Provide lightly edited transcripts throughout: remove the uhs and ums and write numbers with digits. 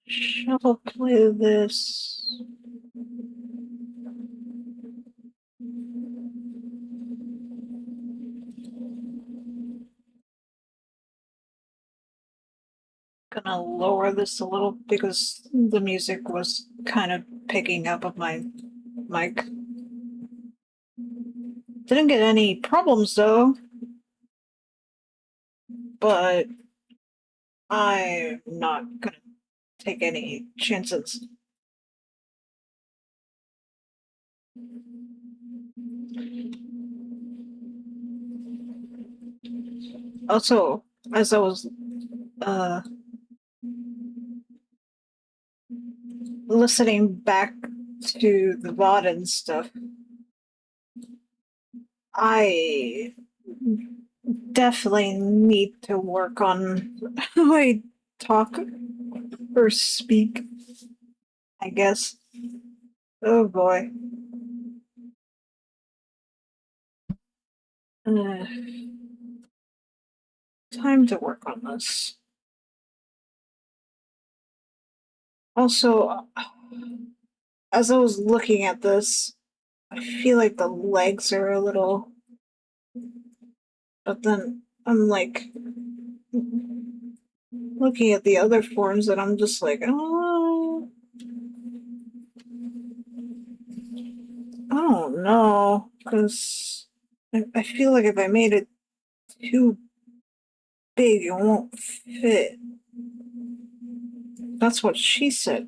Shall play this. Gonna lower this a little because the music was kind of picking up of my mic. Didn't get any problems though, but I'm not gonna take any chances. Also, as I was uh, listening back to the VOD and stuff, I definitely need to work on how I talk or speak, I guess. Oh boy. Uh, Time to work on this. Also, as I was looking at this, I feel like the legs are a little. But then I'm like looking at the other forms and I'm just like, oh, I don't know. Because I feel like if I made it too big, it won't fit. That's what she said.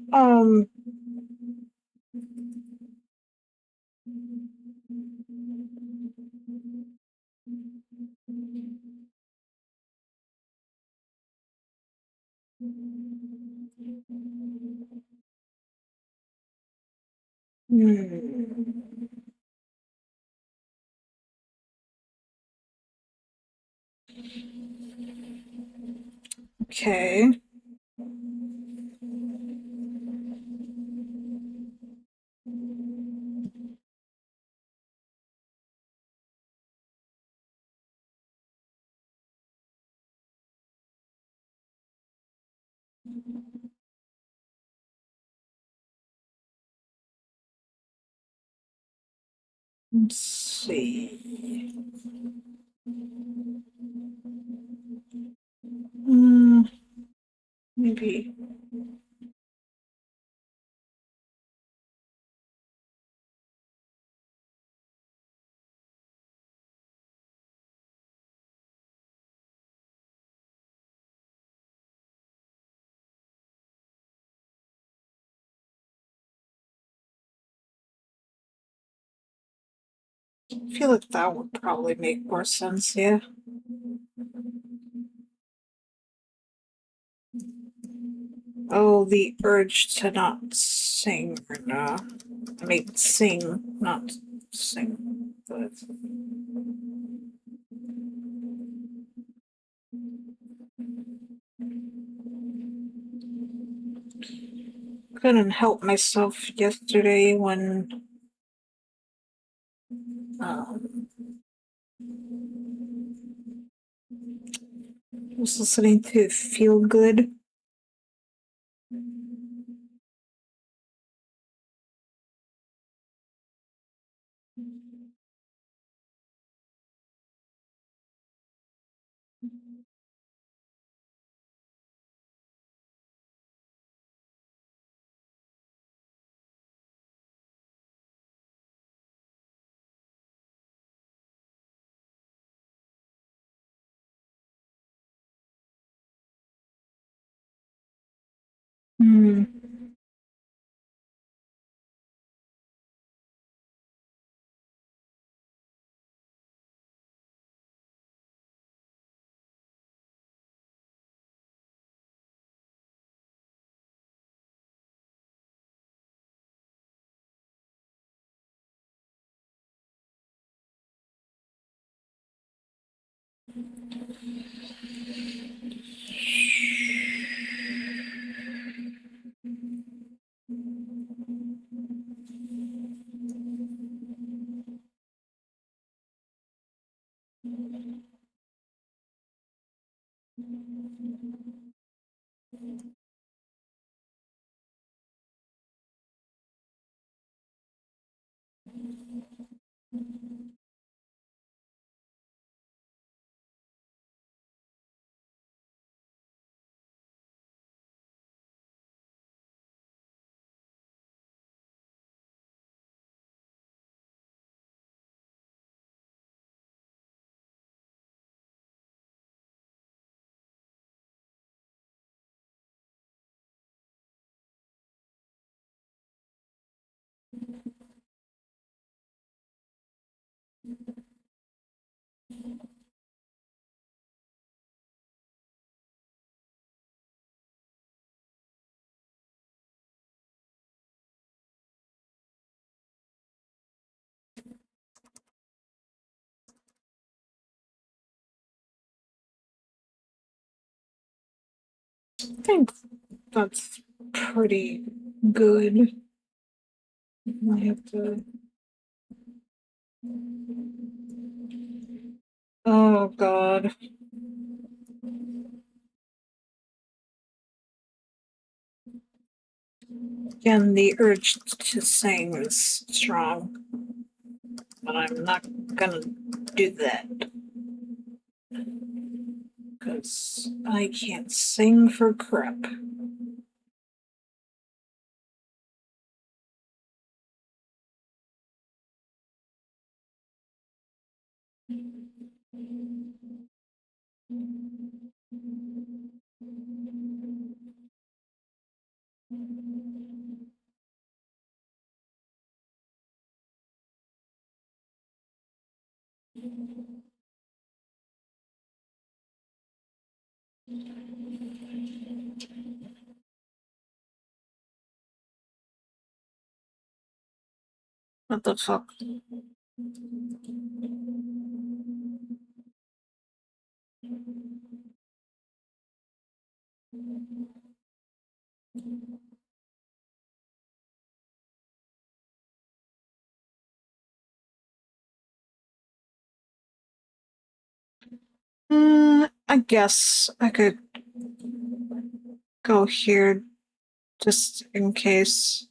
Hmm. Okay. Let's see. Hmm. Maybe. I feel like that would probably make more sense, yeah. Oh, the urge to not sing or no. I mean, sing, not sing. But couldn't help myself yesterday when um, I was listening to Feel Good. Hmm. I think that's pretty good. I have to. Oh God. Again, the urge to sing is strong, but I'm not gonna do that because I can't sing for crap. What the fuck? I guess I could go here just in case.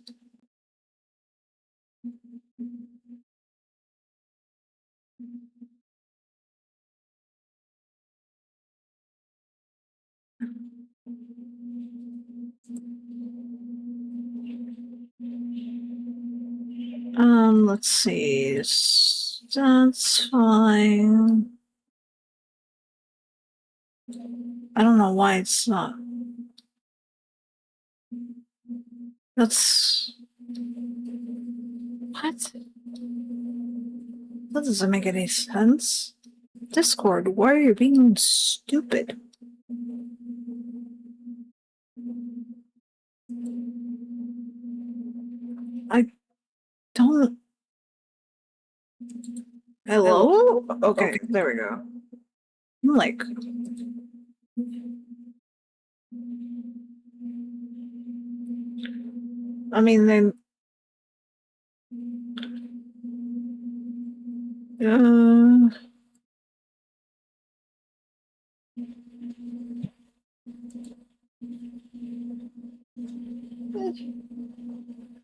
Let's see. That's fine. I don't know why it's not. That's what? That doesn't make any sense. Discord, why are you being stupid? I don't. Hello? Okay, there we go. I'm like, I mean, then.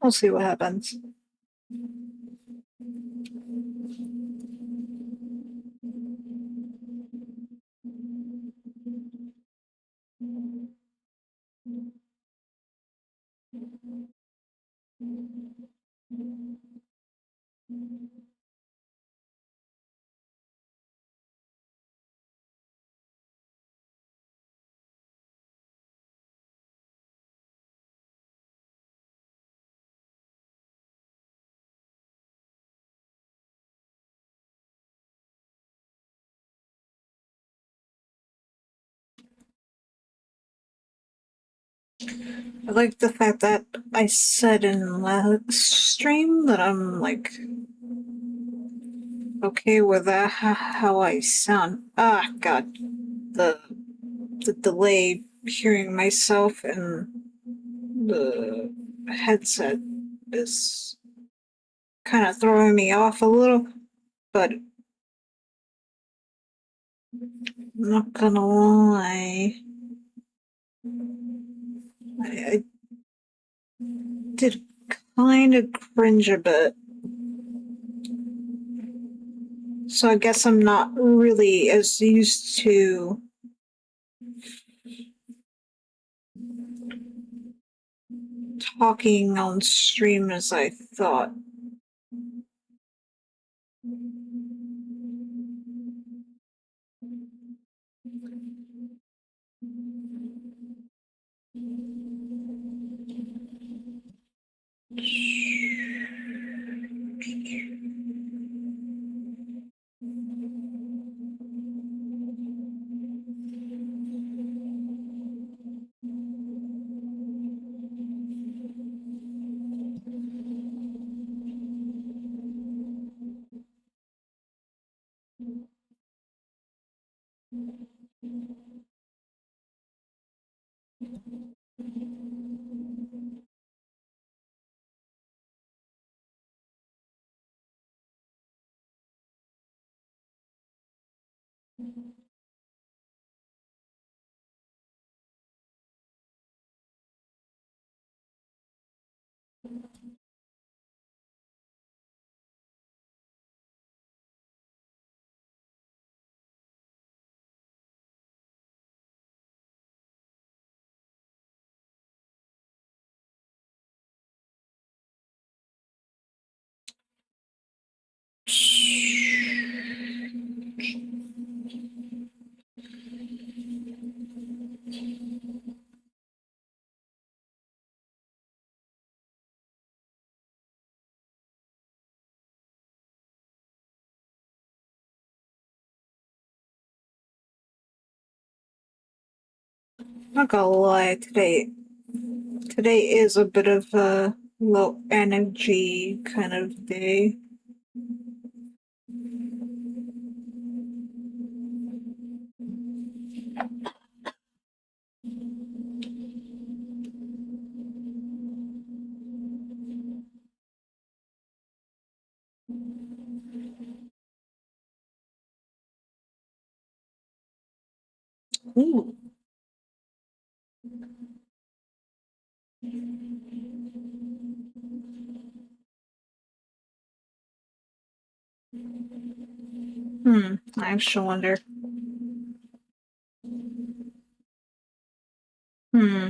We'll see what happens. I like the fact that I said in last stream that I'm like okay with that how I sound. Ah, God, the the delay hearing myself in the headset is kind of throwing me off a little, but I'm not gonna lie, I did kind of cringe a bit. So I guess I'm not really as used to talking on stream as I thought. Not gonna lie, today is a bit of a low energy kind of day. Ooh. I actually wonder. Hmm.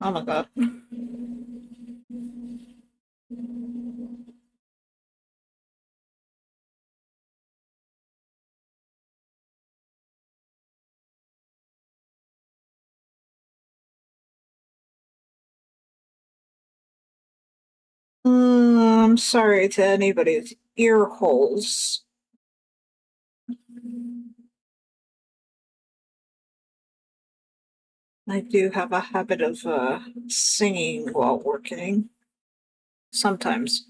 Oh my god. I'm sorry to anybody's ear holes. I do have a habit of singing while working. Sometimes.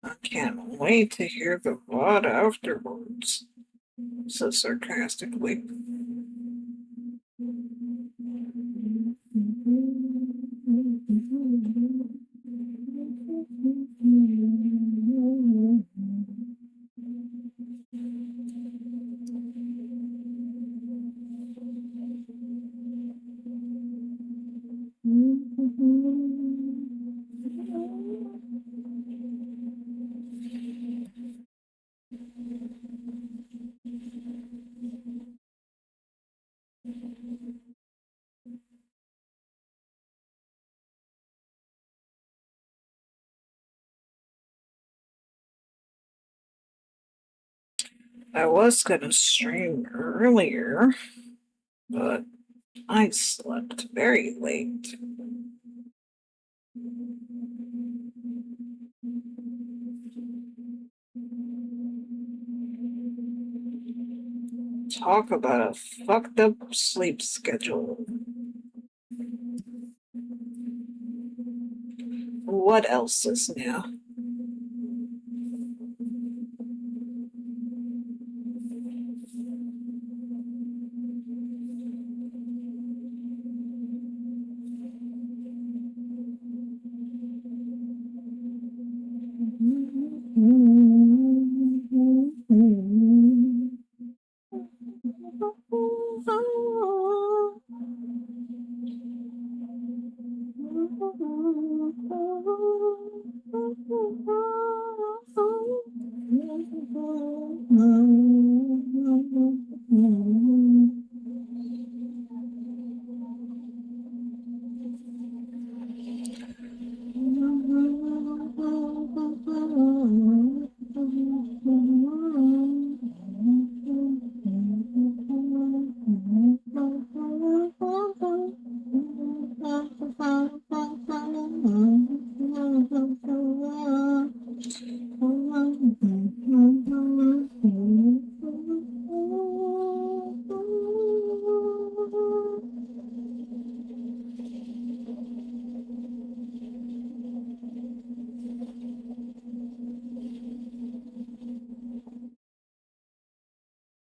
I can't wait to hear the bout afterwards, so sarcastically. I was gonna stream earlier, but I slept very late. Talk about a fucked up sleep schedule. What else is new?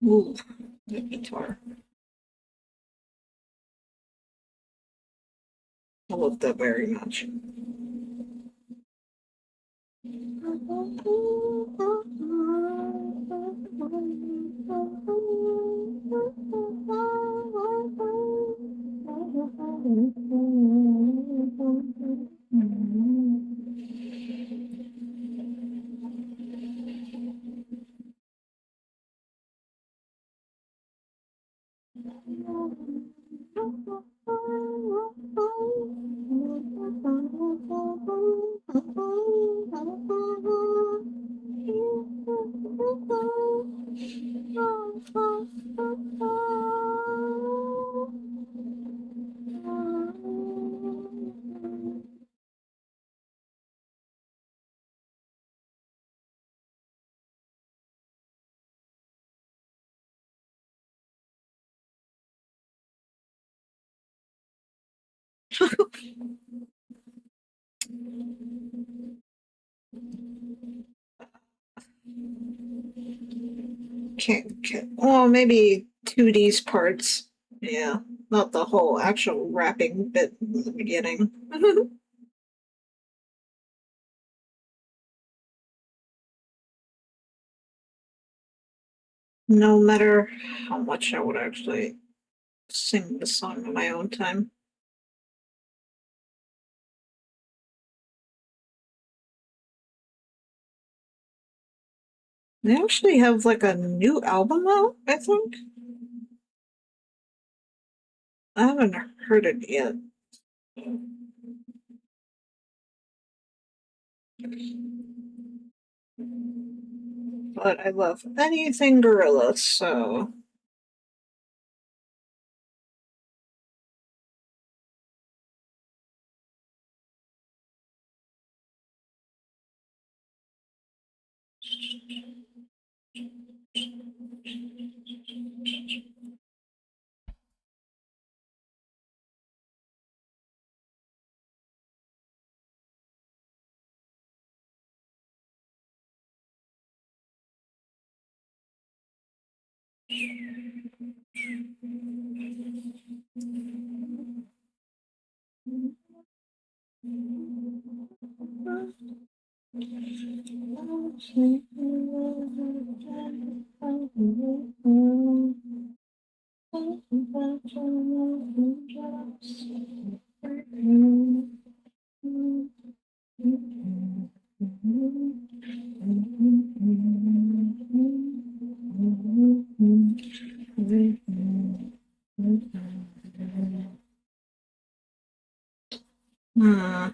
Ooh, the guitar. I love that very much. Can't, well, maybe 2D's parts. Yeah, not the whole actual rapping bit in the beginning. No matter how much I would actually sing the song on my own time. They actually have like a new album out, I think. I haven't heard it yet, but I love anything gorilla, so hmm.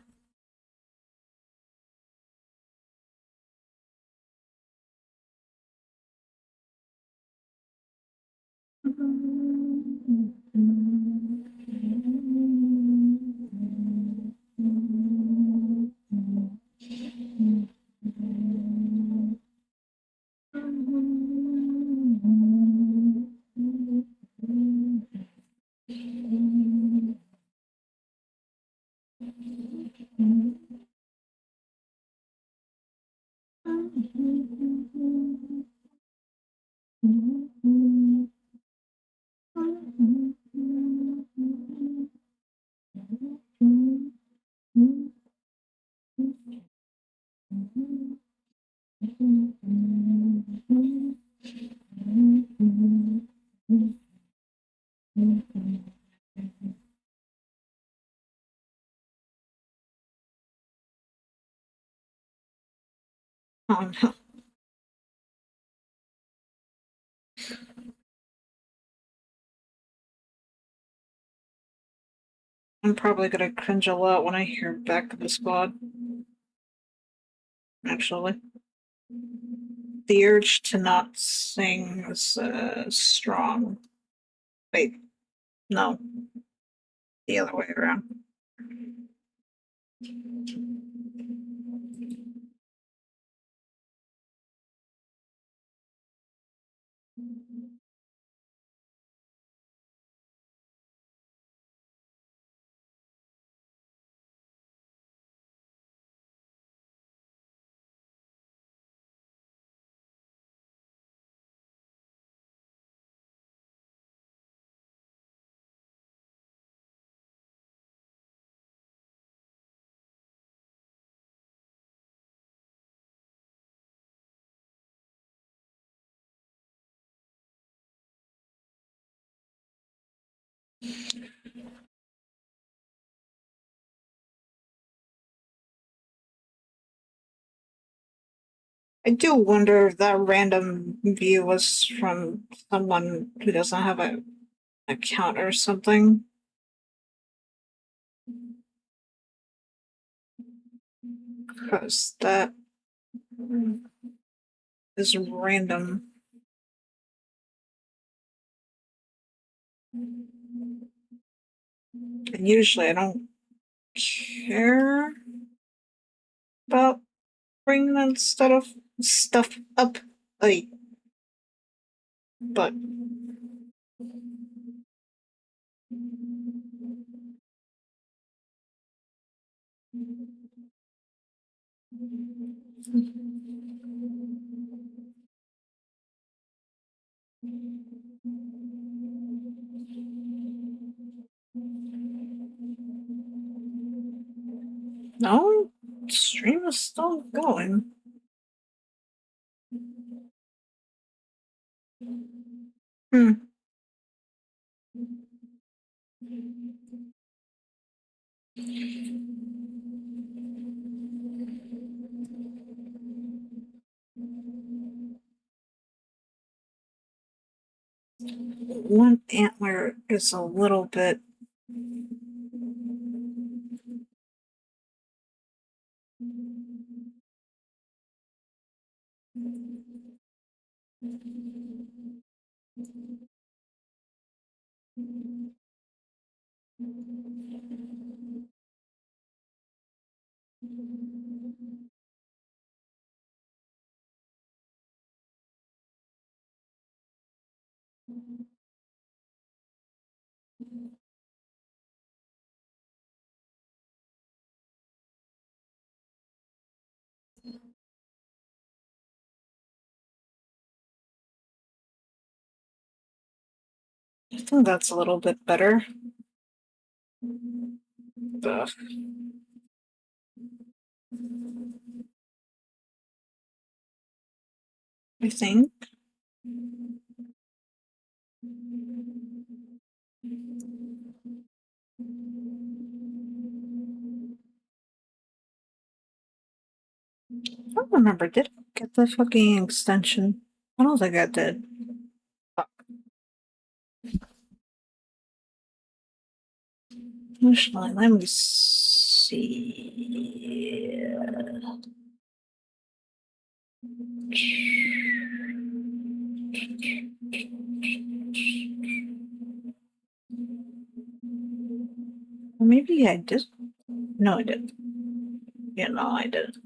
Oh no. I'm probably gonna cringe a lot when I hear Back of the Squad, actually. The urge to not sing is strong. Wait, no, the other way around. I do wonder if that random view was from someone who doesn't have an account or something. Because that is random. And usually I don't care about bringing that stuff up. Like, but no, stream is still going. Hmm. One antler is a little bit. I think that's a little bit better. Ugh. I think. I don't remember. Did I get the fucking extension? I don't think I did. Actually, let me see. Maybe I did. No, I didn't. Yeah, no, I didn't.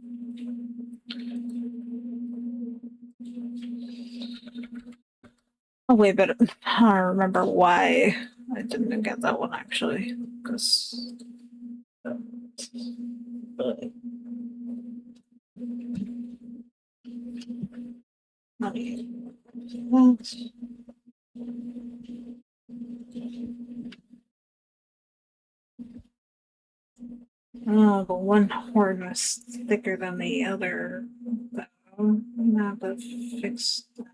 Oh, wait, but I don't remember why I didn't get that one actually. Because. Well, oh, but one horn was thicker than the other. Though. Now to fix that.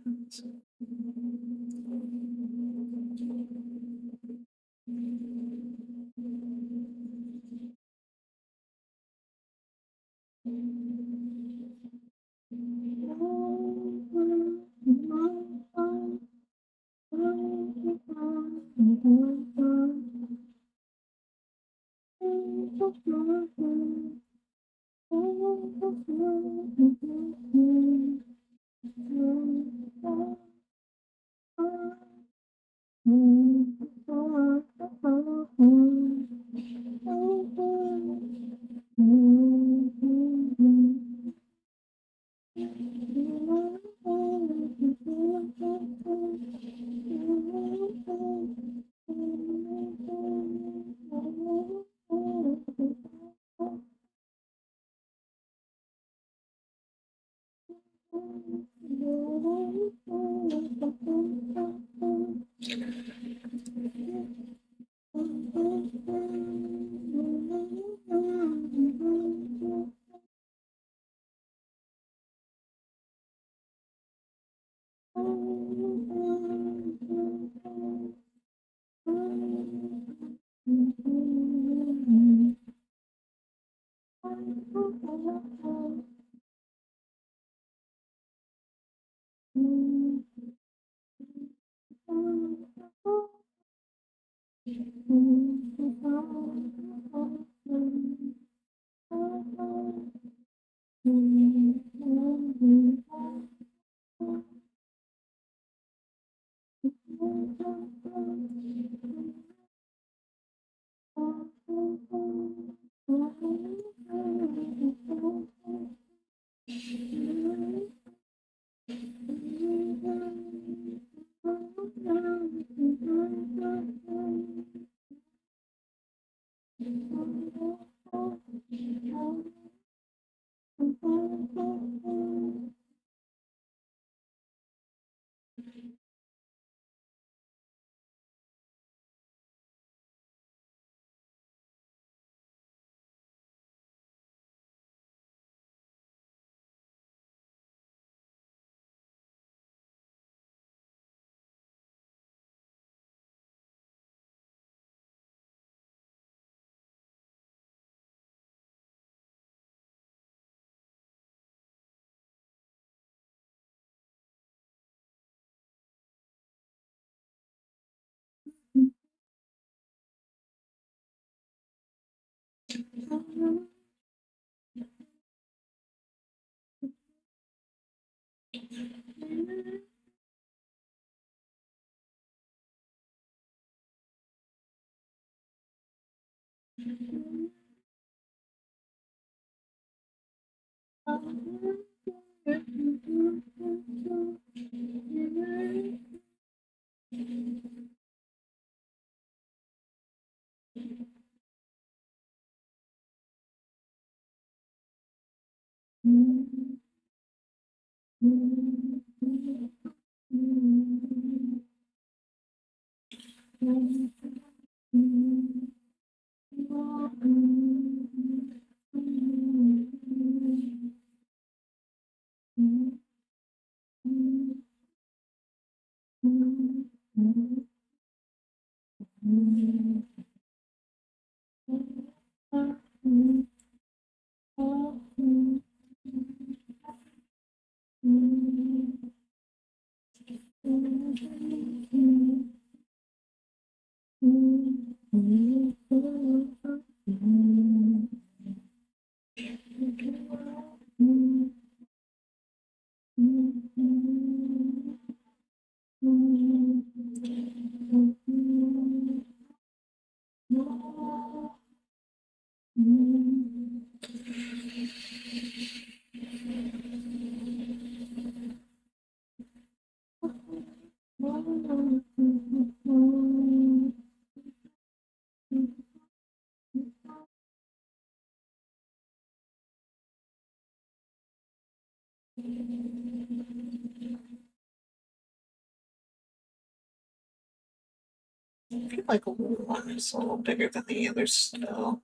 I feel like one is a little bigger than the other still.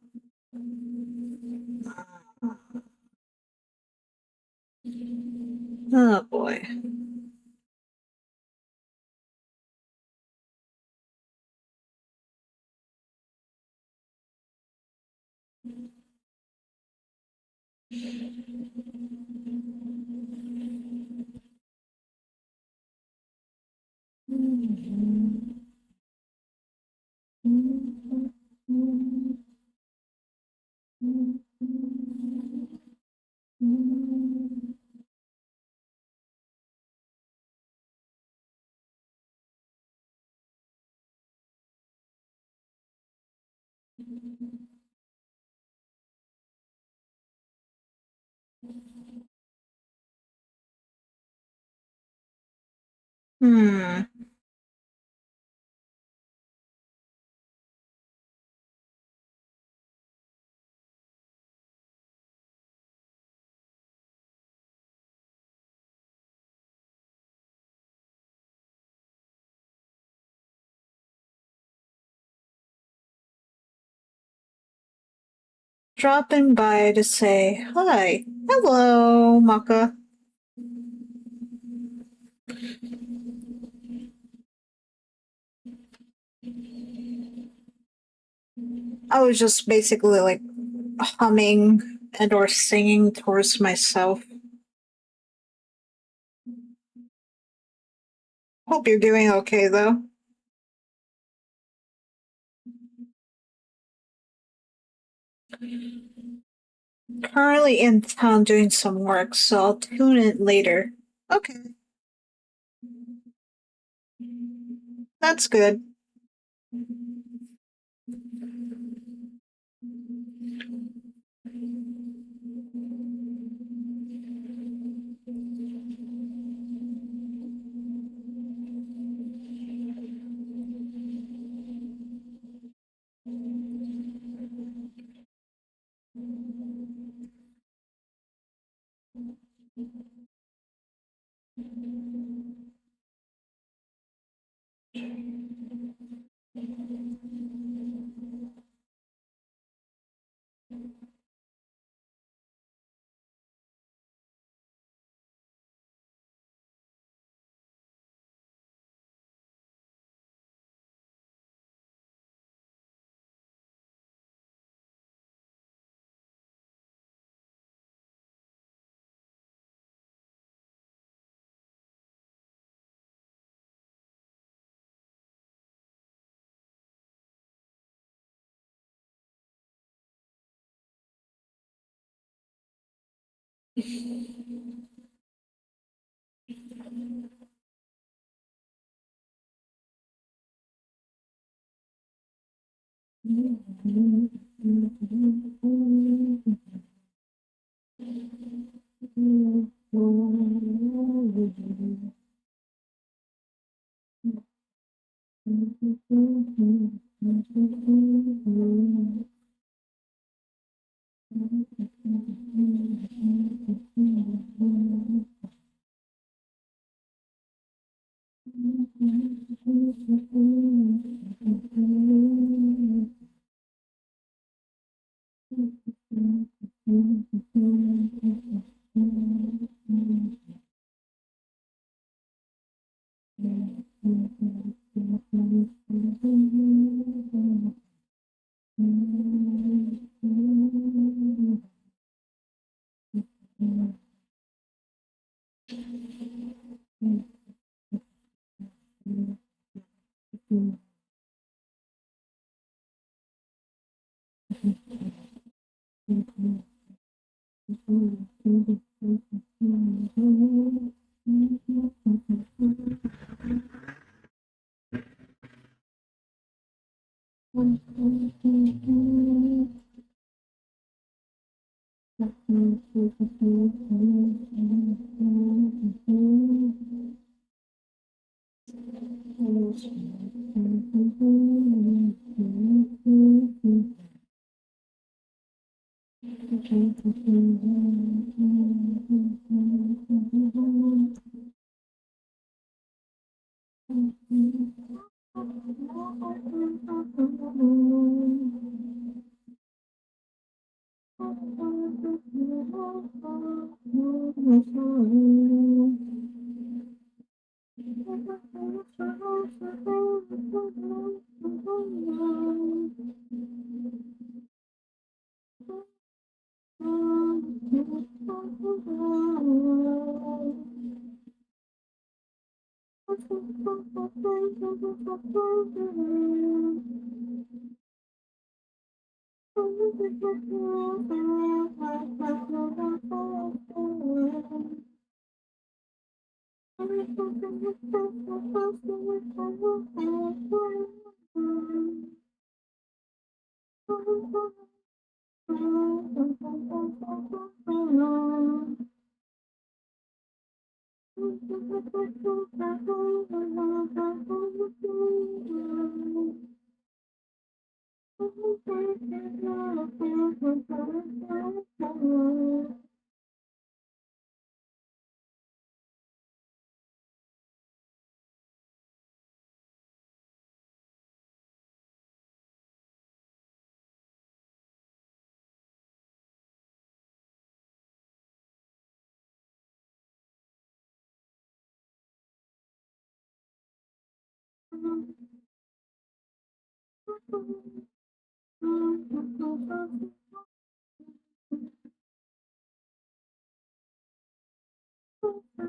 Oh boy. Hmm. Dropping by to say hi. Hello, Maka. I was just basically like humming and or singing towards myself. Hope you're doing okay though. Currently in town doing some work, so I'll tune in later. Okay, that's good. Such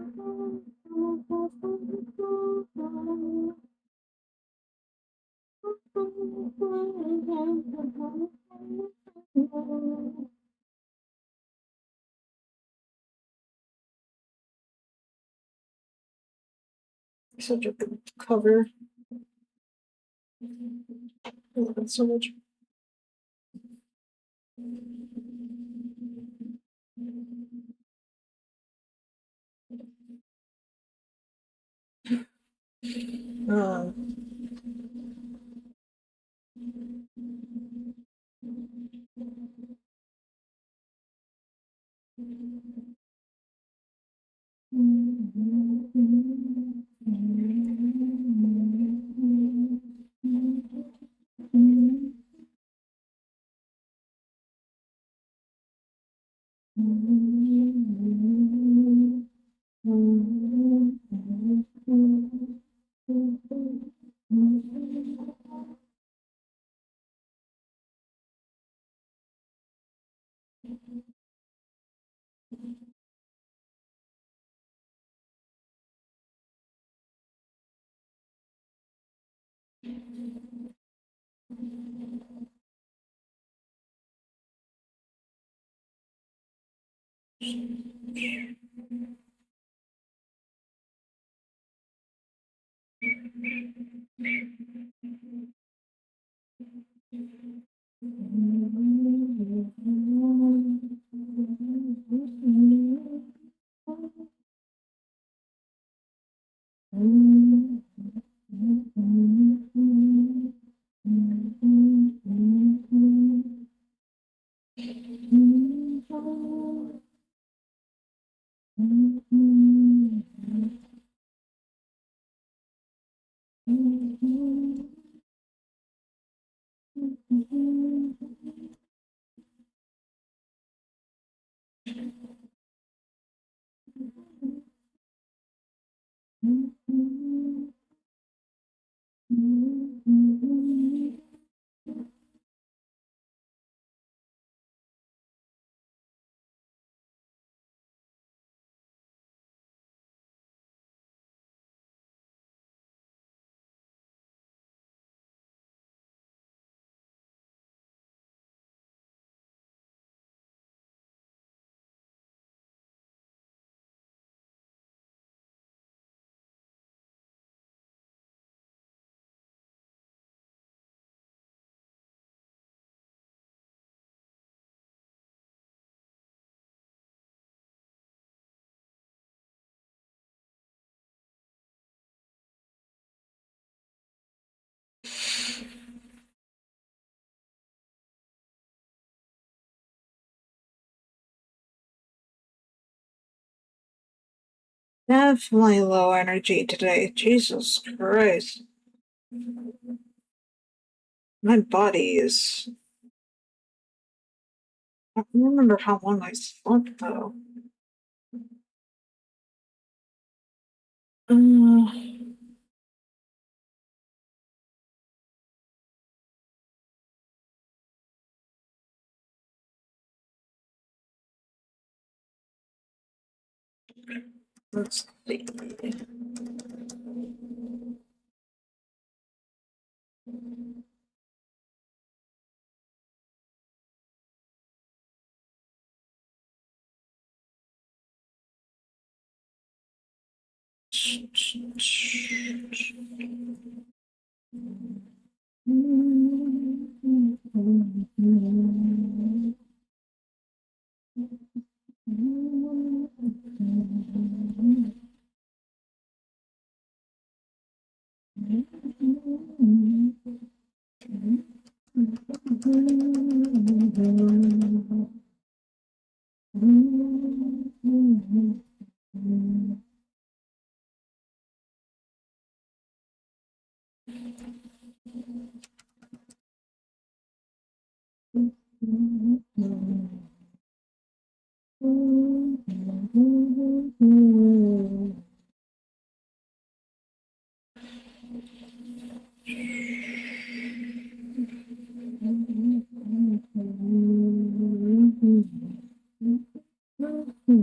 a good cover. I love it so much. Um, Definitely low energy today. Jesus Christ. My body is. I don't remember how long I slept though. Uh, let's see. I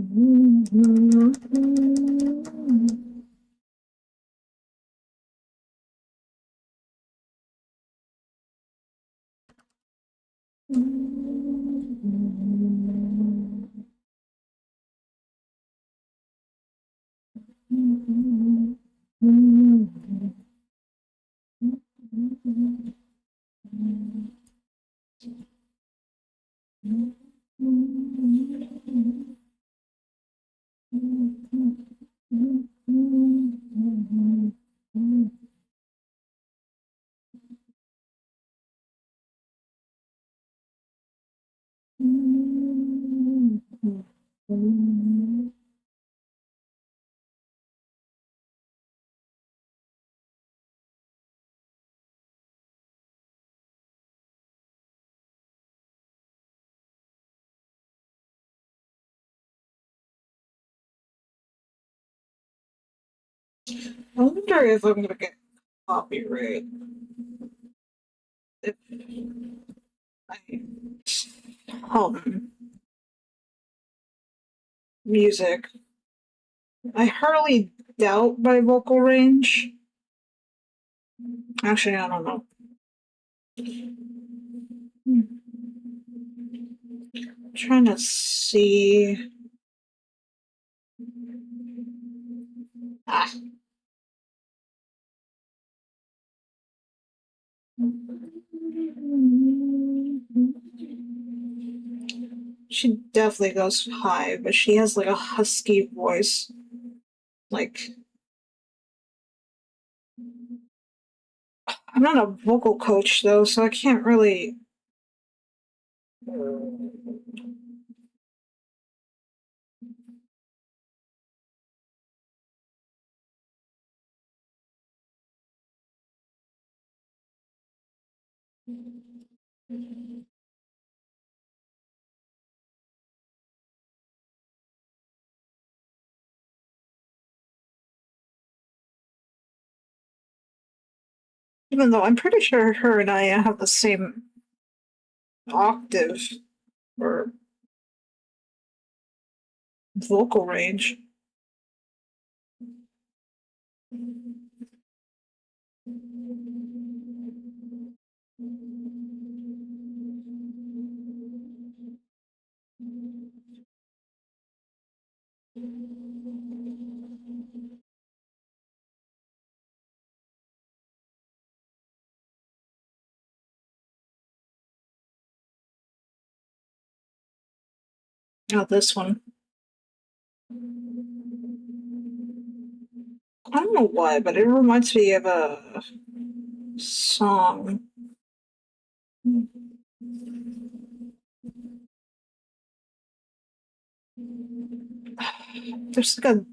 wonder if I'm gonna get copyright if I music. I hardly doubt my vocal range. Actually, I don't know. I'm trying to see. Ah. She definitely goes high, but she has like a husky voice. Like, I'm not a vocal coach though, so I can't really. Even though I'm pretty sure her and I have the same octave or vocal range. Oh, this one. I don't know why, but it reminds me of a song. There's like a,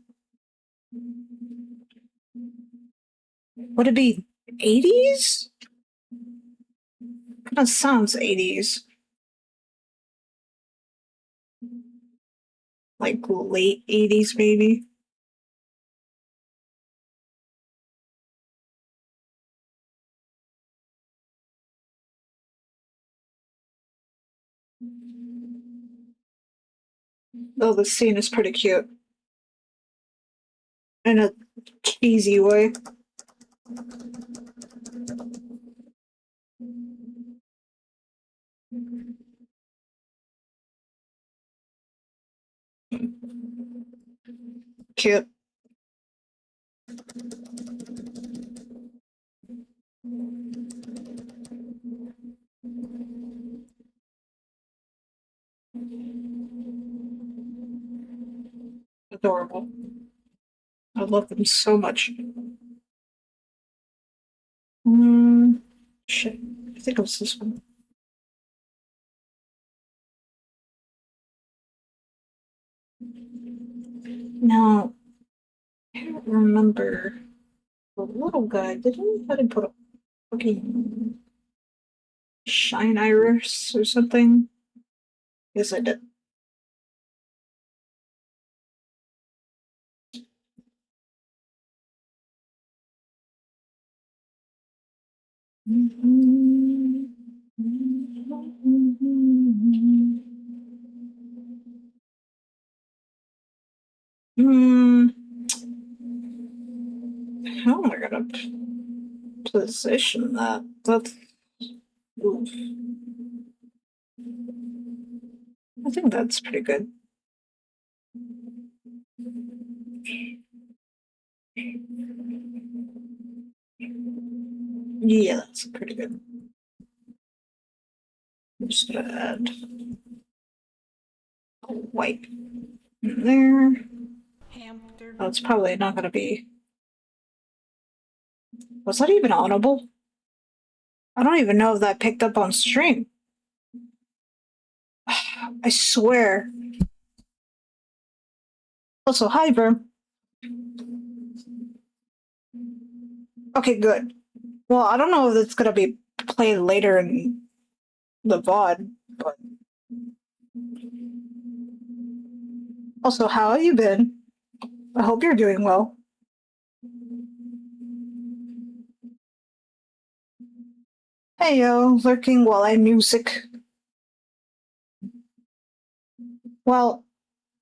would it be 80s? Kind of sounds 80s, like late 80s maybe. Oh, the scene is pretty cute in a cheesy way. Cute, adorable. I love them so much. Mm, shit, I think it was this one. Now, I don't remember the little guy. Did anybody put a fucking shine iris or something? Yes, I did. Hmm. How am I gonna position that? That's. Oof. I think that's pretty good. Yeah, that's pretty good. I'm just gonna add a white in there. Oh, it's probably not gonna be. Was that even audible? I don't even know if that picked up on stream. I swear. Also, hi, Verm. Okay, good. Well, I don't know if it's gonna be played later in the VOD, but also, how have you been? I hope you're doing well. Hey yo, lurking while I music. Well,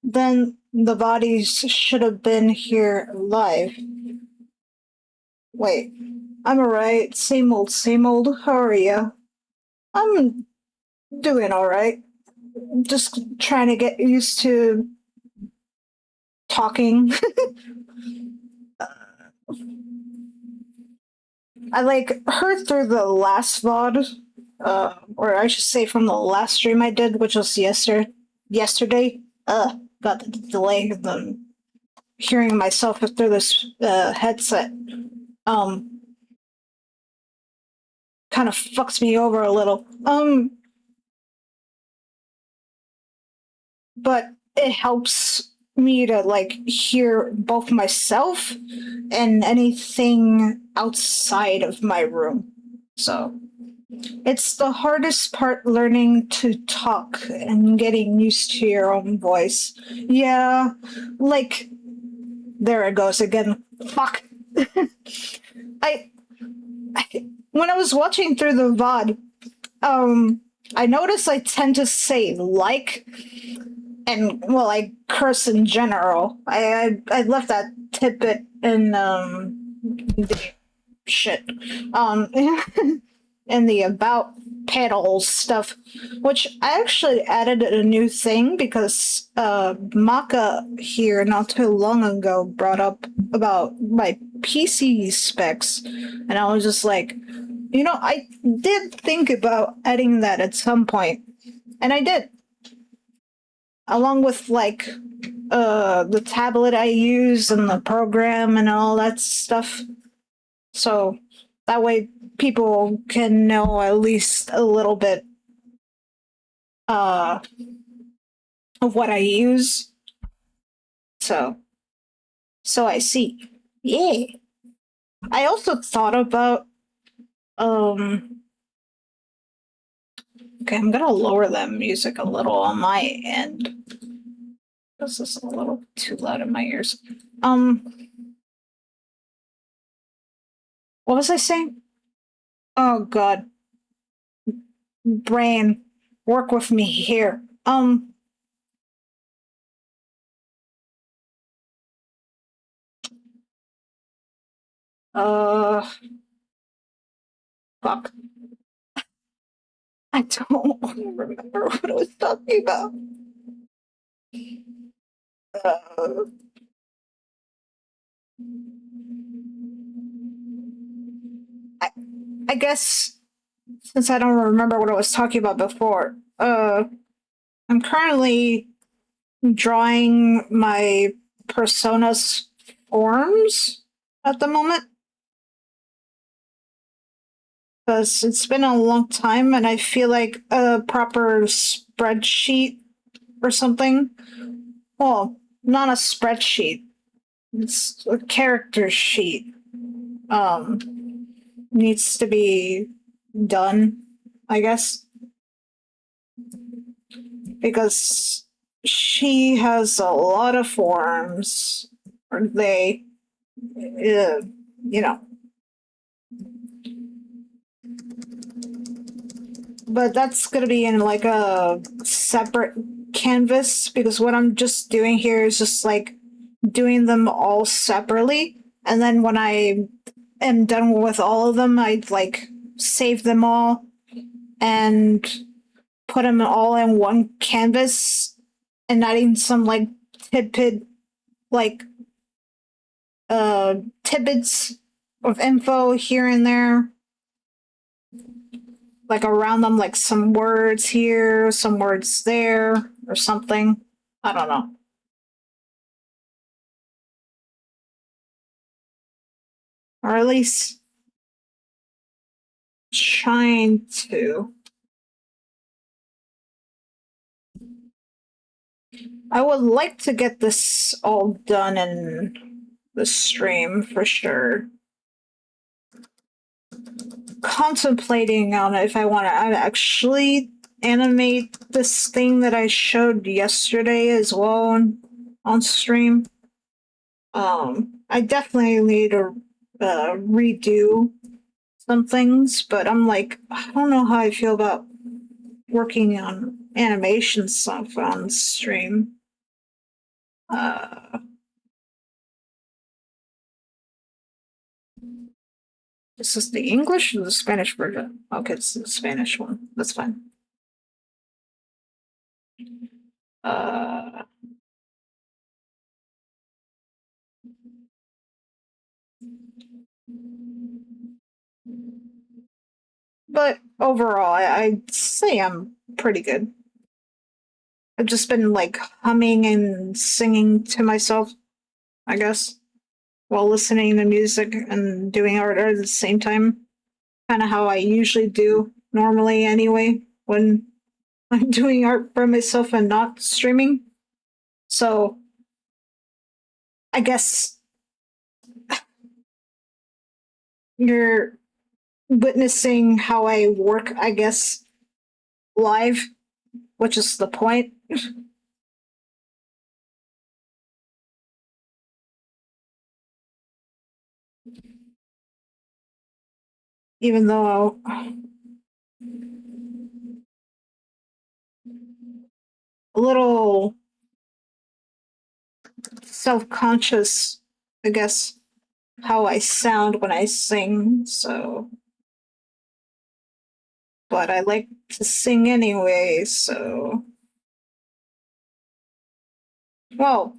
then the bodies should have been here live. Wait, I'm alright. Same old, same old. How are ya? I'm doing alright. Just trying to get used to talking. I like heard through the last VOD, or I should say from the last stream I did, which was yesterday. Got the delay of the hearing myself through this headset. Um, kind of fucks me over a little. But it helps me to like hear both myself and anything outside of my room. So it's the hardest part learning to talk and getting used to your own voice. Yeah, like there it goes again. Fuck. I, I when I was watching through the VOD, I notice I tend to say like and well, I curse in general. I left that tidbit in the shit in the about panel stuff, which I actually added a new thing because Maka here not too long ago brought up about my PC specs, and I was just like, I did think about adding that at some point, and I did, along with like the tablet I use and the program and all that stuff. So that way people can know at least a little bit uh, of what I use. So I see. Yeah. I also thought about okay, I'm gonna lower that music a little on my end. This is a little too loud in my ears. What was I saying? Oh god. Brain, work with me here. Uh, fuck. I don't remember what I was talking about. Uh, I, I guess since I don't remember what I was talking about before, I'm currently drawing my personas forms at the moment because it's been a long time and I feel like a proper spreadsheet or something. Well, not a spreadsheet. It's a character sheet. Um, Needs to be done, I guess, because she has a lot of forms, or they, you know, but that's gonna be in like a separate canvas because what I'm just doing here is just like doing them all separately, and then when I am done with all of them, I'd like save them all and put them all in one canvas and adding some like tidbit like tidbits of info here and there, like around them, like some words here, some words there, or something. I don't know. Or at least trying to. I would like to get this all done in the stream for sure. Contemplating on if I want to actually animate this thing that I showed yesterday as well on stream. I definitely need to redo some things, but I'm like, I don't know how I feel about working on animation stuff on stream. Uh, is this the English or the Spanish version? Okay, it's the Spanish one. That's fine. Uh, but overall, I'd say I'm pretty good. I've just been like humming and singing to myself, I guess, while listening to music and doing art at the same time. Kind of how I usually do normally anyway when I'm doing art for myself and not streaming. So I guess you're witnessing how I work, I guess, live, which is the point. Even though a little self conscious, I guess, how I sound when I sing. So, but I like to sing anyway. So, well,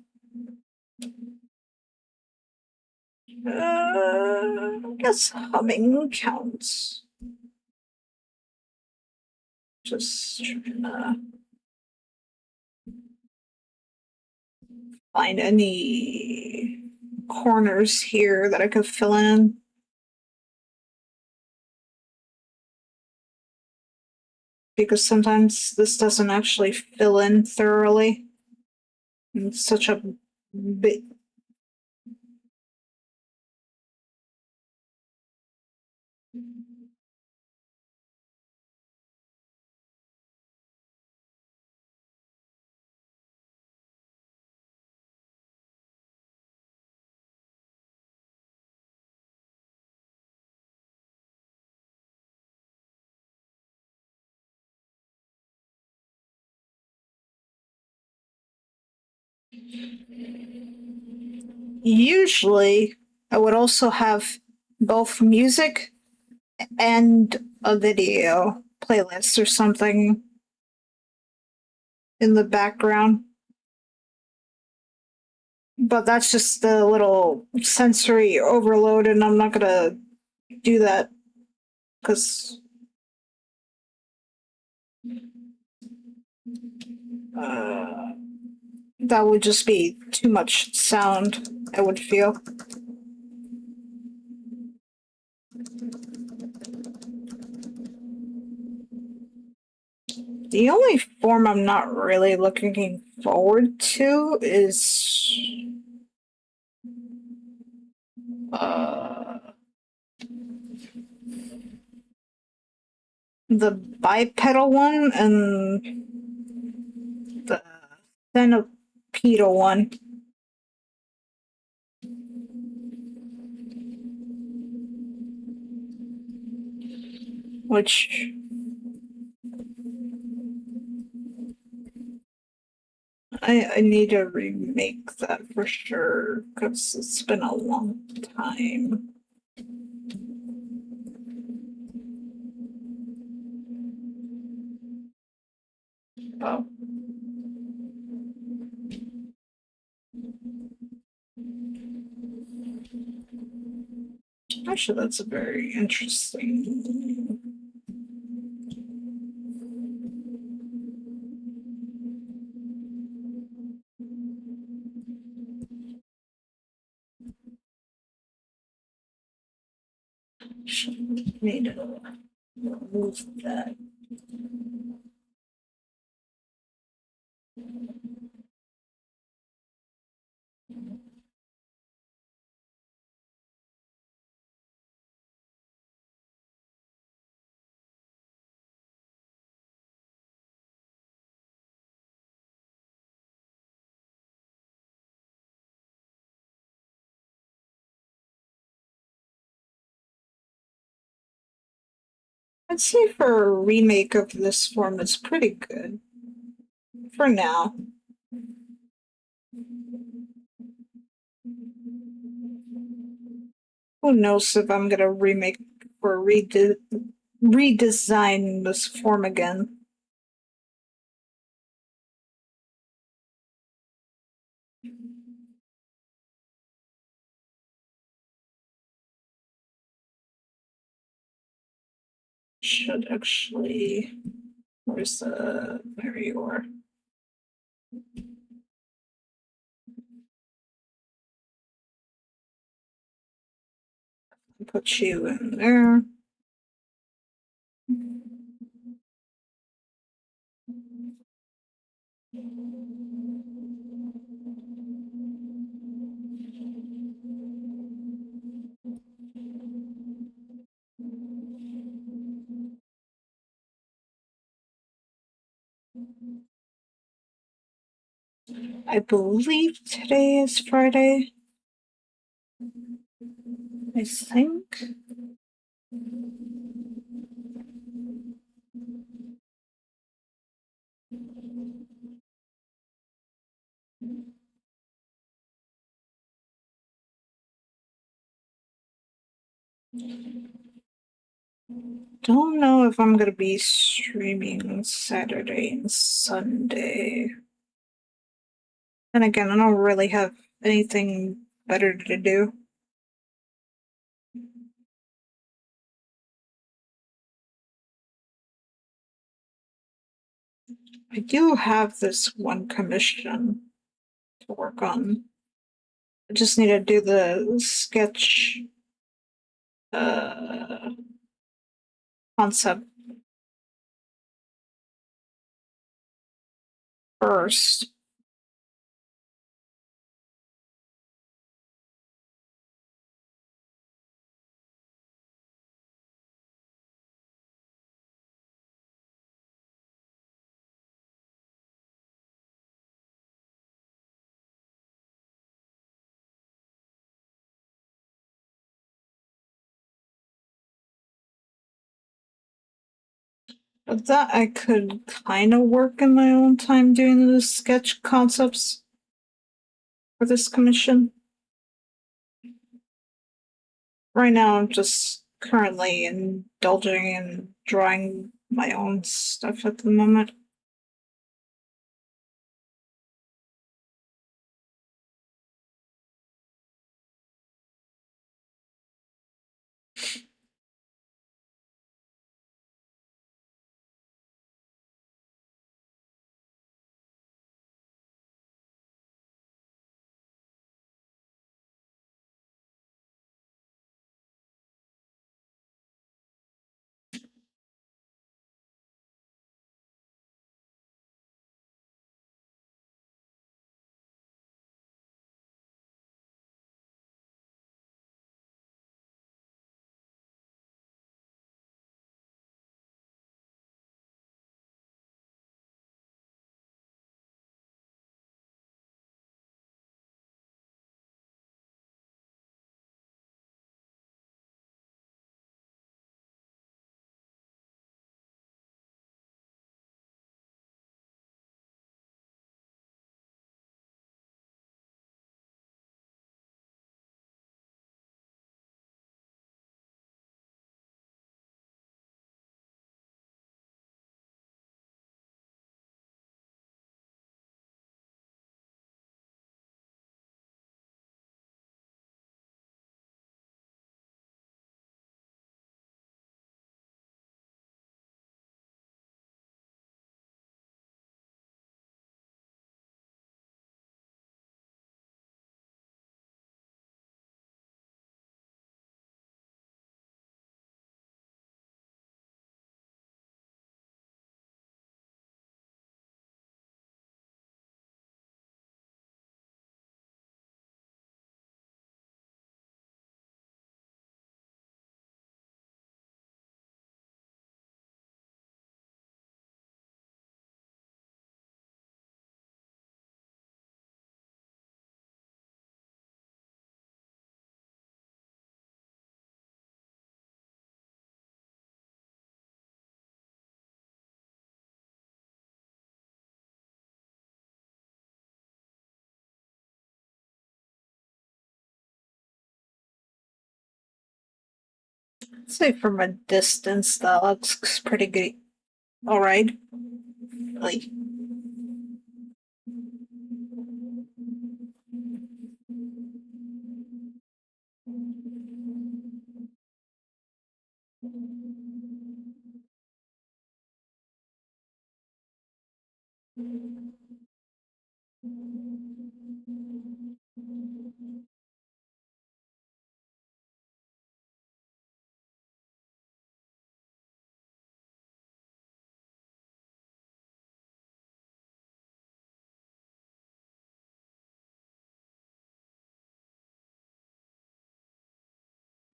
I guess humming counts. Just trying to find any corners here that I could fill in. Because sometimes this doesn't actually fill in thoroughly. It's such a bit. Usually, I would also have both music and a video playlist or something in the background. But that's just the little sensory overload, and I'm not gonna do that because uh, that would just be too much sound, I would feel. The only form I'm not really looking forward to is uh, the bipedal one and the centipedal one, which I need to remake that for sure, because it's been a long time. Oh, actually, that's a very interesting. Should need to remove that. I'd say for a remake of this form, it's pretty good for now. Who knows if I'm gonna remake or redesign this form again. Should actually. Where's the. There you are. Put you in there. I believe today is Friday. I think. Don't know if I'm gonna be streaming Saturday and Sunday. And again, I don't really have anything better to do. I do have this one commission to work on. I just need to do the sketch uh, concept first. But that I could kind of work in my own time doing the sketch concepts for this commission. Right now, I'm just currently indulging in drawing my own stuff at the moment. I'd say from a distance that looks pretty good. Alright. Like,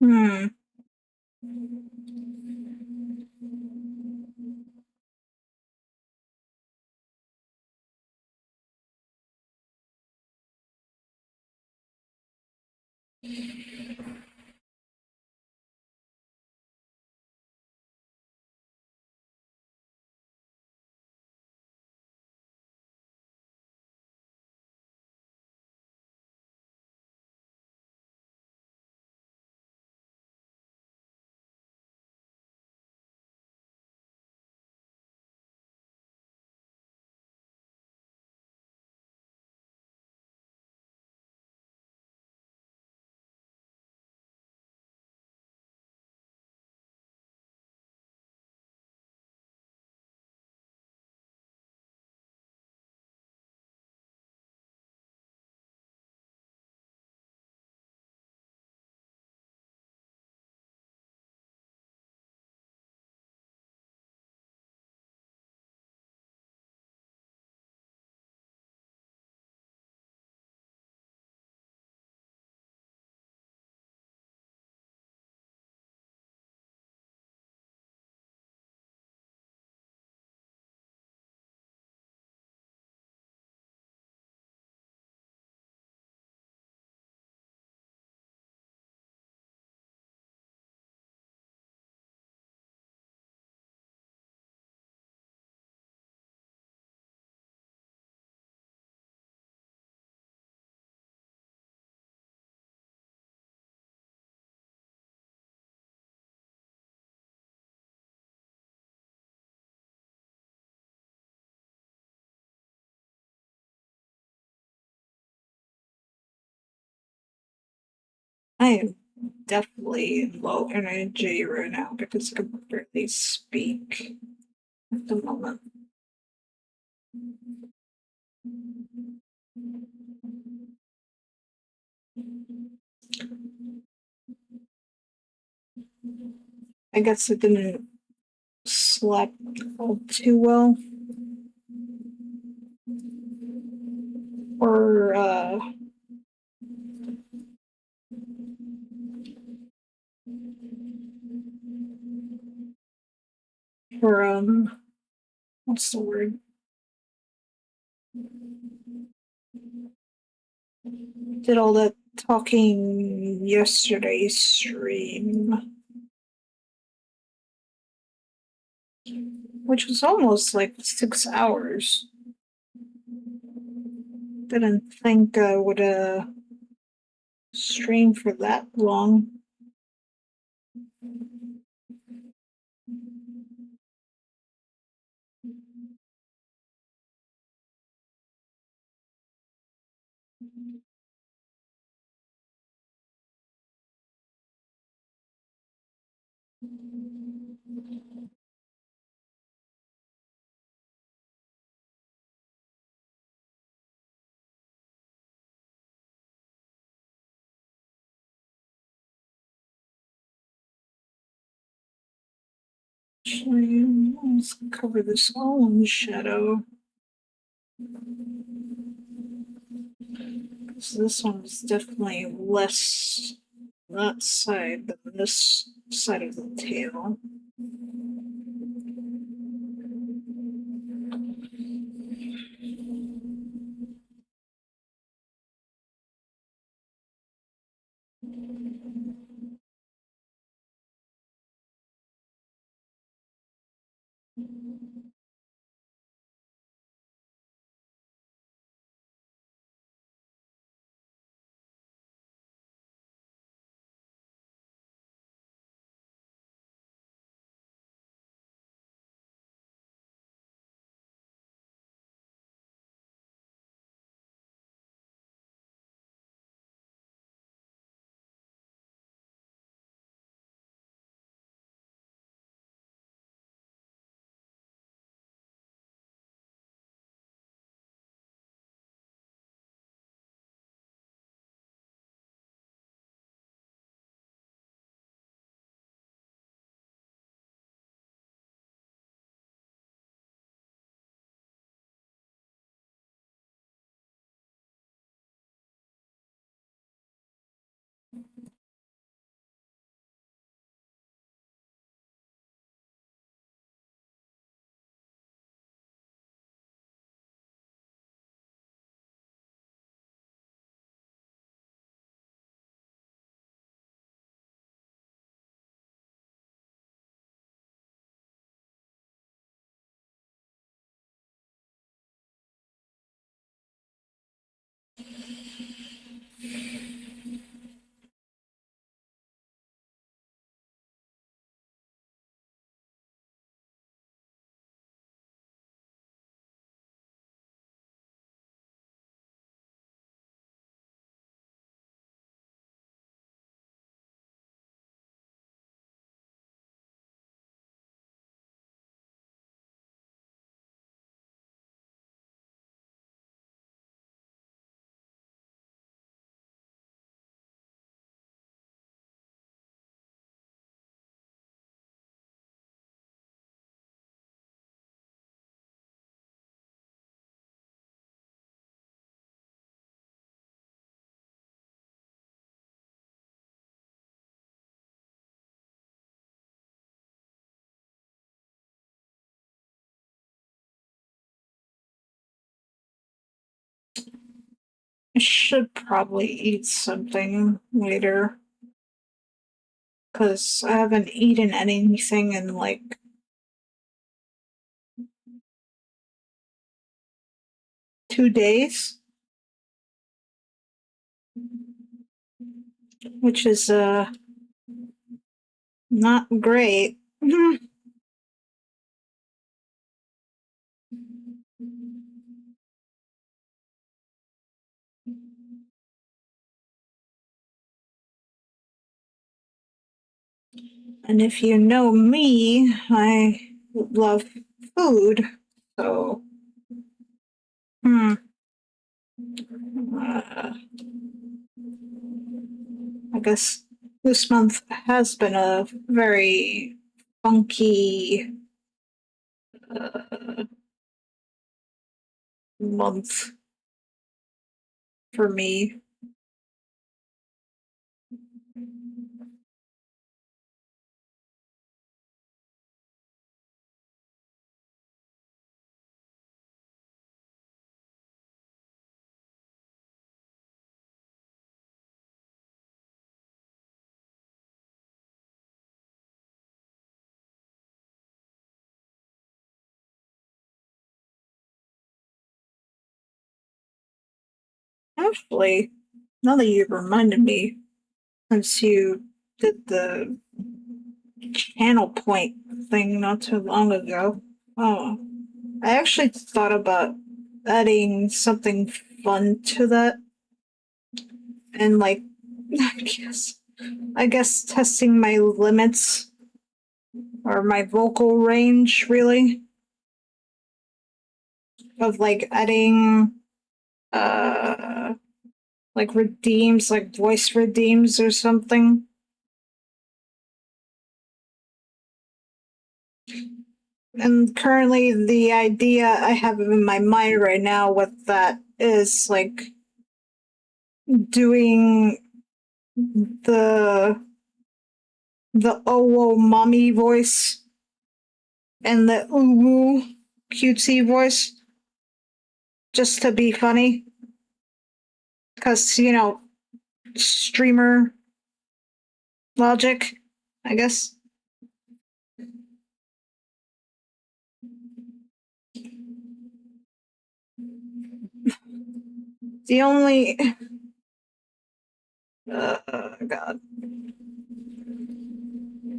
hmm. I am definitely low energy right now because I can barely speak at the moment. I guess I didn't sleep all too well. Or, or, what's the word? Did all that talking yesterday's stream, which was almost like 6 hours. Didn't think I would stream for that long. Actually, let's cover this all in shadow. So this one is definitely less that side than this side of the tail. I should probably eat something later because I haven't eaten anything in like 2 days, which is not great. And if you know me, I love food. So, hmm, uh, I guess this month has been a very funky uh, month for me. Actually, now that you've reminded me, since you did the channel point thing not too long ago, oh, I actually thought about adding something fun to that and like I guess I guess testing my limits or my vocal range really of like adding uh like redeems like voice redeems or something. And currently the idea I have in my mind right now with that is like doing the oh whoa mommy voice and the ooh woo cutesy voice just to be funny because streamer logic, I guess. The only God,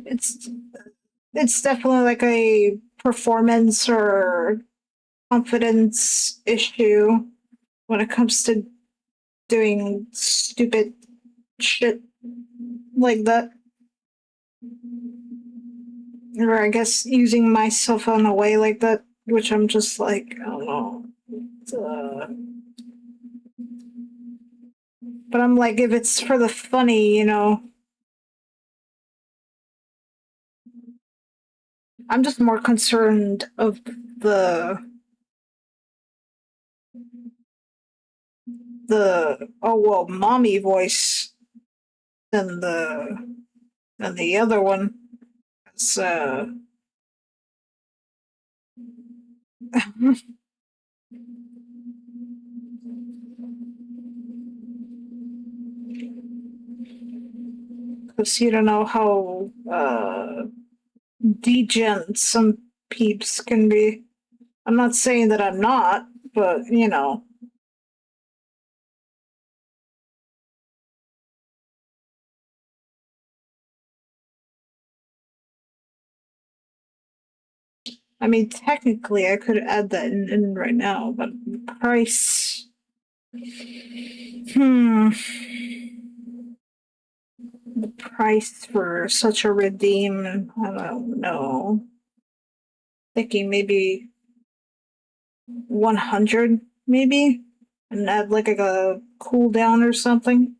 it's it's definitely like a performance or confidence issue when it comes to doing stupid shit like that. Or I guess using myself in a way like that, which I'm just like, I don't know. Uh, but I'm like, if it's for the funny, I'm just more concerned of the oh well mommy voice than the other one. So because you don't know how degen some peeps can be. I'm not saying that I'm not, but I mean, technically, I could add that in right now, but the price. Hmm. The price for such a redeem, I don't know. Thinking maybe 100, maybe? And add like a cooldown or something.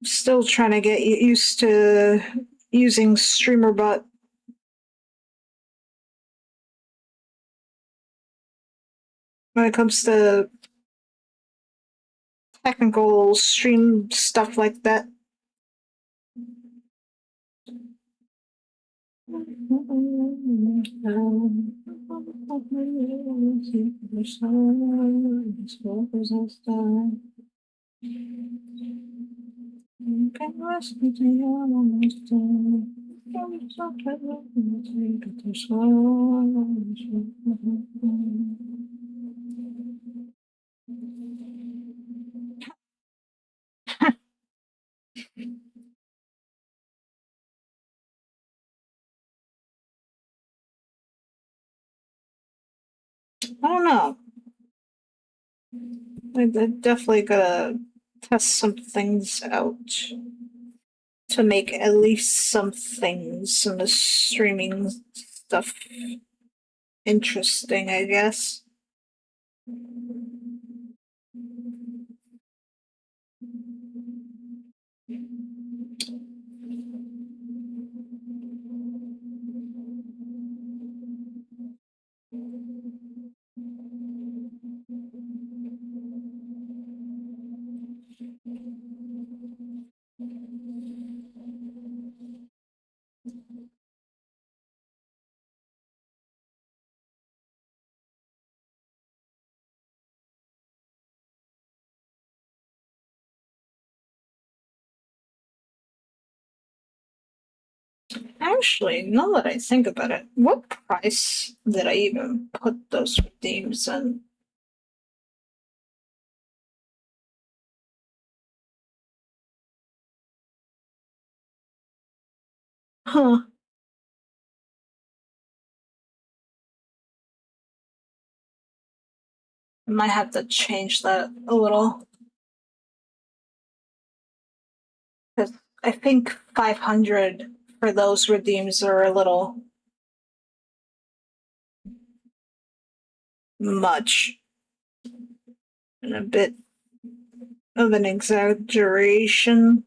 Still trying to get used to using streamer bot when it comes to technical stream stuff like that. I don't know. I definitely gotta test some things out to make at least some things in the streaming stuff interesting, I guess. Actually, now that I think about it, what price did I even put those redeems in? Huh. I might have to change that a little. Because I think 500 for those redeems are a little much and a bit of an exaggeration.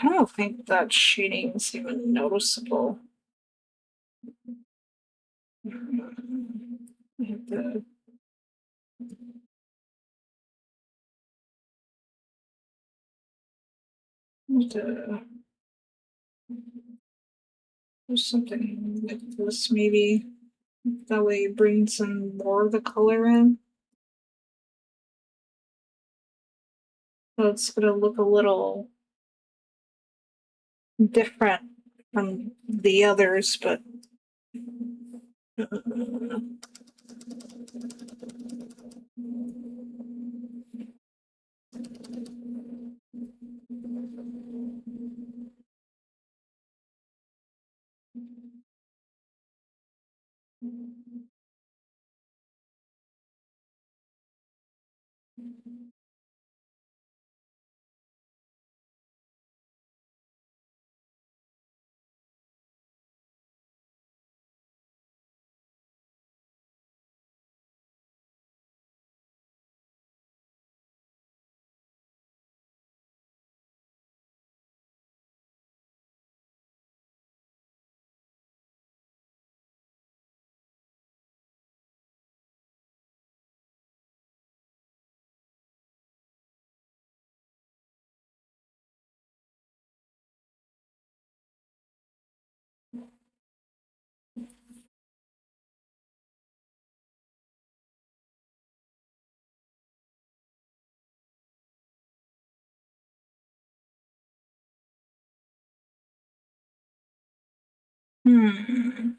I don't think that cheating is even noticeable. I have to do something like this, maybe. That way it brings some more of the color in. So it's gonna look a little different from the others, but Hmm.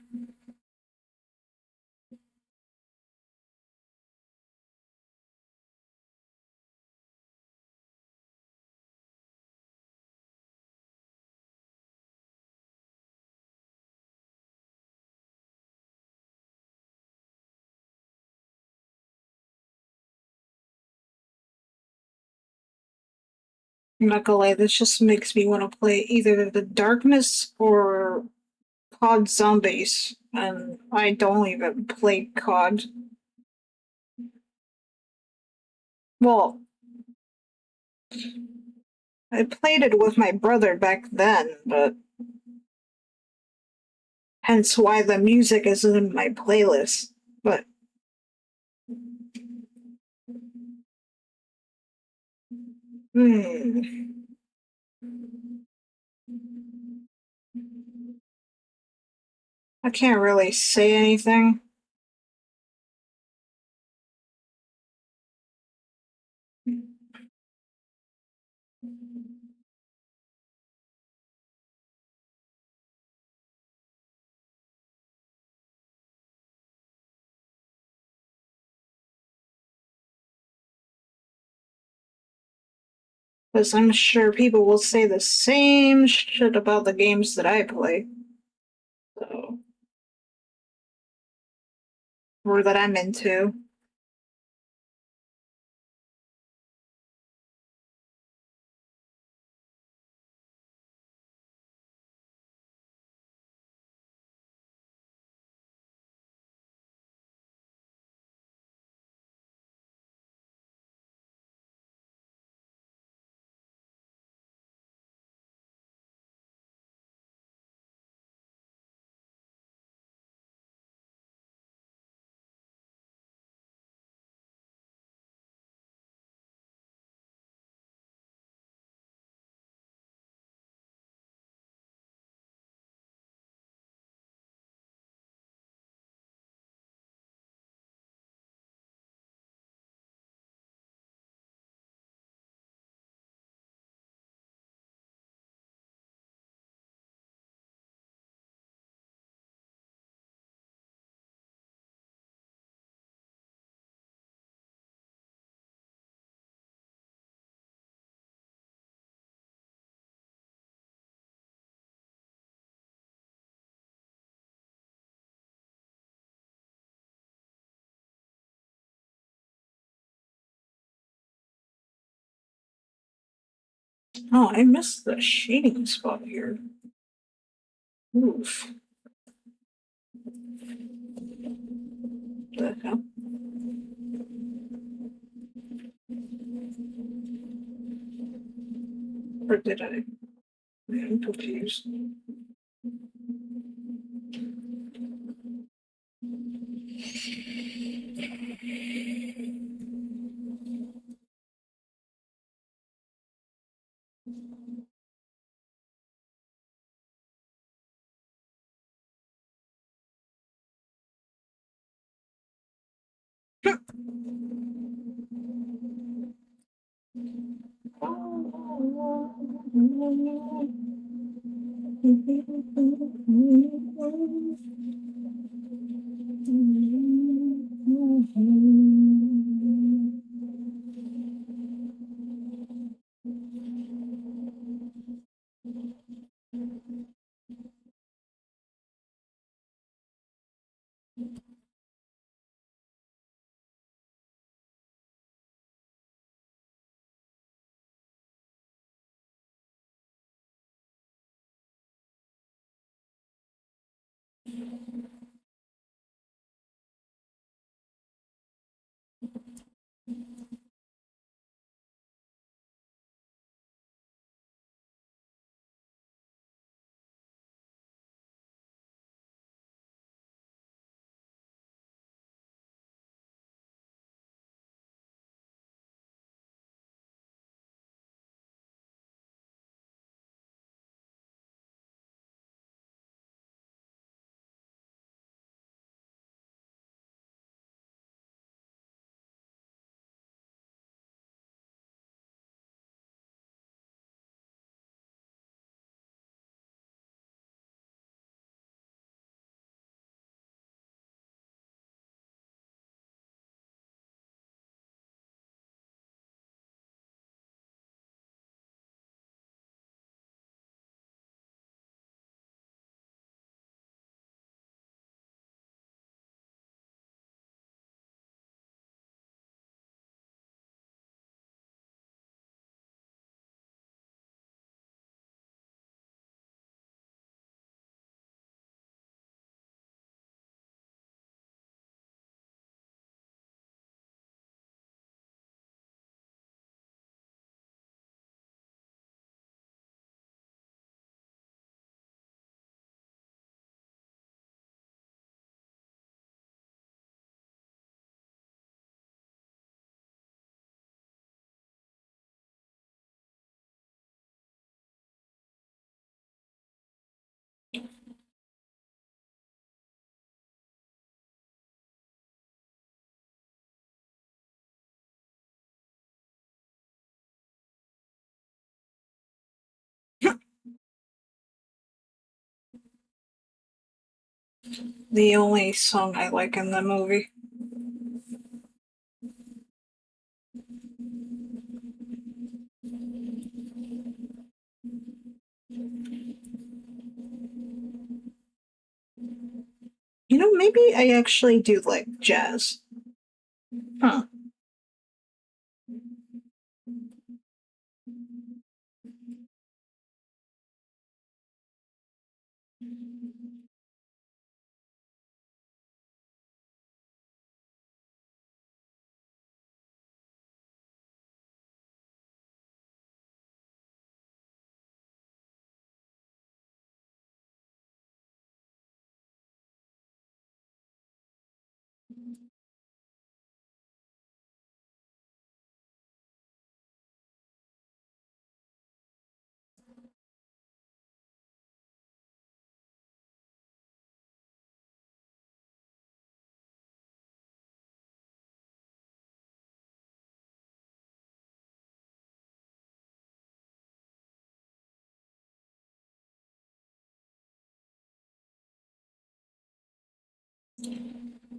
I'm not gonna lie, this just makes me want to play either the Darkness or COD Zombies, and I don't even play COD. Well, I played it with my brother back then, but hence why the music isn't in my playlist. But, hmm, I can't really say anything. Because I'm sure people will say the same shit about the games that I play, so, or that I'm into. Oh, I missed the shading spot here. Oof. The hell? Or did I? I'm confused. The only song I like in the movie. You know, maybe I actually do like jazz. Huh.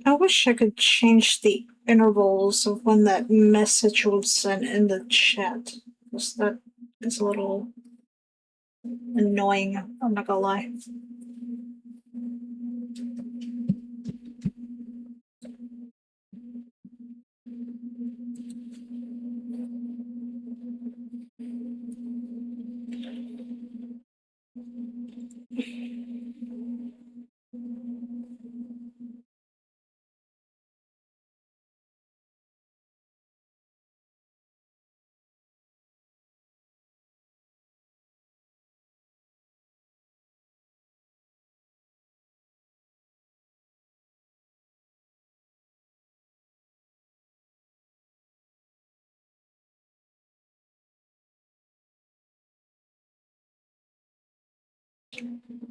I wish I could change the intervals of when that message was sent in the chat. Because that is a little annoying, I'm not gonna lie.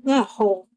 That whole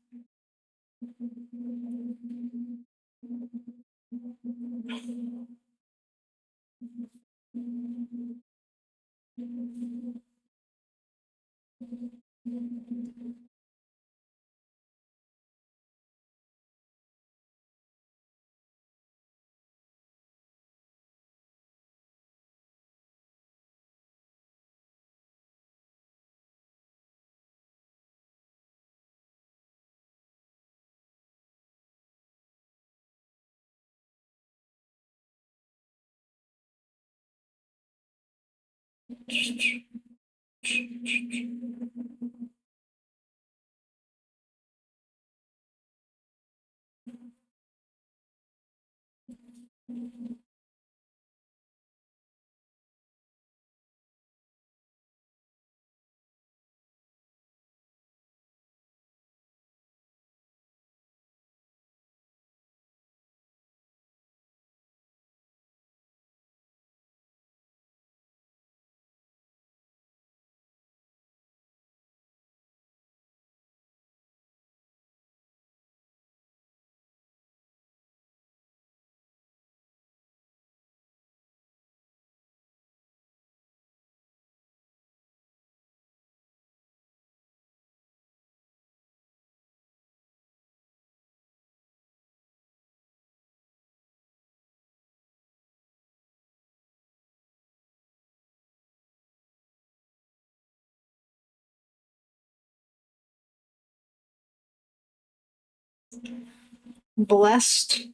blessed.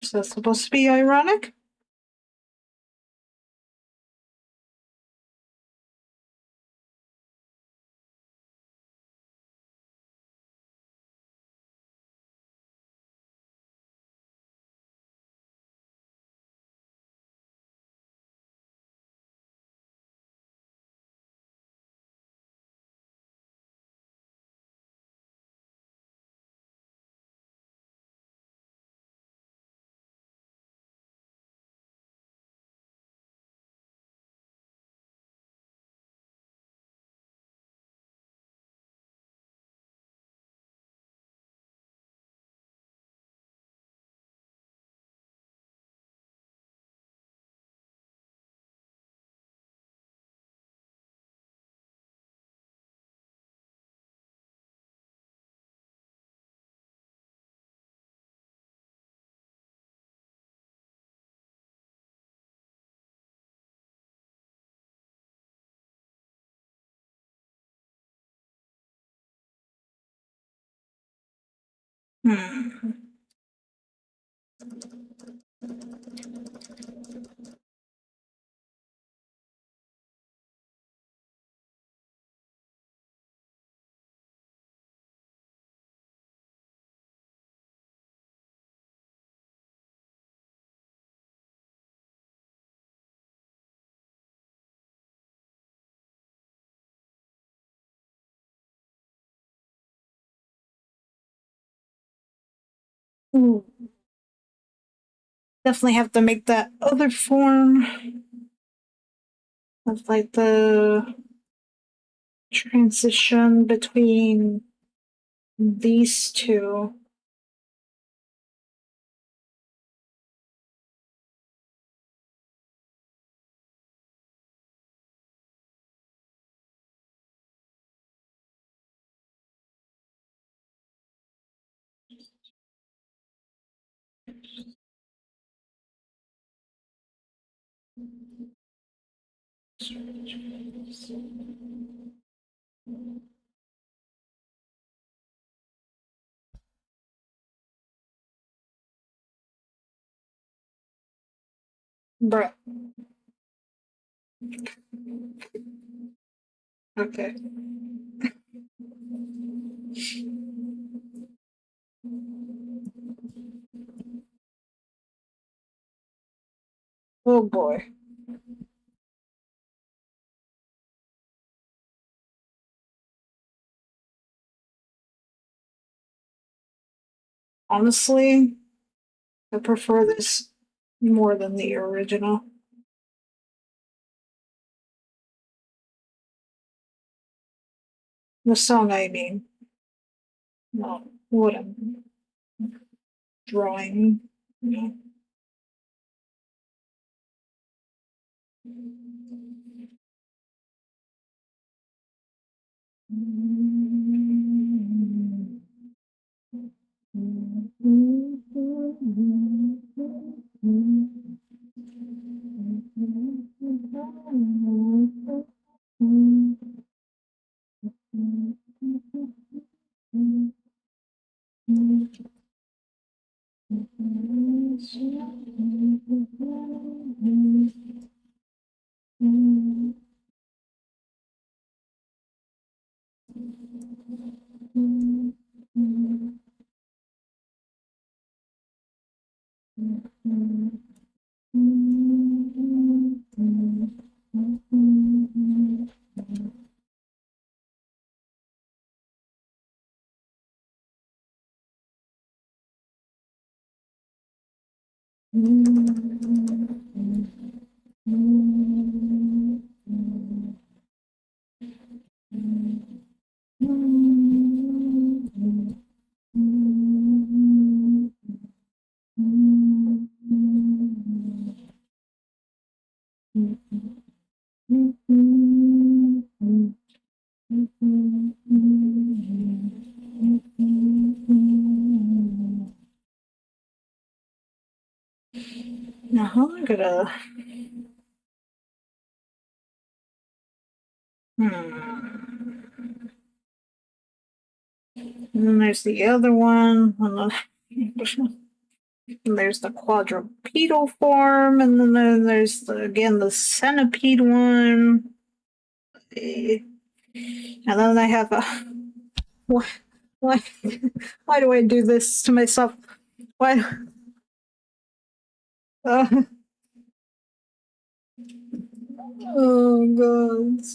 Is that supposed to be ironic? Hmm. Ooh, definitely have to make that other form of like the transition between these two. Bruh. Okay. Oh boy. Honestly, I prefer this more than the original. The song, I mean, not what I'm drawing. You Now, how am I gonna? Hmm. And then there's the other one. And there's the quadrupedal form, and then there's again the centipede one. And then I have a why why why do I do this to myself? Why? Uh, oh god!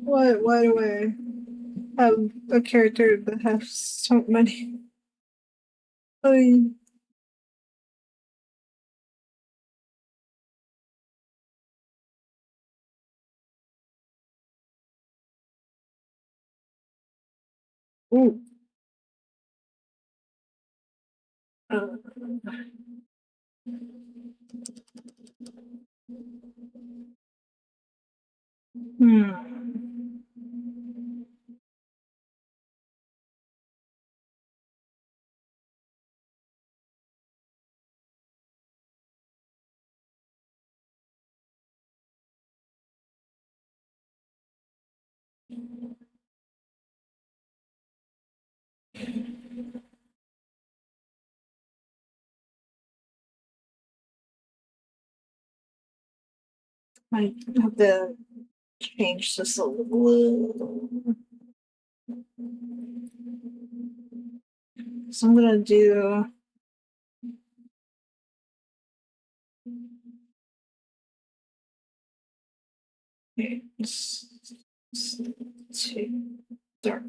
Why do I have a character that has so many? I, ooh. Uh, hmm. I have to change this a little. So I'm gonna do. Okay, it's too dark.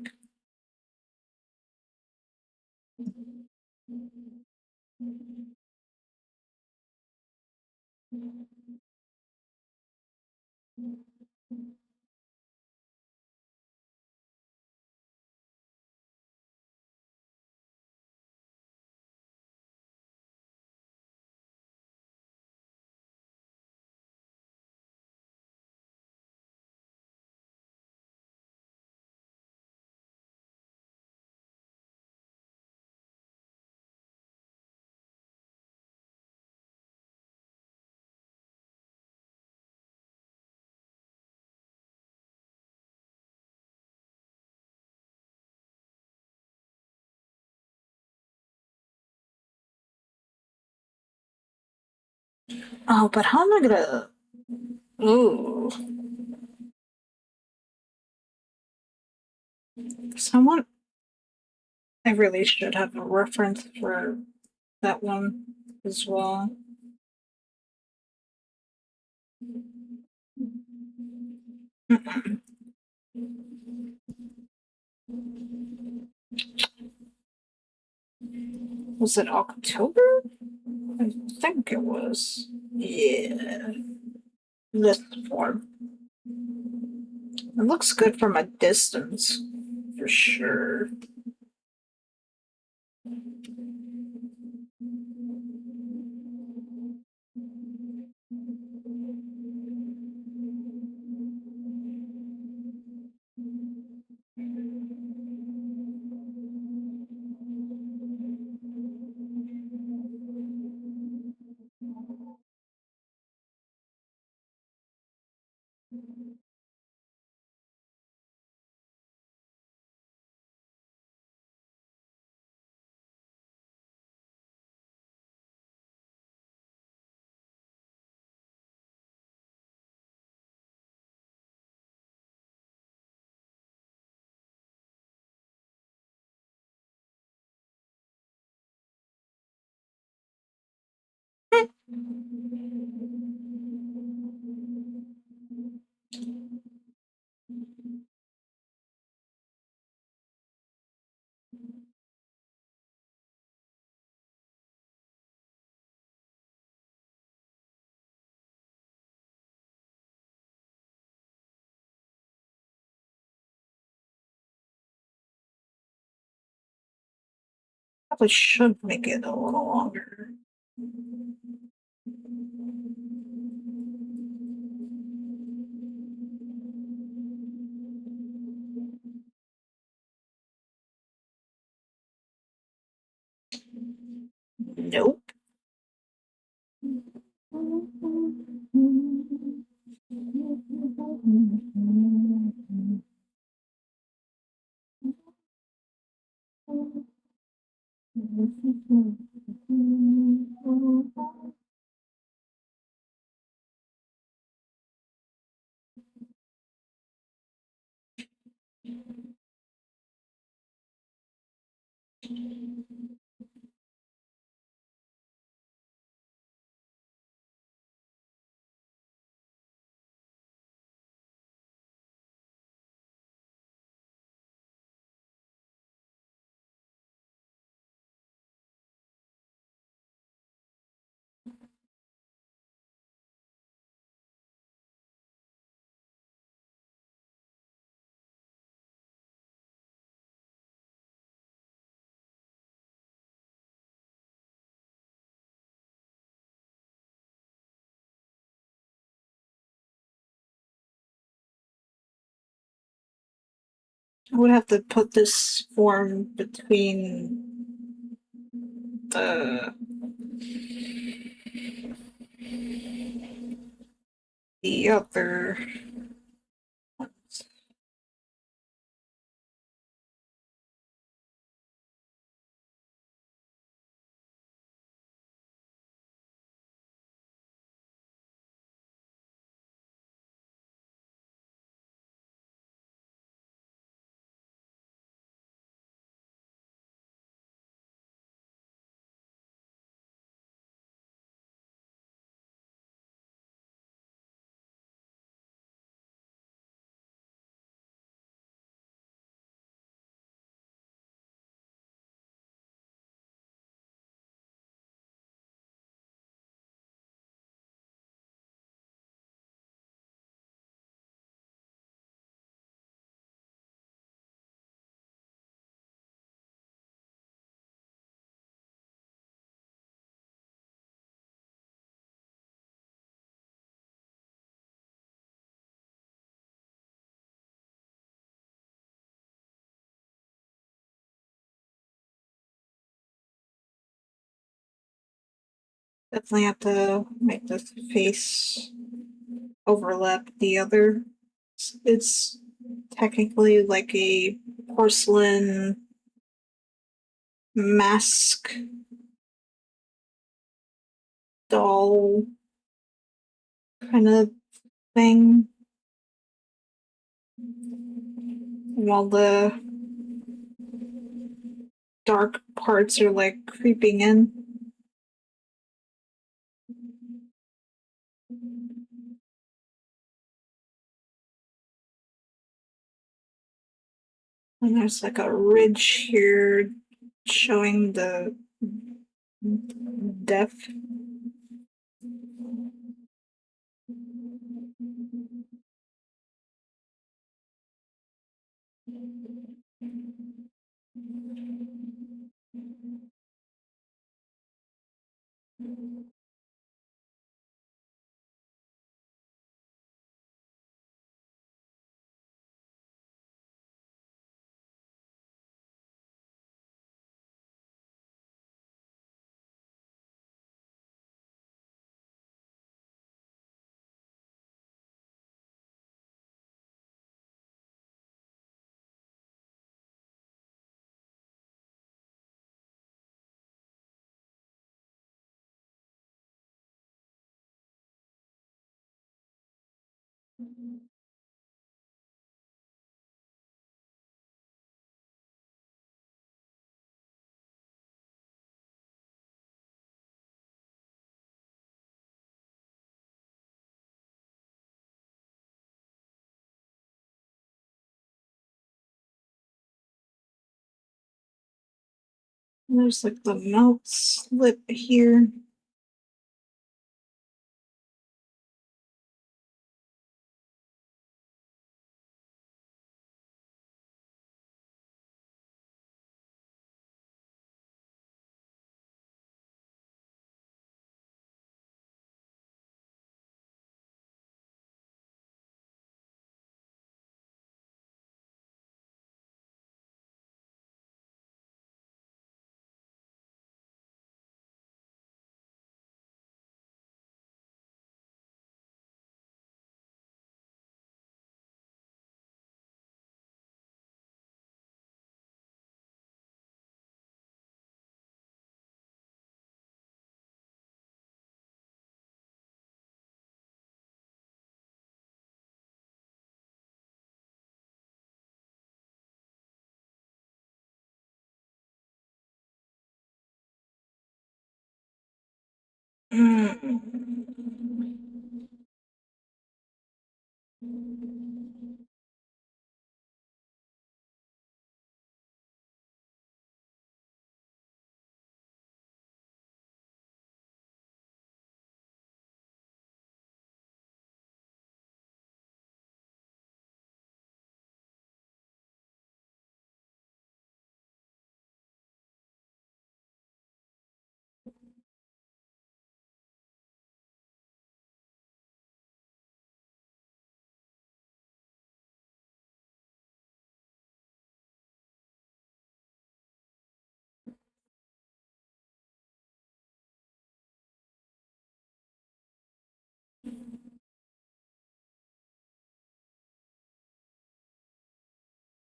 Oh, but how am I gonna? Ooh, someone. I really should have a reference for that one as well. Was it October? I think it was. Yeah, this form. It looks good from a distance, for sure. Probably should make it a little longer. Nope. I would have to put this form between the other ones. Definitely have to make the face overlap the other. It's technically like a porcelain mask doll kind of thing. While the dark parts are like creeping in. And there's like a ridge here showing the depth. And there's like the mouth slit here. Mm.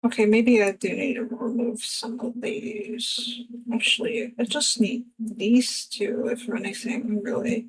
Okay, maybe I do need to remove some of these. Actually, I just need these two, if anything, really.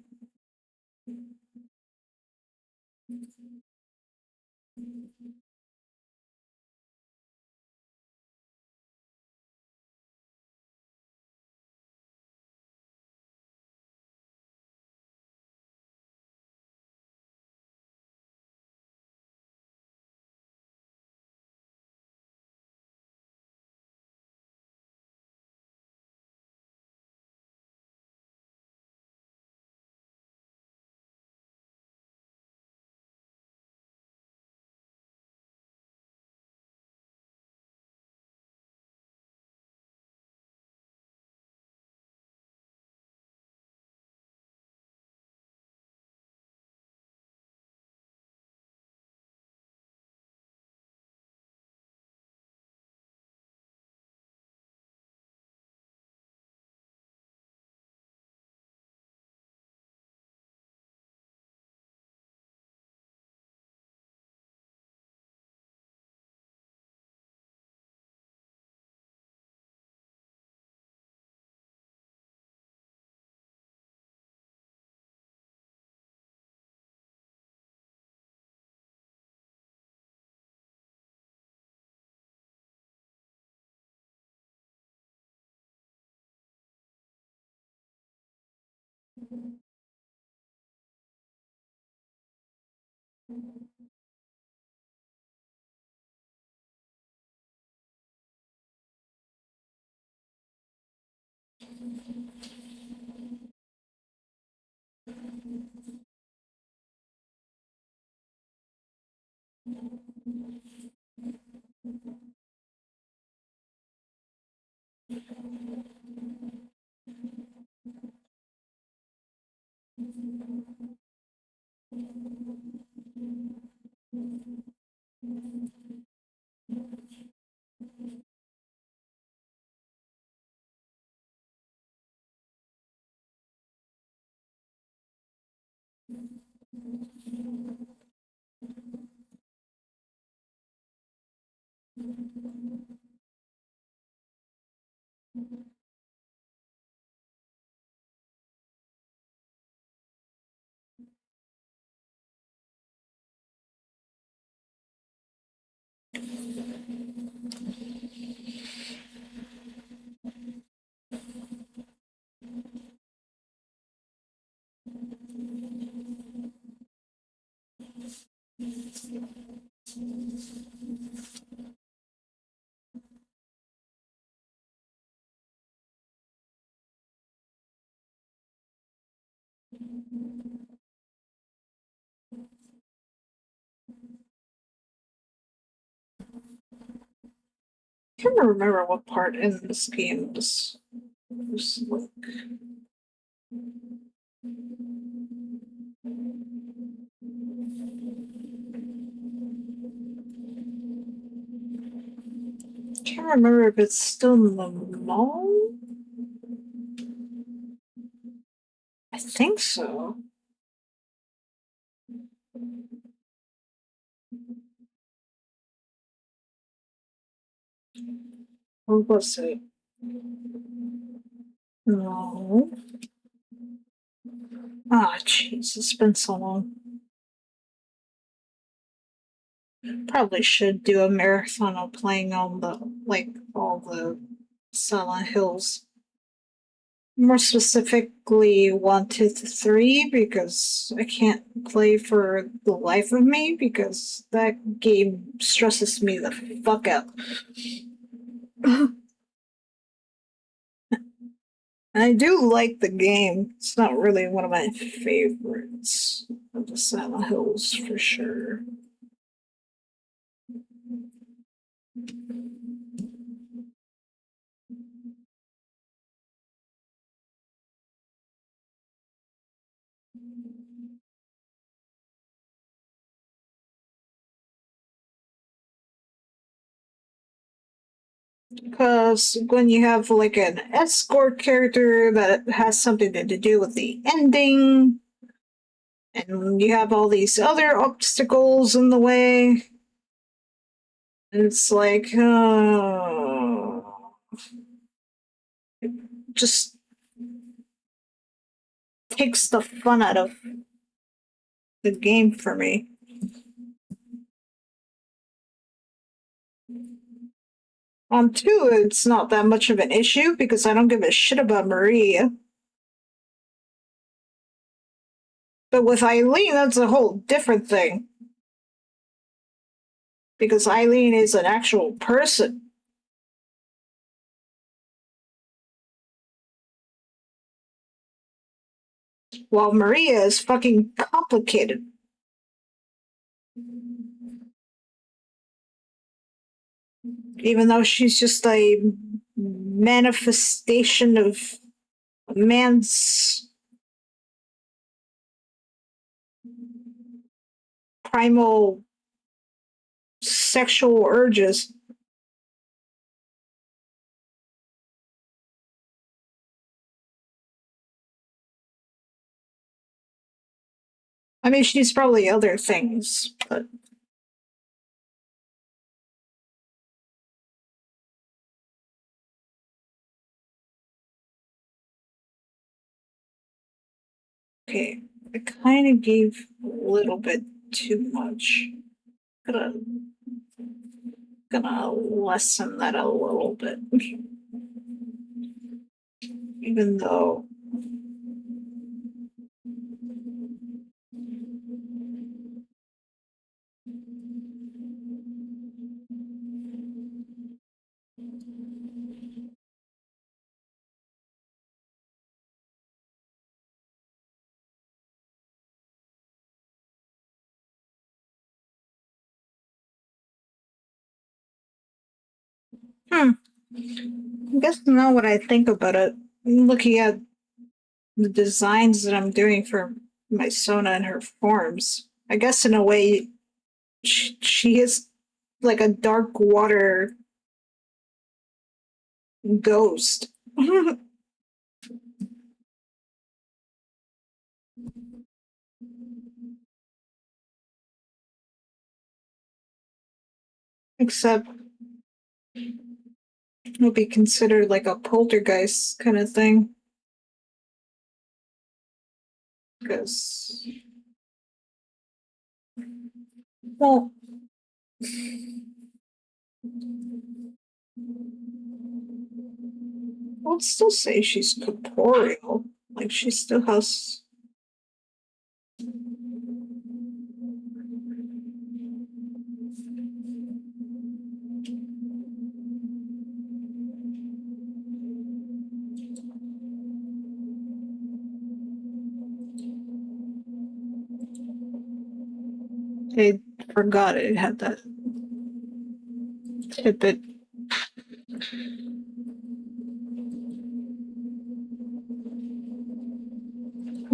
Can't remember what part in this game was like. Can't remember if it's still in the mall. I think so. Or was it? No. Ah, jeez, it's been so long. Probably should do a marathon of playing on the all the Silent Hills. More specifically, 1, 2, 3, because I can't play for the life of me because that game stresses me the fuck out. I do like the game. It's not really one of my favorites of the Silent Hills for sure. Because when you have like an escort character that has something to do with the ending, and you have all these other obstacles in the way, it's like, just takes the fun out of the game for me. On 2, it's not that much of an issue because I don't give a shit about Maria. But with Eileen, that's a whole different thing. Because Eileen is an actual person. While Maria is fucking complicated. Even though she's just a manifestation of a man's primal sexual urges. I mean, she's probably other things, but okay. I kind of gave a little bit too much. Gonna gonna lessen that a little bit. Even though I guess now what I think about it, looking at the designs that I'm doing for my Sona and her forms, I guess in a way she is like a dark water ghost. Except it would be considered like a poltergeist kind of thing. Because, well, I'll still say she's corporeal. Like she still has. I forgot it had that tidbit.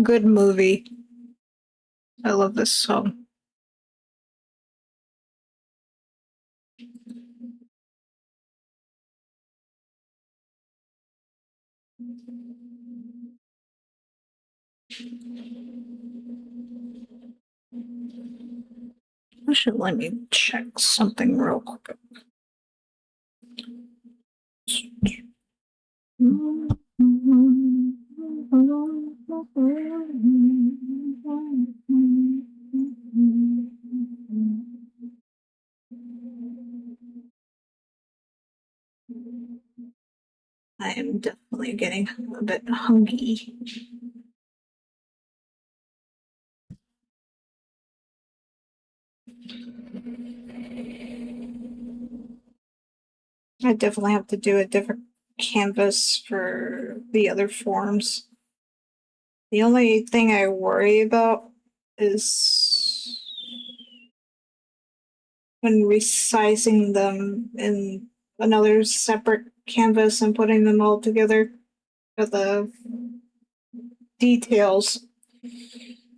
Good movie. I love this song. Actually, let me check something real quick. I am definitely getting a bit hungry. I definitely have to do a different canvas for the other forms. The only thing I worry about is when resizing them in another separate canvas and putting them all together, that the details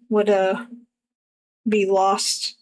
would be lost.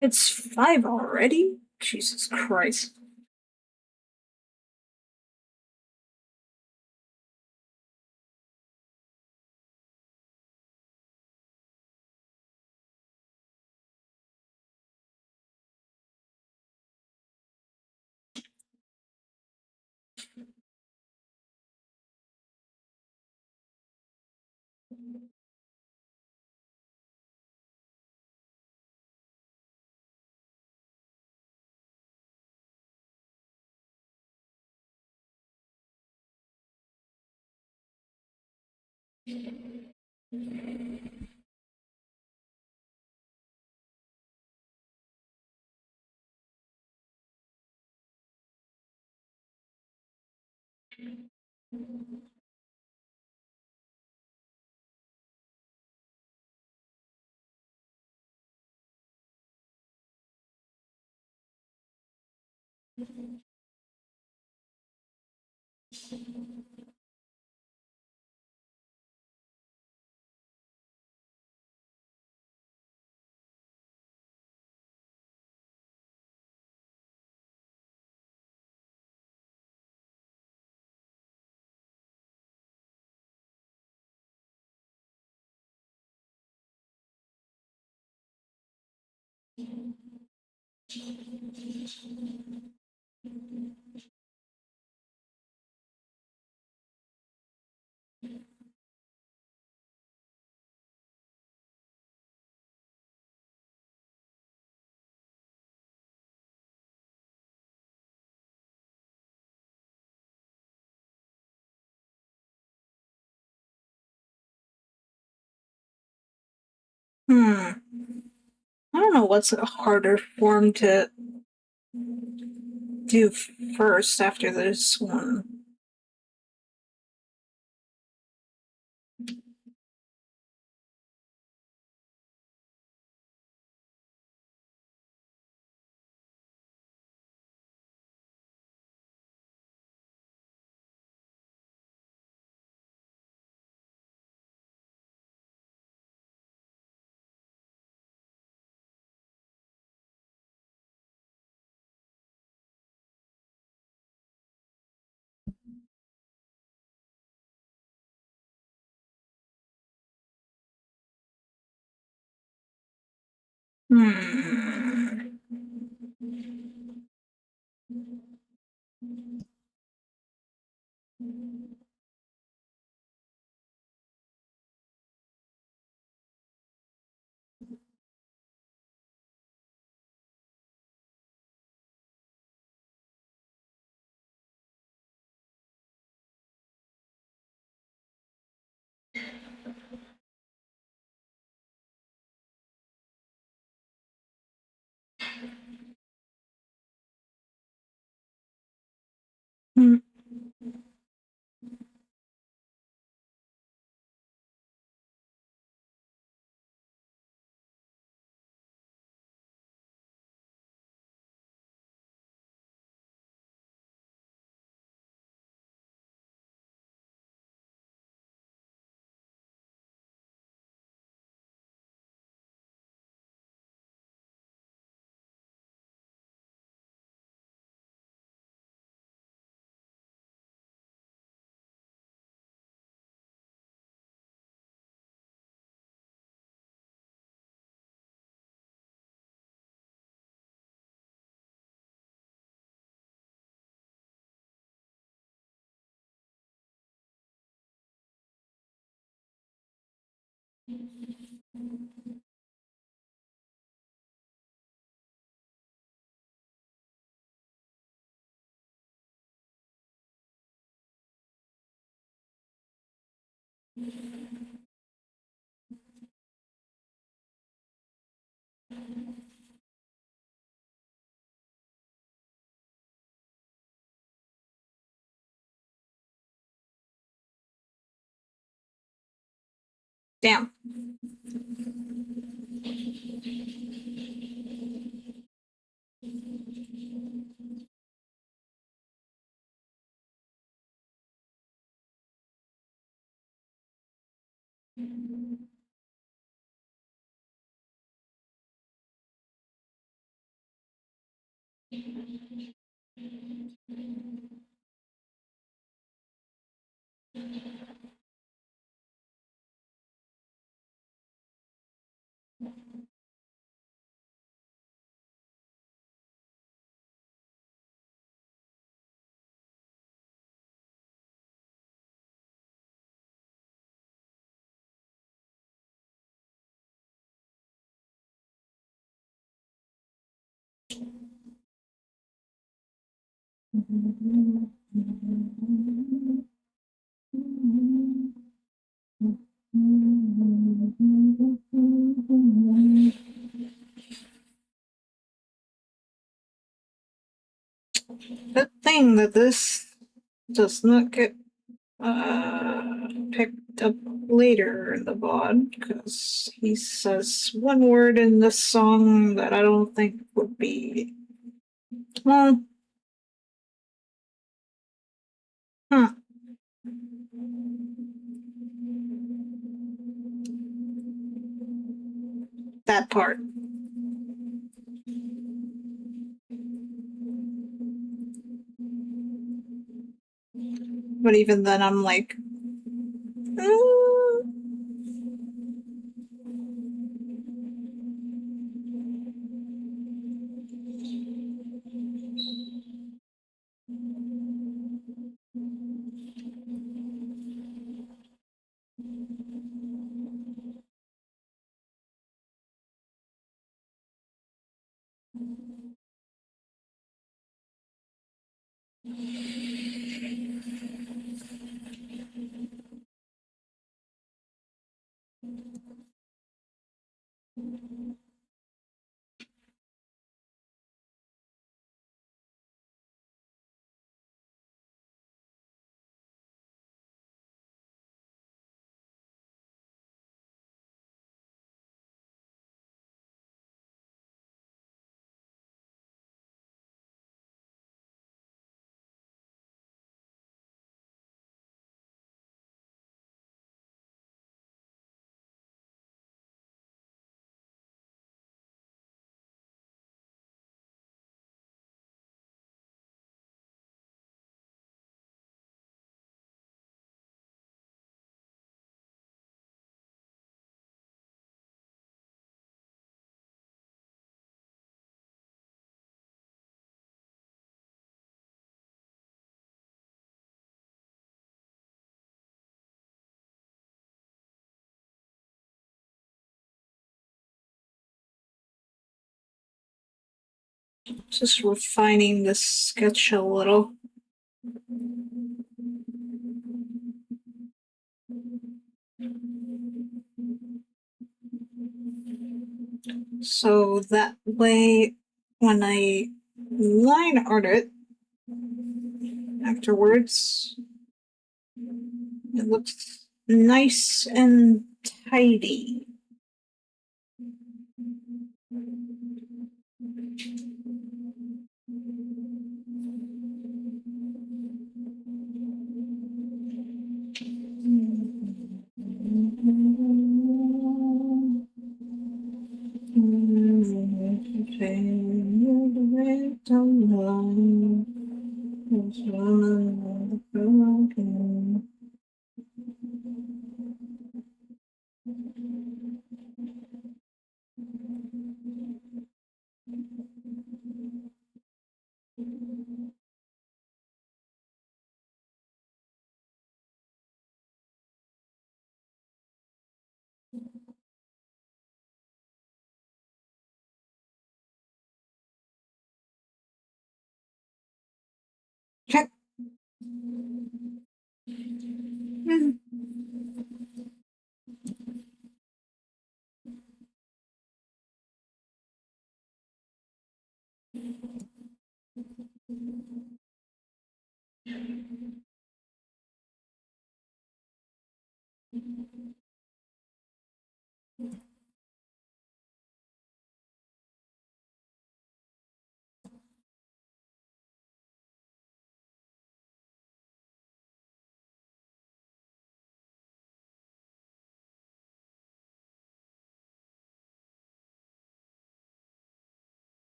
It's 5 already? Jesus Christ. Hmm. I don't know what's a harder form to do first after this one. Hmm. Hmm. Damn. Good thing that this does not get picked up later in the VOD, because he says one word in this song that I don't think would be. Well, huh, that part. But even then, I'm like, mm, Just refining this sketch a little. So that way, when I line art it afterwards, it looks nice and tidy. Check.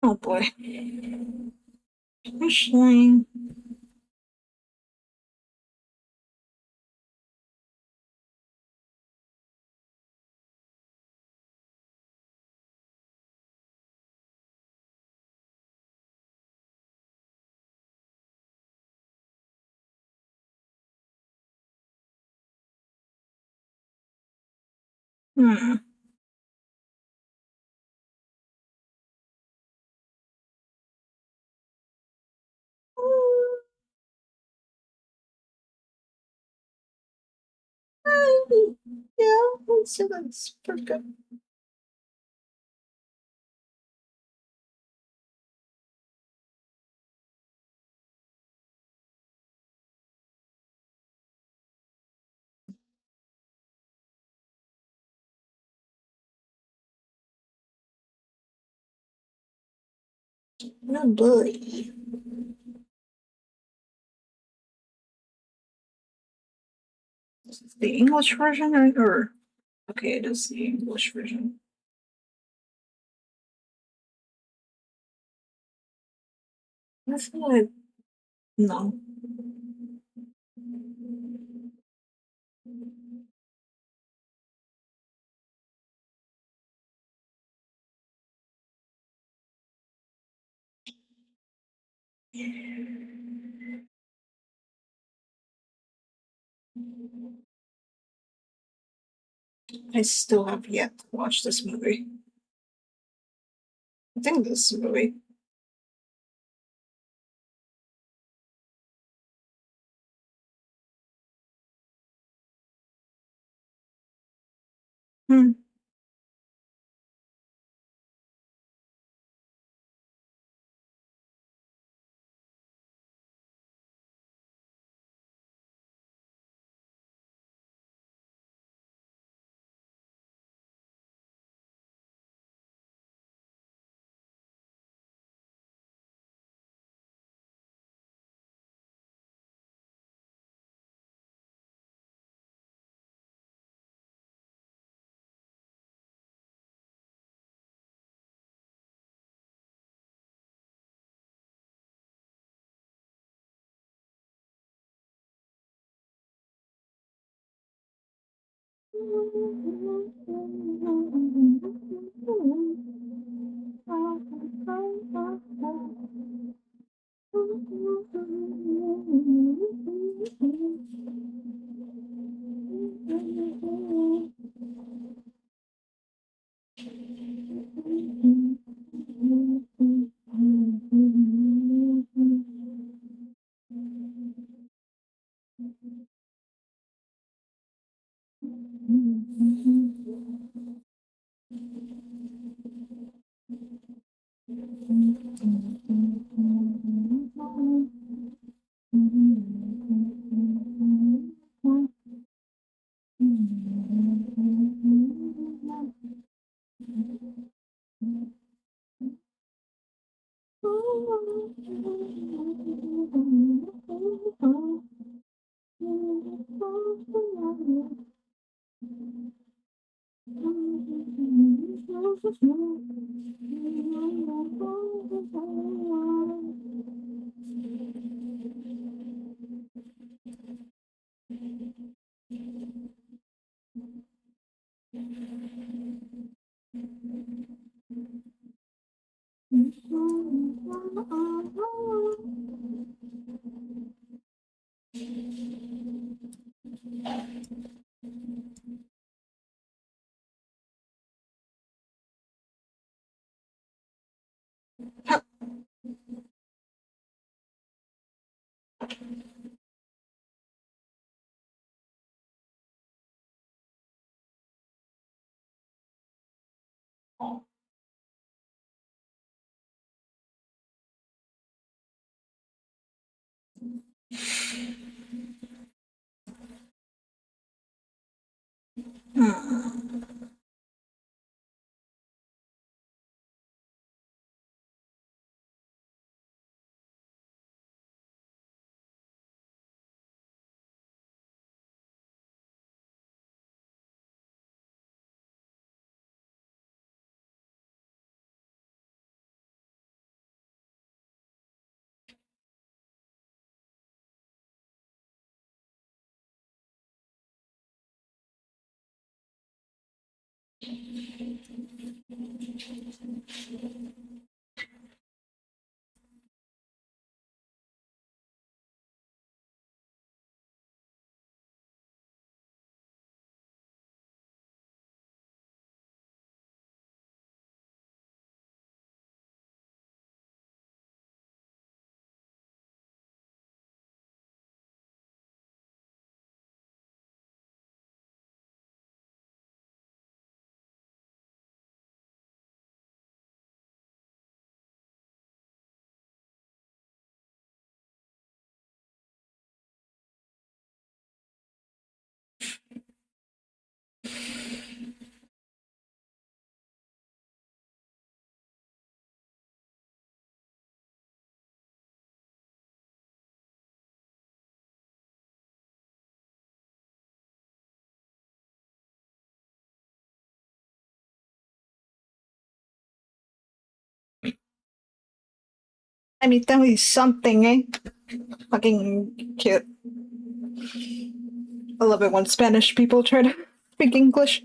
Oh boy. Actually, hmm. Yeah, let's see, that's pretty good. Oh boy. Is this the English version or okay, it is the English version. I feel like no. I still have yet to watch this movie. I think this movie. Hmm. Hmm. I mean, tell me something, eh? Fucking cute. I love it when Spanish people try to speak English.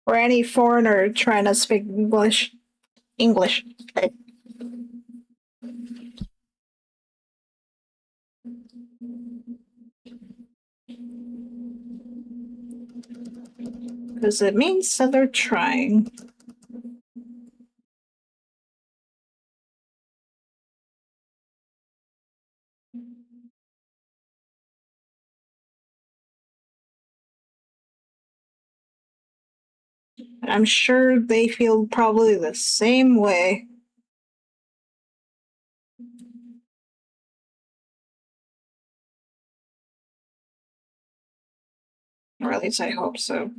Or any foreigner trying to speak English. English. Because it means that they're trying. And I'm sure they feel probably the same way. Or at least I hope so.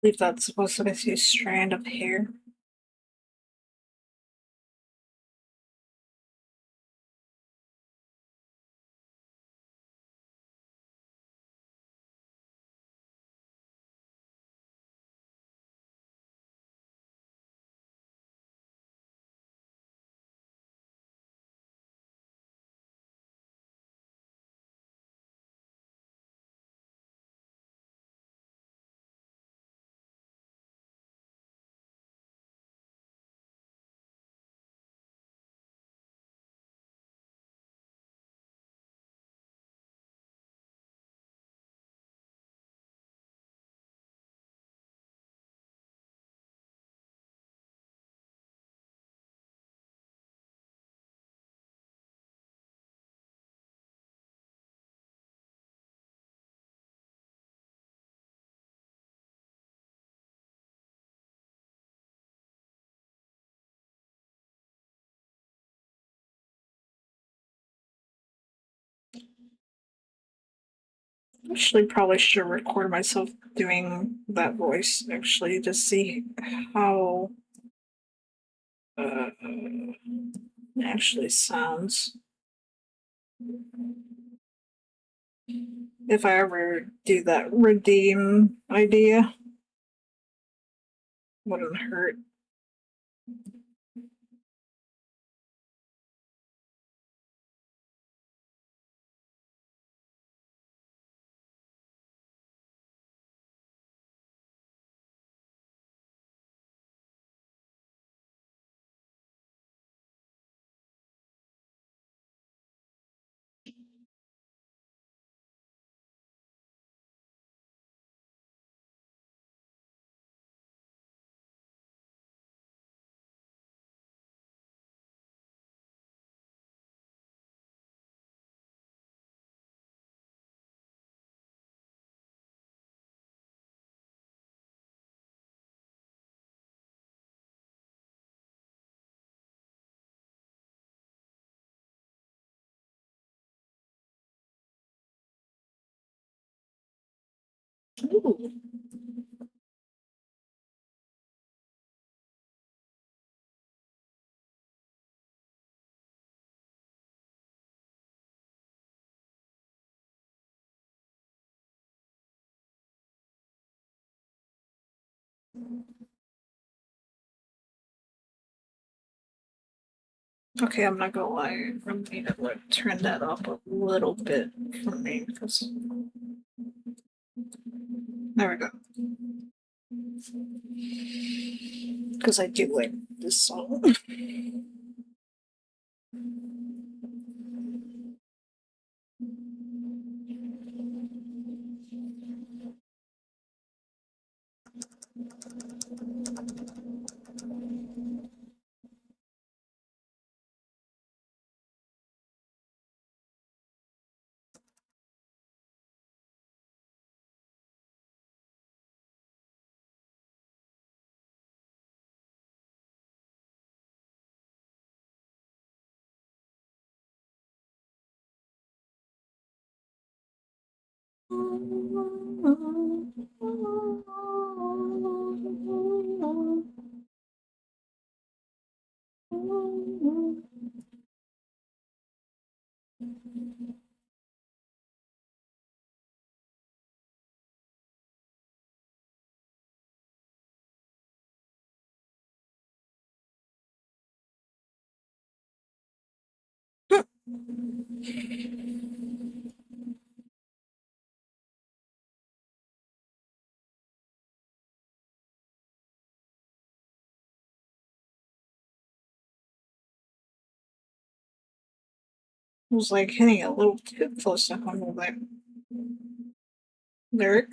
Believe that's supposed to be a strand of hair. Actually, probably should record myself doing that voice, actually, to see how it actually sounds. If I ever do that redeem idea, wouldn't hurt. Ooh. Okay, I'm not gonna lie. I need to like turn that up a little bit for me because there we go. Because I do like this song. It was like hitting a little too close to home with that lyric.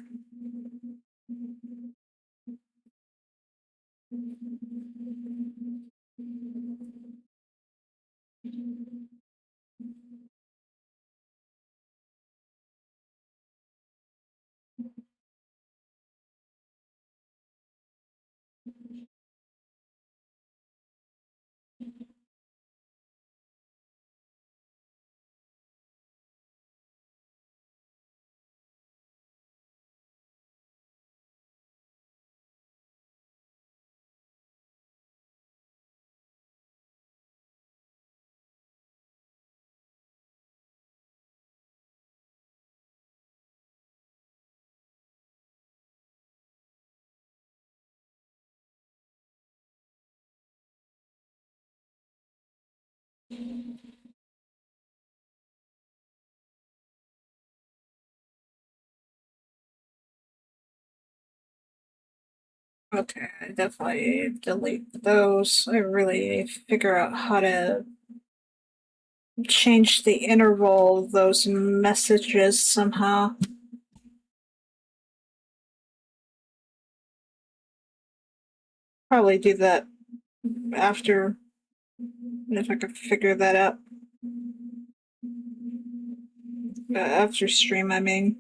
Okay, I definitely delete those. I really figure out how to change the interval of those messages somehow. Probably do that after, if I could figure that out. After stream, I mean.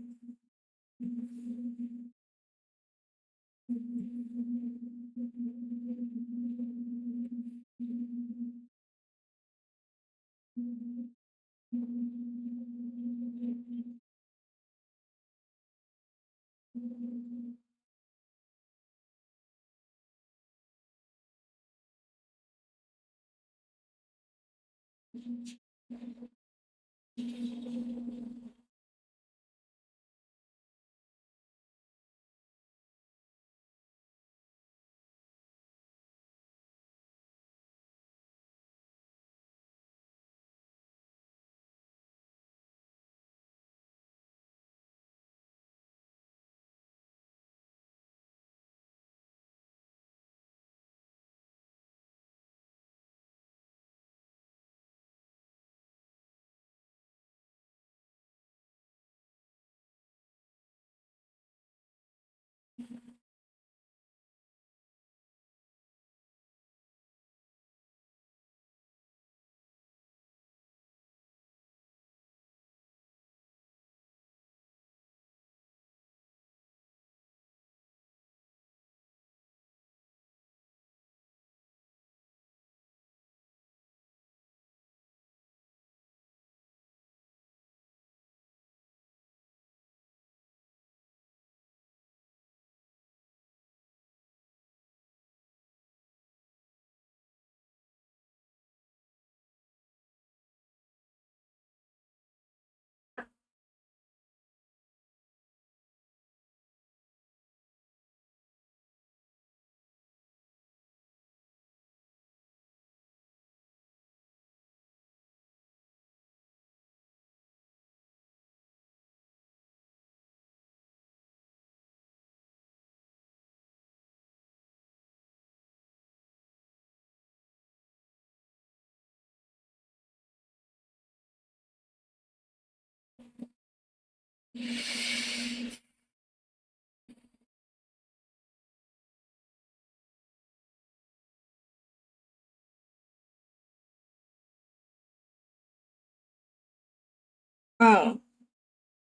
Oh,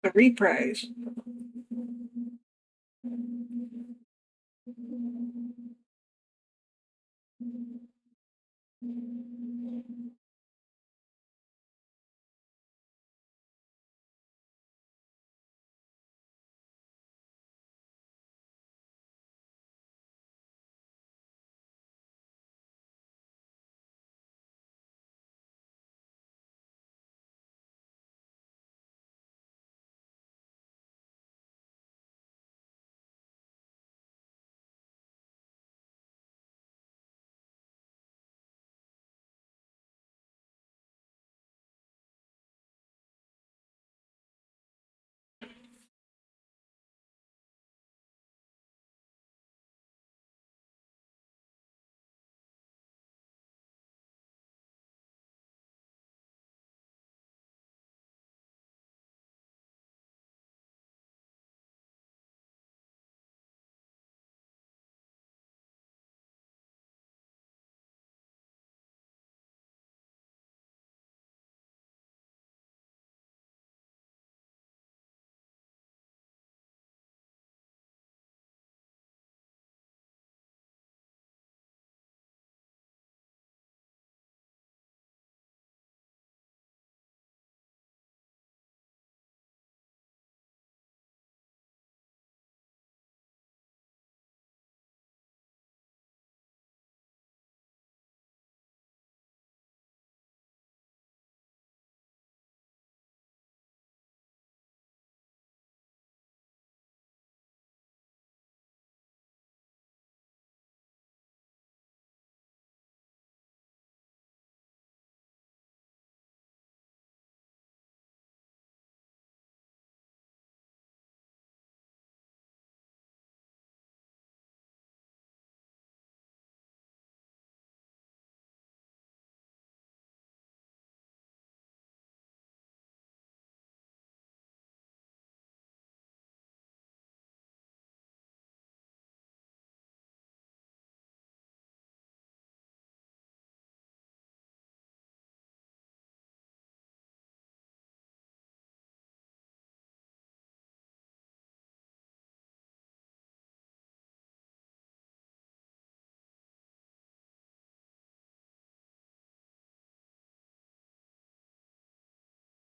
the reprise.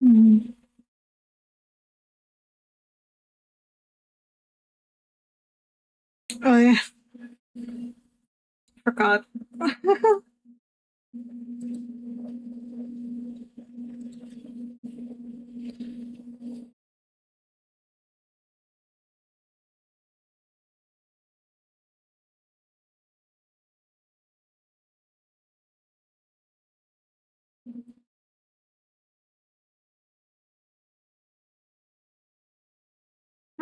Mm. Oh yeah, forgot.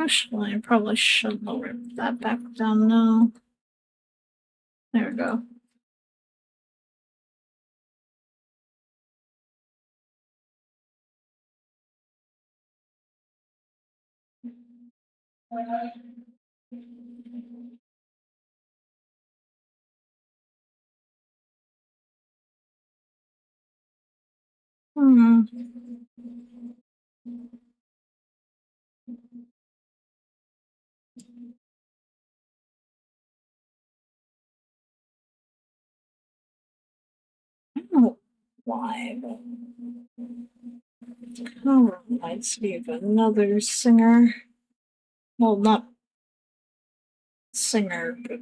Actually, I probably should lower that back down now. There we go. Hmm. I don't know why, but kind of reminds me of another singer. Well, not singer, but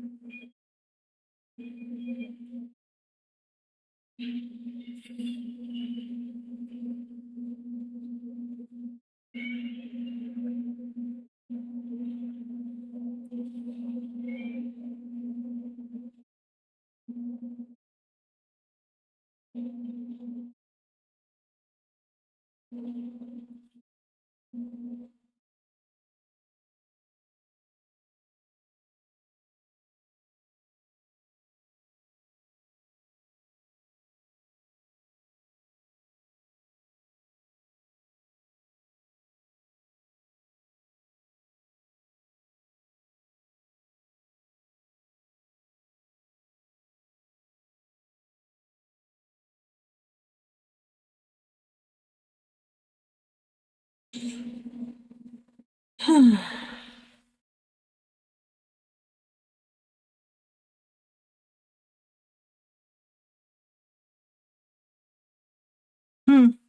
hmm.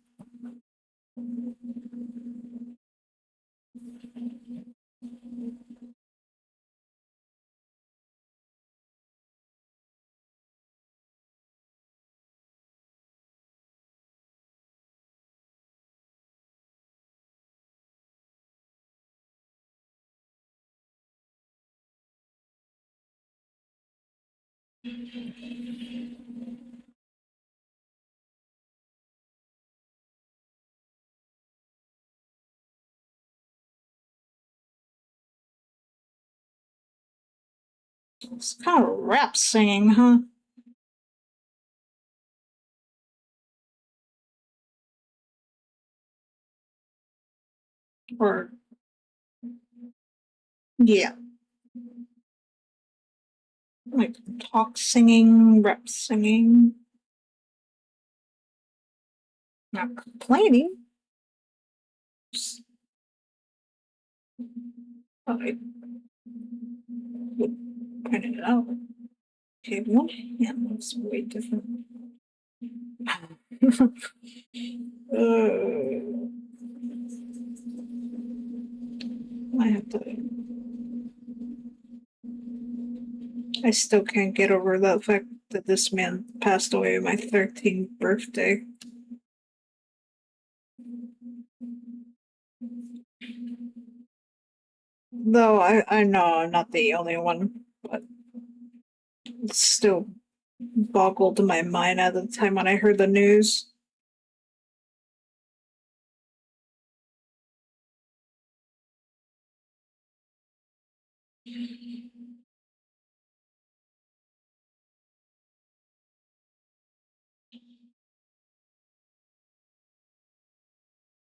It's kind of rap singing, huh? Or yeah, like talk singing, rap singing, not complaining. Just, I would point it out. Okay, one hand looks way different. I have to. I still can't get over the fact that this man passed away on my 13th birthday. Though I know I'm not the only one, but it still boggled my mind at the time when I heard the news.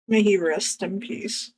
May he rest in peace.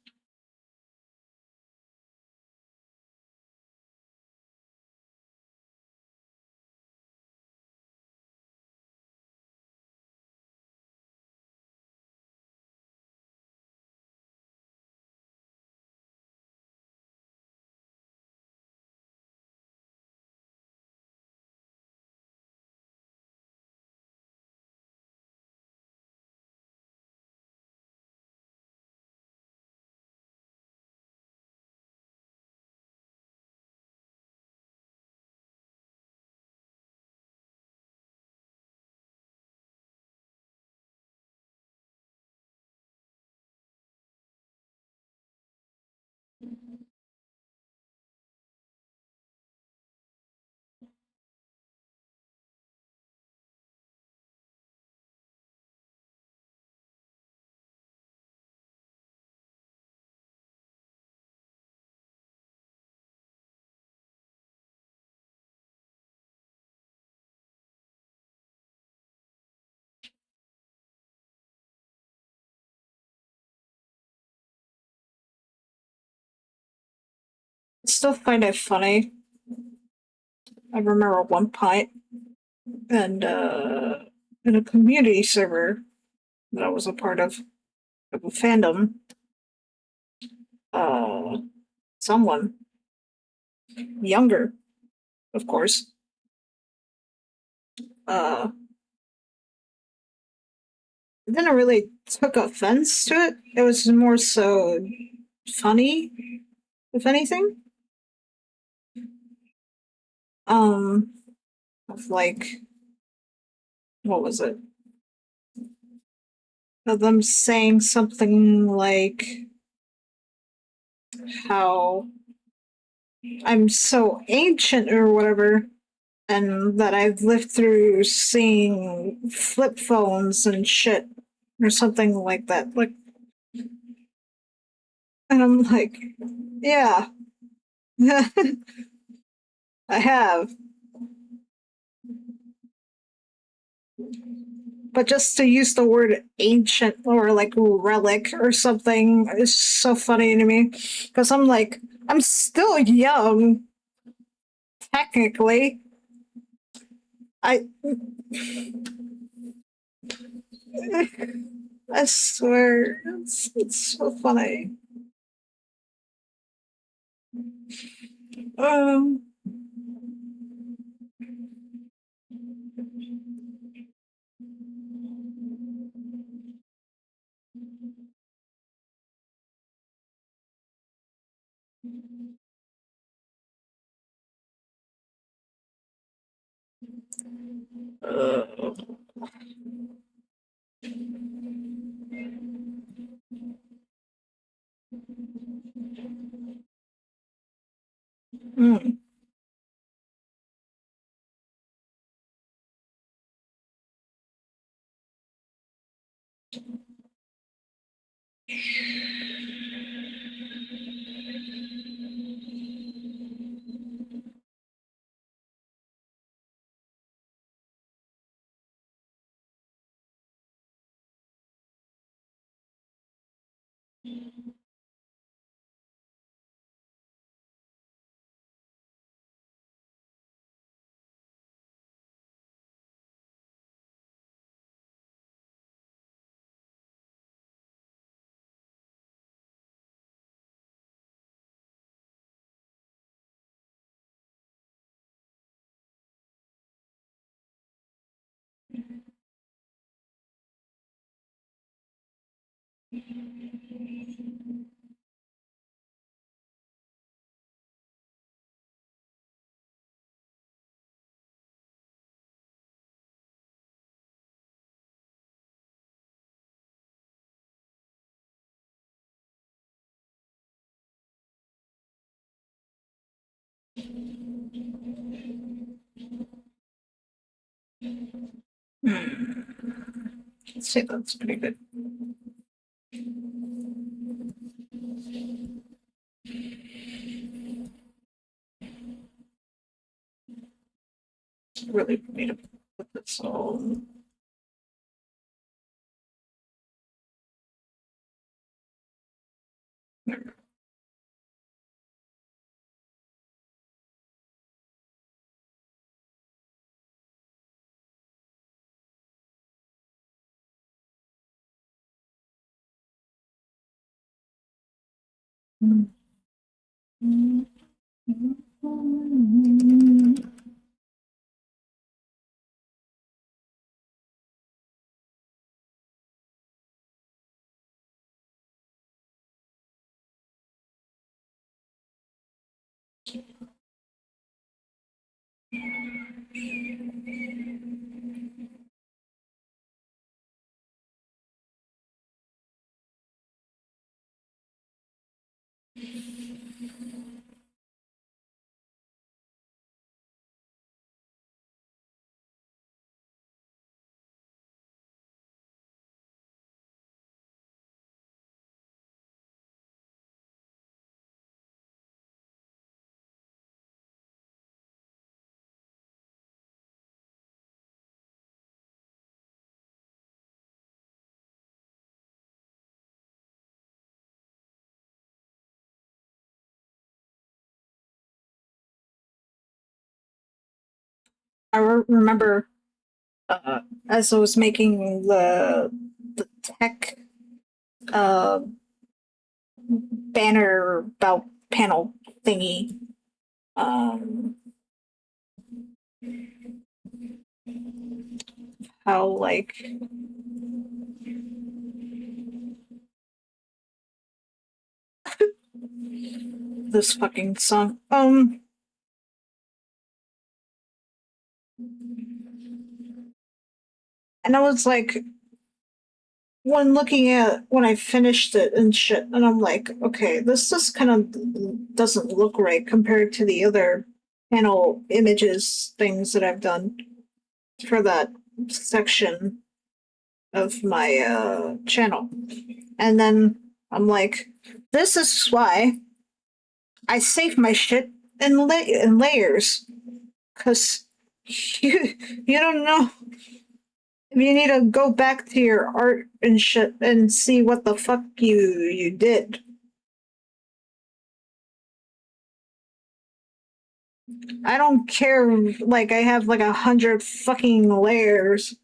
Still find it funny. I remember one point and in a community server that I was a part of a fandom, uh someone younger, of course, uh didn't really took offense to it. It was more so funny, if anything. Um of like what was it? Of them saying something like how I'm so ancient or whatever, and that I've lived through seeing flip phones and shit or something like that. Like, and I'm like, yeah, I have. But just to use the word ancient or like relic or something is so funny to me because I'm like, I'm still young, technically. I I swear, it's so funny. Um, uh, mm, I'd say that's pretty good. Really need to put this on. remember uh, as I was making the tech uh, banner about panel thingy. Um, how like this fucking song. And I was like, when looking at when I finished it and shit, and I'm like, okay, this just kind of doesn't look right compared to the other panel images things that I've done for that section of my channel. And then I'm like, this is why I save my shit in layers, because you don't know if you need to go back to your art and shit and see what the fuck you did. I don't care. Like I have like 100 fucking layers.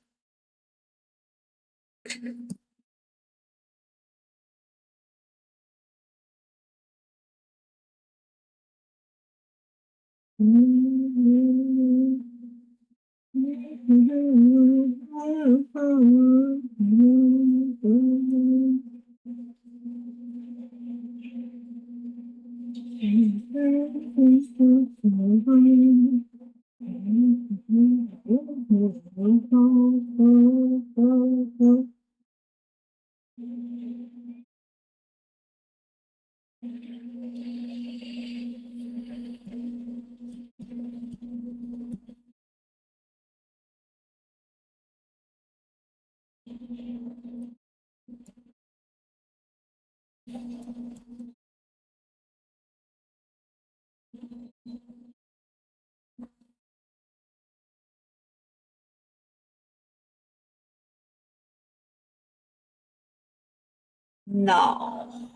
No.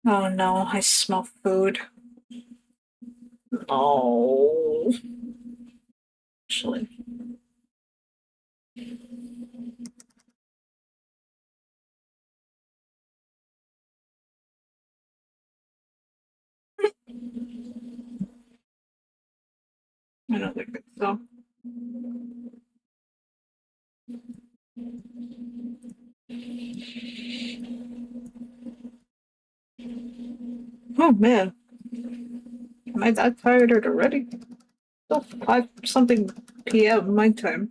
Oh no, I smell food. Oh. Actually, I don't think so. Oh man, am I that tired already? Still 5 something p.m. my time.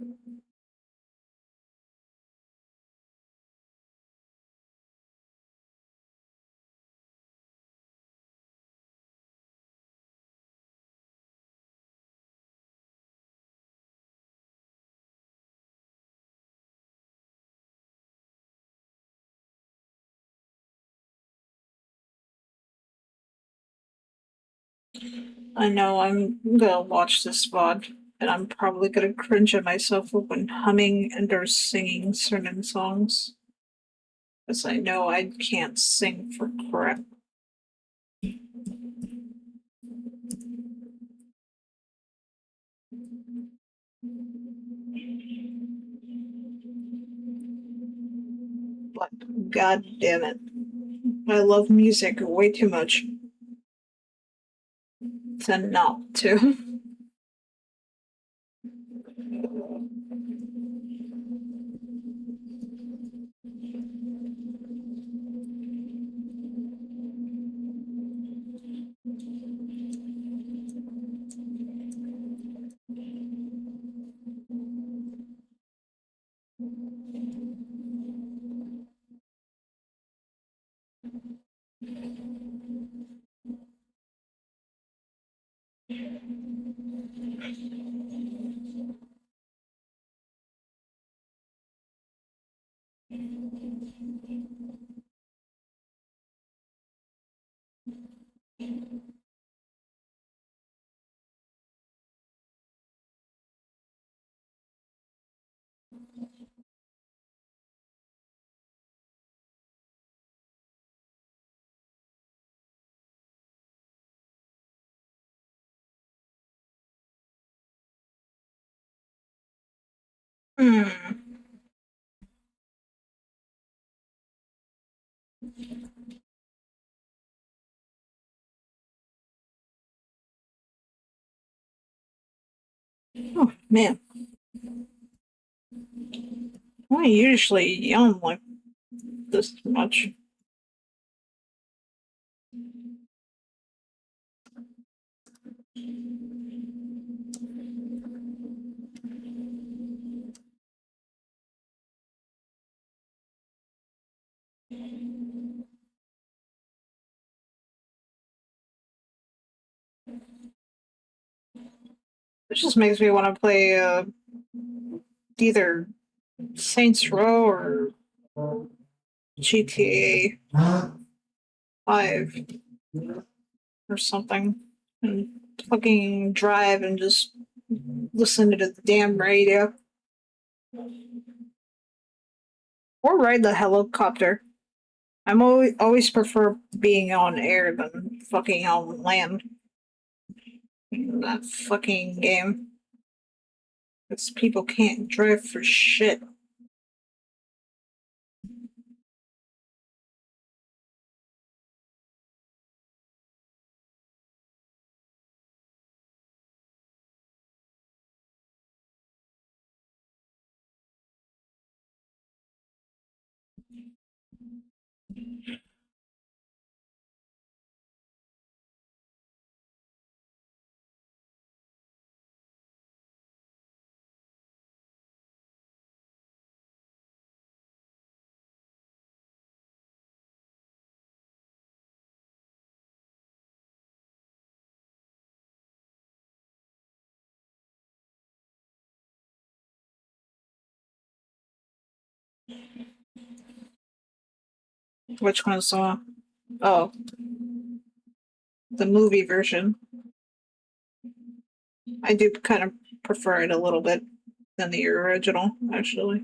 I know I'm gonna watch this VOD, and I'm probably gonna cringe at myself when humming and or singing certain songs, because I know I can't sing for crap. But god damn it. I love music way too much to not to. Hmm. Oh man. I usually yawn like this much. It just makes me want to play either Saints Row or GTA 5 or something. And fucking drive and just listen to the damn radio. Or ride the helicopter. I'm always prefer being on air than fucking on land in that fucking game. Because people can't drive for shit. Which one's Sona? Oh, the movie version. I do kind of prefer it a little bit than the original, actually.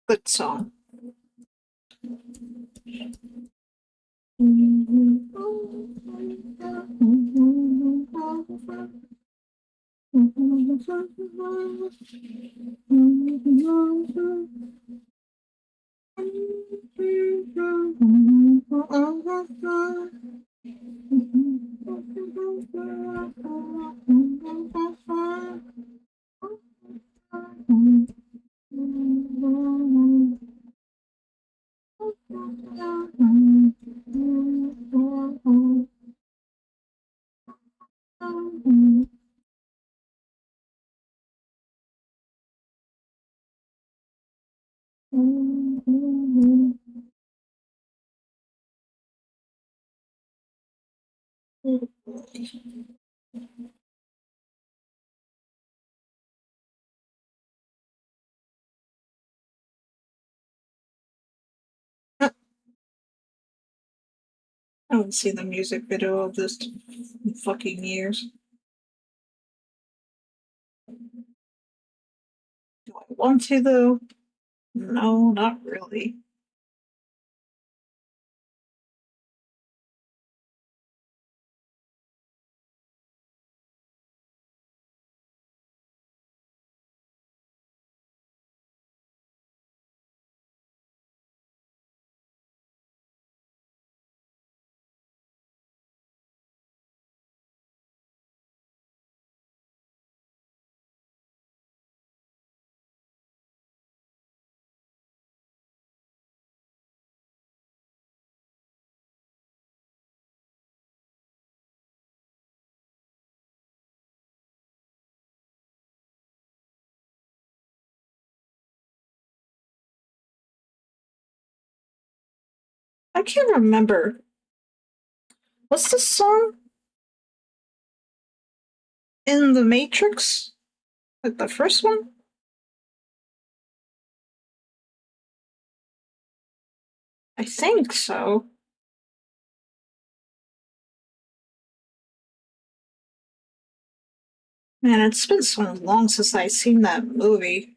Good song. I haven't seen the music video of this in fucking years. Do I want to though? No, not really. I can't remember. What's the song in The Matrix? Like the first one? I think so. Man, it's been so long since I seen that movie.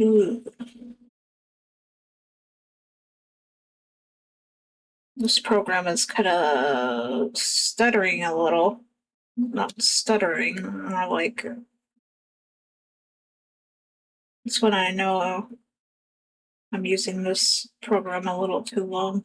Ooh, this program is kind of stuttering a little. Not stuttering, more like it's when I know I'm using this program a little too long.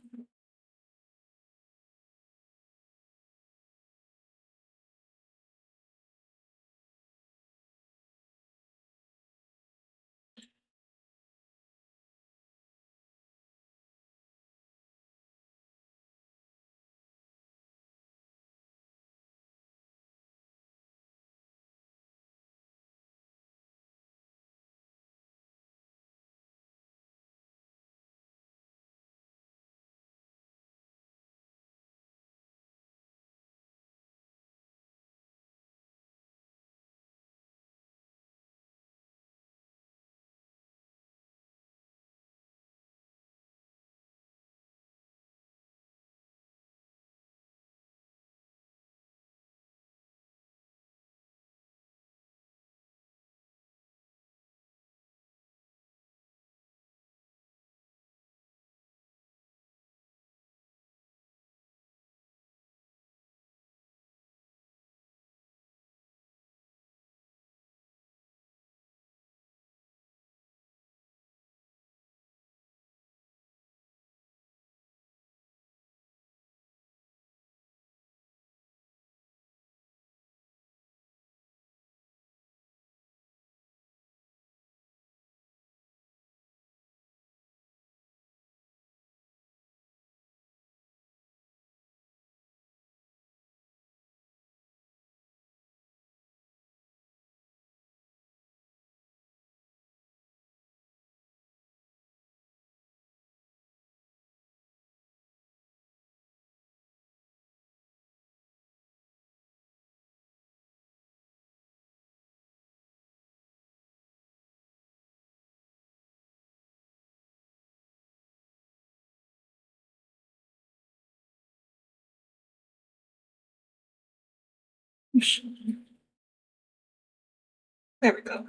There we go.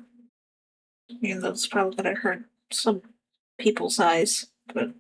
I mean, that's probably gonna hurt some people's eyes, but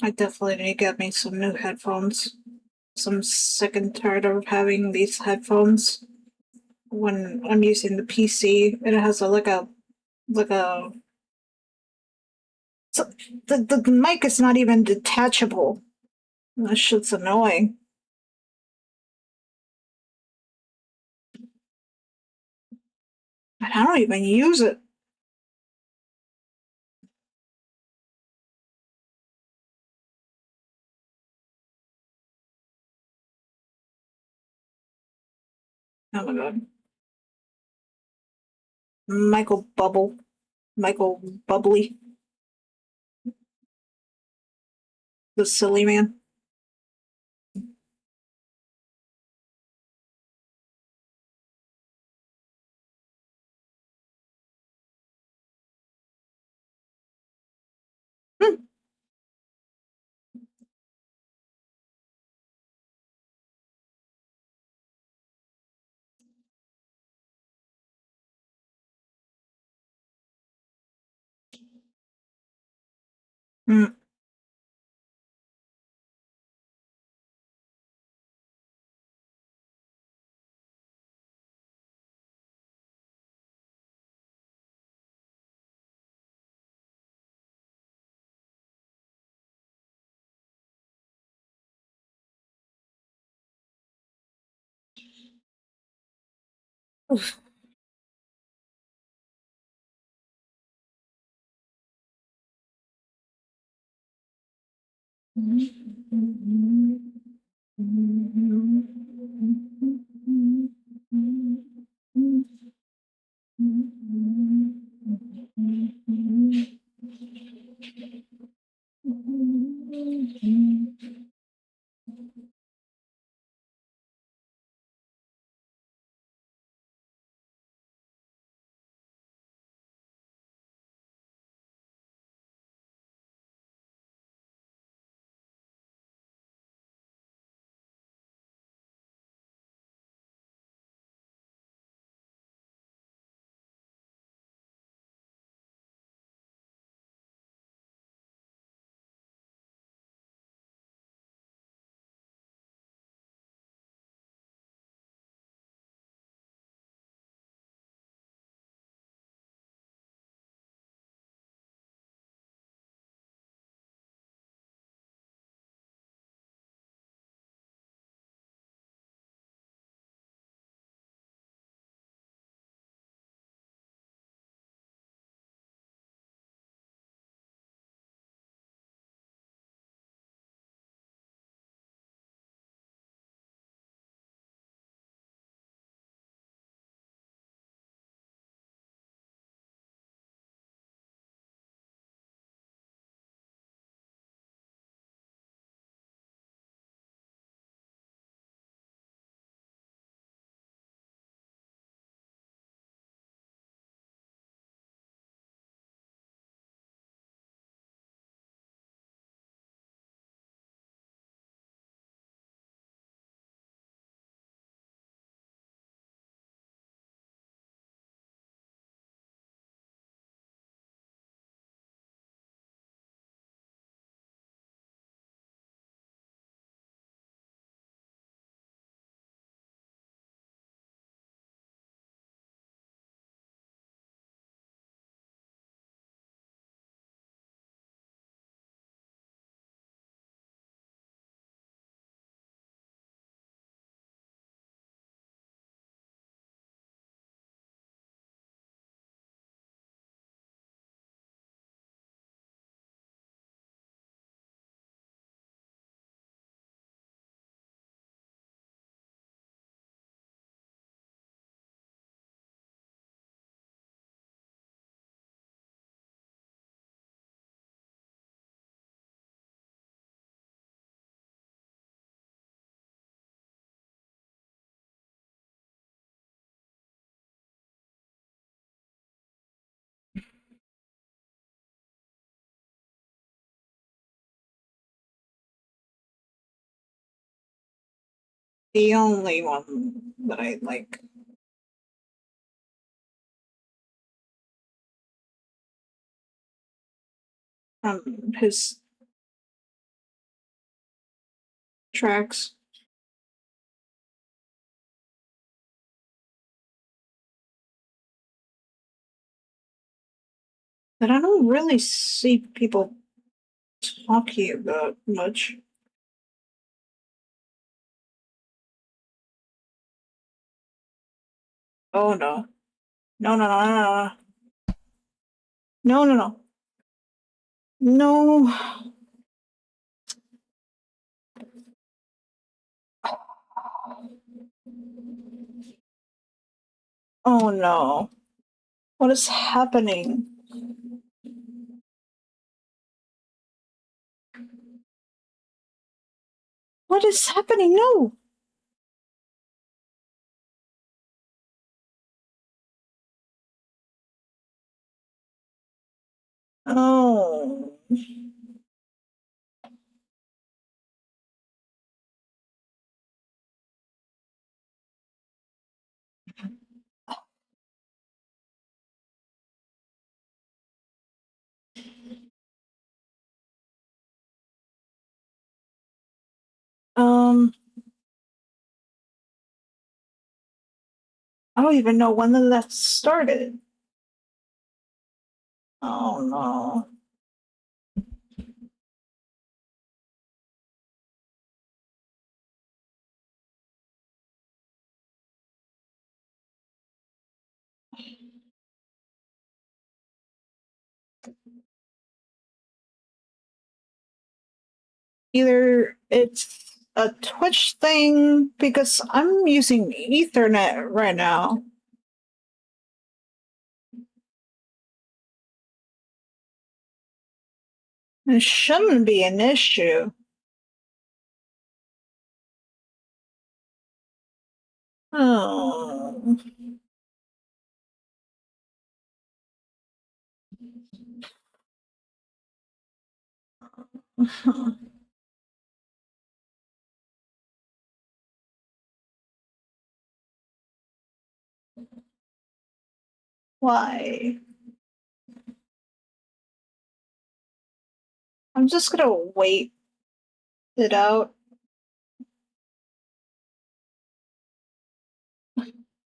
I definitely need to get me some new headphones. I'm sick and tired of having these headphones when I'm using the PC. It has a so the mic is not even detachable. That shit's annoying. And I don't even use it. Oh my god. Michael Bubble. Michael Bubbly. The silly man. Hmm. Hmm. Oof. The only one that I like. His tracks. That I don't really see people talking about much. Oh no. No, no, no, no, no, no, no, no. No. Oh no. What is happening? What is happening? No! Oh. Um, I don't even know when that started. Oh no. Either it's a Twitch thing because I'm using Ethernet right now. It shouldn't be an issue. Oh. Why? I'm just gonna wait it out.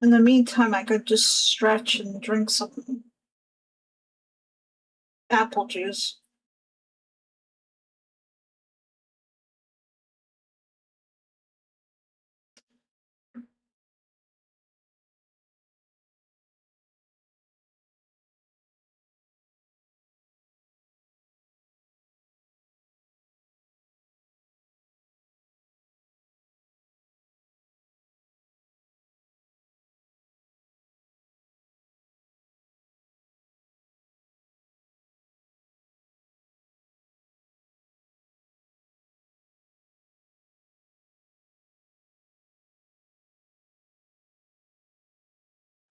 In the meantime, I could just stretch and drink some apple juice.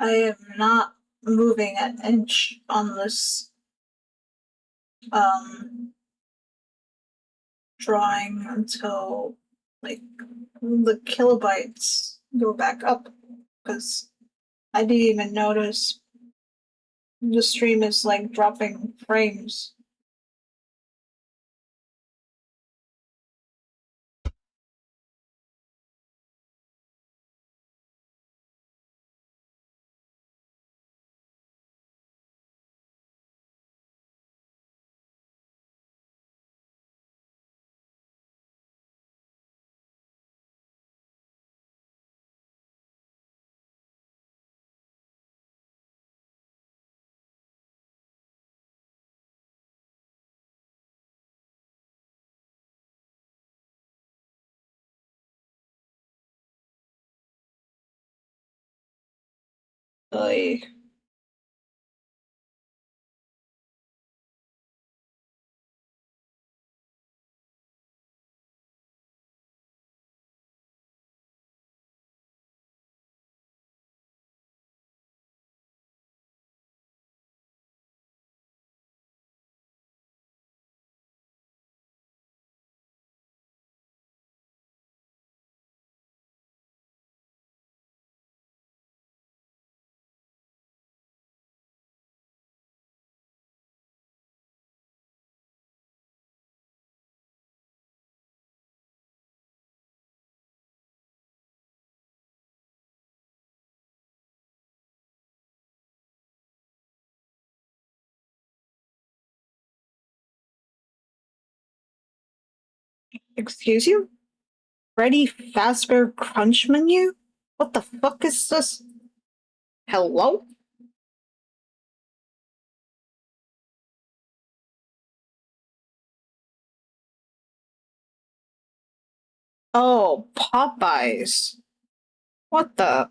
I am not moving an inch on this um drawing until like the kilobytes go back up because I didn't even notice the stream is like dropping frames. Like, excuse you? Freddy Fazbear Crunch menu? What the fuck is this? Hello? Oh, Popeyes. What the?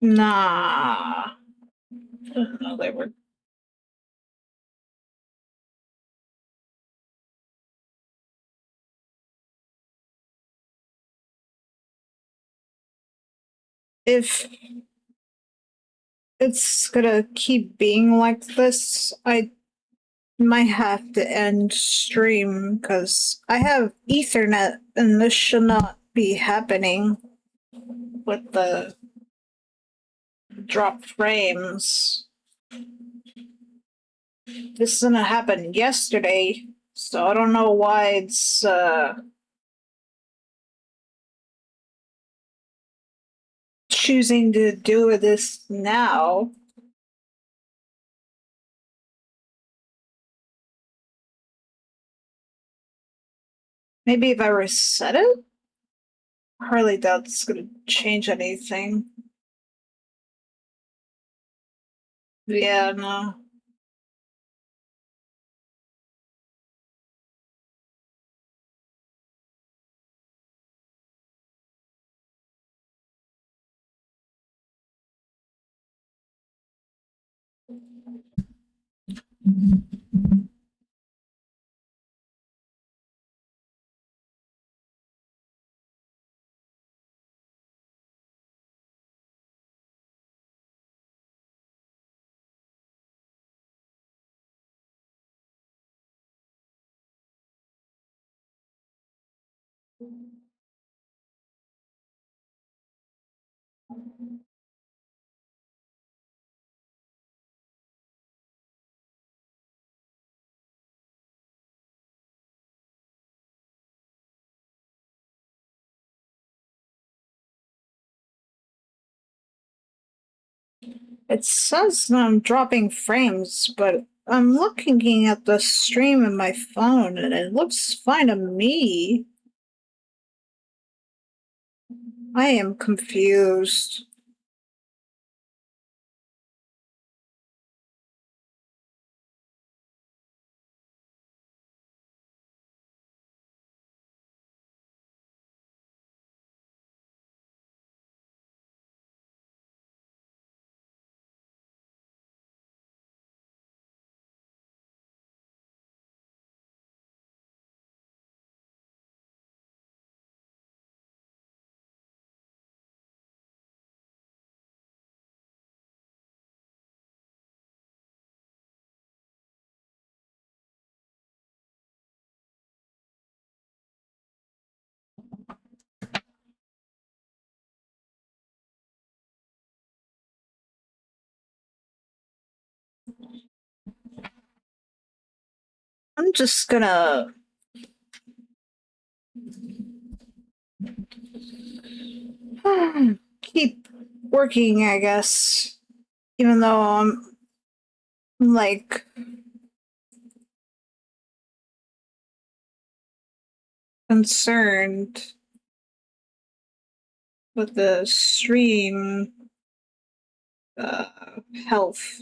Nah. No, they were. If it's gonna keep being like this, I might have to end stream because I have Ethernet and this should not be happening with the drop frames. This didn't happen yesterday, so I don't know why it's choosing to do this now. Maybe if I reset it? Hardly doubt it's gonna change anything. Yeah, no. It says that I'm dropping frames, but I'm looking at the stream in my phone and it looks fine to me. I am confused. I'm just gonna keep working, I guess. Even though I'm like concerned with the stream health.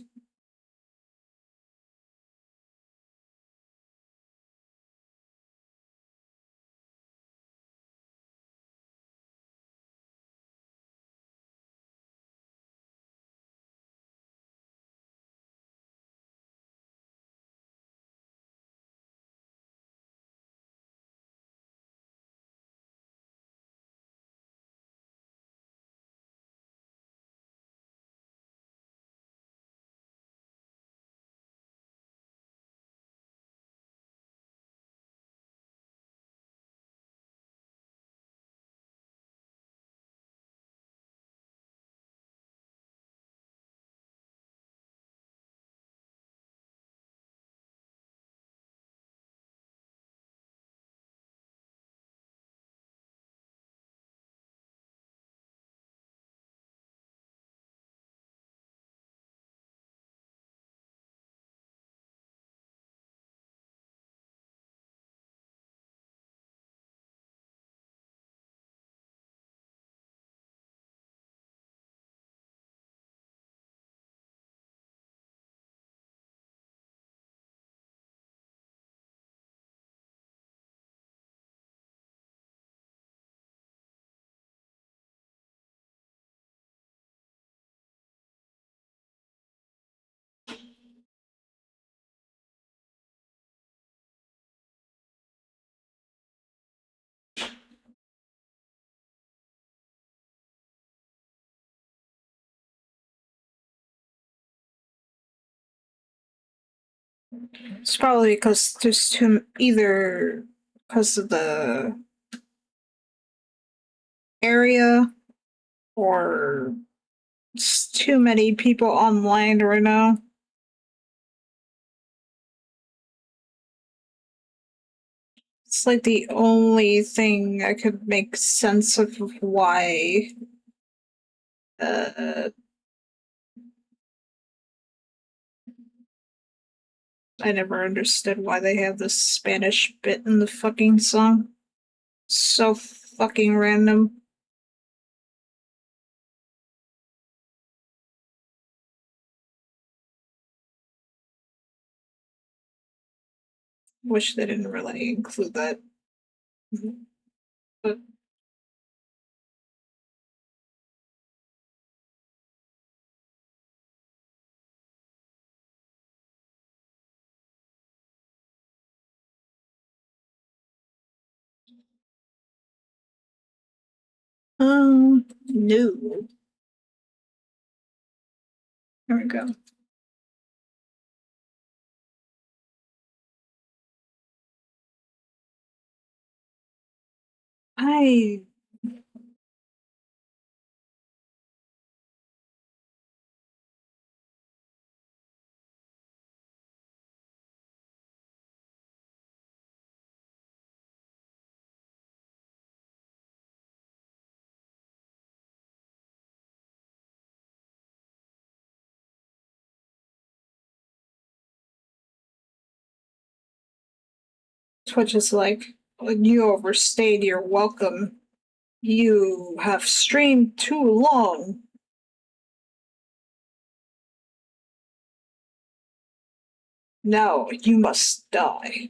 It's probably because there's either because of the area or it's too many people online right now. It's like the only thing I could make sense of why uh, I never understood why they have this Spanish bit in the fucking song. So fucking random. Wish they didn't really include that. But no. There we go. I Twitch is like, when you overstayed your welcome. You have streamed too long. Now you must die.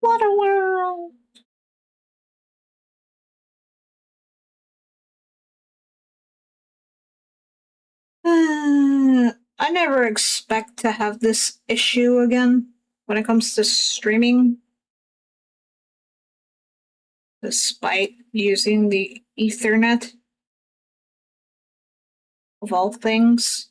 What a world! I never expect to have this issue again when it comes to streaming, despite using the Ethernet of all things.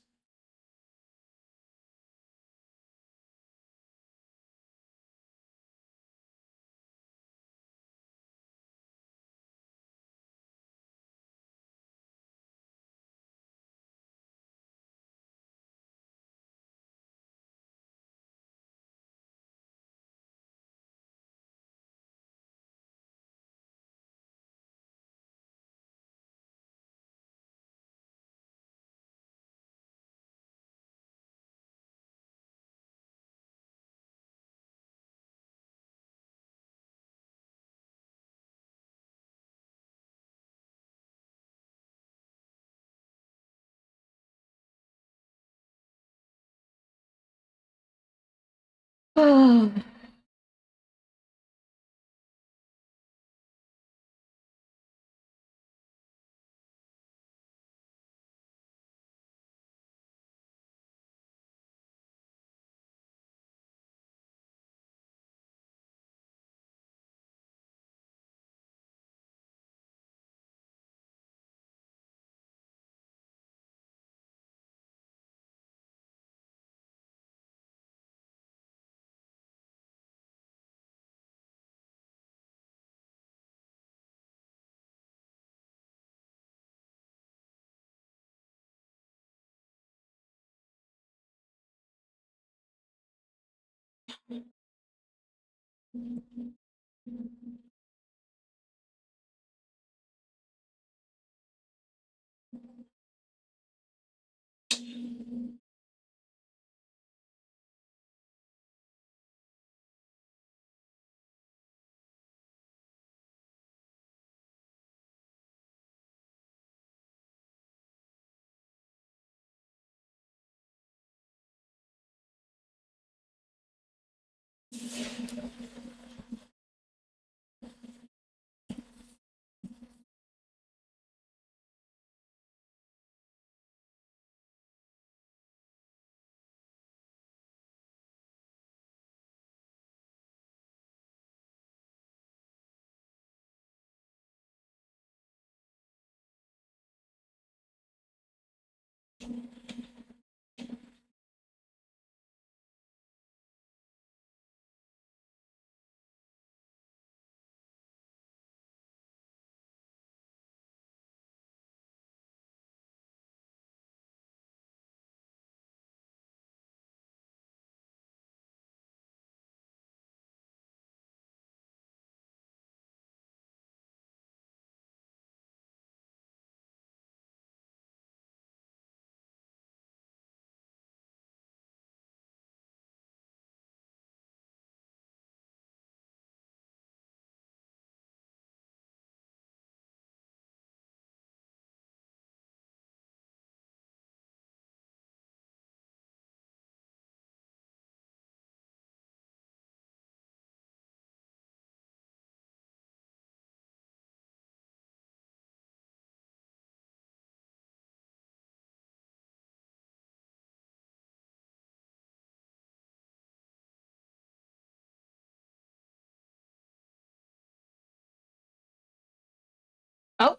Oh,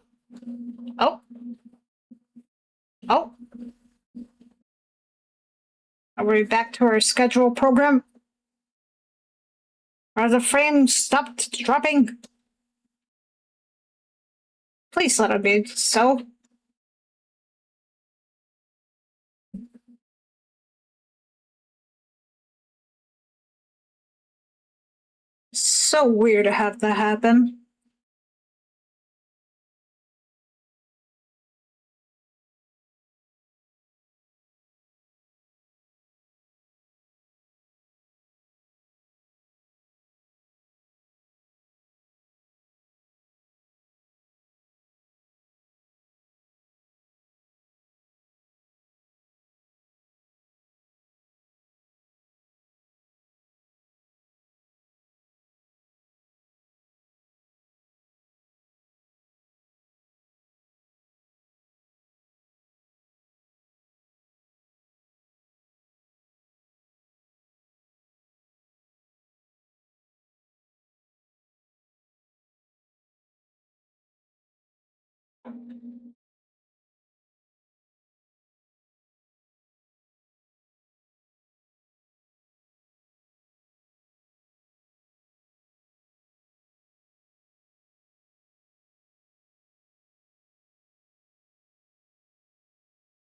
oh, oh. Are we back to our schedule program? Are the frames stopped dropping? Please let it be so. So weird to have that happen.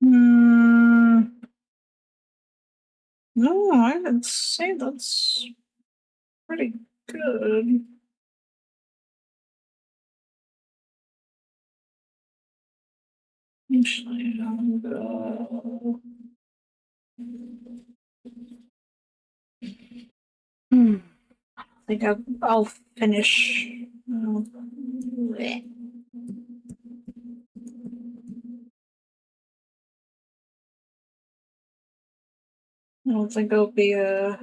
Hmm. No, I would say that's pretty good. Actually, I'll go. I think I'll finish. Bleh. I don't think it'll be a.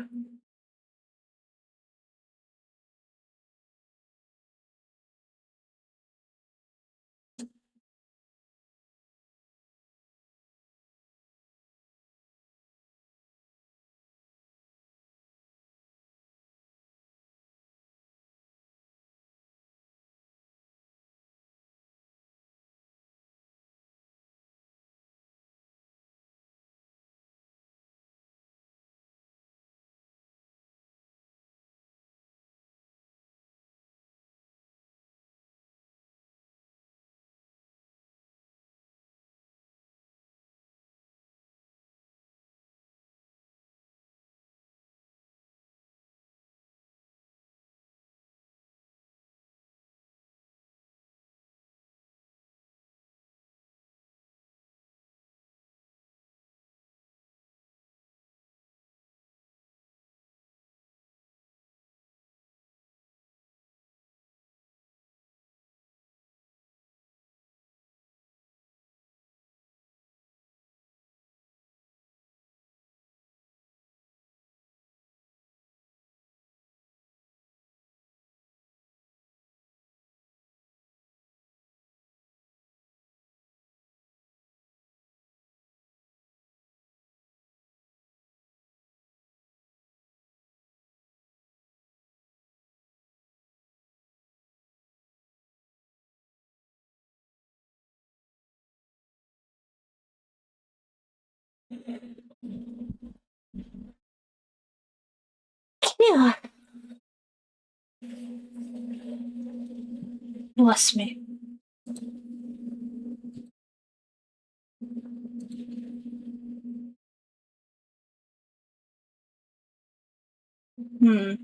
Yeah. Bless me. Hmm.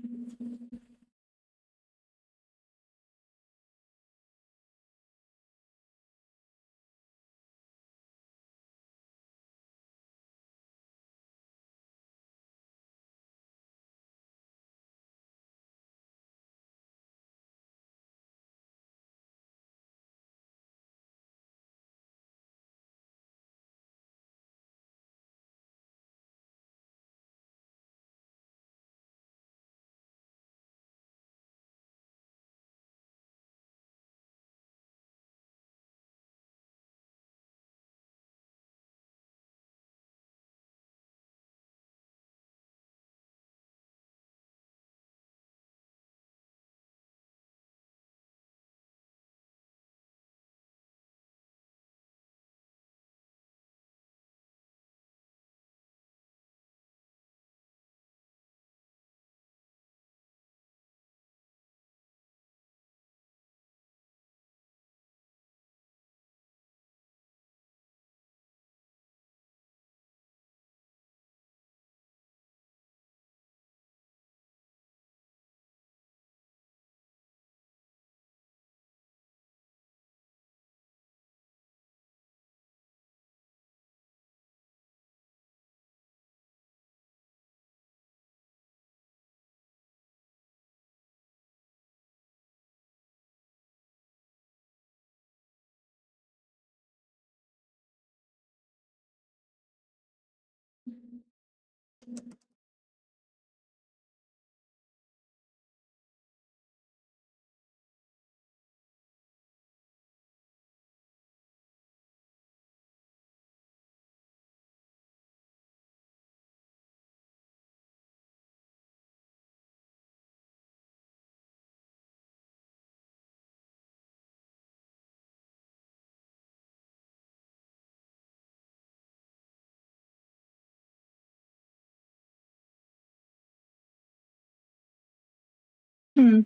Hmm.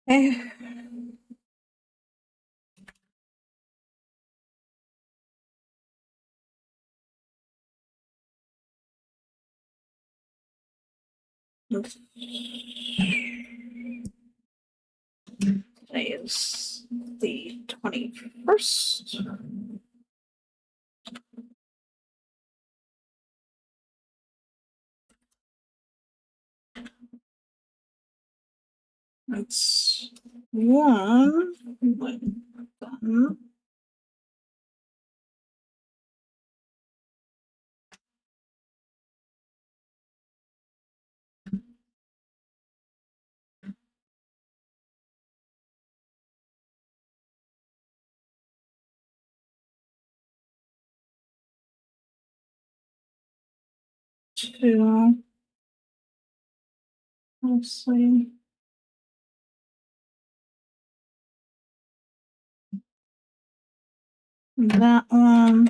Eh, today is the 21st. That's one. Done. Two. Let's see. That one.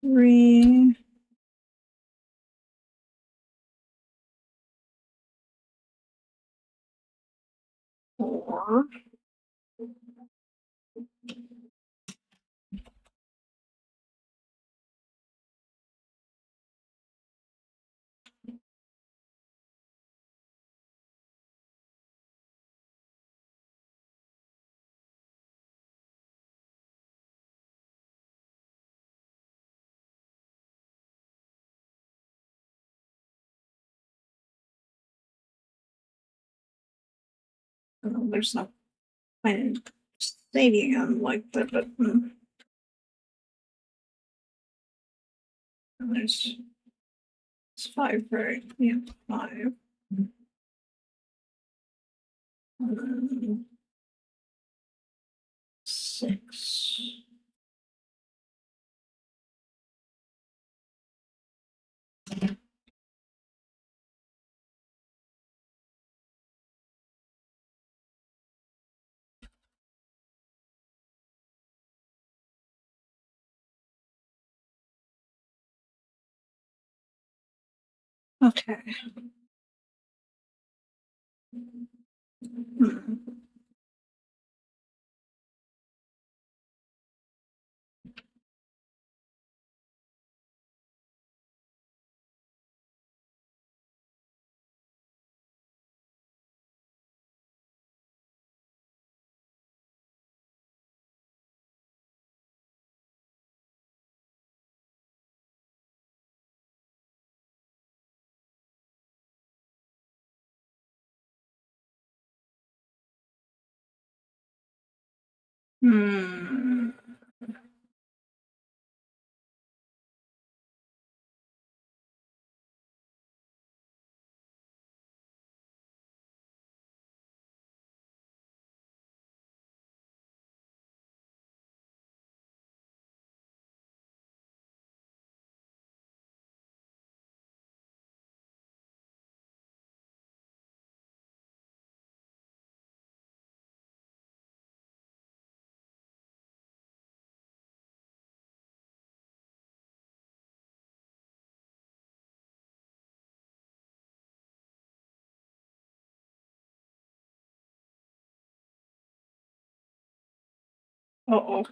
Three. Four. Oh, there's no point in stating them like that, but there's it's five, right? Yeah, five. Six. Okay. Hmm. Hmm. Uh-oh.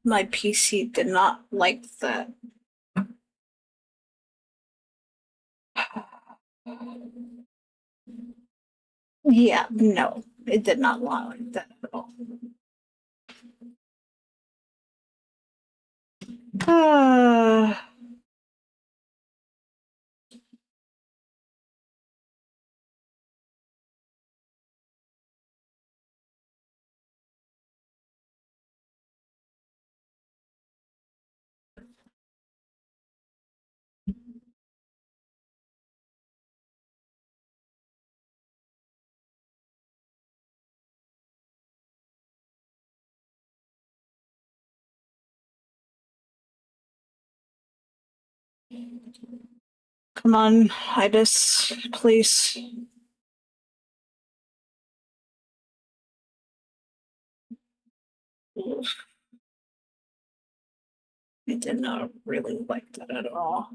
My PC did not like that. Yeah, no, it did not like that at all. Uh, Come on, Ibis, please. Oof, I did not really like that at all.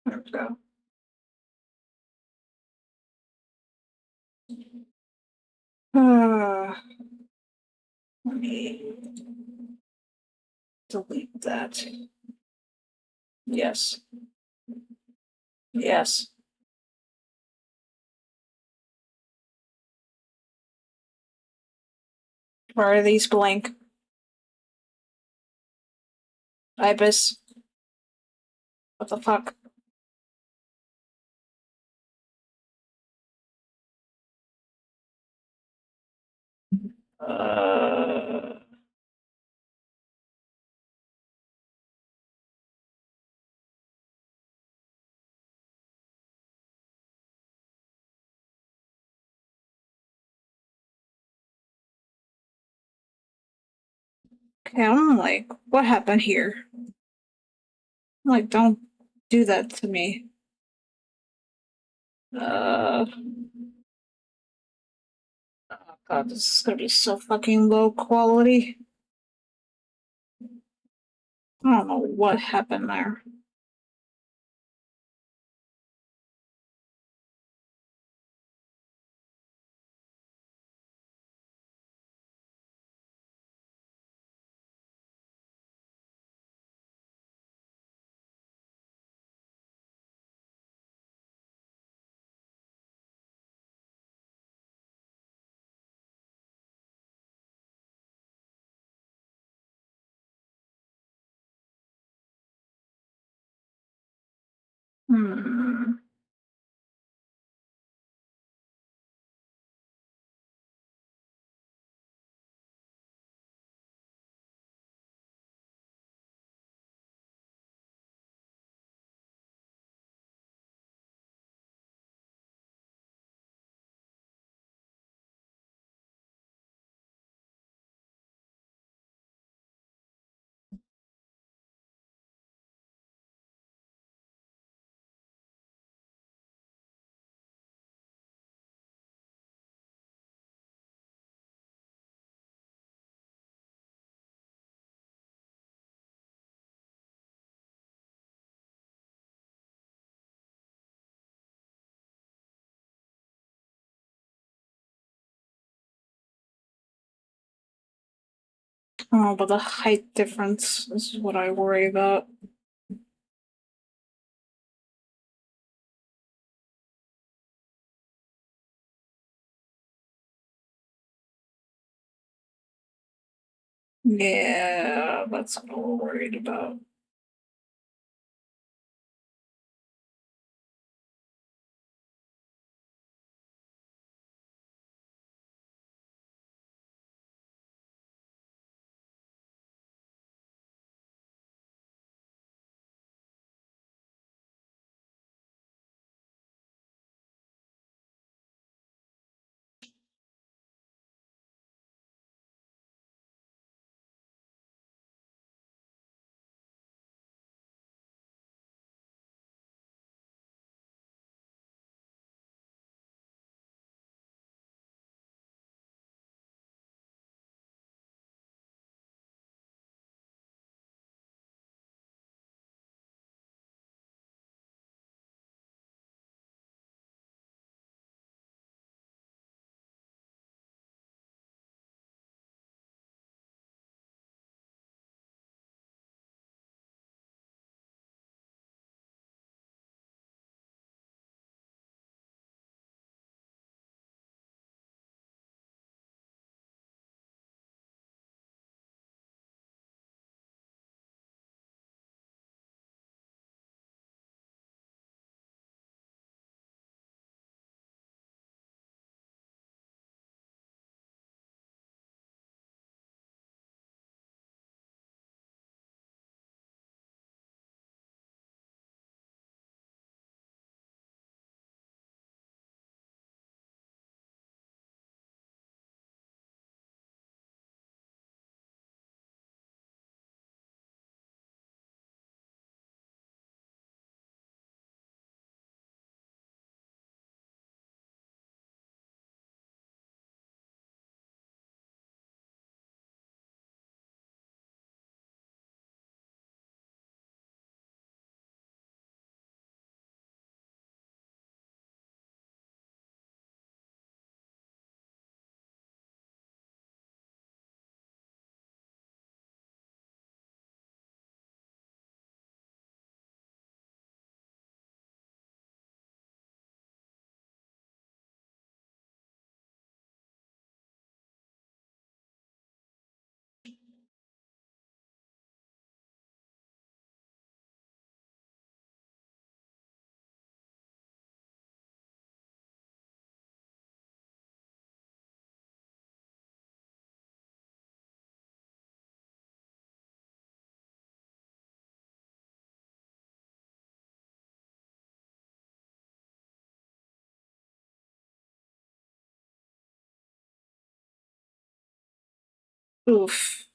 There we go. Let me delete that. Yes. Yes. Why are these blank? Ibis. What the fuck? Uh, okay, I'm like, what happened here? I'm like, don't do that to me. Uh, oh god, this is gonna be so fucking low quality. I don't know what happened there. Hmm. Oh, but the height difference is what I worry about. Yeah, that's what we're worried about. Oof.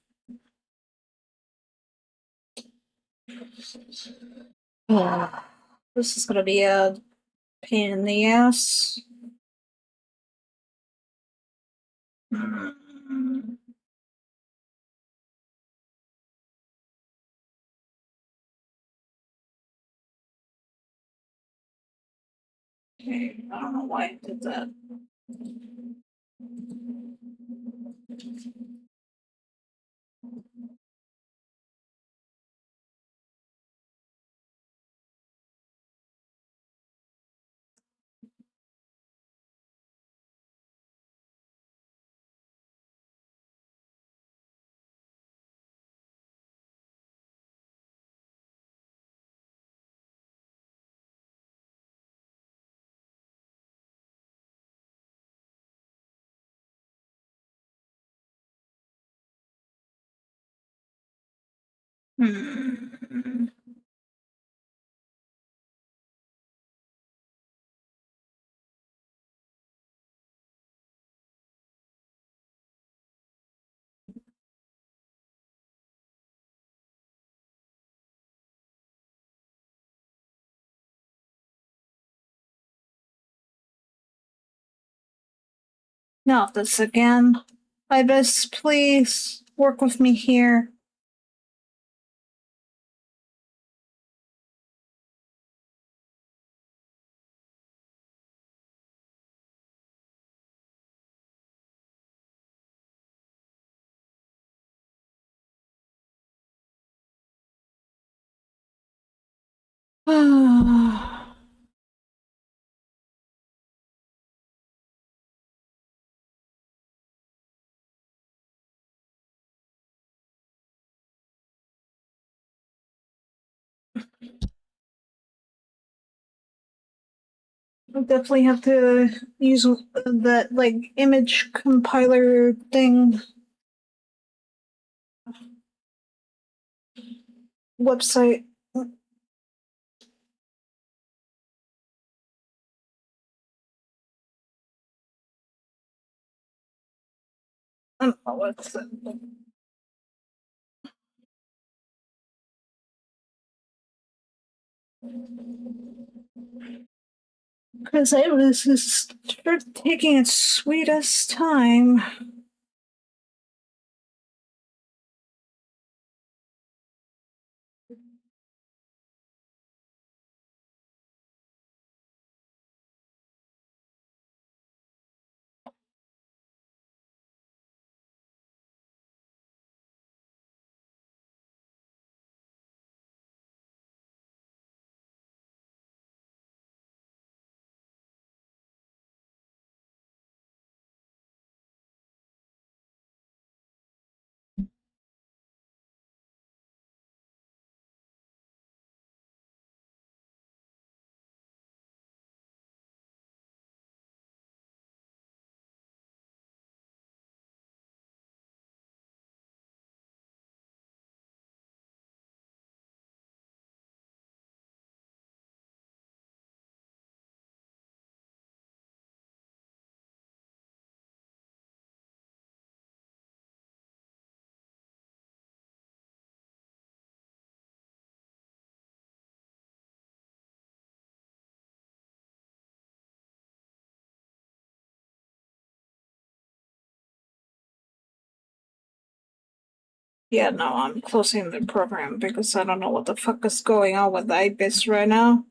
Oh, this is gonna be a pain in the ass. Mm. Okay, I don't know why I did that. Hmm. Not this again. Ibis, please work with me here. I definitely have to use that like image compiler thing website. I don't know what's because it was just taking its sweetest time. Yeah, no, I'm closing the program because I don't know what the fuck is going on with Ibis right now.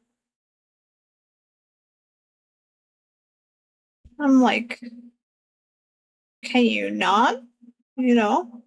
I'm like, can you not? You know?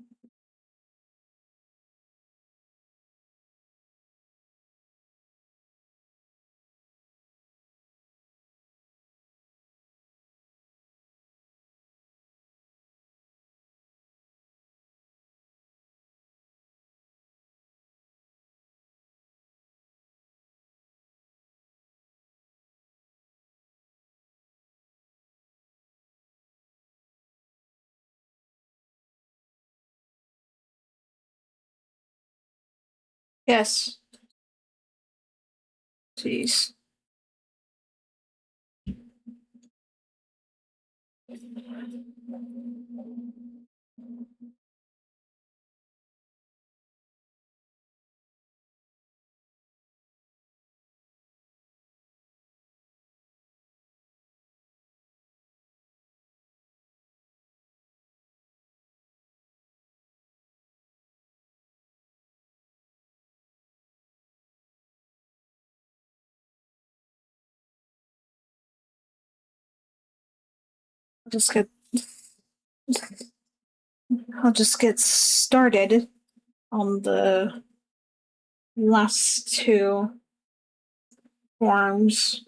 Yes. Jeez. just get I'll just get started on the last two forms.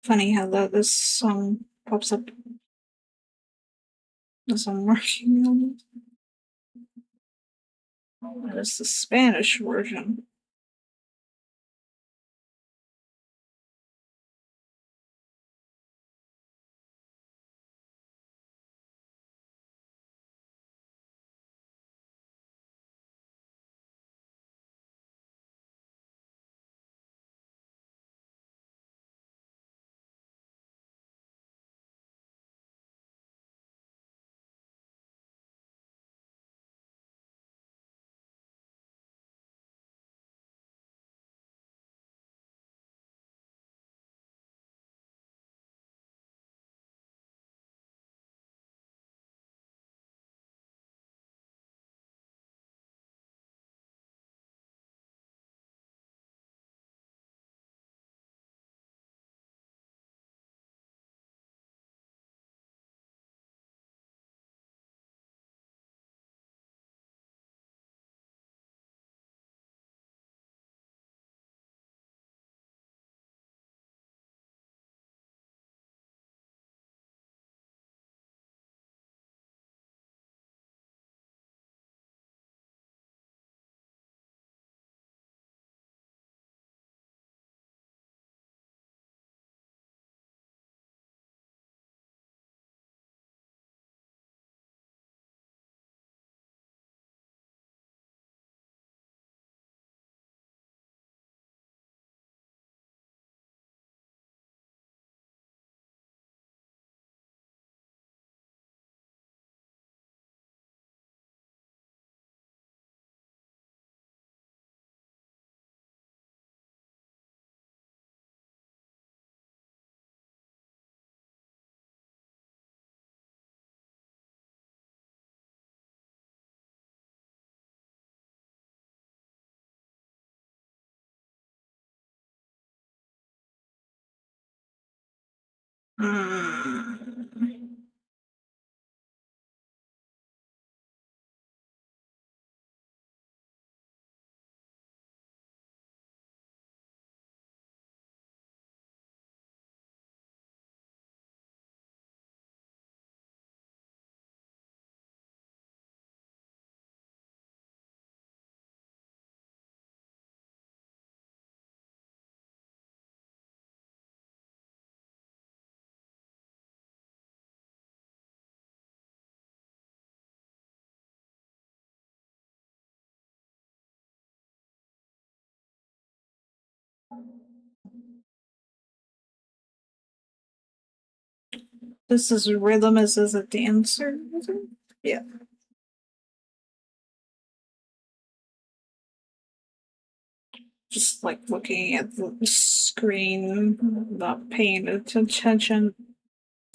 Funny how this song pops up as I'm working on it. That is the Spanish version. Mm. This is rhythm as a dancer. Is it? Yeah. Just like looking at the screen, not paying attention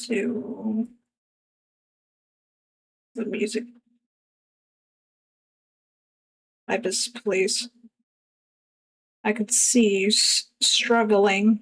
to the music. I just please. I could see you struggling.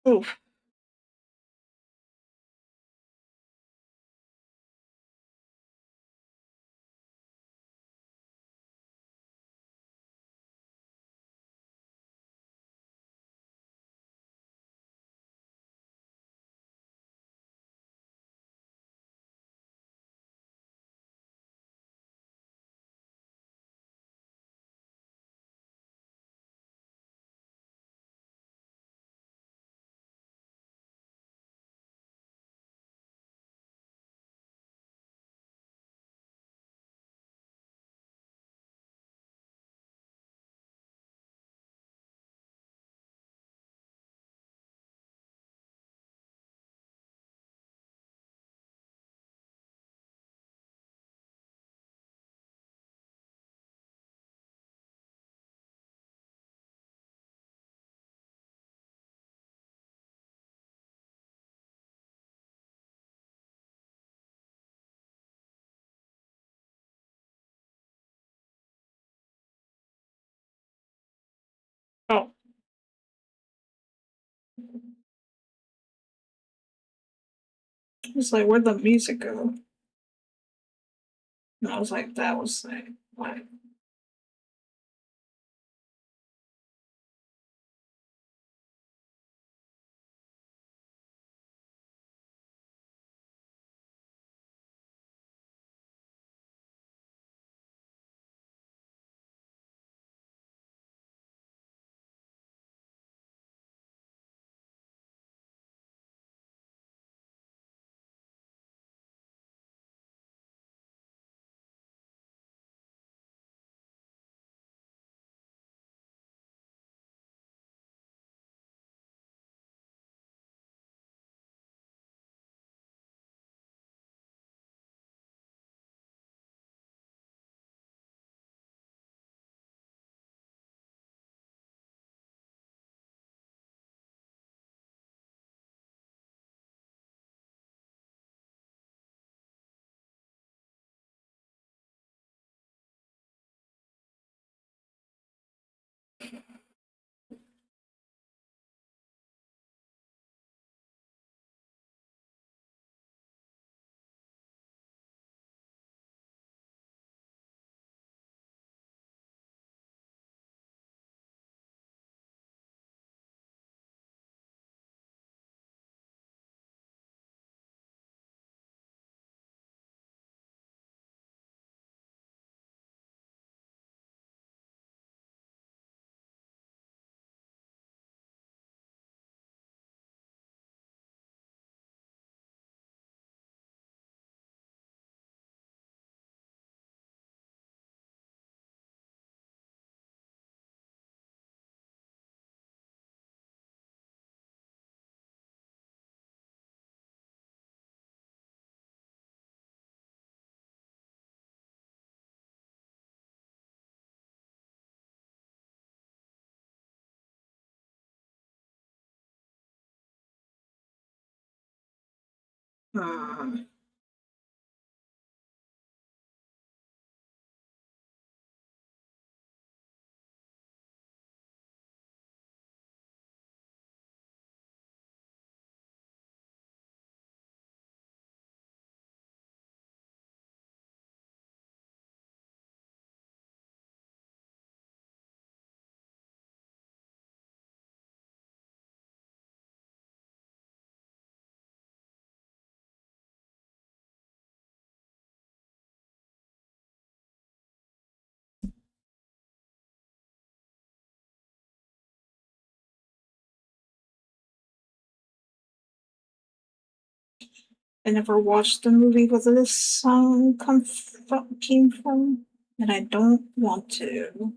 Oof. Oh, it's like, where'd the music go? And I was like, that was like, what? Hmm. I never watched the movie where this song came from, and I don't want to.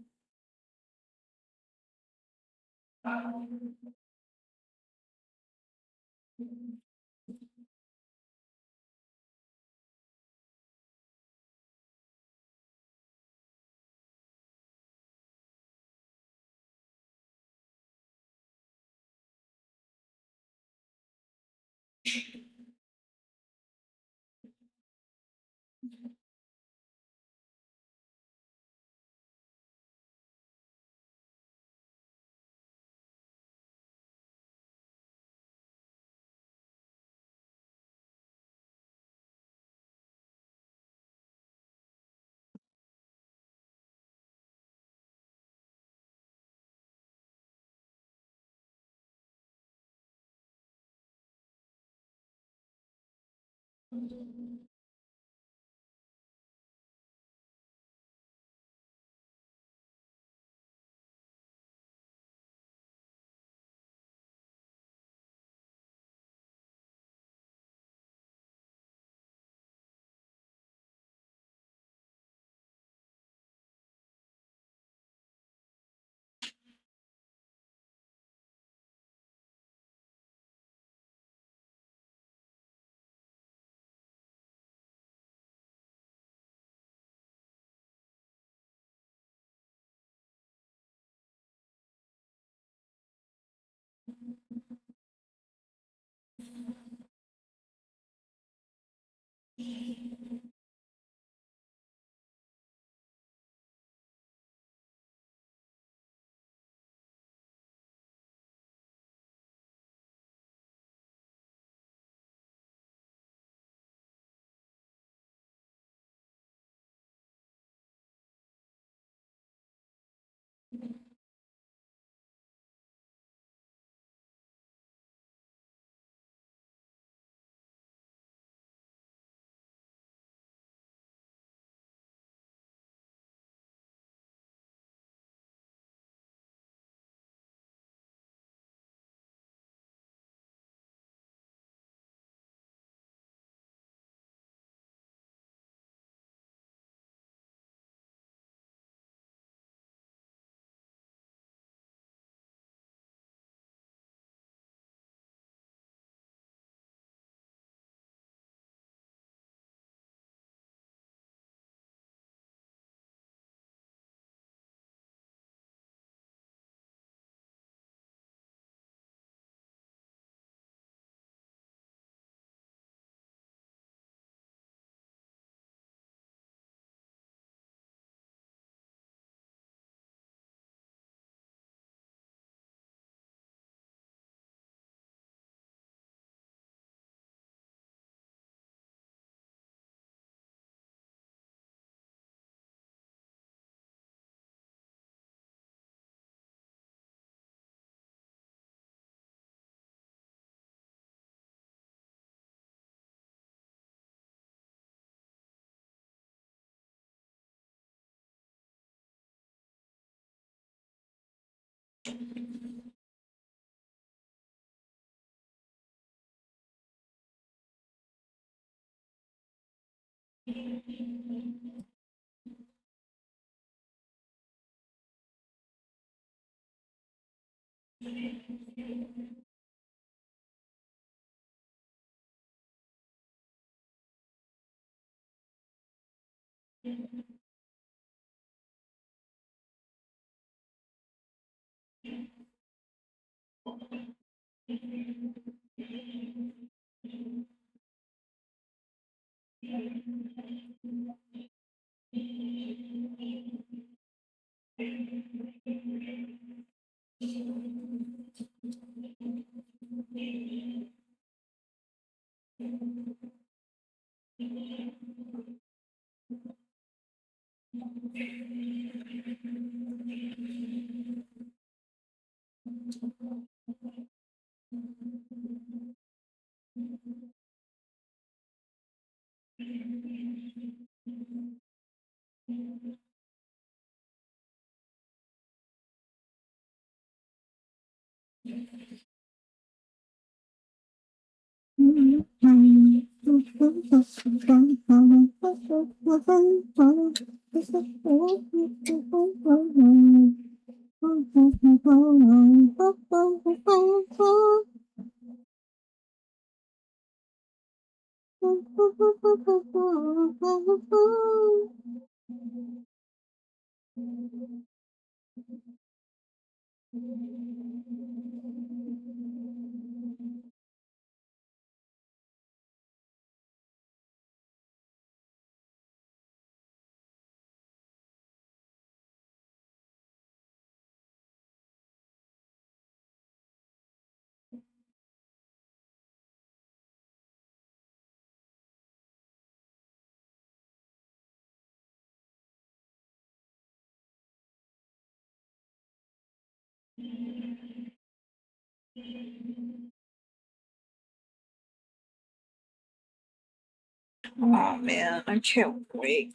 Oh man, I can't wait.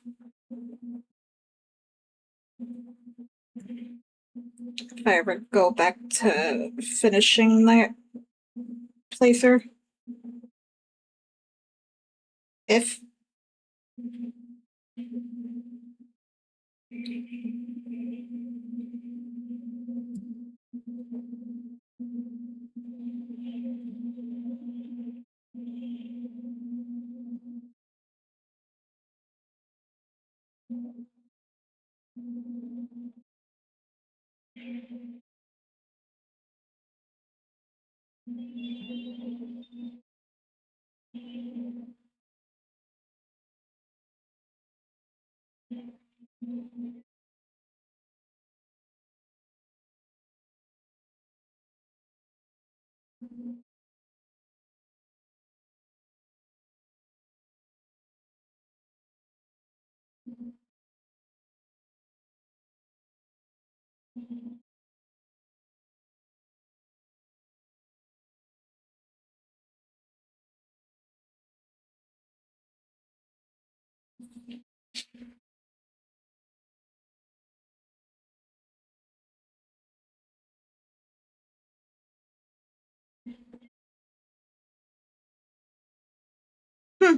If I ever go back to finishing that playthrough. If hmm,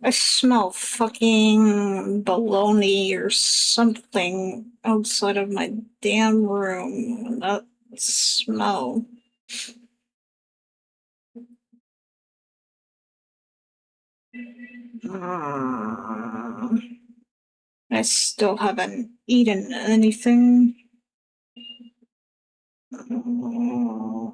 I smell fucking baloney or something outside of my damn room. That smell. Mm. I still haven't eaten anything. Mm.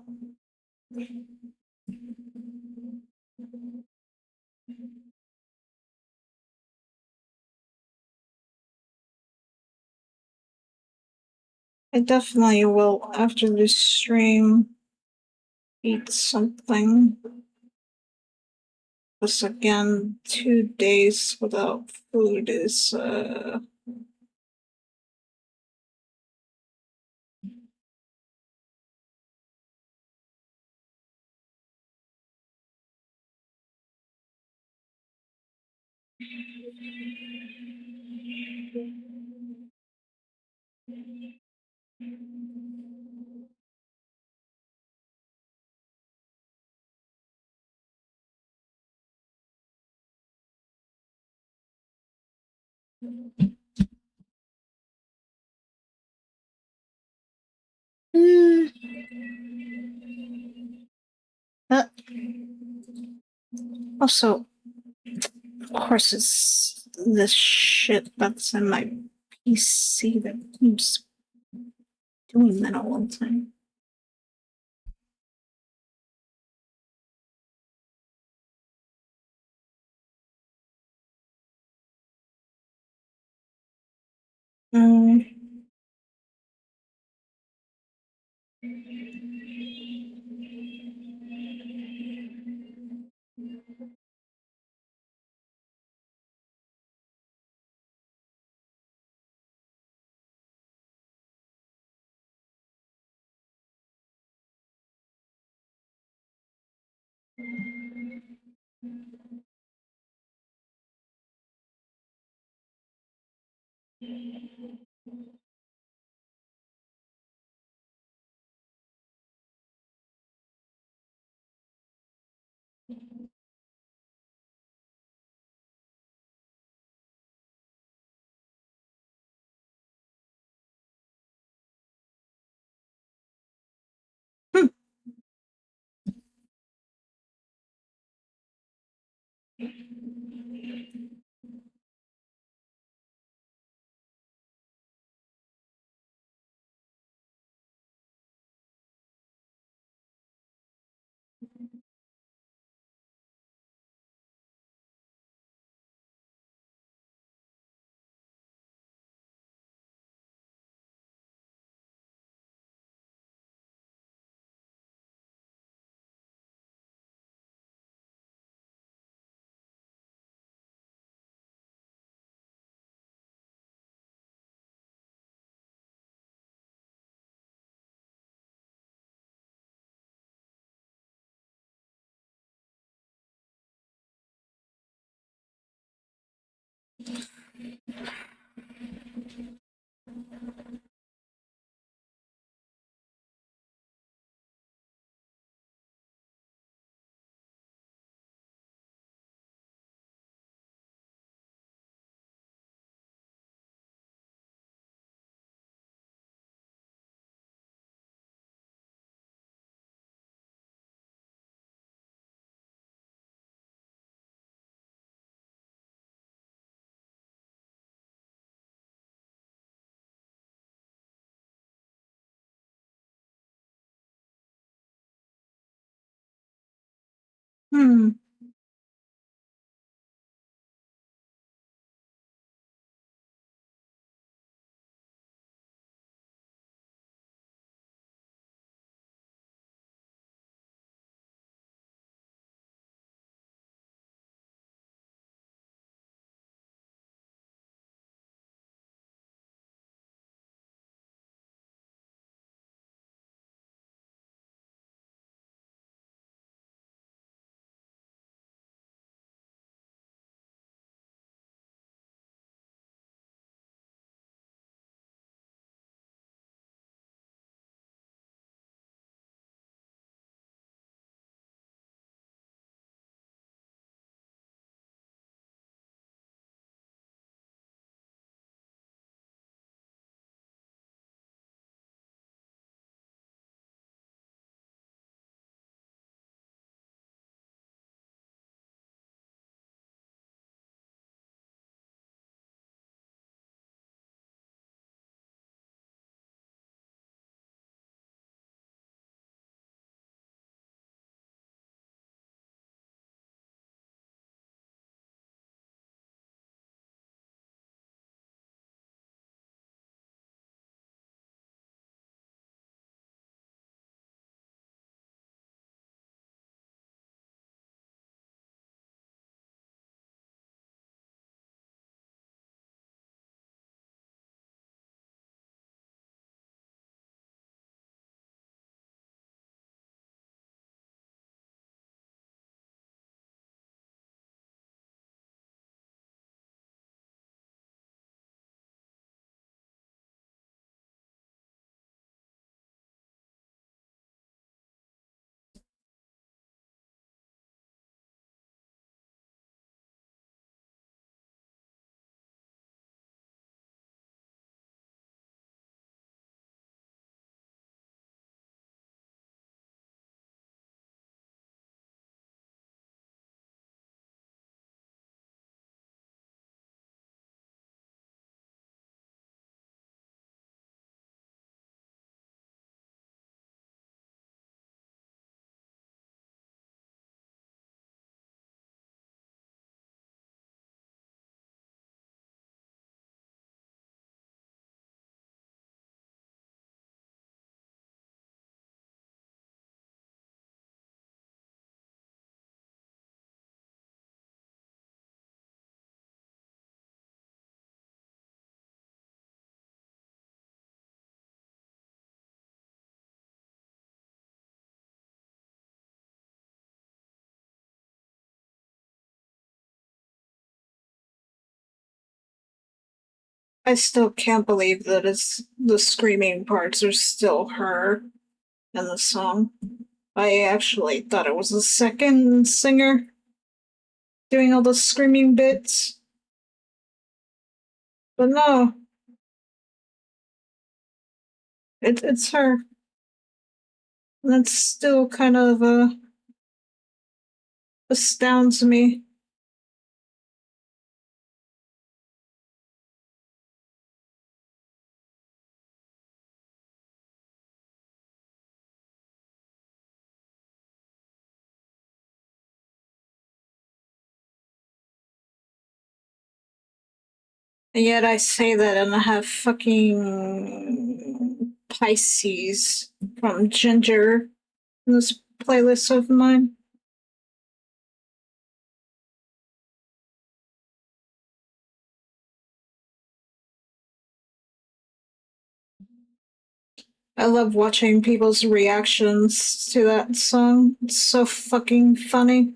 I definitely will, after this stream, eat something. Because again, 2 days without food is, uh, also, of course, it's this shit that's in my PC that keeps doing that all the time. Mm. Hmm. I still can't believe that the screaming parts are still her in the song. I actually thought it was the second singer doing all the screaming bits, but no, it's her. And that's still kind of astounds me. And yet I say that and I have fucking Pisces from Ginger in this playlist of mine. I love watching people's reactions to that song. It's so fucking funny.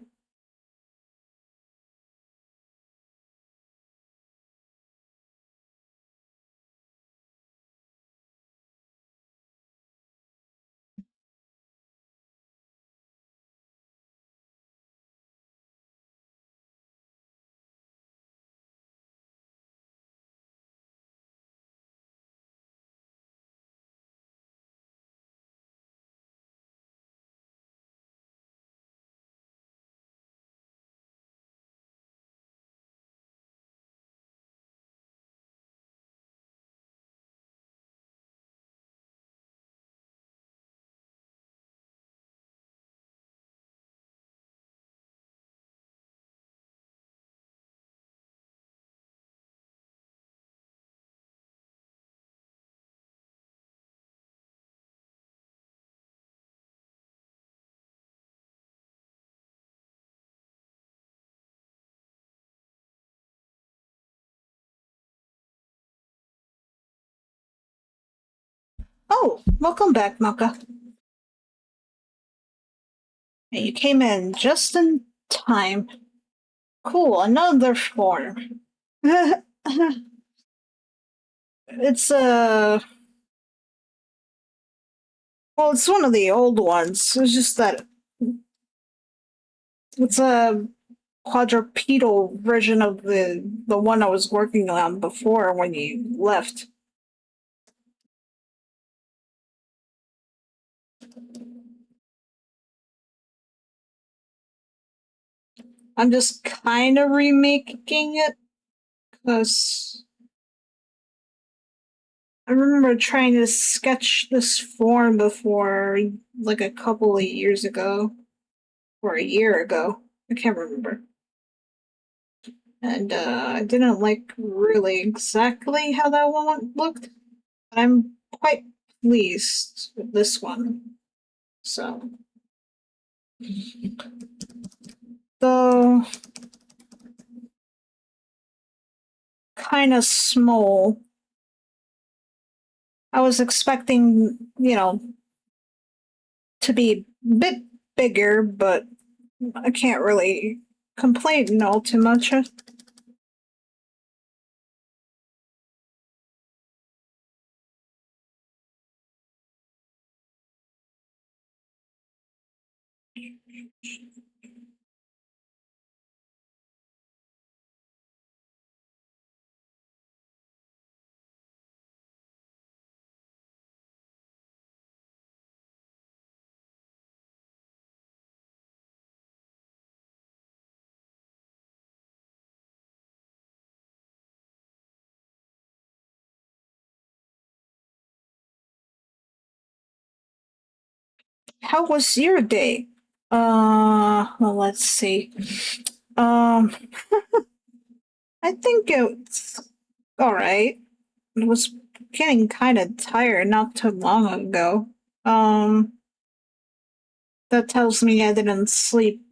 Oh, welcome back, Maka. You came in just in time. Cool, another form. It's well, it's one of the old ones. It's just that it's a quadrupedal version of the one I was working on before when you left. I'm just kind of remaking it because I remember trying to sketch this form before, like a couple of years ago or a year ago. I can't remember. And I didn't like really exactly how that one looked. But I'm quite pleased with this one. So, though kind of small, I was expecting, to be a bit bigger, but I can't really complain all too much. How was your day? Well, let's see. Um, I think it's all right. I was getting kind of tired not too long ago. Um, that tells me I didn't sleep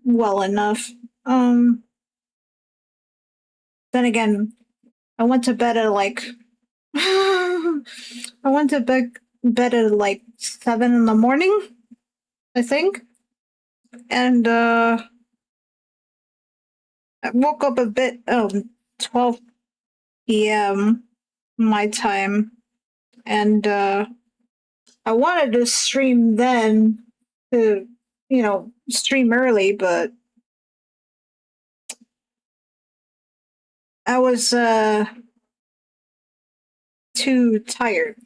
well enough. Um, then again, I went to bed at like I went to bed at like 7 in the morning, I think, and I woke up a bit 12 p.m. my time, and I wanted to stream then to stream early, but I was too tired,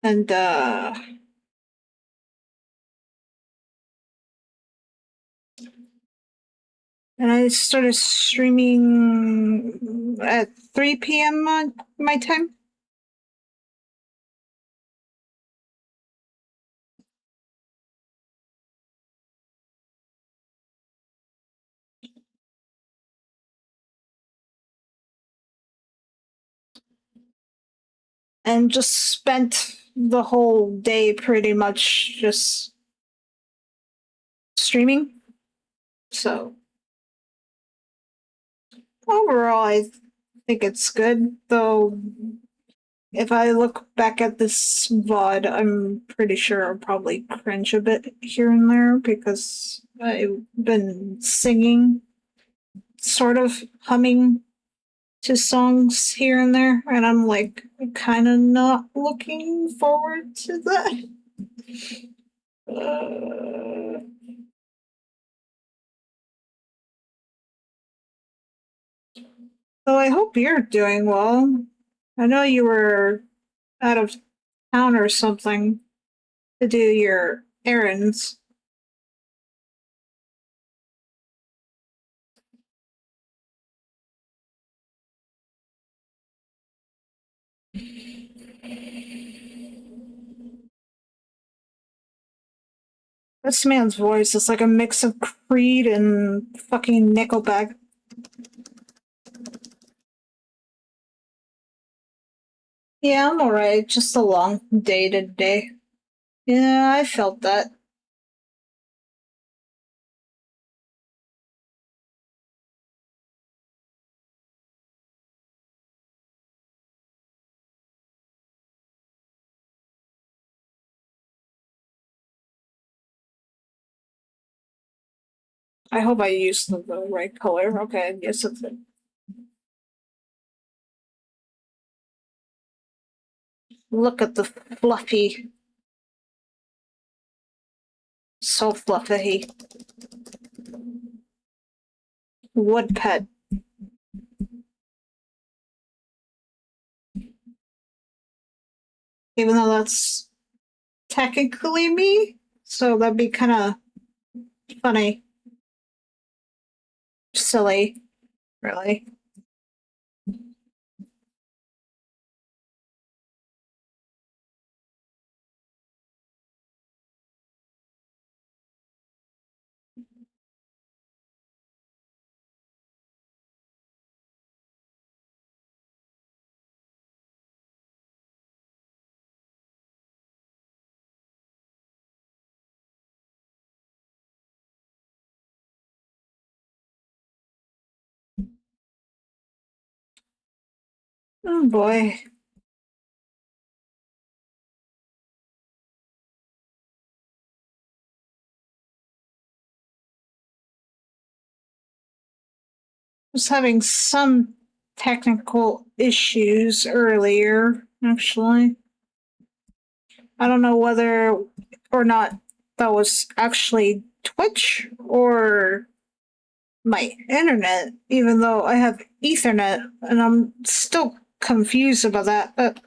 and I started streaming at 3 p.m. My time. and just spent the whole day pretty much just streaming. So overall, I think it's good. Though, if I look back at this VOD, I'm pretty sure I'll probably cringe a bit here and there because I've been singing, sort of humming to songs here and there, and I'm like kind of not looking forward to that. Uh, so I hope you're doing well. I know you were out of town or something to do your errands. This man's voice is like a mix of Creed and fucking Nickelback. Yeah, I'm alright. Just a long day today. Yeah, I felt that. I hope I used the right color. Okay, yes, it's it. Look at the fluffy, so fluffy wood pet. Even though that's technically me, so that'd be kind of funny, silly, really. Oh boy. Was having some technical issues earlier, actually. I don't know whether or not that was actually Twitch or my internet, even though I have Ethernet, and I'm still confused about that.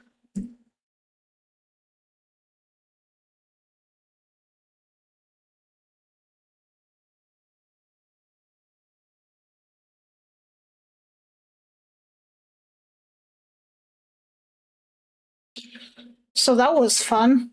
So that was fun.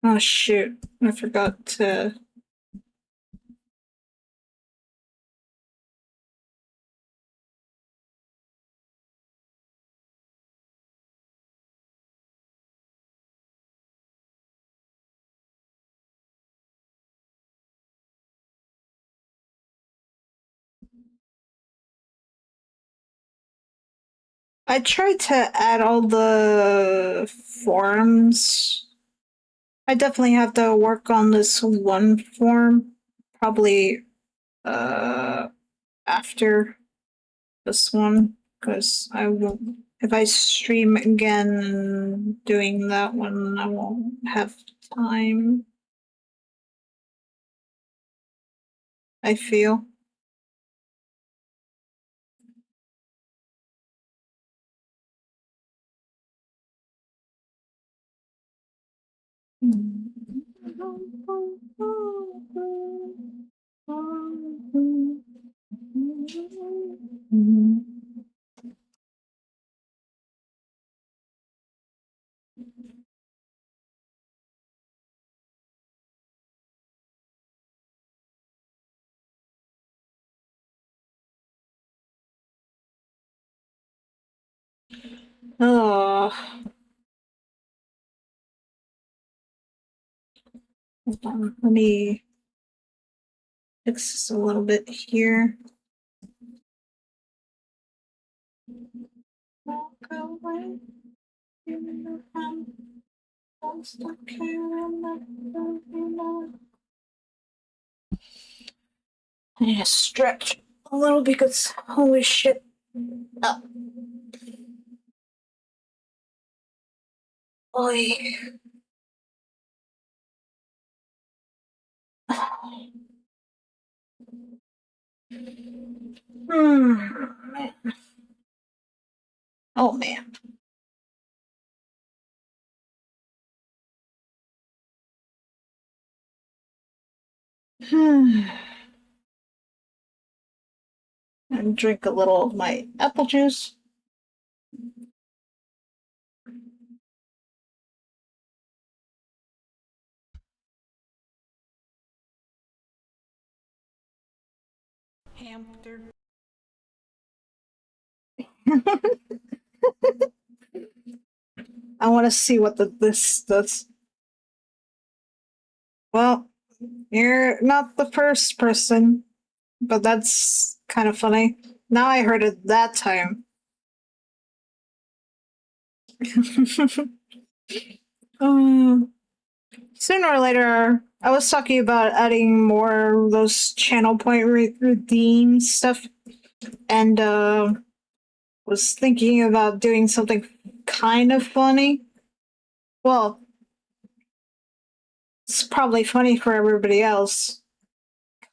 Oh shoot, I forgot to. I tried to add all the forms. I definitely have to work on this one form, probably after this one, because I won't. If I stream again doing that one, I won't have time. I feel. Oh, hold on. Let me fix this a little bit here. Walk away. I need to stretch a little because holy shit. Oh, boy. Man. Oh man. And drink a little of my apple juice. Hamster. I want to see what this does. Well, you're not the first person, but that's kind of funny. Now I heard it that time. um, Sooner or later, I was talking about adding more of those channel point redeem stuff, and was thinking about doing something kind of funny. Well, it's probably funny for everybody else,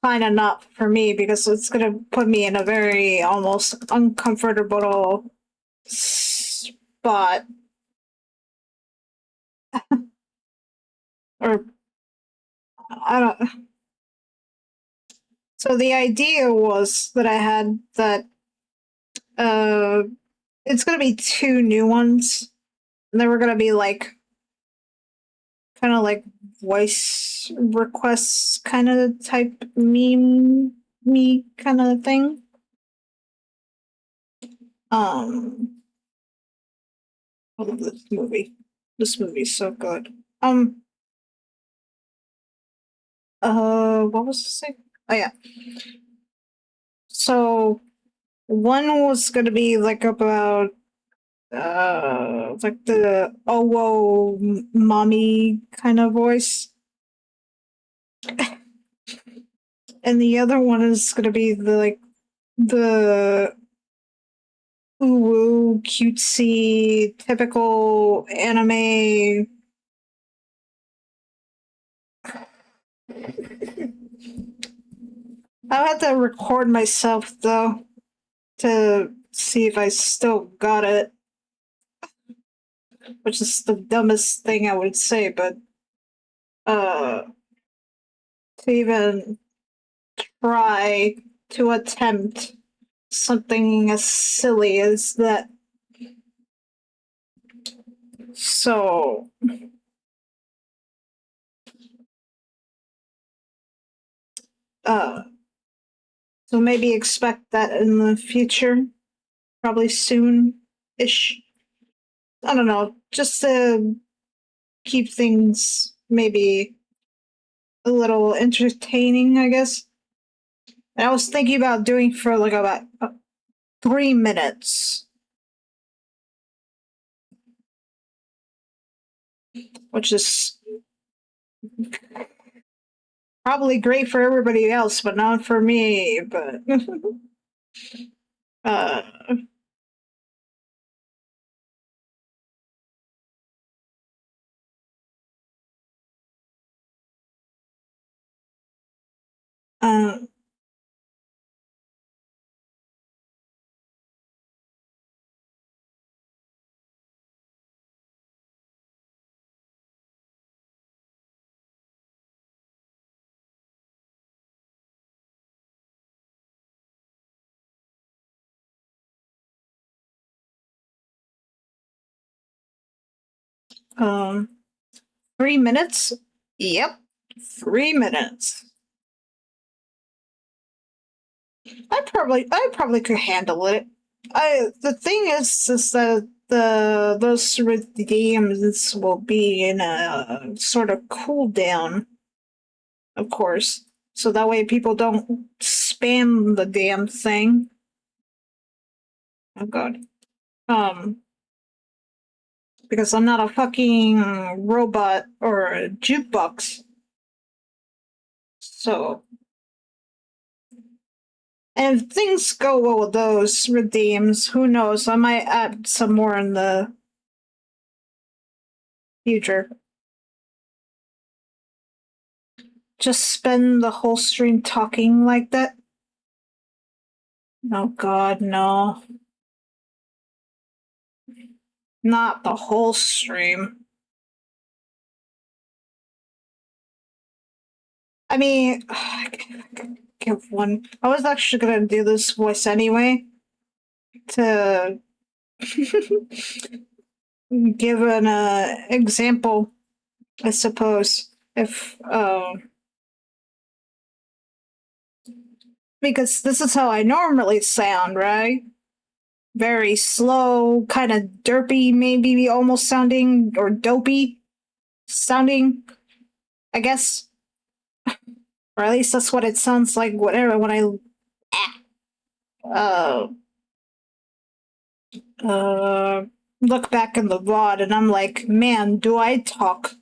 kind of not for me because it's gonna put me in a very almost uncomfortable spot. Or I don't. So the idea was that I had that uh, it's gonna be two new ones, and they were gonna be like kind of like voice requests, kind of type me kind of thing. Um, I love this movie. This movie's so good. What was the thing? Oh yeah. So one was gonna be like about like the oh whoa mommy kind of voice, and the other one is gonna be the like the ooh woo cutesy typical anime. I'll have to record myself though to see if I still got it, which is the dumbest thing I would say, but uh, to even try to attempt something as silly as that. So, uh, so maybe expect that in the future, probably soon ish. I don't know, just to keep things maybe a little entertaining, I guess. And I was thinking about doing for like about 3 minutes, which is probably great for everybody else, but not for me. But uh, uh, Um, 3 minutes? Yep, 3 minutes. I probably could handle it. The thing is that those redeems will be in a sort of cooldown, of course, so that way people don't spam the damn thing. Oh god. Um, because I'm not a fucking robot or a jukebox. So, and if things go well with those redeems, who knows? I might add some more in the future. Just spend the whole stream talking like that? Oh god, no. Not the whole stream. I mean, give one. I was actually gonna do this voice anyway to give an example, I suppose. If because this is how I normally sound, right? Very slow, kind of derpy, maybe almost sounding, or dopey sounding, I guess. Or at least that's what it sounds like, whatever, when I uh, uh, look back in the VOD and I'm like, man, do I talk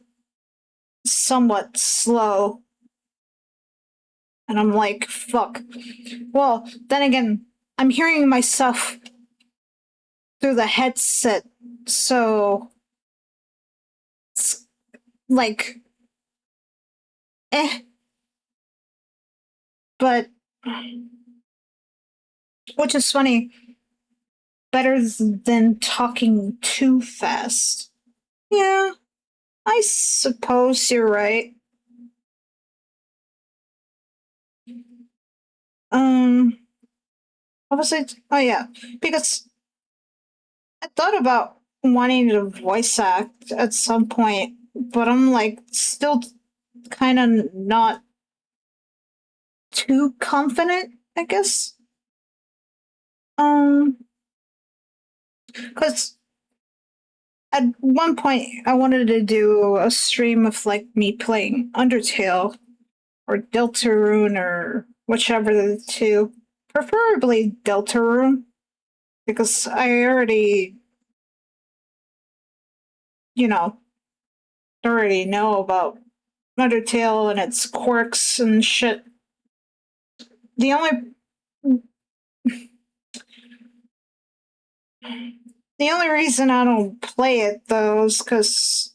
somewhat slow? And I'm like, fuck. Well, then again, I'm hearing myself through the headset, so it's like, eh. But, which is funny, better than talking too fast. Yeah, I suppose you're right. Um, what was it? Oh yeah, because I thought about wanting to voice act at some point, but I'm like still kind of not too confident, I guess. Because at one point I wanted to do a stream of like me playing Undertale or Deltarune or whichever of the two, preferably Deltarune, because I already, you know, already know about Undertale and its quirks and shit. The only the only reason I don't play it though is because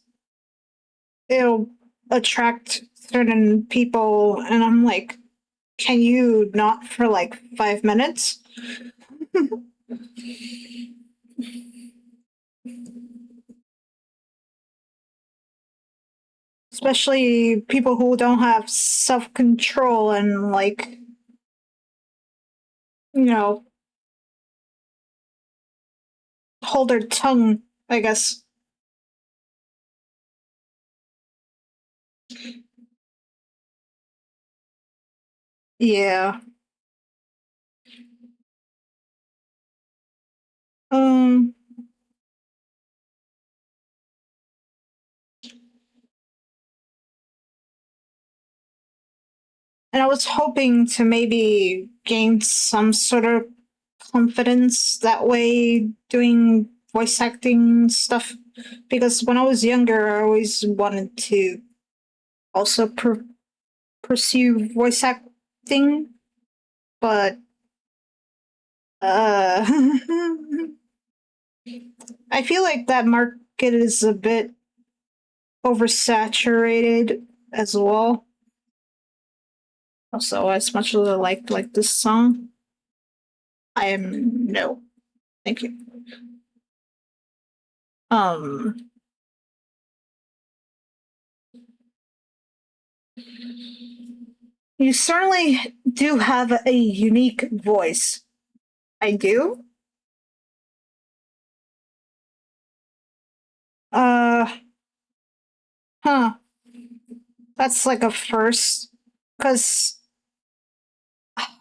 it'll attract certain people, and I'm like, can you not for like 5 minutes? Especially people who don't have self control and like, you know, hold their tongue, I guess. Yeah. Um, and I was hoping to maybe gain some sort of confidence that way doing voice acting stuff, because when I was younger I always wanted to also pursue voice acting, but uh I feel like that market is a bit oversaturated as well. Also, as much as I like this song, I am no, thank you. Um, you certainly do have a unique voice. I do. Uh, Huh. That's like a first. Because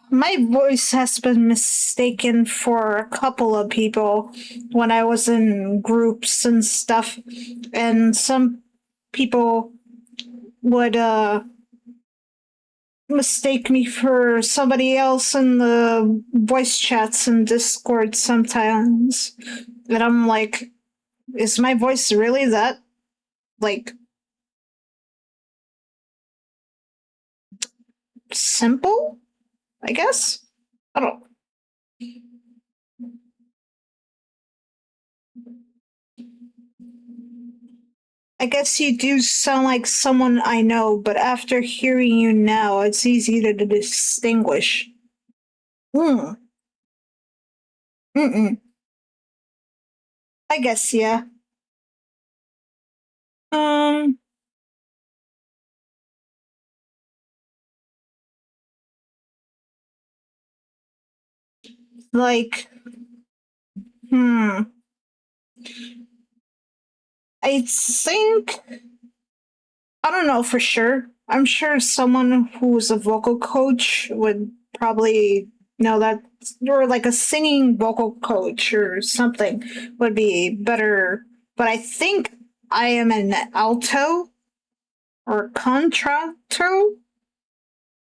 my voice has been mistaken for a couple of people when I was in groups and stuff. And some people would mistake me for somebody else in the voice chats and Discord sometimes. And I'm like, is my voice really that, like, simple? I guess? I don't. I guess you do sound like someone I know, but after hearing you now, it's easy to distinguish. Hmm. Mm-mm. I guess, yeah. Um, like, hmm. I think I don't know for sure. I'm sure someone who's a vocal coach would probably know that, or like a singing vocal coach or something would be better. But I think I am an alto or contralto.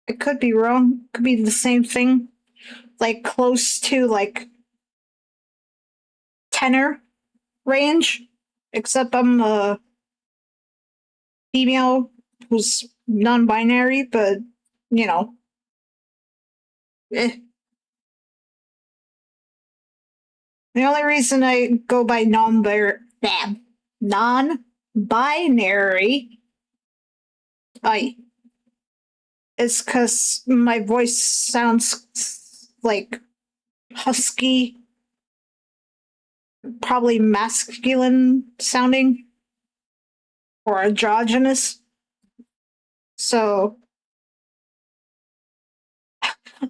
It could be wrong. Could be the same thing. Like close to like tenor range. Except I'm a female who's non-binary, but you know, eh. The only reason I go by non-binary I is because my voice sounds like husky, probably masculine sounding or androgynous. So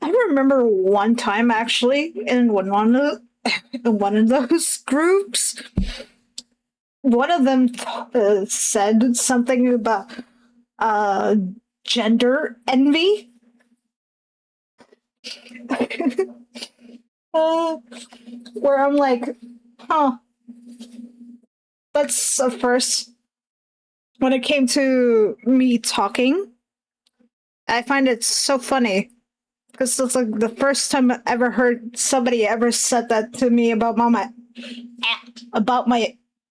I remember one time actually in one of those groups, one of them said something about uh, gender envy. uh, where I'm like, huh, that's a first. When it came to me talking, I find it so funny because it's like the first time I ever heard somebody ever said that to me about my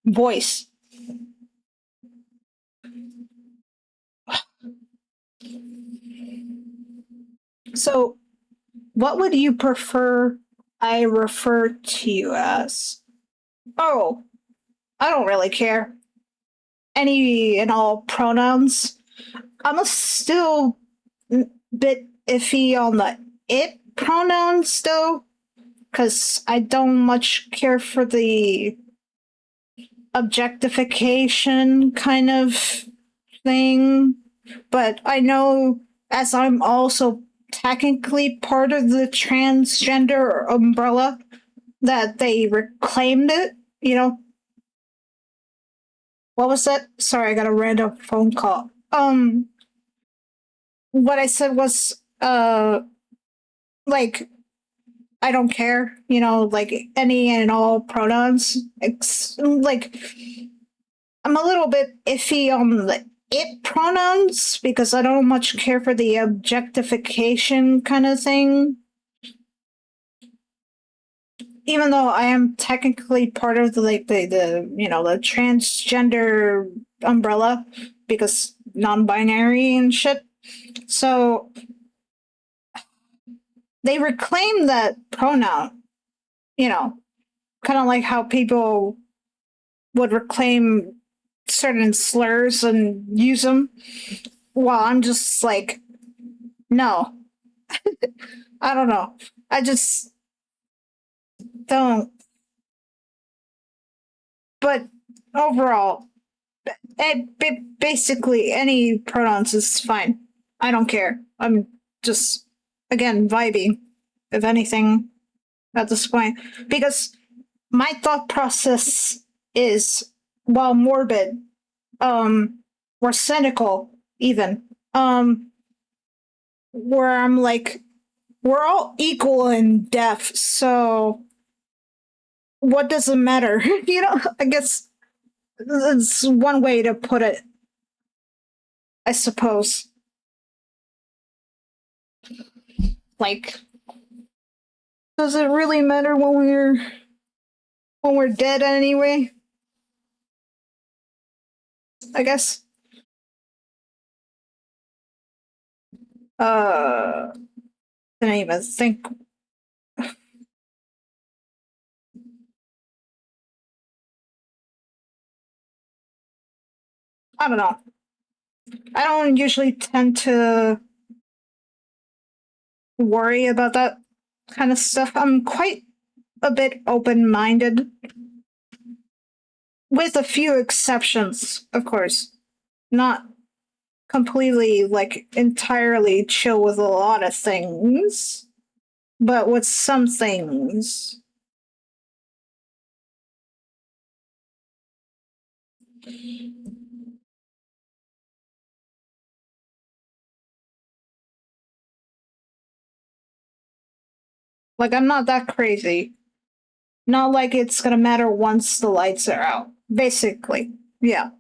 voice. So, what would you prefer I refer to you as? Oh, I don't really care. Any and all pronouns. I'm a still bit iffy on the it pronouns though, because I don't much care for the objectification kind of thing. But I know as I'm also technically part of the transgender umbrella that they reclaimed it, you know. What was that? Sorry, I got a random phone call. What I said was like I don't care, you know, like any and all pronouns. Like I'm a little bit iffy on the it pronouns because I don't much care for the objectification kind of thing. Even though I am technically part of the the you know the transgender umbrella because non-binary and shit. So they reclaim that pronoun, you know, kind of like how people would reclaim certain slurs and use them. While I'm just like, no, I don't know. I just don't. But overall, basically any pronouns is fine. I don't care. I'm just again vibing, if anything, at this point, because my thought process is while morbid. Um, or cynical even. Where I'm like, we're all equal and deaf, so what does it matter? I guess it's one way to put it, I suppose. Like, does it really matter when we're dead anyway? I guess. Uh, didn't even think. I don't know. I don't usually tend to worry about that kind of stuff. I'm quite a bit open minded, with a few exceptions, of course. Not completely, like, entirely chill with a lot of things, but with some things. Like, I'm not that crazy. Not like it's gonna matter once the lights are out. Basically. Yeah.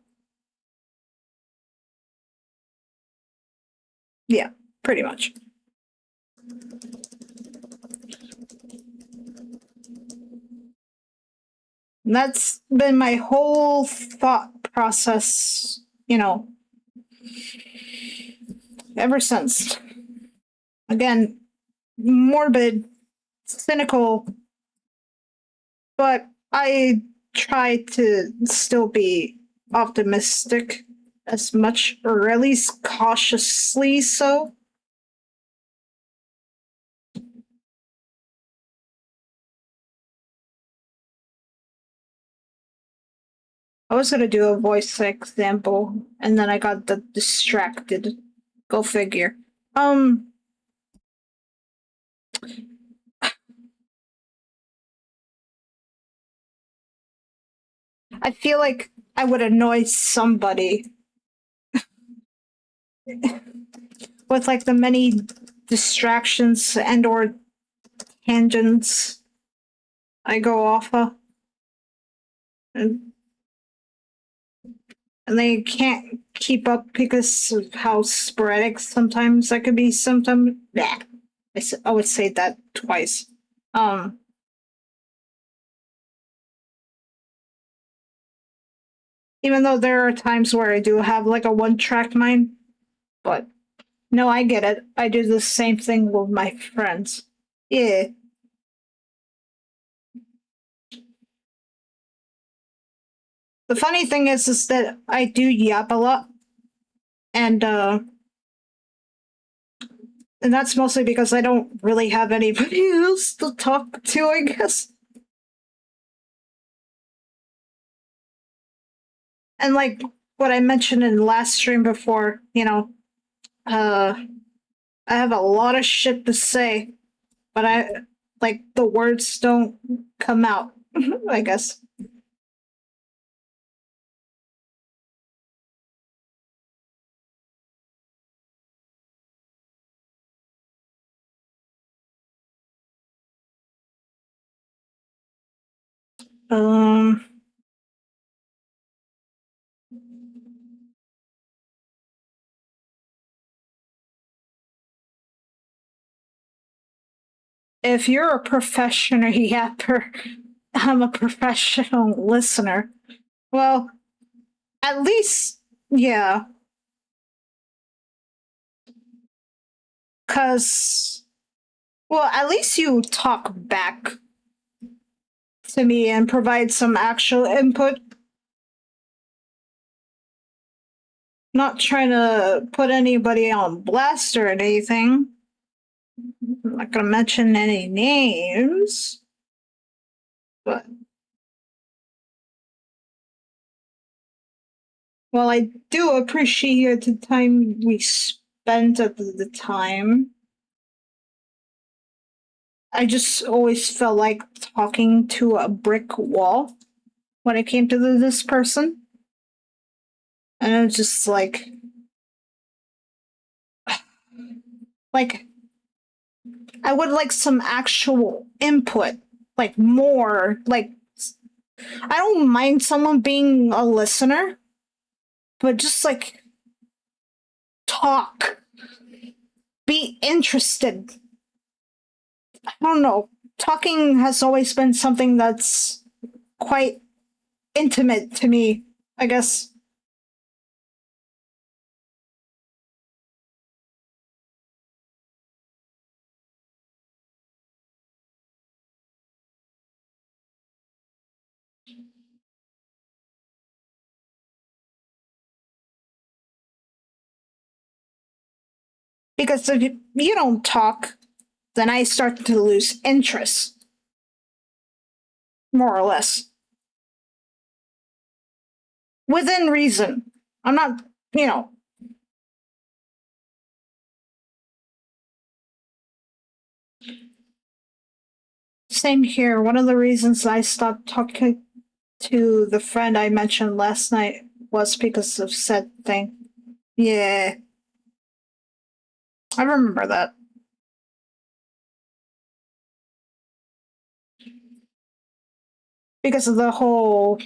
Yeah. Pretty much. And that's been my whole thought process, ever since. Again, morbid, cynical, but I try to still be optimistic as much, or at least cautiously so. I was gonna do a voice example, and then I got distracted. Go figure. Um, I feel like I would annoy somebody with like the many distractions and or tangents I go off of, and and they can't keep up because of how sporadic sometimes I could be. Sometimes, yeah, I would say that twice. Um, Even though there are times where I do have like a one track mind, but no, I get it. I do the same thing with my friends. Yeah. The funny thing is that I do yap a lot, and and that's mostly because I don't really have anybody else to talk to, I guess. And like what I mentioned in the last stream before, uh, I have a lot of shit to say, but the words don't come out, I guess. Um, if you're a professional yapper, I'm a professional listener. Well, at least, yeah, because, well, at least you talk back to me and provide some actual input. Not trying to put anybody on blast or anything. I'm not going to mention any names, but well, I do appreciate the time we spent at the time. I just always felt like talking to a brick wall when it came to this person. And it's just like I would like some actual input, like more, like I don't mind someone being a listener, but just like talk, be interested. I don't know. Talking has always been something that's quite intimate to me, I guess. Because if you don't talk, then I start to lose interest, more or less, within reason. I'm not, you know, same here. One of the reasons I stopped talking to the friend I mentioned last night was because of said thing. Yeah, I remember that. Because of the whole,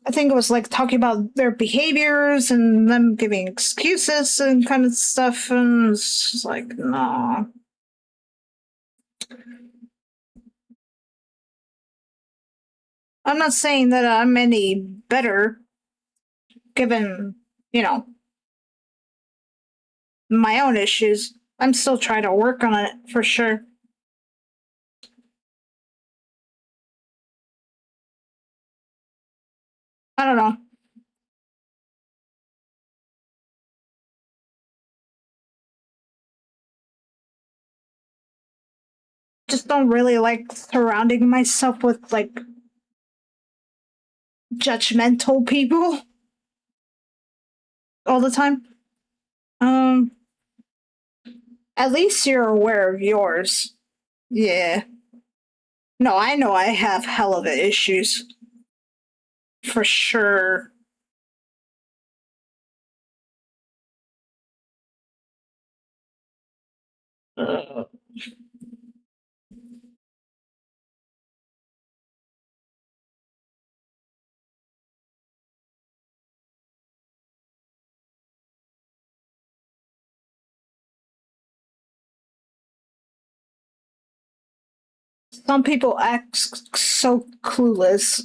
I think it was like talking about their behaviors and them giving excuses and kind of stuff. And it's just like, no. I'm not saying that I'm any better given, you know, my own issues. I'm still trying to work on it for sure. I don't know. Just don't really like surrounding myself with like judgmental people all the time. Um, at least you're aware of yours. Yeah. No, I know I have hell of issues for sure. Uh, some people act so clueless.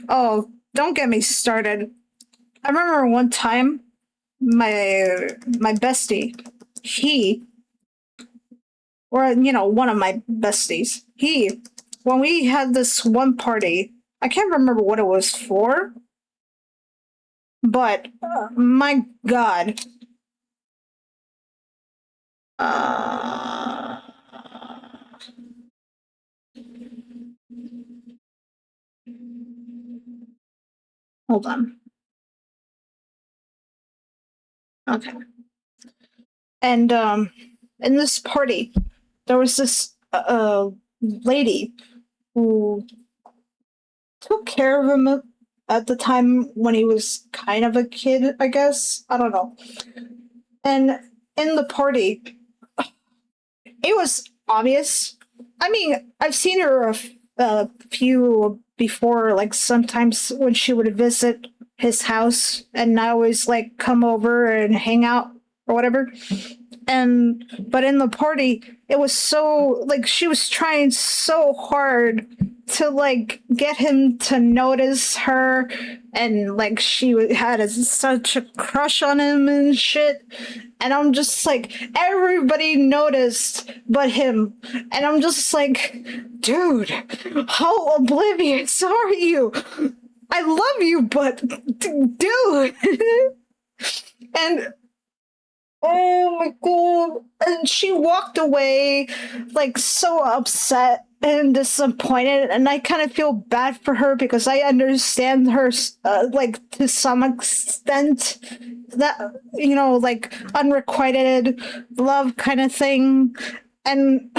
Oh, don't get me started. I remember one time my bestie, he or one of my besties, he when we had this one party, I can't remember what it was for, but my God, uh, hold on, okay, and in this party, there was this lady who took care of him at the time when he was kind of a kid, I guess. I don't know. And in the party, it was obvious. I mean, I've seen her a few before, like sometimes when she would visit his house and I always like come over and hang out or whatever. And but in the party, it was so like she was trying so hard to like get him to notice her, and like she had such a crush on him and shit. And I'm just like, everybody noticed but him. And I'm just like, dude, how oblivious are you? I love you, but dude. And oh my god. And she walked away like so upset and disappointed, and I kind of feel bad for her because I understand her like to some extent, that like unrequited love kind of thing. And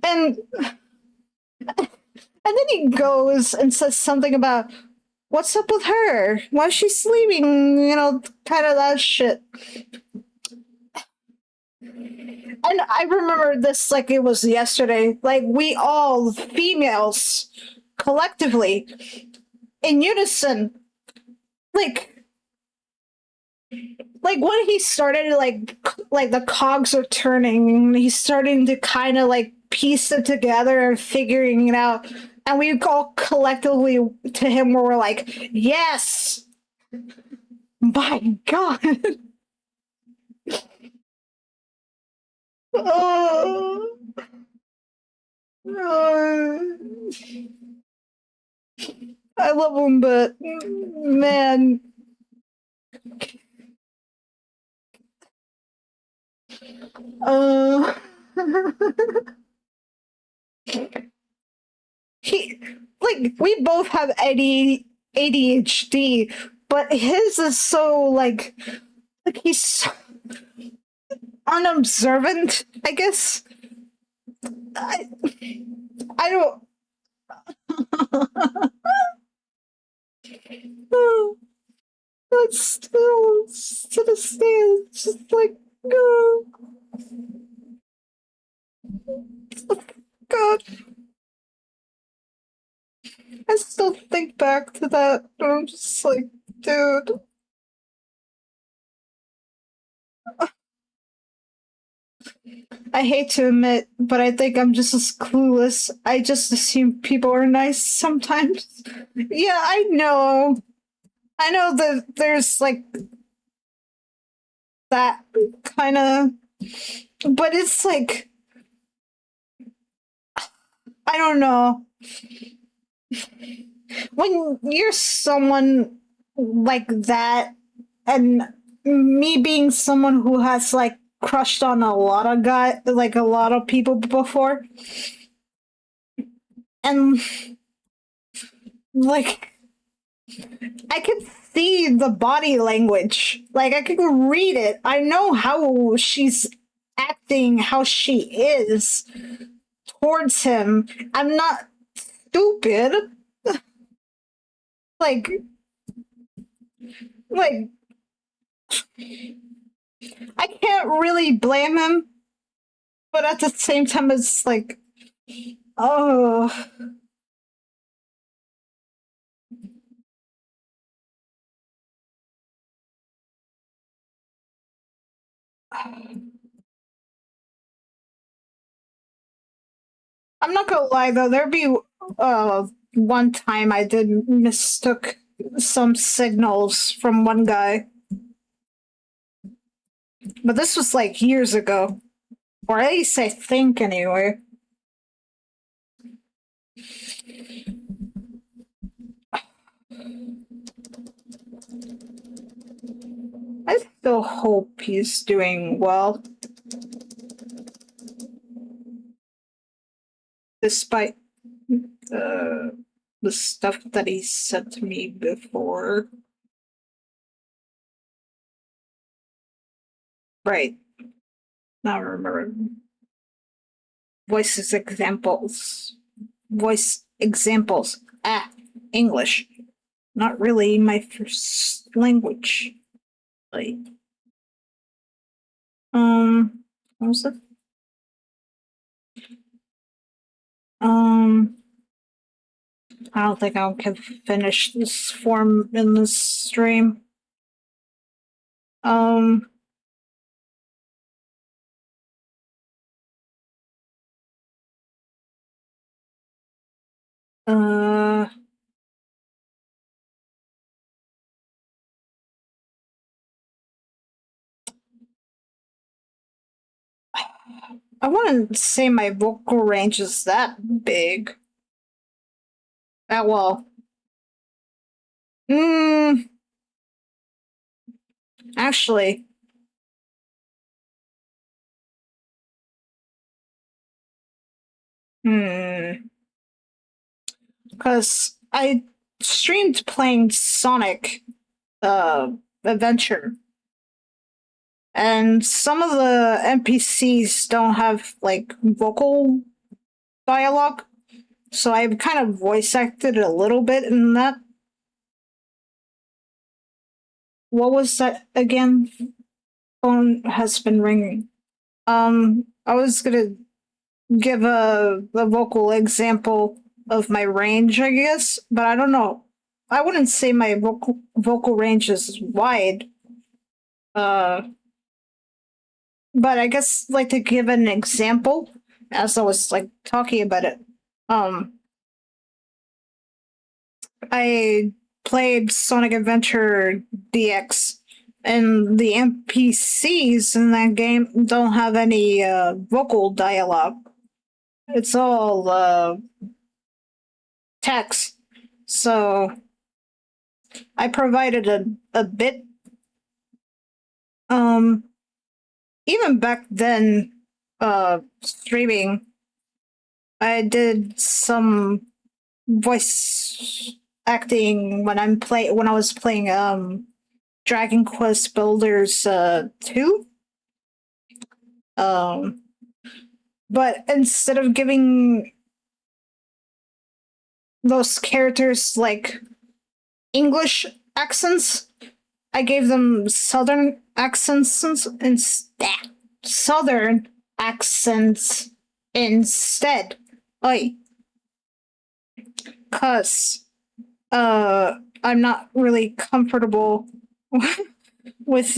and then he goes and says something about, What's up with her? Why is she sleeping? You know, kind of that shit. And I remember this like it was yesterday. Like we all females collectively in unison, like when he started like the cogs are turning, he's starting to kind of like piece it together and figuring it out. And we all collectively to him where we're like, yes, my God. Oh, oh, I love him, but man, uh, he like we both have ADHD, but his is so like he's so unobservant. I guess I I don't. But still, to this day, it's just like, oh, God. I still think back to that, and I'm just like, dude. I hate to admit, but I think I'm just as clueless. I just assume people are nice sometimes. Yeah, I know. I know that there's like that kind of, but it's like, I don't know. When you're someone like that, and me being someone who has like crushed on a lot of like a lot of people before, and like I can see the body language. Like I can read it. I know how she's acting, how she is towards him. I'm not stupid. Like like I can't really blame him, but at the same time it's like, oh, I'm not gonna lie though, there'd be one time I did mistook some signals from one guy. But this was like years ago. Or at least I think anyway. I still hope he's doing well, despite the stuff that he said to me before. Right. Now I remember. Voices examples. Voice examples. Ah, English. Not really my first language. Like, what was it? Um, I don't think I can finish this form in this stream. Um, uh, I wouldn't say my vocal range is that big. Well. Mm, actually, because I streamed playing Sonic Adventure, and some of the NPCs don't have like vocal dialogue, so I kind of voice acted a little bit in that. What was that again? Phone has been ringing. I was gonna give a vocal example of my range, I guess, but I don't know. I wouldn't say my vocal range is wide. Uh, but I guess like to give an example as I was like talking about it. Um, I played Sonic Adventure DX, and the NPCs in that game don't have any vocal dialogue. It's all text. So I provided a bit. Um, Even back then, streaming, I did some voice acting when I was playing Dragon Quest Builders 2. Um, but instead of giving those characters like English accents, I gave them Southern accents instead. Southern accents instead. Oi, cause I'm not really comfortable with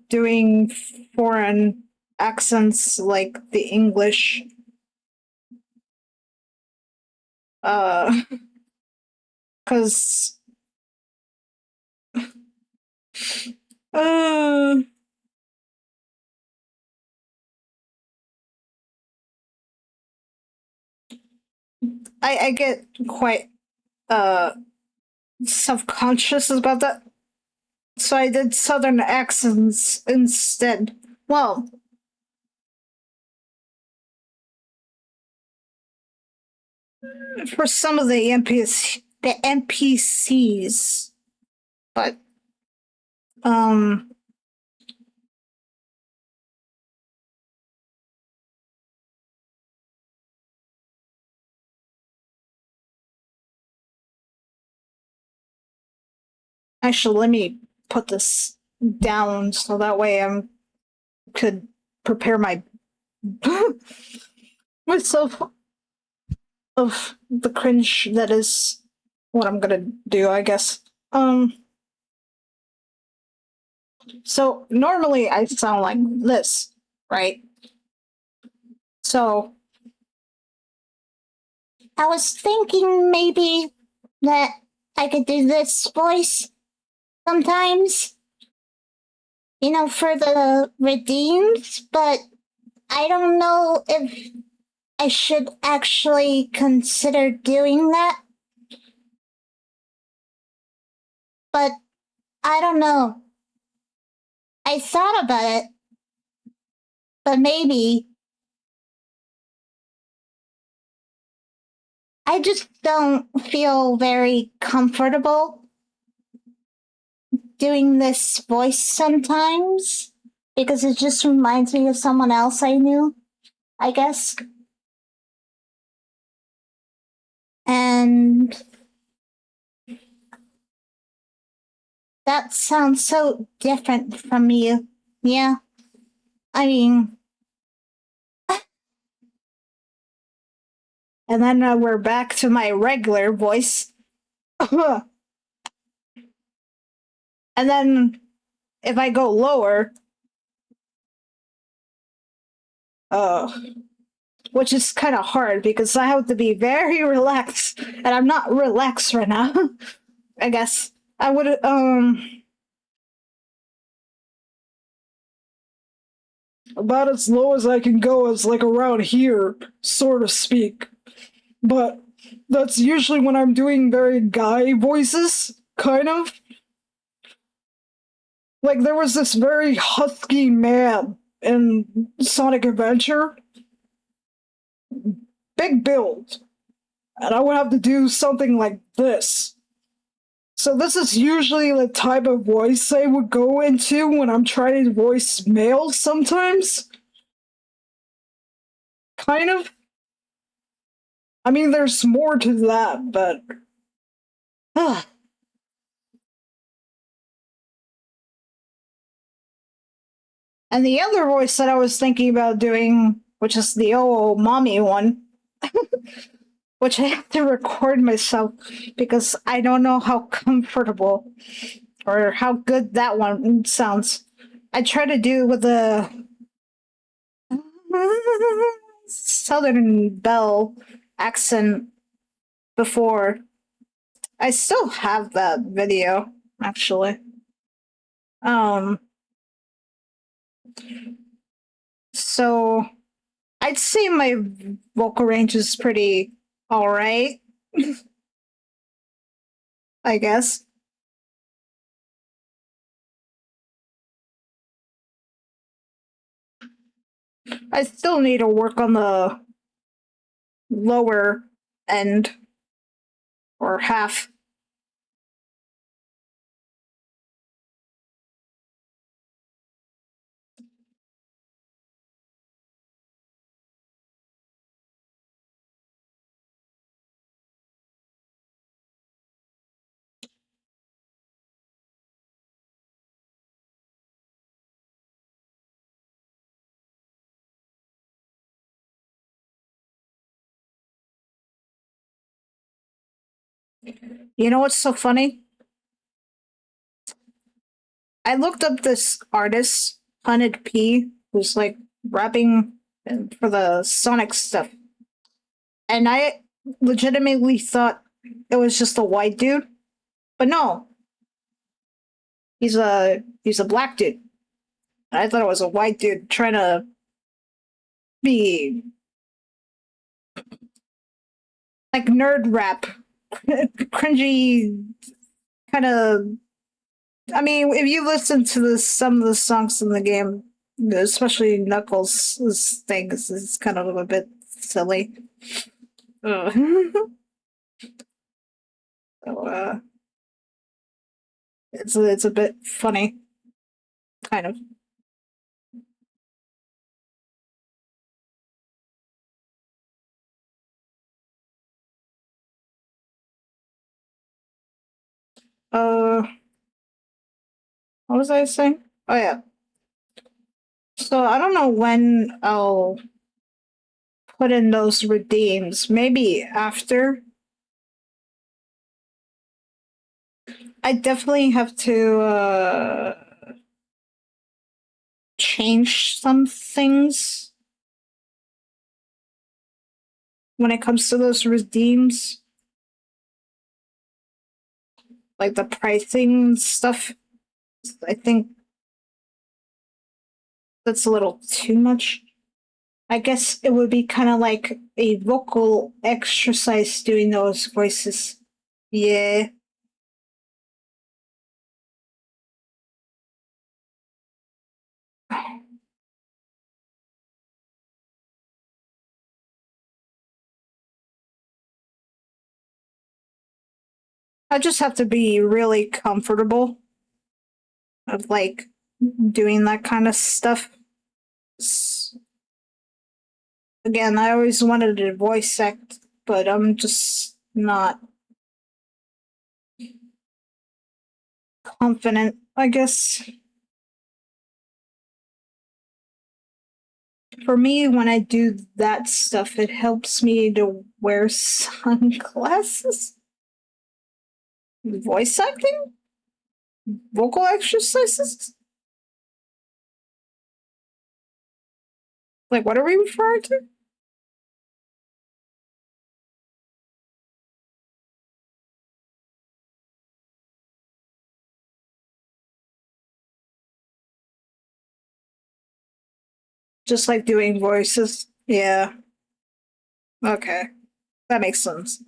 doing foreign accents like the English. Uh, cause uh, I get quite uh self conscious about that. So I did Southern accents instead. Well, for some of the NPCs, but um, actually, let me put this down so that way I could prepare myself of the cringe that is what I'm gonna do, I guess. So normally I sound like this, right? So I was thinking maybe that I could do this voice sometimes, for the redeems, but I don't know if I should actually consider doing that. But I don't know. I thought about it, but maybe I just don't feel very comfortable doing this voice sometimes because it just reminds me of someone else I knew, I guess. And that sounds so different from you. Yeah. I mean, and then we're back to my regular voice. And then if I go lower, uh, which is kind of hard because I have to be very relaxed, and I'm not relaxed right now. I guess I would about as low as I can go is like around here, so to speak. But that's usually when I'm doing very guy voices, kind of. Like there was this very husky man in Sonic Adventure, big build, and I would have to do something like this. So this is usually the type of voice I would go into when I'm trying to voice males sometimes. Kind of. I mean, there's more to that, but And the other voice that I was thinking about doing, which is the oh mommy one, which I have to record myself because I don't know how comfortable or how good that one sounds. I try to do with a Southern Belle accent before. I still have that video, actually. Um, so I'd say my vocal range is pretty alright, I guess. I still need to work on the lower end or half. You know what's so funny? I looked up this artist, Hunted P, who's like rapping for the Sonic stuff, and I legitimately thought it was just a white dude, but no, he's a black dude. I thought it was a white dude trying to be like nerd rap, cringy kind of. I mean, if you listen to some of the songs in the game, especially Knuckles' things, it's kind of a bit silly. Ugh. So, it's a bit funny, kind of. Uh, what was I saying? Oh yeah. So I don't know when I'll put in those redeems. Maybe after. I definitely have to change some things when it comes to those redeems, like the pricing stuff. I think that's a little too much. I guess it would be kind of like a vocal exercise doing those voices. Yeah. I just have to be really comfortable of like doing that kind of stuff. Again, I always wanted to voice act, but I'm just not confident, I guess. For me, when I do that stuff, it helps me to wear sunglasses. Voice acting? Vocal exercises? Like, what are we referring to? Just like doing voices? Yeah. Okay. That makes sense.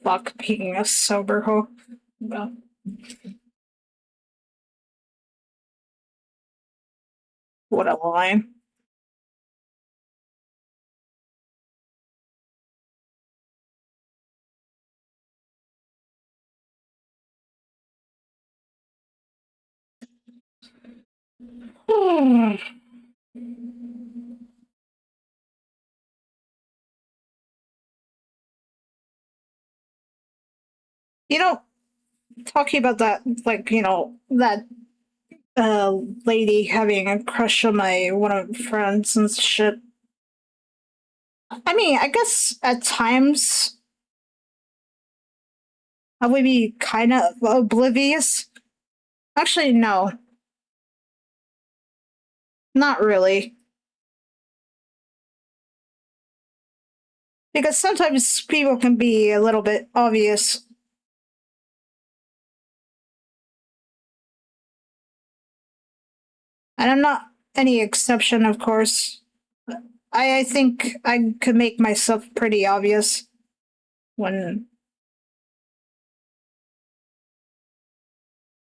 Fuck being a sober hoe. Well, what a line. You know, talking about that, like, that uh lady having a crush on my one of my friends and shit. I mean, I guess at times I would be kind of oblivious. Actually, no, not really. Because sometimes people can be a little bit obvious, and I'm not any exception, of course. I think I could make myself pretty obvious when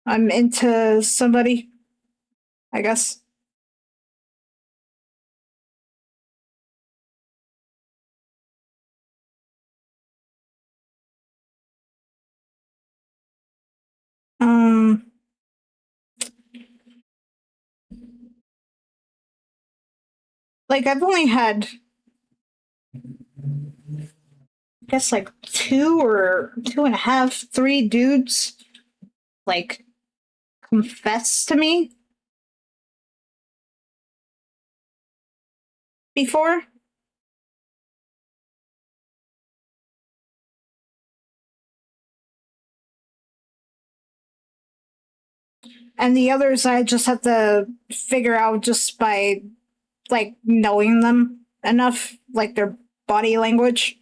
I'm into somebody, I guess. Um, like I've only had, I guess, like two or two and a half, three dudes like confess to me before, and the others I just have to figure out just by like knowing them enough, like their body language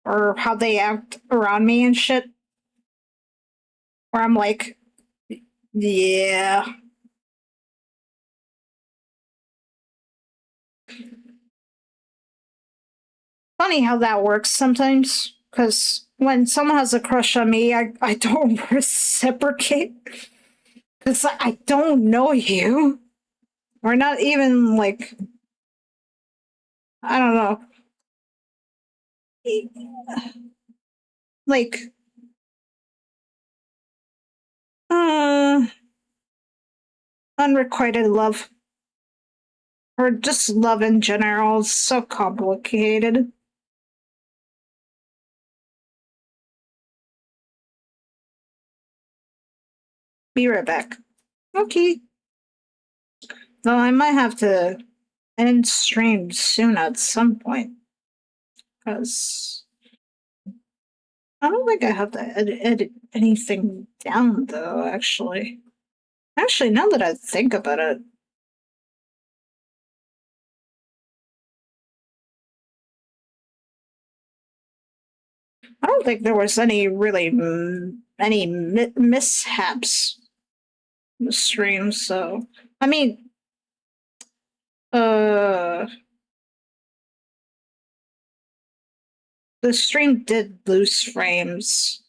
or how they act around me and shit. Where I'm like, yeah. Funny how that works sometimes. Because when someone has a crush on me, I don't reciprocate. Because I don't know you. We're not even like, I don't know, like, uh, unrequited love. Or just love in general is so complicated. Be right back. Okay. Though I might have to end stream soon at some point. Because I don't think I have to edit anything down, though, actually. Actually, now that I think about it, I don't think there was any really any mishaps in the stream. So, I mean, uh, the stream did lose frames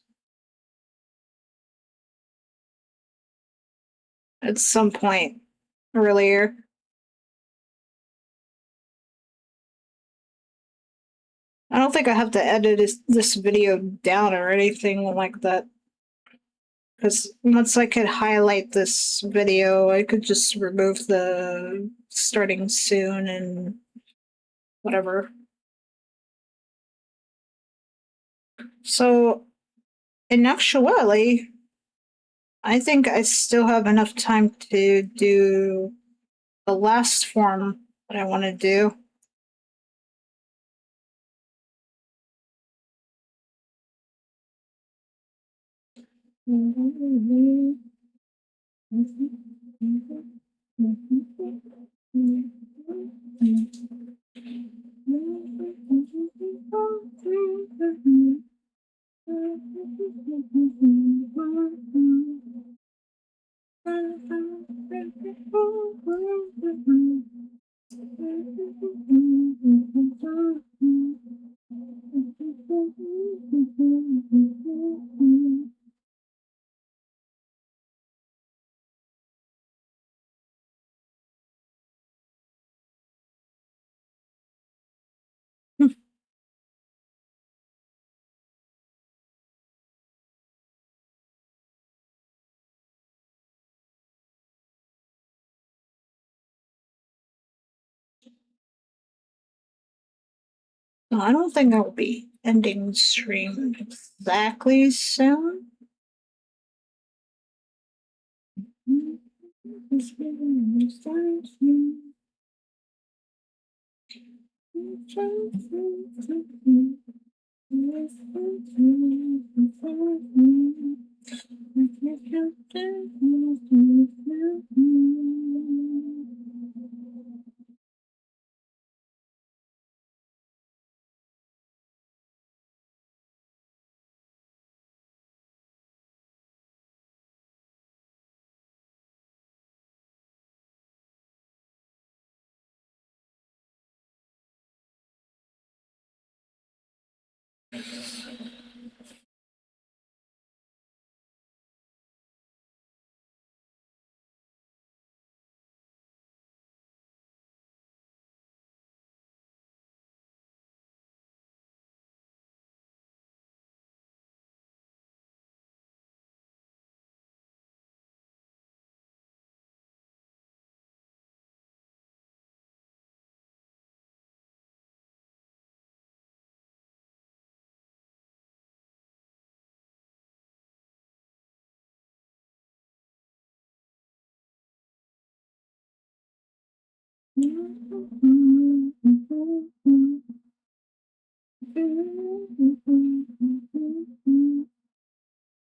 at some point earlier. I don't think I have to edit this video down or anything like that. Because once I could highlight this video, I could just remove the starting soon and whatever. So, in actuality, I think I still have enough time to do the last form that I want to do. I don't think I'll be ending the stream exactly soon.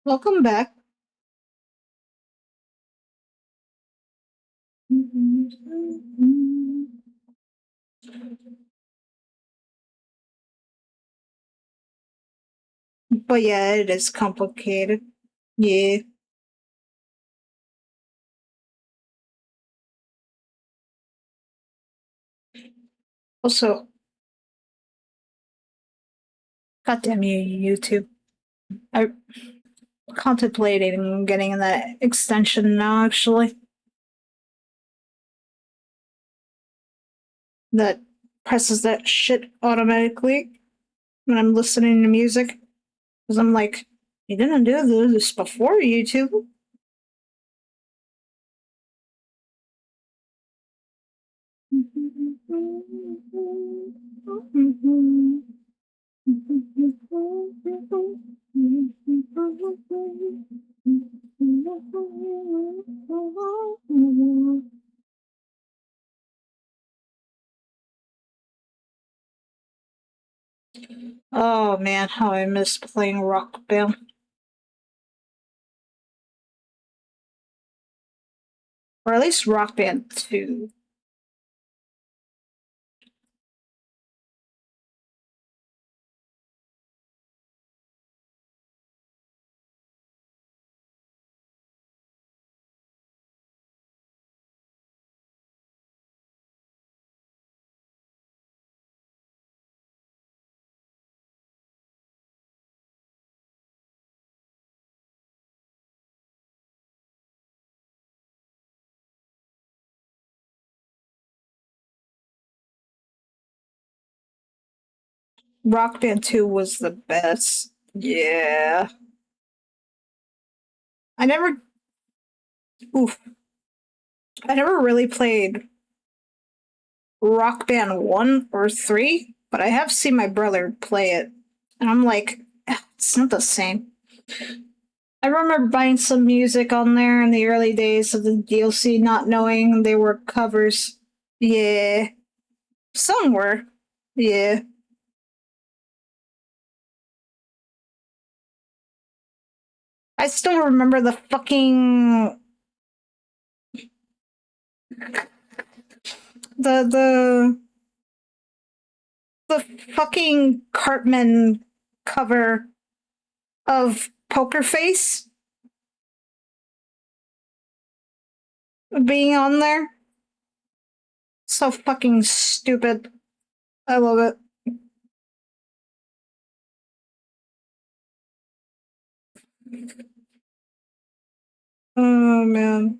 Welcome back. But yeah, it is complicated. Yeah. Also, goddamn you, YouTube. I contemplating getting that extension now, actually. That presses that shit automatically when I'm listening to music. Because I'm like, you didn't do this before, YouTube. Oh man, how I miss playing Rock Band. Or at least Rock Band 2. Rock Band 2 was the best. Yeah. I never oof. I never really played Rock Band 1 or 3, but I have seen my brother play it. And I'm like, it's not the same. I remember buying some music on there in the early days of the DLC, not knowing they were covers. Yeah. Some were. Yeah. I still remember the the fucking Cartman cover of Poker Face being on there. So fucking stupid. I love it. Oh man.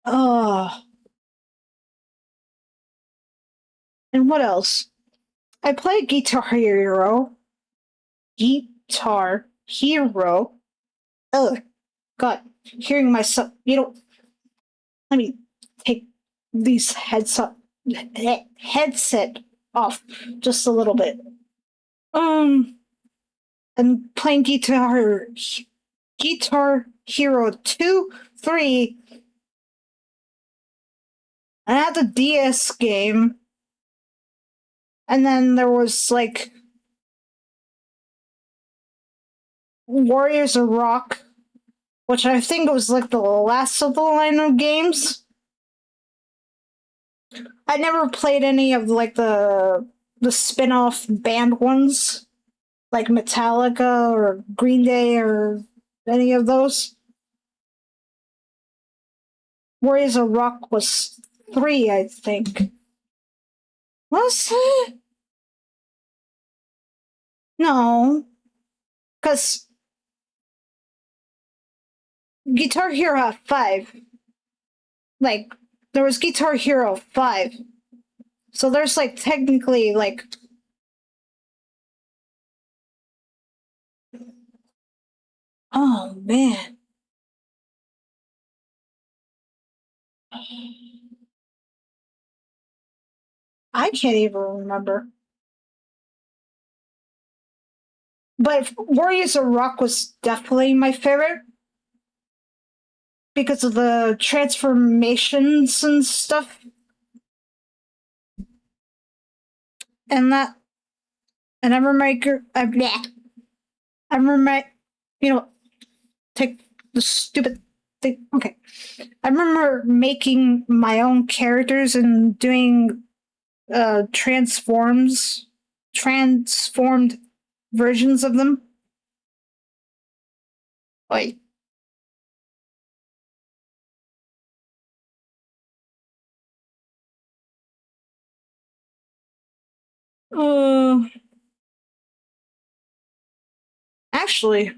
Oh. And what else? I play Guitar Hero. Guitar Hero. Ugh. God. Hearing myself. You know. Let me take these headset off just a little bit. Um, and playing Guitar Hero 2, 3, and I had the DS game, and then there was like Warriors of Rock, which I think was like the last of the line of games. I never played any of like the spin-off band ones, like Metallica or Green Day or any of those. Warriors of Rock was 3, I think. Was it? No, because Guitar Hero 5. Like, there was Guitar Hero 5. So there's like technically like. Oh man. I can't even remember. But Warriors of Rock was definitely my favorite because of the transformations and stuff. And that, and I remember I remember you know, take the stupid thing. Okay. I remember making my own characters and doing transformed versions of them. Wait. Uh, Actually,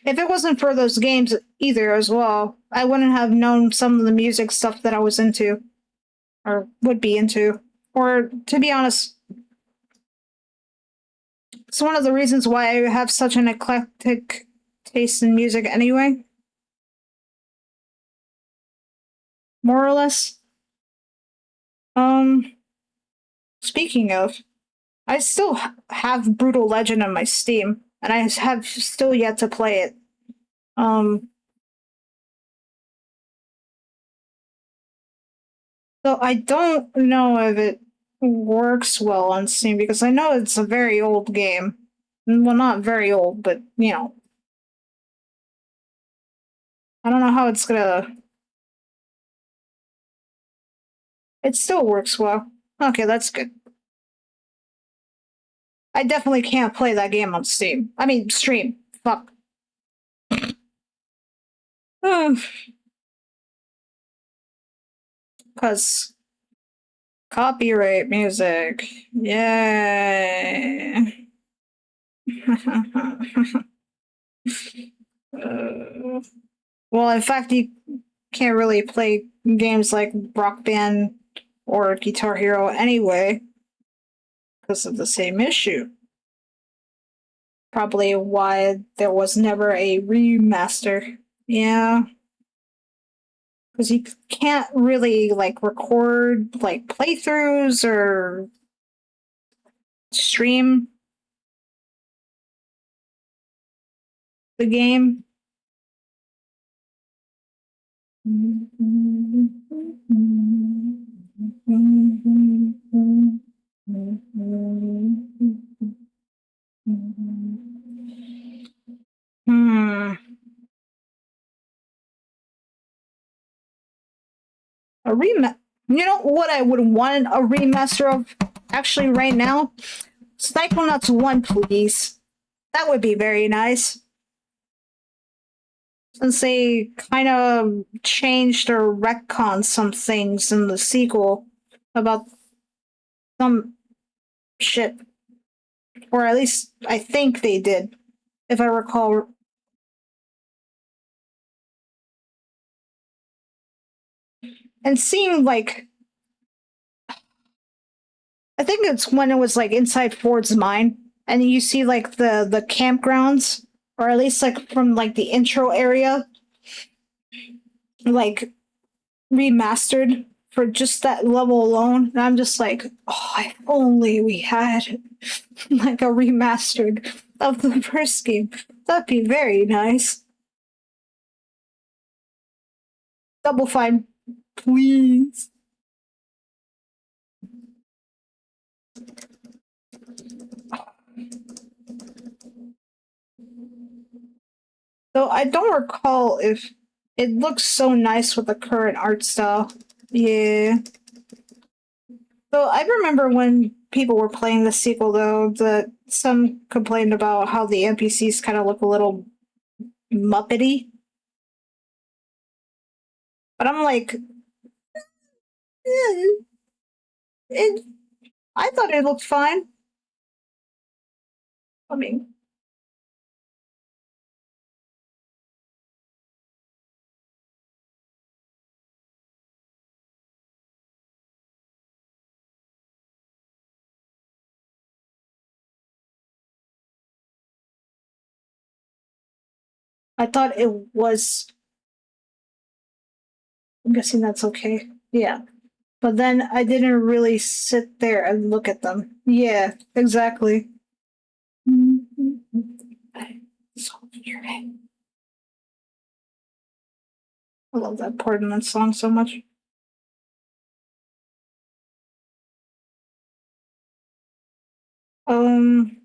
if it wasn't for those games either as well, I wouldn't have known some of the music stuff that I was into or would be into. Or to be honest, it's one of the reasons why I have such an eclectic taste in music anyway. More or less. Um Speaking of, I still have Brutal Legend on my Steam, and I have still yet to play it. Um, so I don't know if it works well on Steam because I know it's a very old game. Well, not very old, but I don't know how it's gonna. It still works well. Okay, that's good. I definitely can't play that game on Steam. I mean, stream. Fuck. Because copyright music. Yay. Uh, well, in fact, you can't really play games like Rock Band or Guitar Hero anyway because of the same issue. Probably why there was never a remaster. Yeah, because you can't really like record like playthroughs or stream the game. Hmm. A remaster. You know what I would want a remaster of actually right now? Psychonauts 1, please. That would be very nice. Since they kind of changed or retconned some things in the sequel about some shit. Or at least I think they did, if I recall. And seeing like I think it's when it was like inside Ford's mind, and you see like the campgrounds, or at least like from like the intro area, like remastered for just that level alone. And I'm just like, oh, if only we had like a remastered of the first game. That'd be very nice. Double Fine, please. So I don't recall if it looks so nice with the current art style. Yeah. So I remember when people were playing the sequel though, that some complained about how the NPCs kind of look a little muppety. But I'm like, eh, it, I thought it looked fine. I mean, I thought it was. I'm guessing that's okay. Yeah. But then I didn't really sit there and look at them. Yeah, exactly. I love that part in that song so much. Um,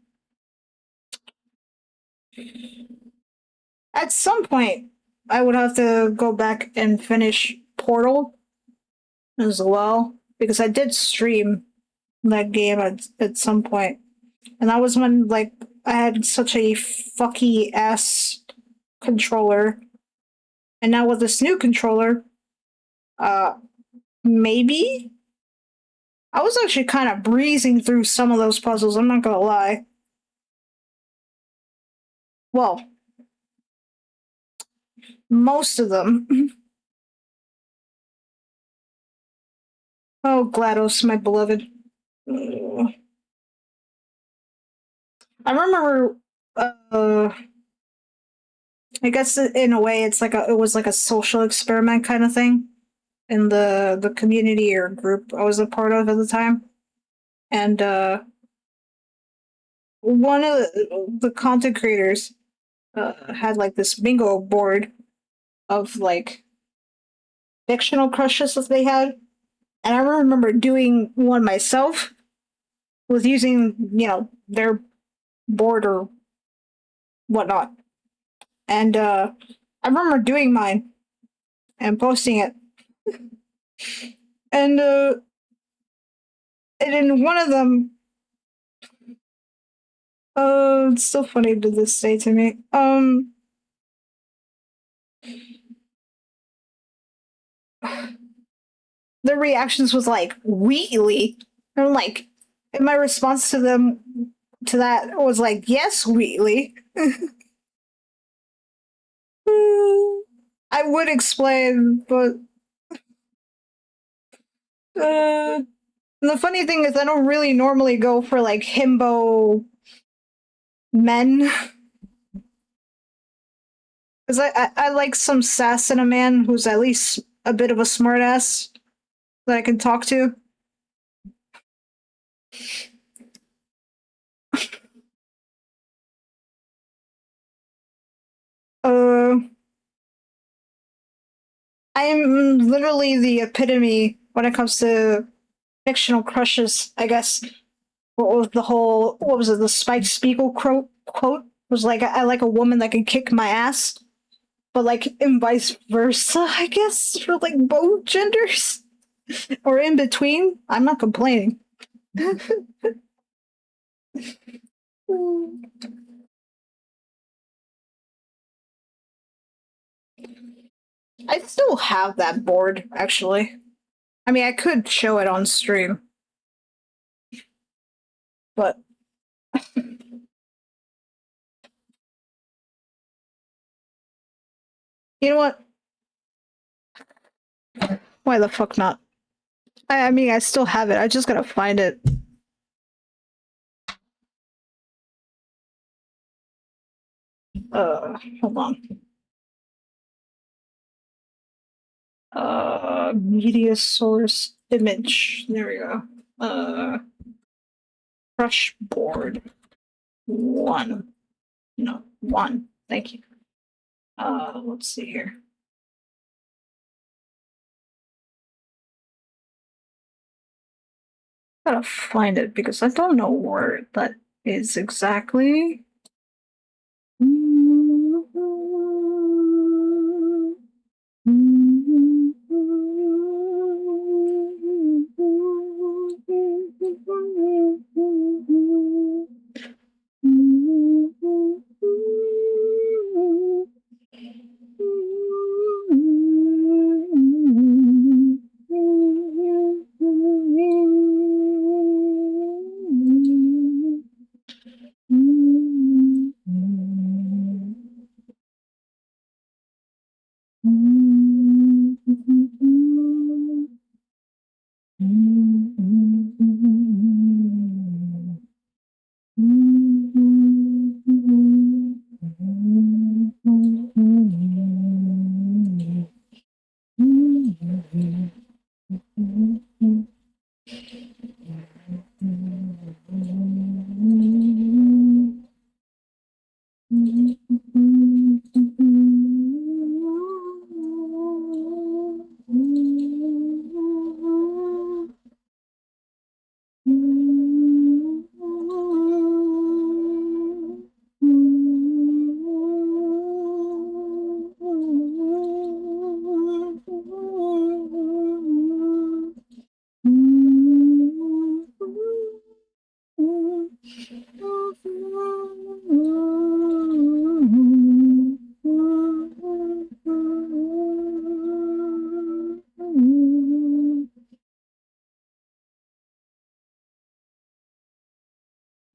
at some point, I would have to go back and finish Portal as well because I did stream that game at some point, and that was when like I had such a fucky ass controller, and now with this new controller, uh, maybe I was actually kind of breezing through some of those puzzles. I'm not gonna lie. Well, most of them. Oh, GLaDOS, my beloved. I remember. I guess in a way, it was like a social experiment kind of thing in the community or group I was a part of at the time, and one of the content creators had like this bingo board of like fictional crushes that they had, and I remember doing one myself with using their board or whatnot, and I remember doing mine and posting it, and and in one of them, it's still funny to this day to me. The reactions was like Wheatley. And like, and my response to them to that was like, yes, Wheatley. I would explain, but the funny thing is, I don't really normally go for like himbo men because I like some sass in a man who's at least a bit of a smartass that I can talk to. Uh, I'm literally the epitome when it comes to fictional crushes, I guess. What was the whole, what was it, the Spike Spiegel quote? Was like, I like a woman that can kick my ass, but like, and vice versa, I guess, for like both genders or in between. I'm not complaining. I still have that board, actually. I mean, I could show it on stream, but you know what? Why the fuck not? I mean, I still have it. I just gotta find it. Hold on. Media source image. There we go. Brush board. One. No, one. Thank you. Let's see here. Gotta find it because I don't know where that is exactly.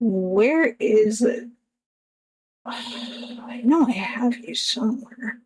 Where is it? I know I have you somewhere.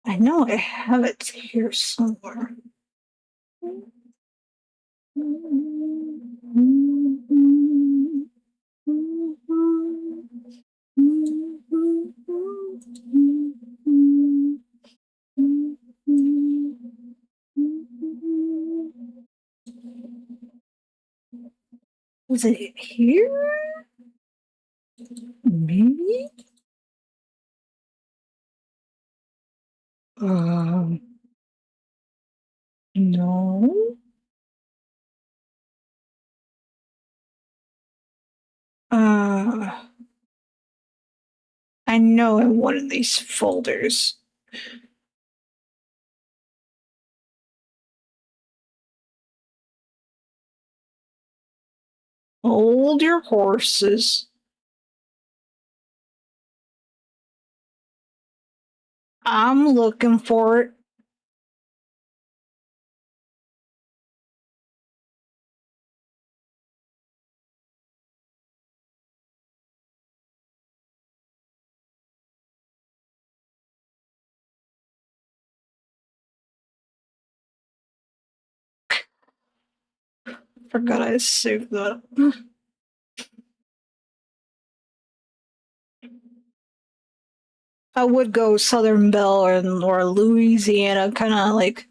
I know I have it here somewhere. Is it here? Maybe? No. Uh, I know in one of these folders. Hold your horses. I'm looking for it. Forgot I saved that. I would go Southern Belle or Louisiana, kind of like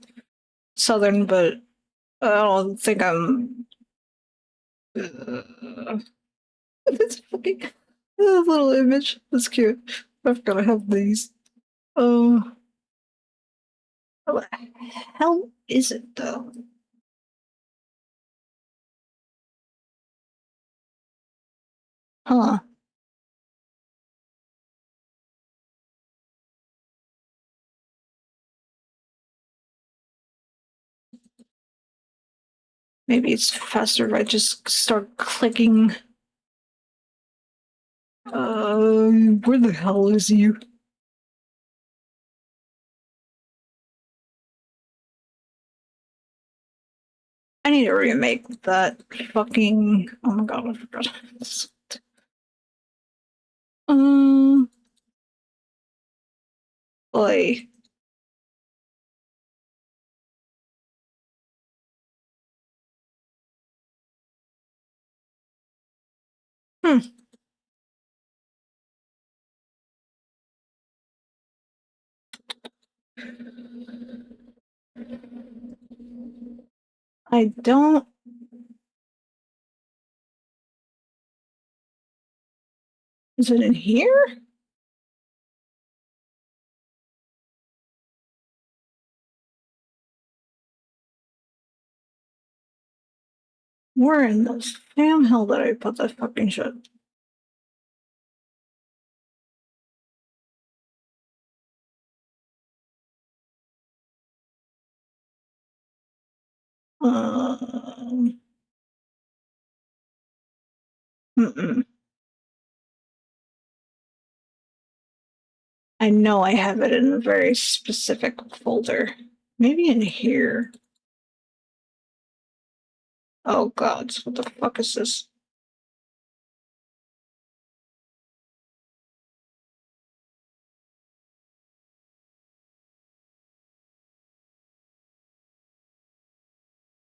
Southern, but I don't think I'm. It's fucking a little image. That's cute. I've gotta have these. Oh, what the hell is it though? Huh? Maybe it's faster if I just start clicking. Where the hell is you? I need to remake that fucking. Oh my god, I forgot. Um, like, hmm, I don't. Is it in here? Where in the damn hell did I put that fucking shit? Um, mm-mm. I know I have it in a very specific folder. Maybe in here. Oh god, what the fuck is this?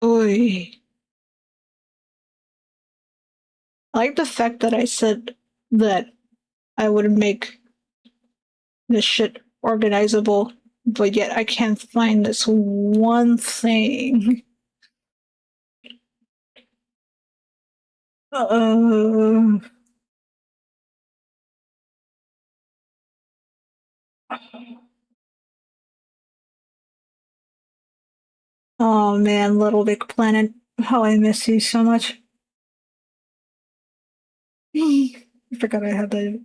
Oy. I like the fact that I said that I would make this shit organizable, but yet I can't find this one thing. Uh, oh man, Little Big Planet, how I miss you so much. I forgot I had that.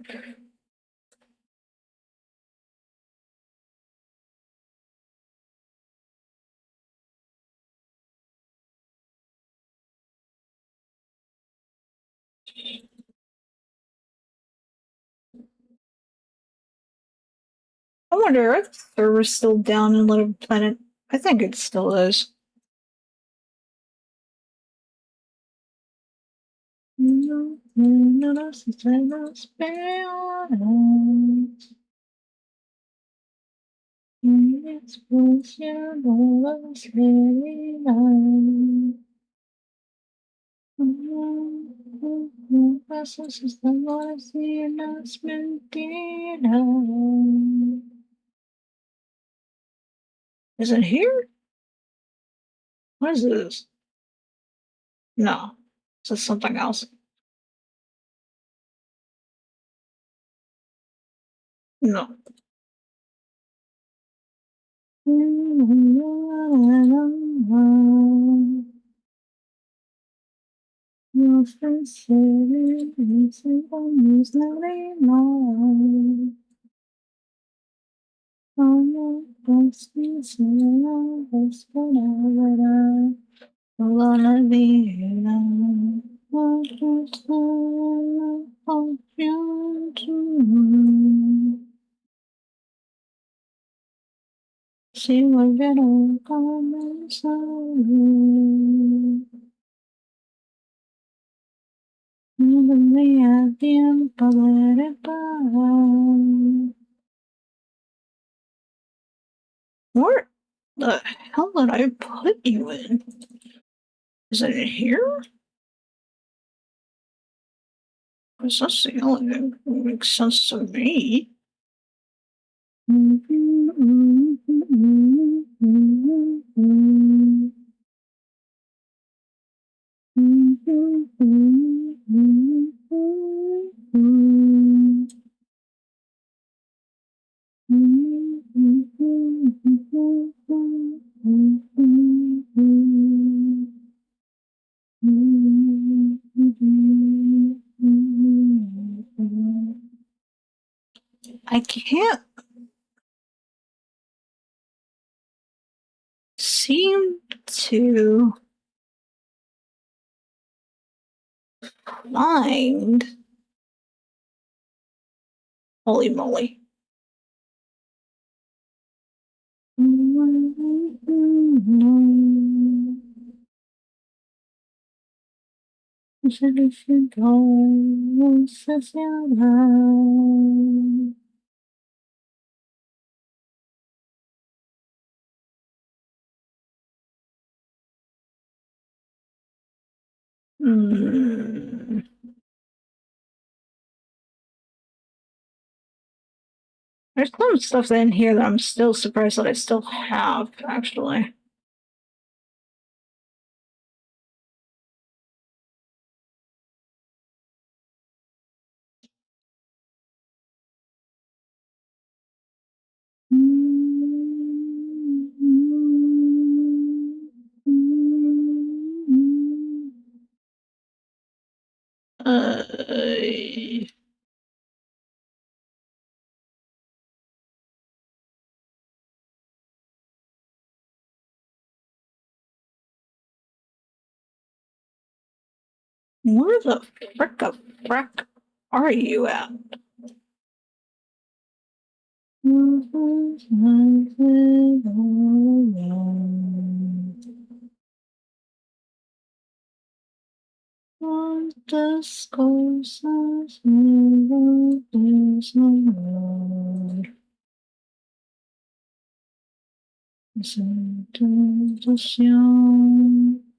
I wonder if the server's still down in Little Planet. I think it still is. No, no, no, is it here? What is this? No. Is this something else? No. Your friends say it's almost not anymore. Don't see so long, but I wanna be alone. Want to turn on you to see what little comments on me tiempo de parar. Where the hell did I put you in? Is it in here? Because that's the only thing that makes sense to me. I can't seem to find. Holy moly. Hmm. There's some stuff in here that I'm still surprised that I still have, actually. Uh, where the frick are you at?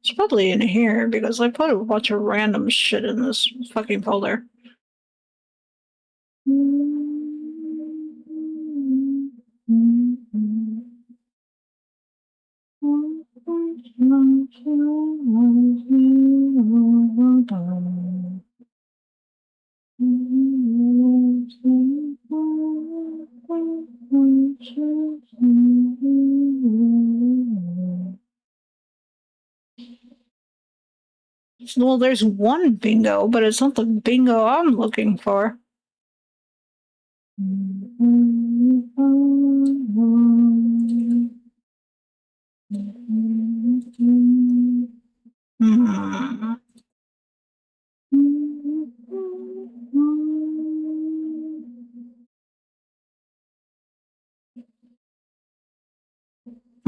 It's probably in here because I put a bunch of random shit in this fucking folder. Well, there's one bingo, but it's not the bingo I'm looking for. Hmm.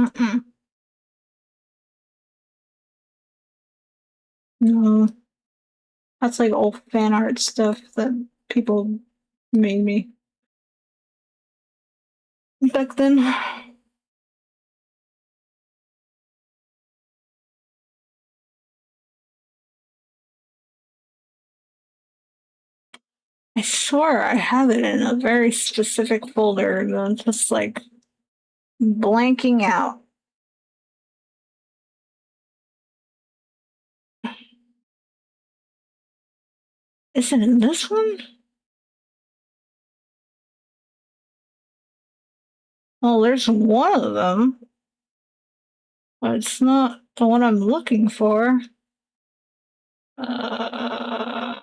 Mm-mm. No, that's like old fan art stuff that people made me back then. I swear I have it in a very specific folder that I'm just like blanking out. Is it in this one? Well, there's one of them, but it's not the one I'm looking for. Uh,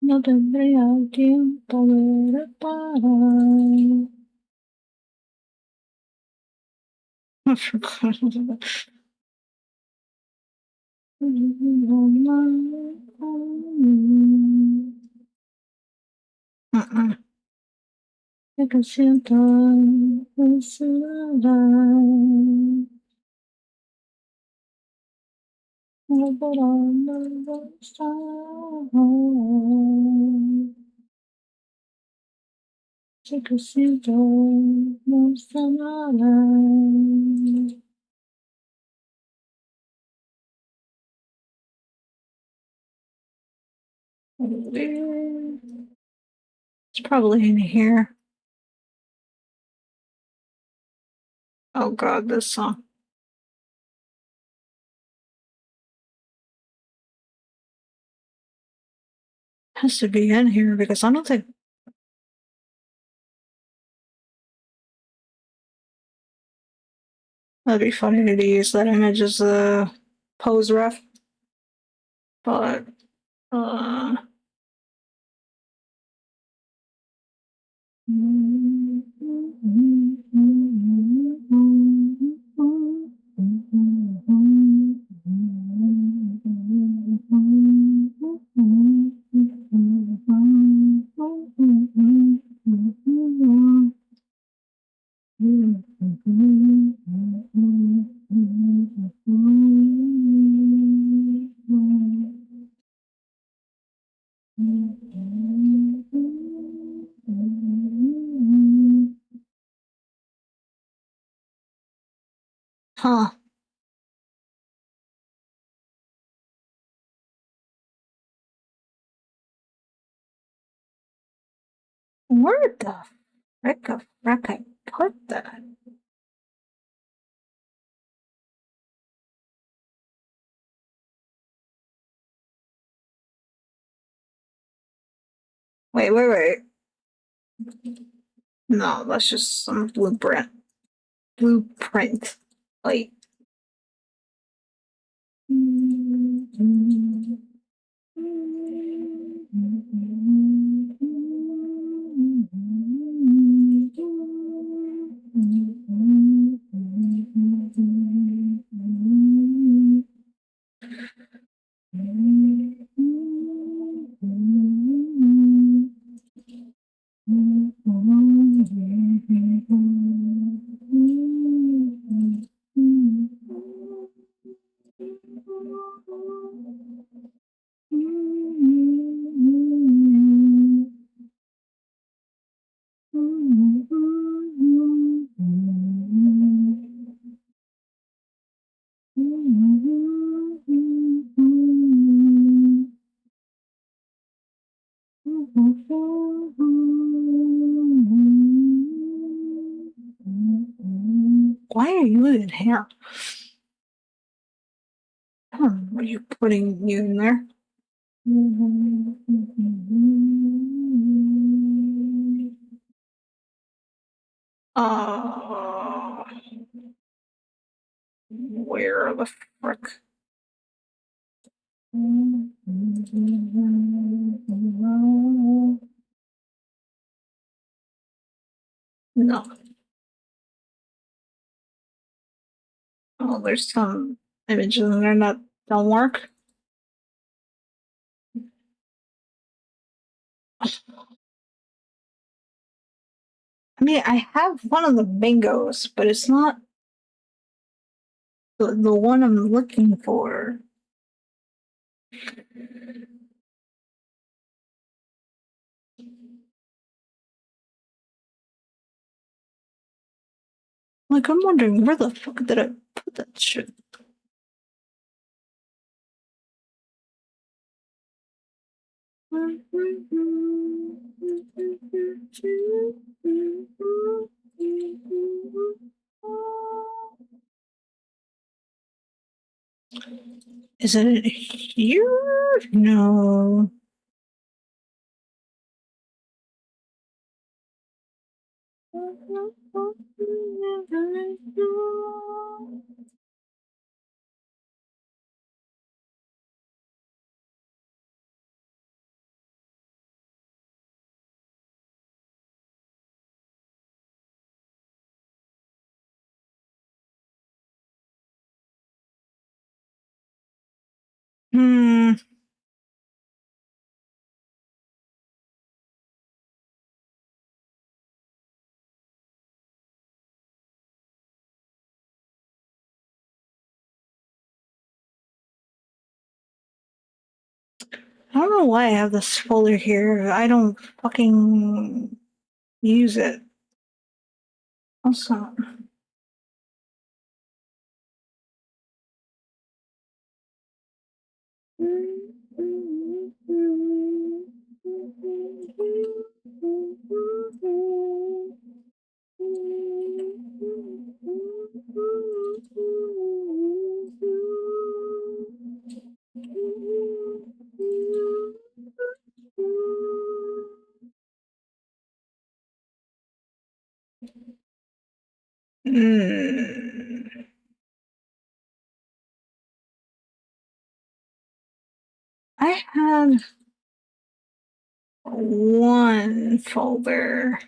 no tendría tiempo de reparar. I forgot about that. Mm-mm. I can siento ensalada. I can siento ensalada. It's probably in here. Oh god, this song has to be in here because I don't think that'd be funny to use that image as a pose ref, but uh huh. Where the frick I put that? Wait. No, that's just some blueprint. Blueprint. Like. Why are you in here? What are you putting you in there? Uh, where the frick? No. Oh, there's some images in there that don't work. I mean, I have one of the bingos, but it's not the one I'm looking for. Like, I'm wondering where the fuck did I put that shit? Is it here? No. Hmm. I don't know why I have this folder here. I don't fucking use it. Also, Mm. I had one folder.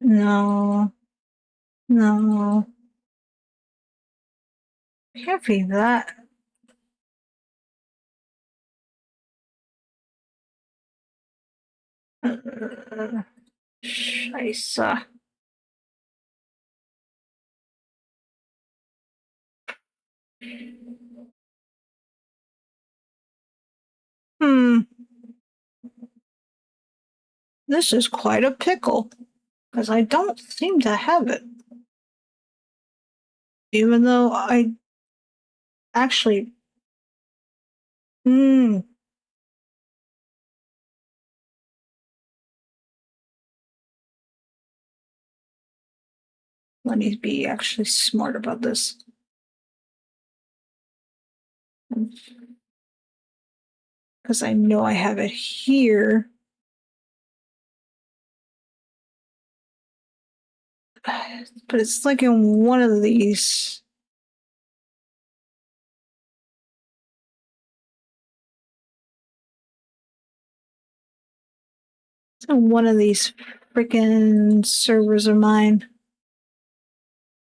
No, no, can't be that. Scheiße. Hmm, this is quite a pickle, because I don't seem to have it. Even though I actually, hmm, let me be actually smart about this. Because I know I have it here. But it's like in one of these. It's in one of these freaking servers of mine.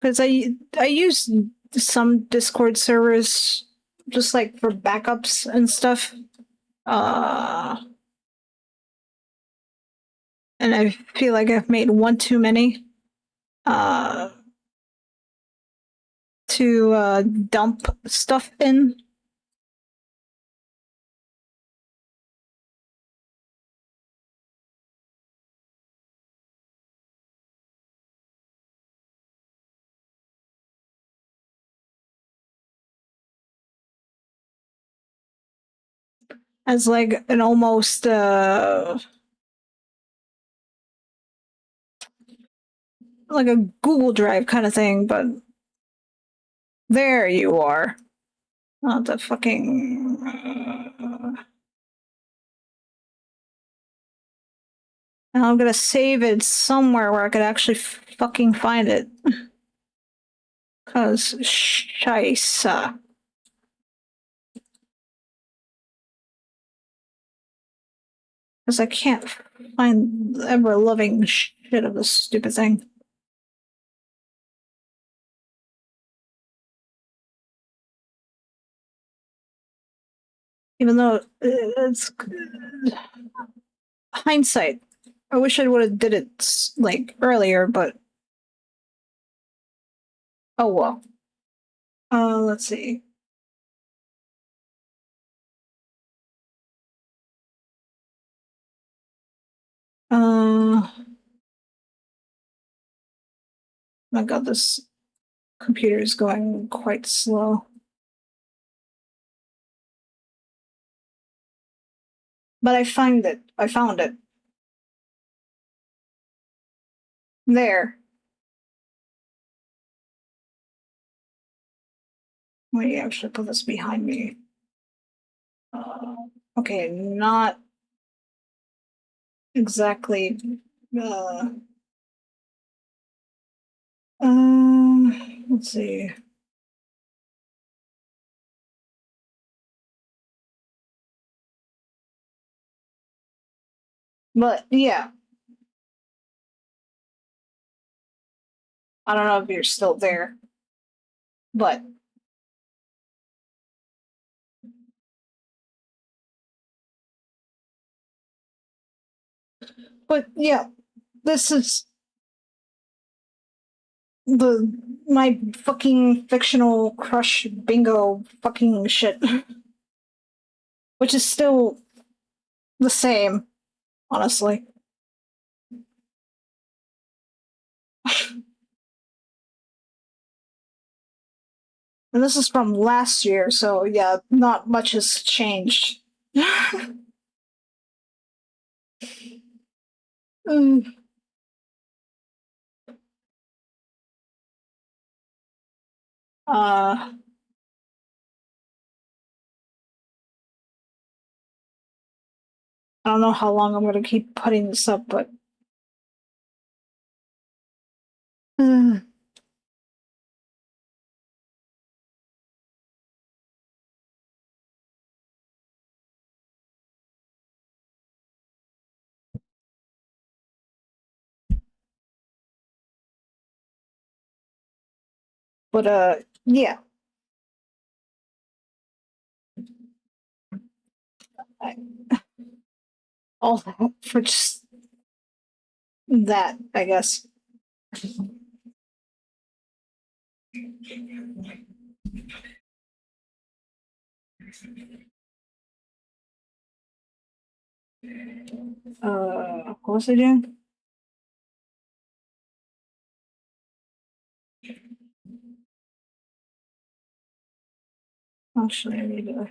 Because I use some Discord servers just like for backups and stuff. Uh, and I feel like I've made one too many. Uh, to dump stuff in. As like an almost like a Google Drive kind of thing, but there you are. Not the fucking. And I'm gonna save it somewhere where I could actually fucking find it. Cause scheisse. Cause I can't find the ever loving shit of this stupid thing. Even though it's hindsight. I wish I would have did it like earlier, but oh well. Let's see. Uh, my God, this computer is going quite slow. But I find it. I found it. There. Let me actually put this behind me. Uh, okay, not exactly. Uh, let's see. But yeah, I don't know if you're still there, but yeah, this is the my fucking fictional crush bingo fucking shit, which is still the same, honestly. And this is from last year, so yeah, not much has changed. Mm, uh, I don't know how long I'm gonna keep putting this up, but mm, yeah, I, all that for just that, I guess. What was I doing? Actually, I need to.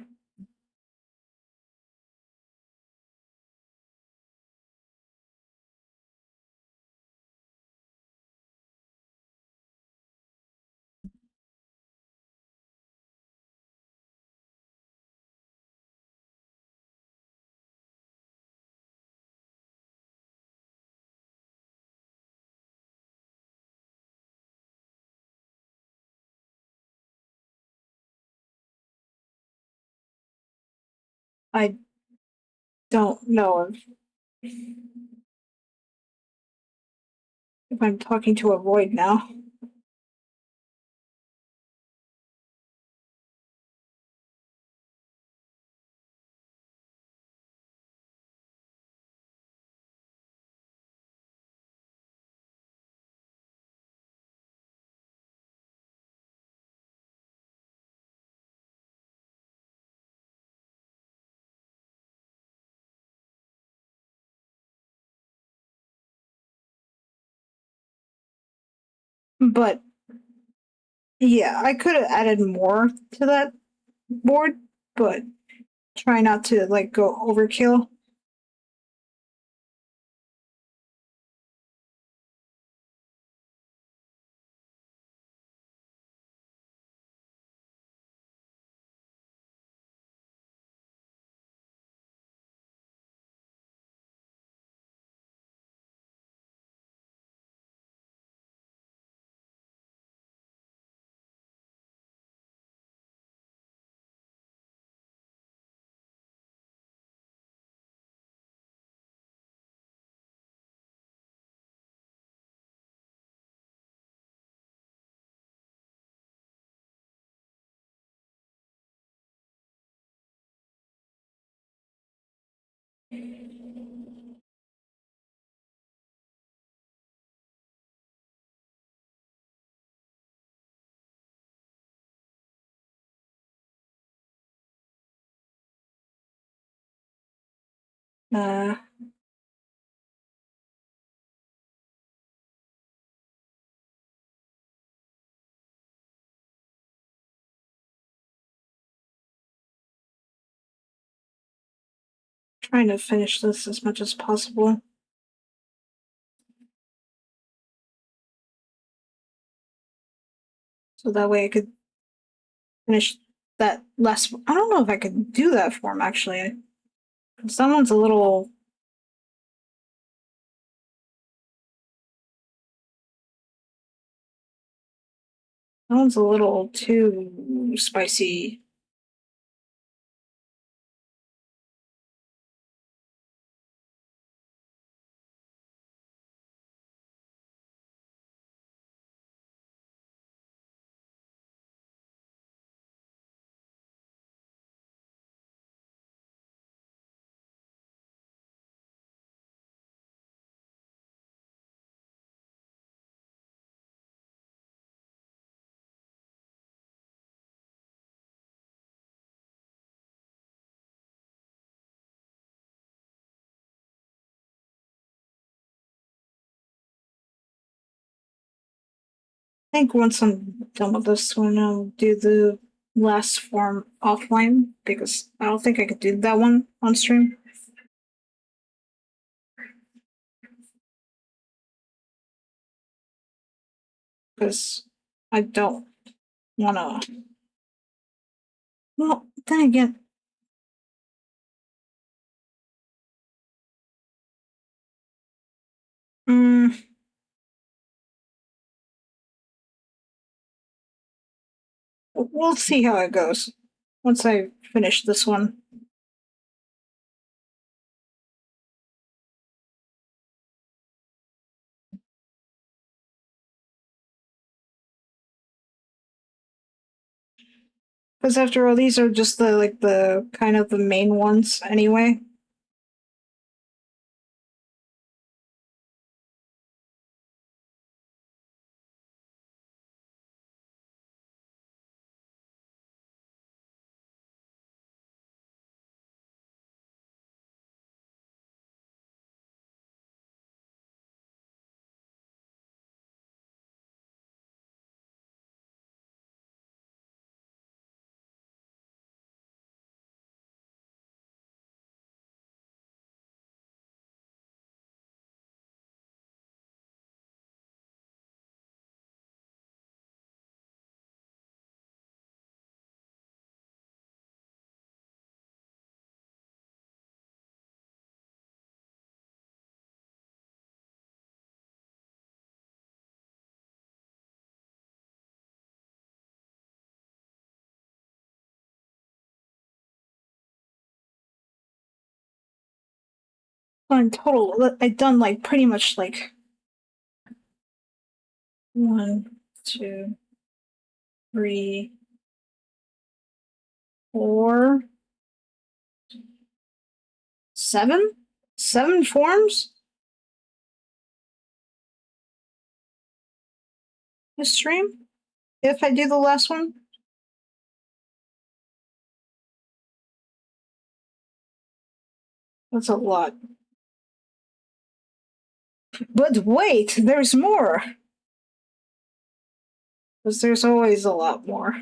I don't know if I'm talking to a void now. But yeah, I could have added more to that board, but try not to like go overkill. Uh, Trying to finish this as much as possible, so that way I could finish that last. I don't know if I could do that form actually. Someone's a little. Someone's a little too spicy. think once I'm done with this one, I'll do the last form offline because I don't think I could do that one on stream because I don't want to. Well, then again, mm, we'll see how it goes once I finish this one. Because after all, these are just the kind of the main ones anyway. But in total, I've done like pretty much like one, two, three, four, seven, seven forms. This stream. If I do the last one, that's a lot. But wait, there's more. Because there's always a lot more.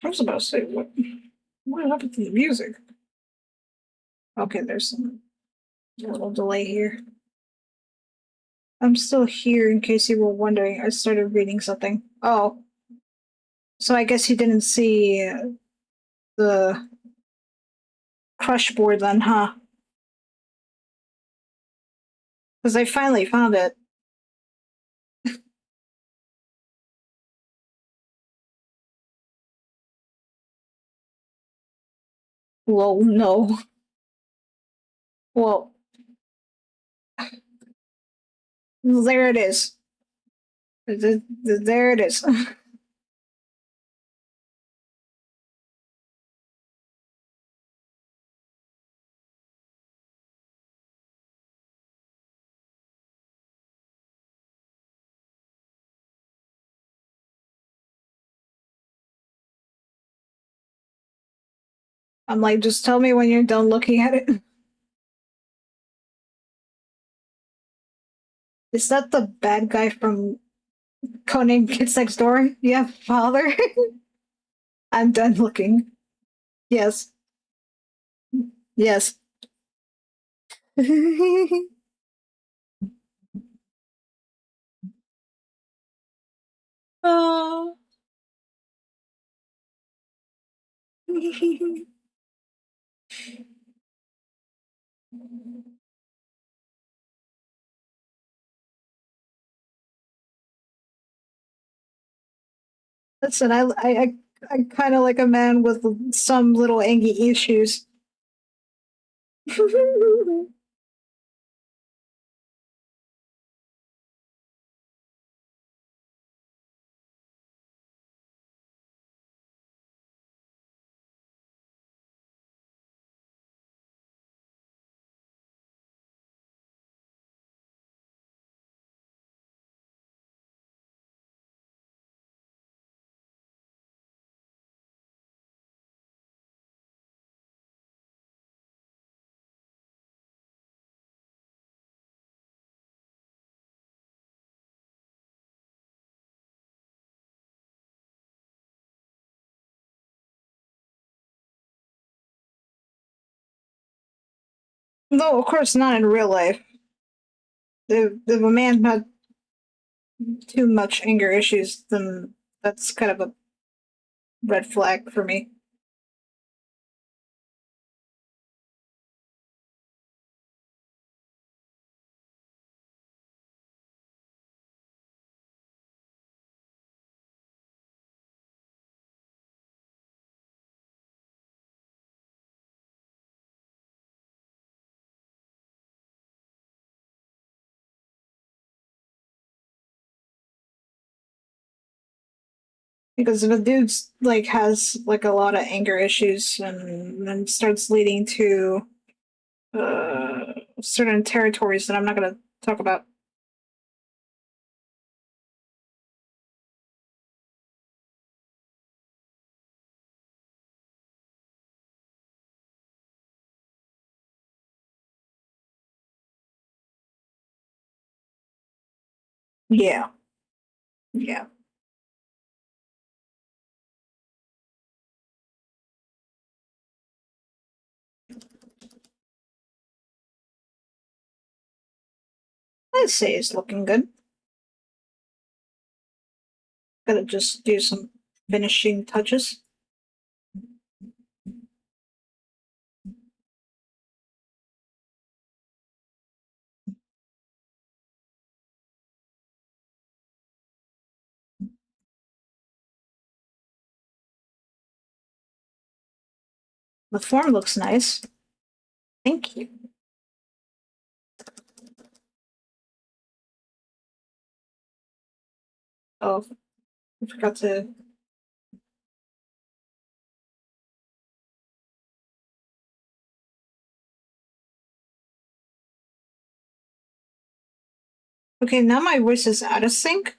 I was about to say, what happened to the music? Okay, there's some little delay here. I'm still here in case you were wondering. I started reading something. Oh, so I guess you didn't see the crush board then, huh? Because I finally found it. Well, no. Well, there it is. There it is. I'm like, just tell me when you're done looking at it. Is that the bad guy from Codename Kids Next Door? Yeah, father. I'm done looking. Yes. Yes. Oh. Listen, I kind of like a man with some little angy issues. No, of course not in real life. If a man had too much anger issues, then that's kind of a red flag for me. Because if a dude's like has like a lot of anger issues and then starts leading to certain territories that I'm not gonna talk about. Yeah, yeah. I'd say it's looking good. Gotta just do some finishing touches. The form looks nice. Thank you. Oh, I forgot to. Okay, now my voice is out of sync,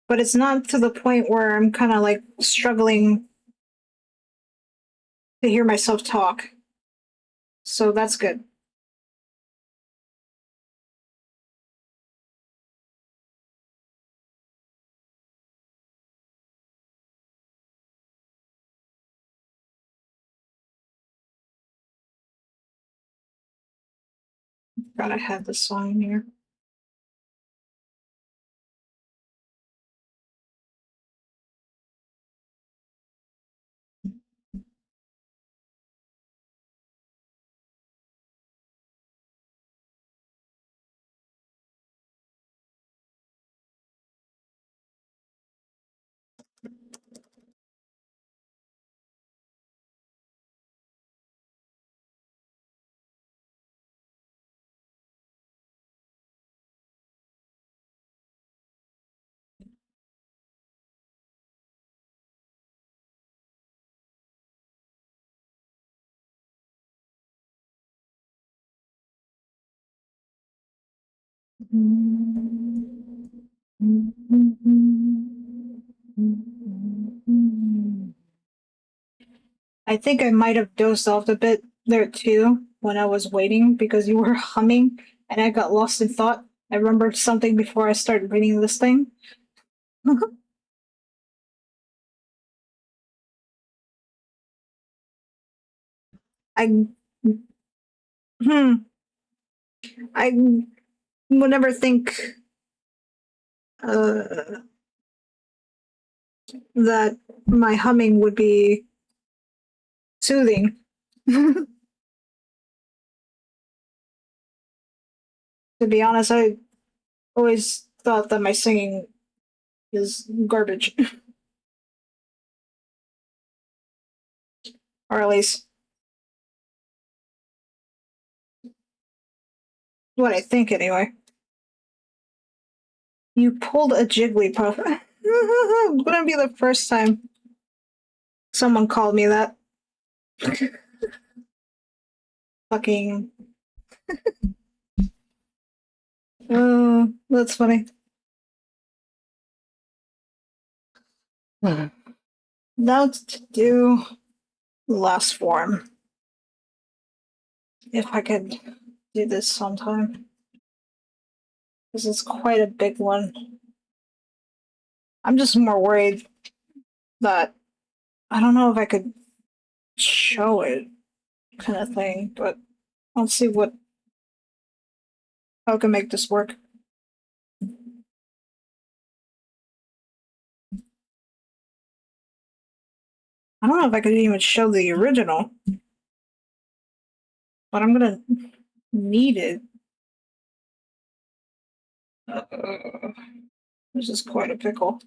but it's not to the point where I'm kind of like struggling to hear myself talk. So that's good. Gotta have the song here. I think I might have dozed off a bit there too when I was waiting because you were humming and I got lost in thought. I remembered something before I started reading this thing. I hmm, I would never think uh, that my humming would be soothing. To be honest, I always thought that my singing is garbage, or at least what I think anyway. You pulled a Jigglypuff. Wouldn't be the first time someone called me that. Fucking. That's funny. Now to do last form. If I could do this sometime. This is quite a big one. I'm just more worried that I don't know if I could show it, kind of thing, but I'll see how I can make this work. I don't know if I could even show the original, but I'm gonna need it. This is quite a pickle.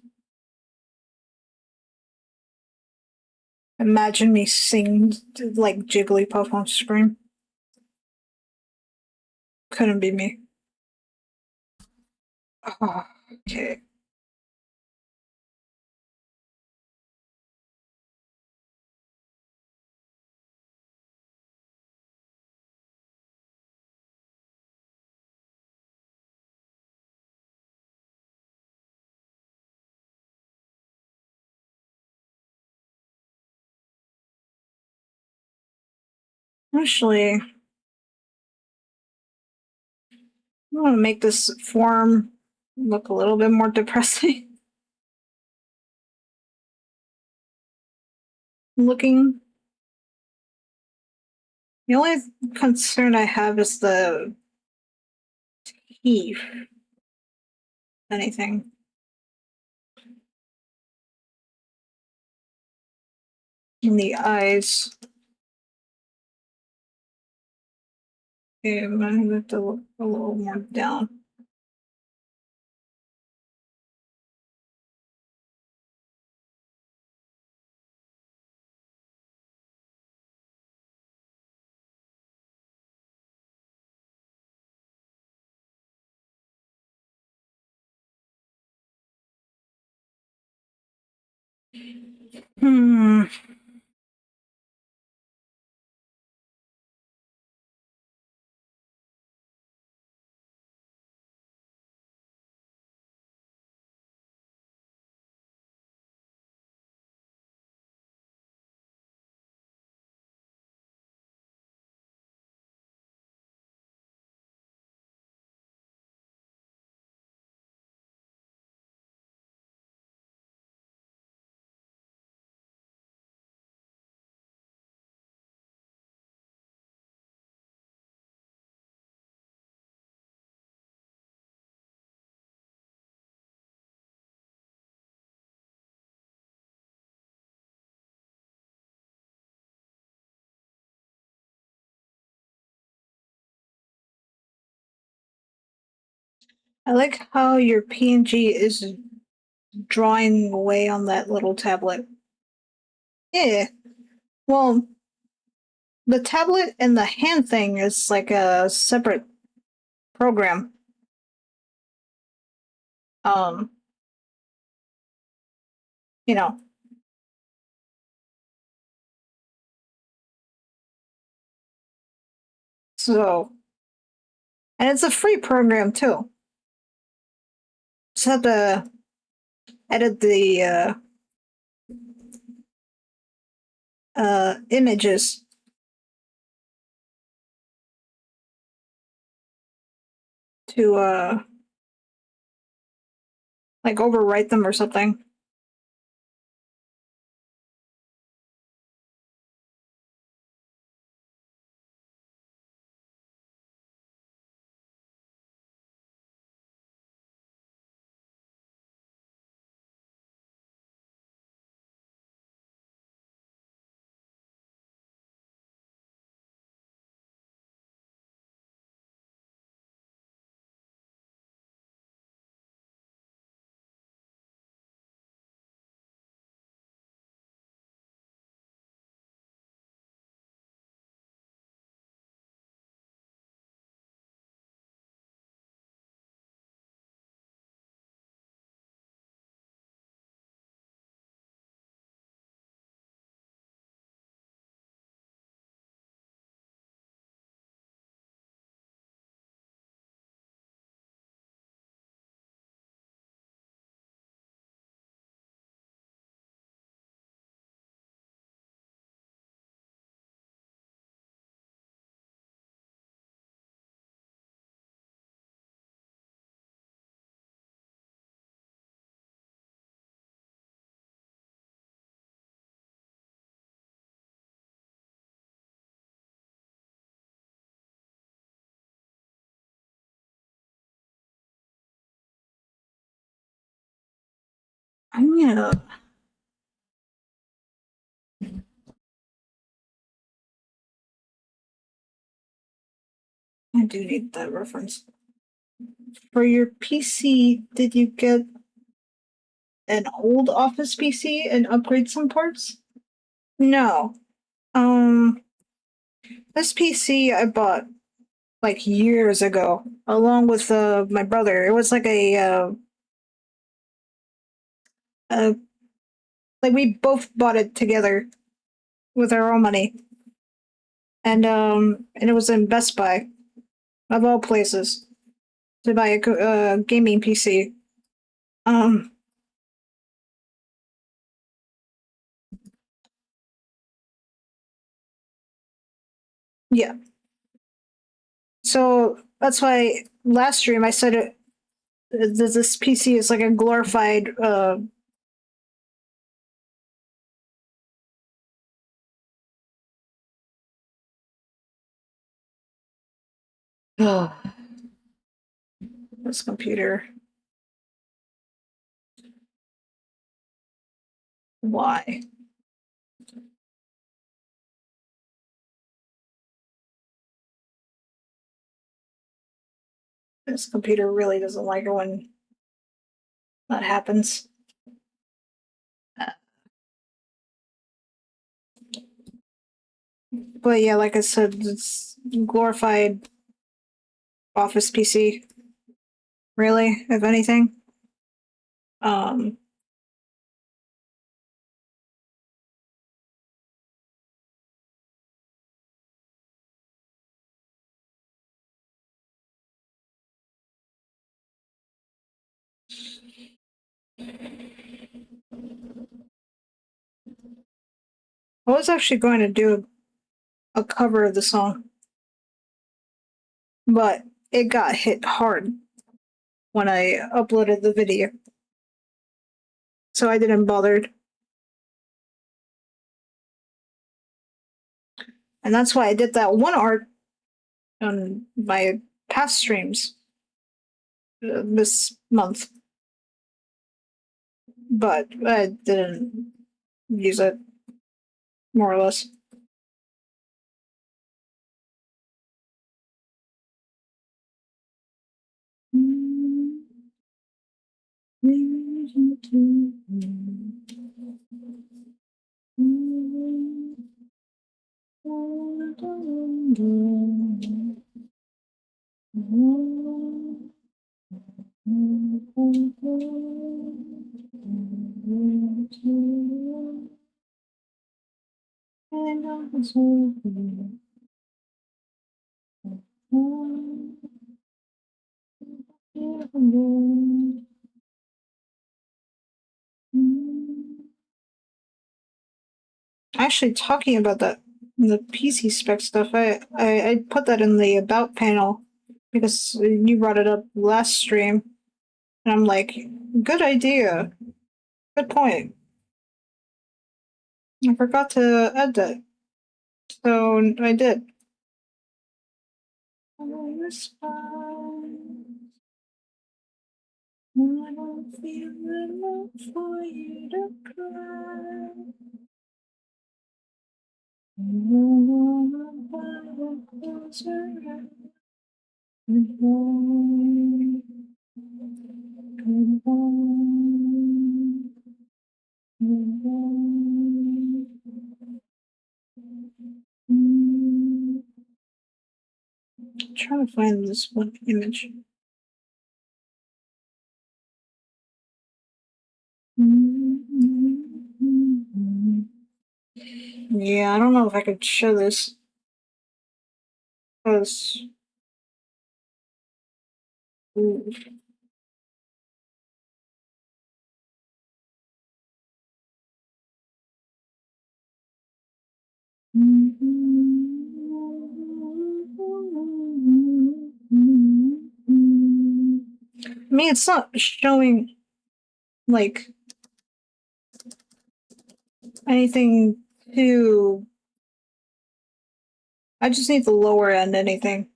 Imagine me sing like Jigglypuff on screen. Couldn't be me. Oh, okay. Actually, I want to make this form look a little bit more depressing looking. The only concern I have is the teeth. Anything. In the eyes. Okay, I'm gonna have to look a little more down. Hmm. I like how your PNG is drawing away on that little tablet. Yeah. Well, the tablet and the hand thing is like a separate program. Um, you know. So, and it's a free program too. Just have to edit the images to Like overwrite them or something. I'm gonna. I do need that reference. For your PC, did you get an old Office PC and upgrade some parts? No. Um, this PC I bought like years ago, along with my brother. It was like uh, like we both bought it together with our own money, and it was in Best Buy of all places to buy a gaming PC. Um, yeah. So that's why last stream I said this PC is like a glorified this computer. Why? This computer really doesn't like it when that happens. But yeah, like I said, it's glorified Office PC. Really, if anything. Um, I was actually going to do a cover of the song, but it got hit hard when I uploaded the video, so I didn't bother. And that's why I did that one art on my past streams this month, but I didn't use it more or less. Actually, talking about that, the PC spec stuff, I put that in the about panel because you brought it up last stream. And I'm like, good idea. Good point. I forgot to add that. So I did. I don't feel enough for you to cry. Trying to find this one image. Yeah, I don't know if I could show this because I mean, it's not showing like anything too. I just need the lower end anything.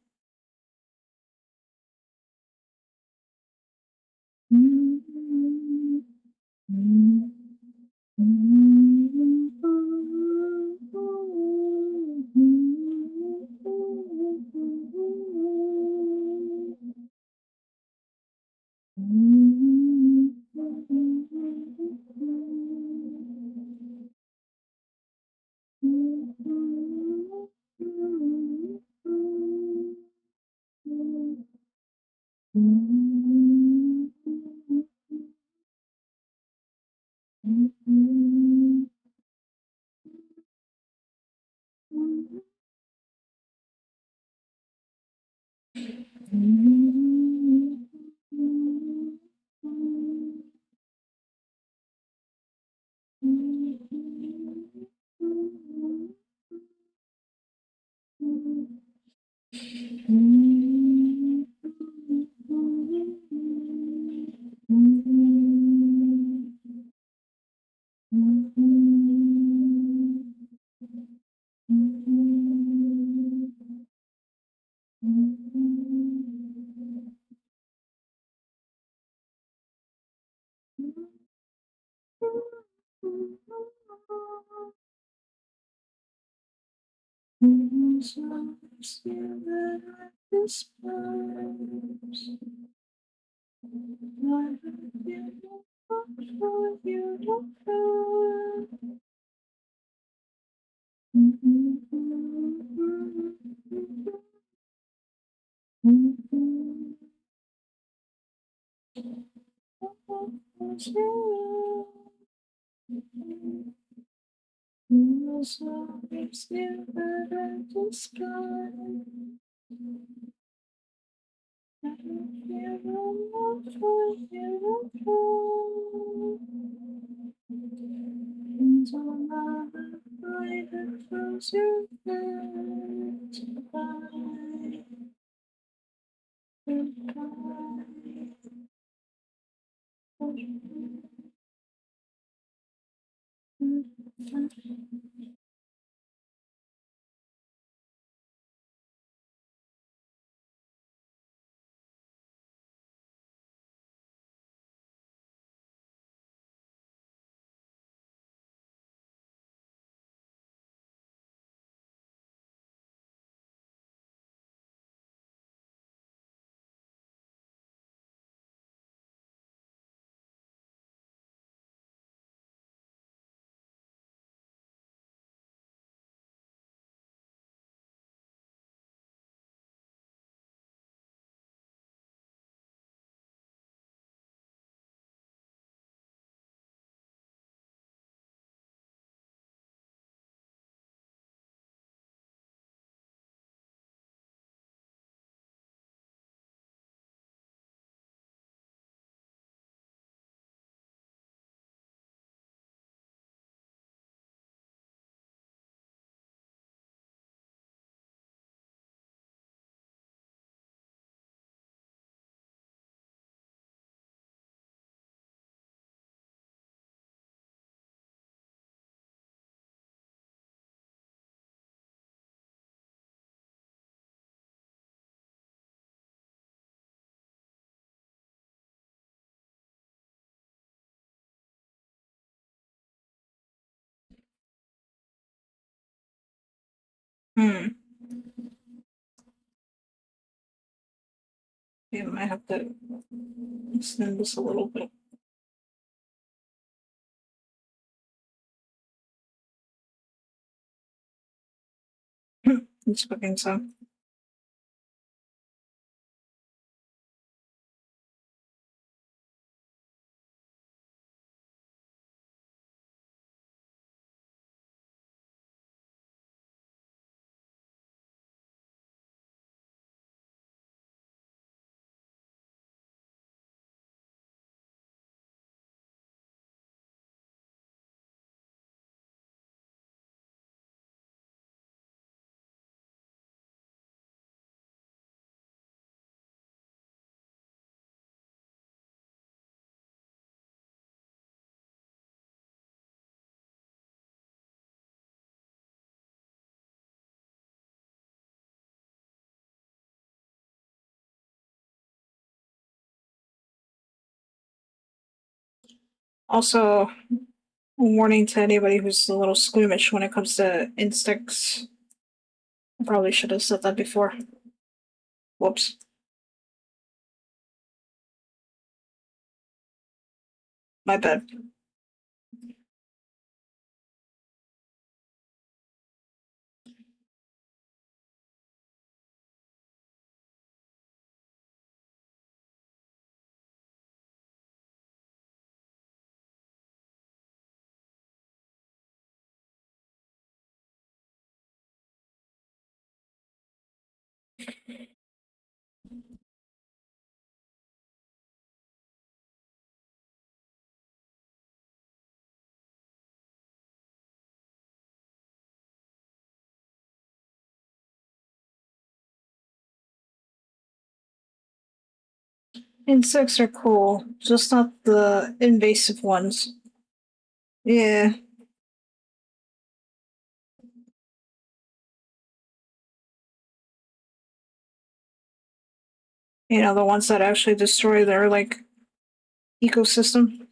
Hmm. Yeah, I might have to extend this a little bit. It's cooking some. Also, a warning to anybody who's a little squeamish when it comes to insects. I probably should have said that before. Whoops. My bad. Insects are cool, just not the invasive ones. Yeah, you know, the ones that actually destroy their, like, ecosystem.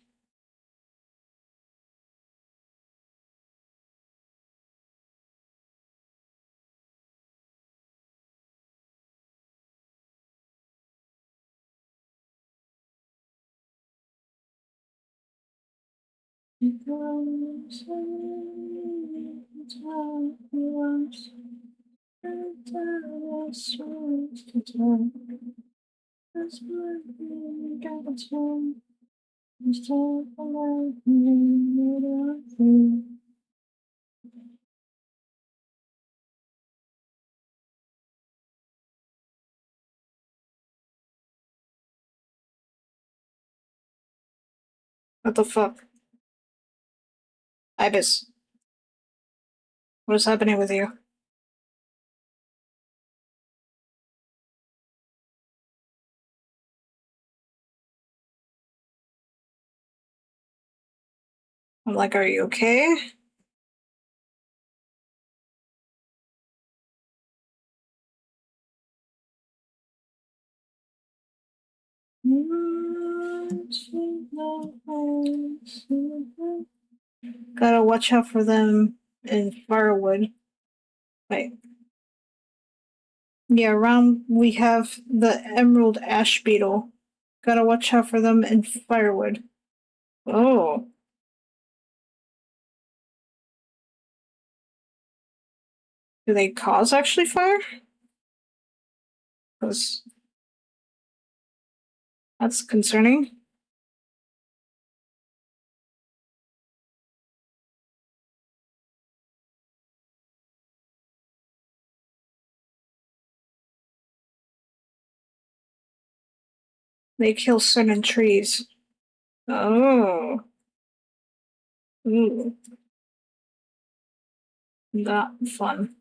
What the fuck? Ibis, what is happening with you? I'm like, are you okay? Gotta watch out for them in firewood. Wait. Yeah, around we have the emerald ash beetle. Gotta watch out for them in firewood. Oh. Do they cause actually fire? Because that's concerning. They kill certain trees. Oh. Ooh. Not fun.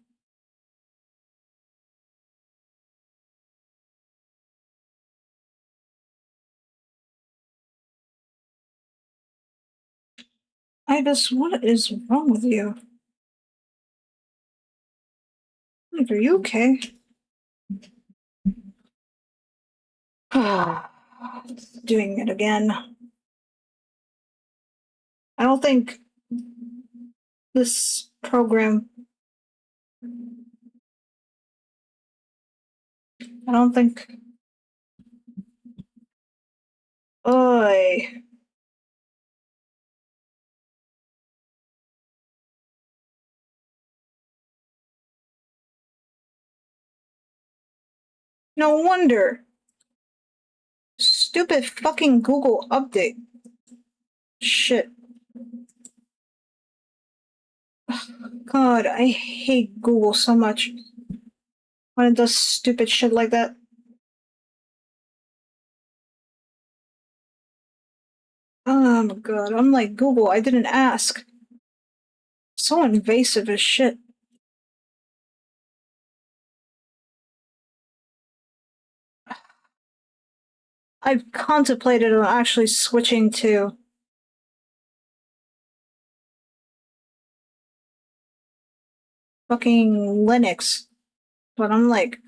Ibis, what is wrong with you? Like, are you okay? Doing it again. I don't think this program I don't think. Oy. No wonder. Stupid fucking Google update. Shit. God, I hate Google so much when it does stupid shit like that. Oh my god, I'm like, Google, I didn't ask. So invasive as shit. I've contemplated on actually switching to fucking Linux, but I'm like,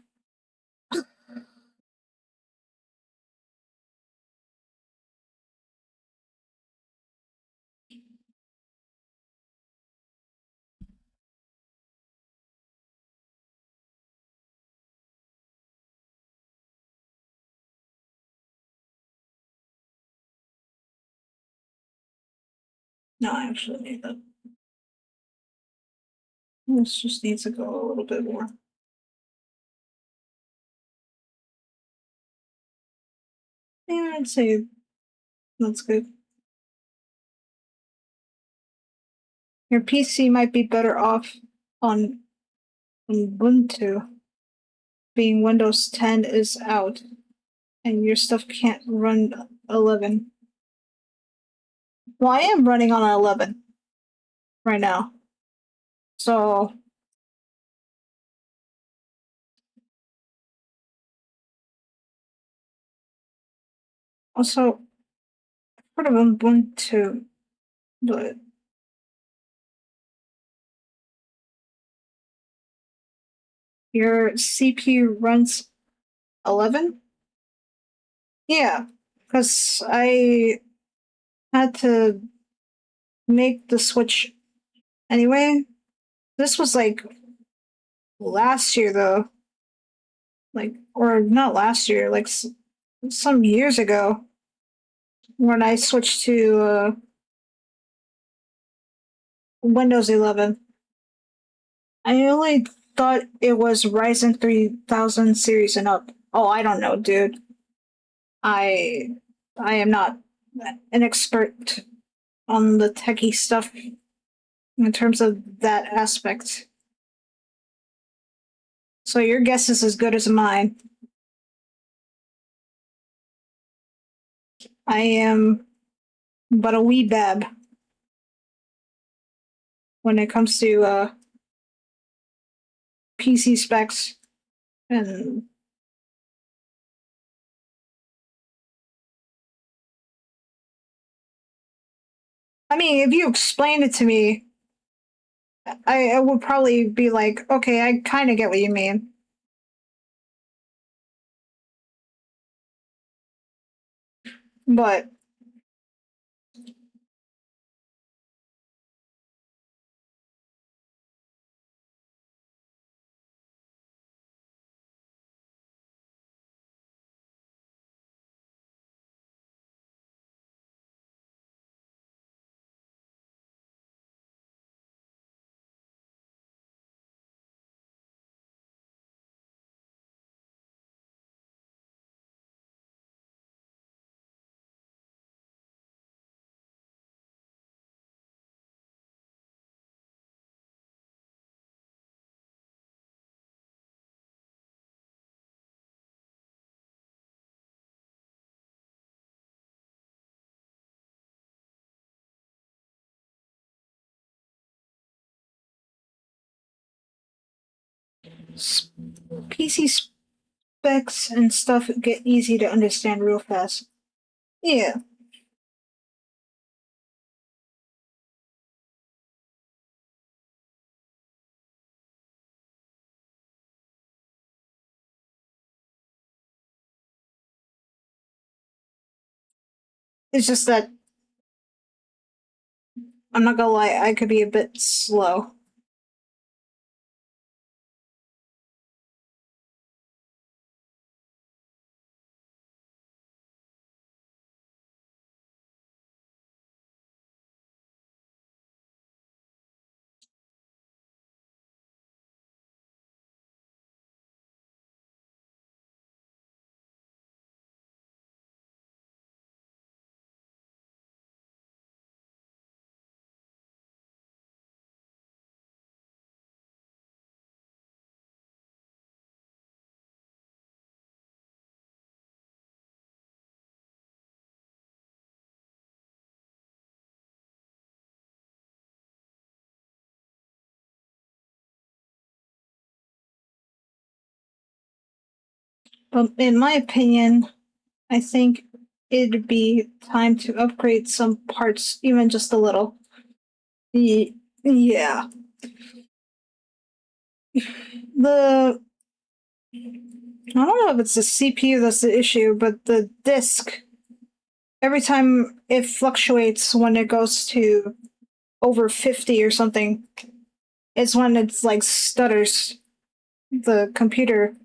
no, I actually need that. This just needs to go a little bit more. Yeah, I'd say that's good. Your PC might be better off on Ubuntu, being Windows 10 is out, and your stuff can't run 11. Well, I am running on 11 right now. So, also, part of Ubuntu, but your CPU runs 11? Yeah, because I had to make the switch anyway. This was like last year, though. Like, or not last year, like some years ago when I switched to Windows 11. I only thought it was Ryzen 3000 series and up. Oh, I don't know, dude. I I am not an expert on the techie stuff in terms of that aspect. So your guess is as good as mine. I am but a wee bab when it comes to PC specs. And I mean, if you explain it to me, I would probably be like, okay, I kind of get what you mean. But PC specs and stuff get easy to understand real fast. Yeah, it's just that I'm not gonna lie, I could be a bit slow. But in my opinion, I think it'd be time to upgrade some parts, even just a little. Yeah. The I don't know if it's the CPU that's the issue, but the disk, every time it fluctuates when it goes to over 50 or something, it's when it's like stutters the computer,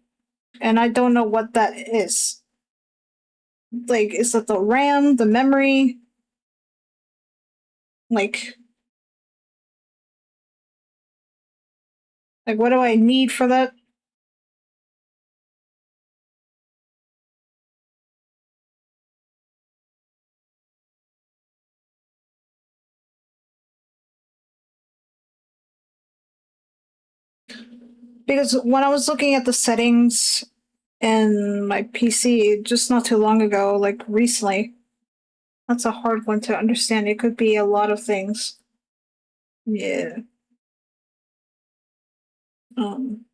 and I don't know what that is. Like, is it the RAM, the memory? Like, what do I need for that? Because when I was looking at the settings in my PC just not too long ago, like recently, that's a hard one to understand. It could be a lot of things. Yeah. Um,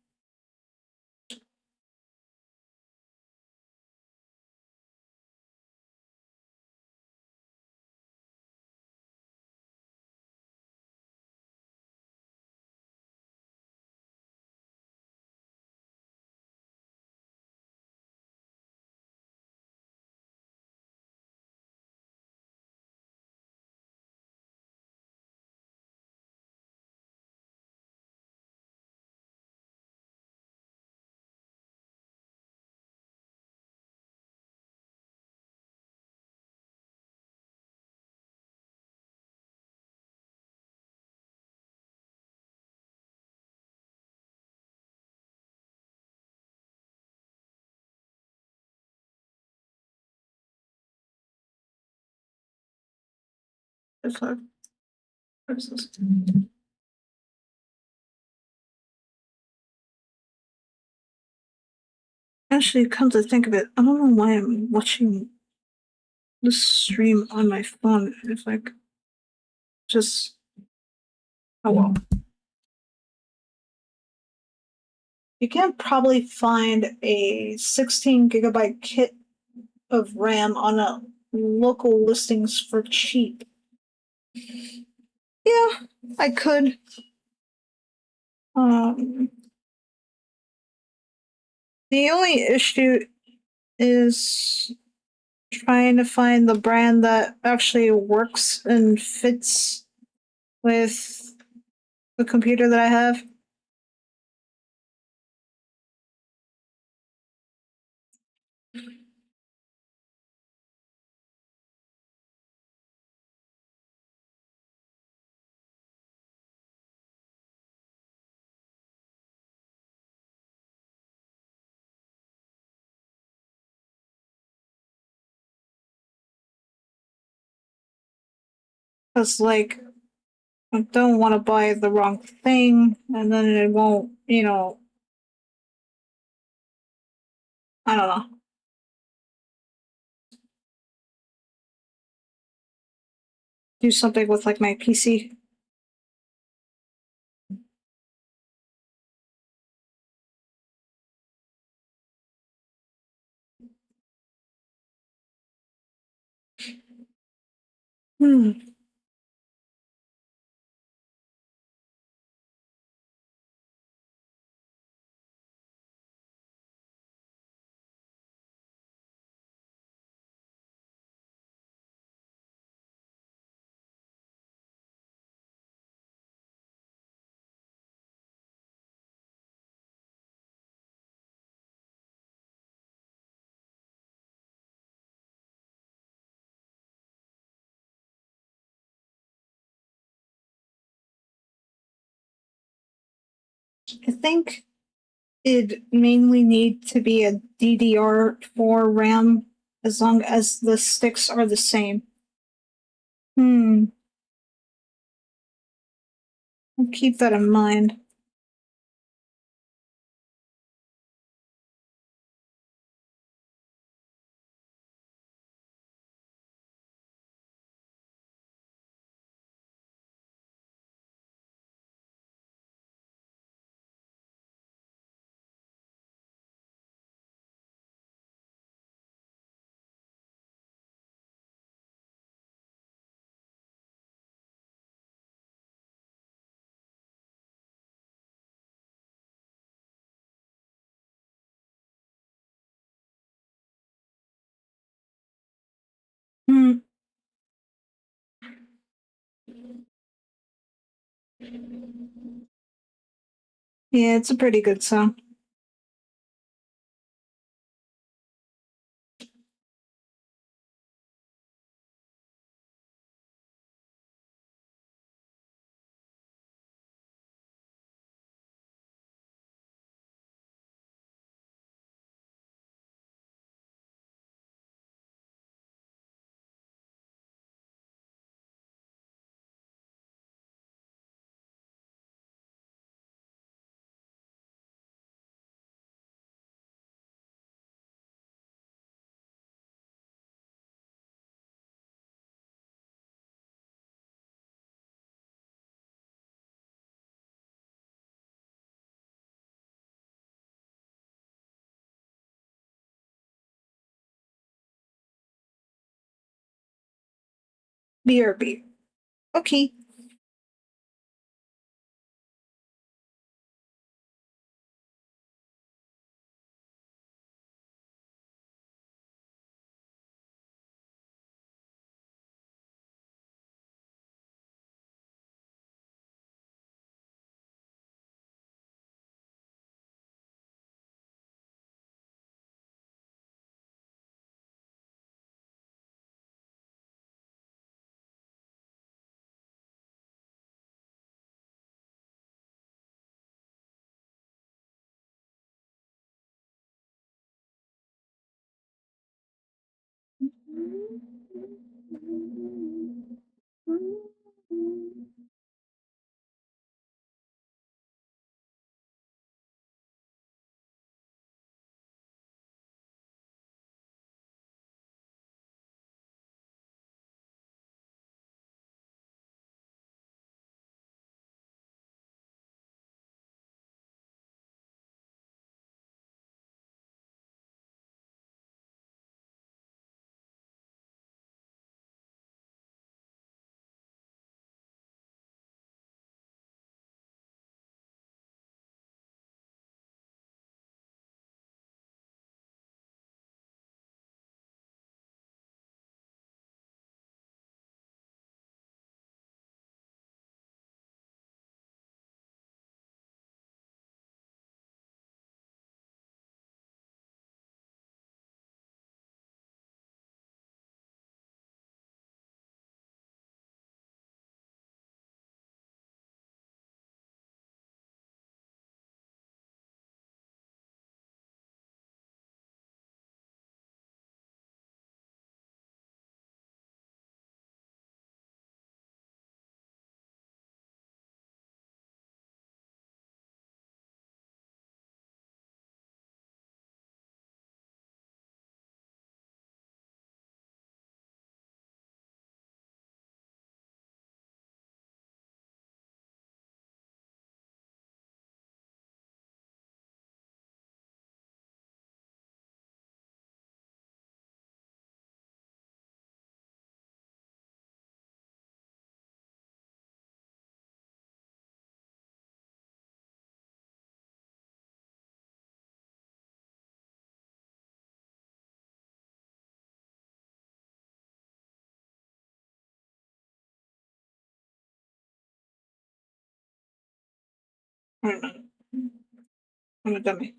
if I, what is this? Actually, come to think of it, I don't know why I'm watching this stream on my phone. It's like just oh well. You can probably find a 16 gigabyte kit of RAM on a local listings for cheap. Yeah, I could. Um, the only issue is trying to find the brand that actually works and fits with the computer that I have. Because, like, I don't want to buy the wrong thing and then it won't, I don't know, do something with like my PC. Hmm. I think it mainly need to be a DDR4 RAM as long as the sticks are the same. Hmm. I'll keep that in mind. Mm, yeah, it's a pretty good song. BRB. Okay. I don't know. I'm a dummy.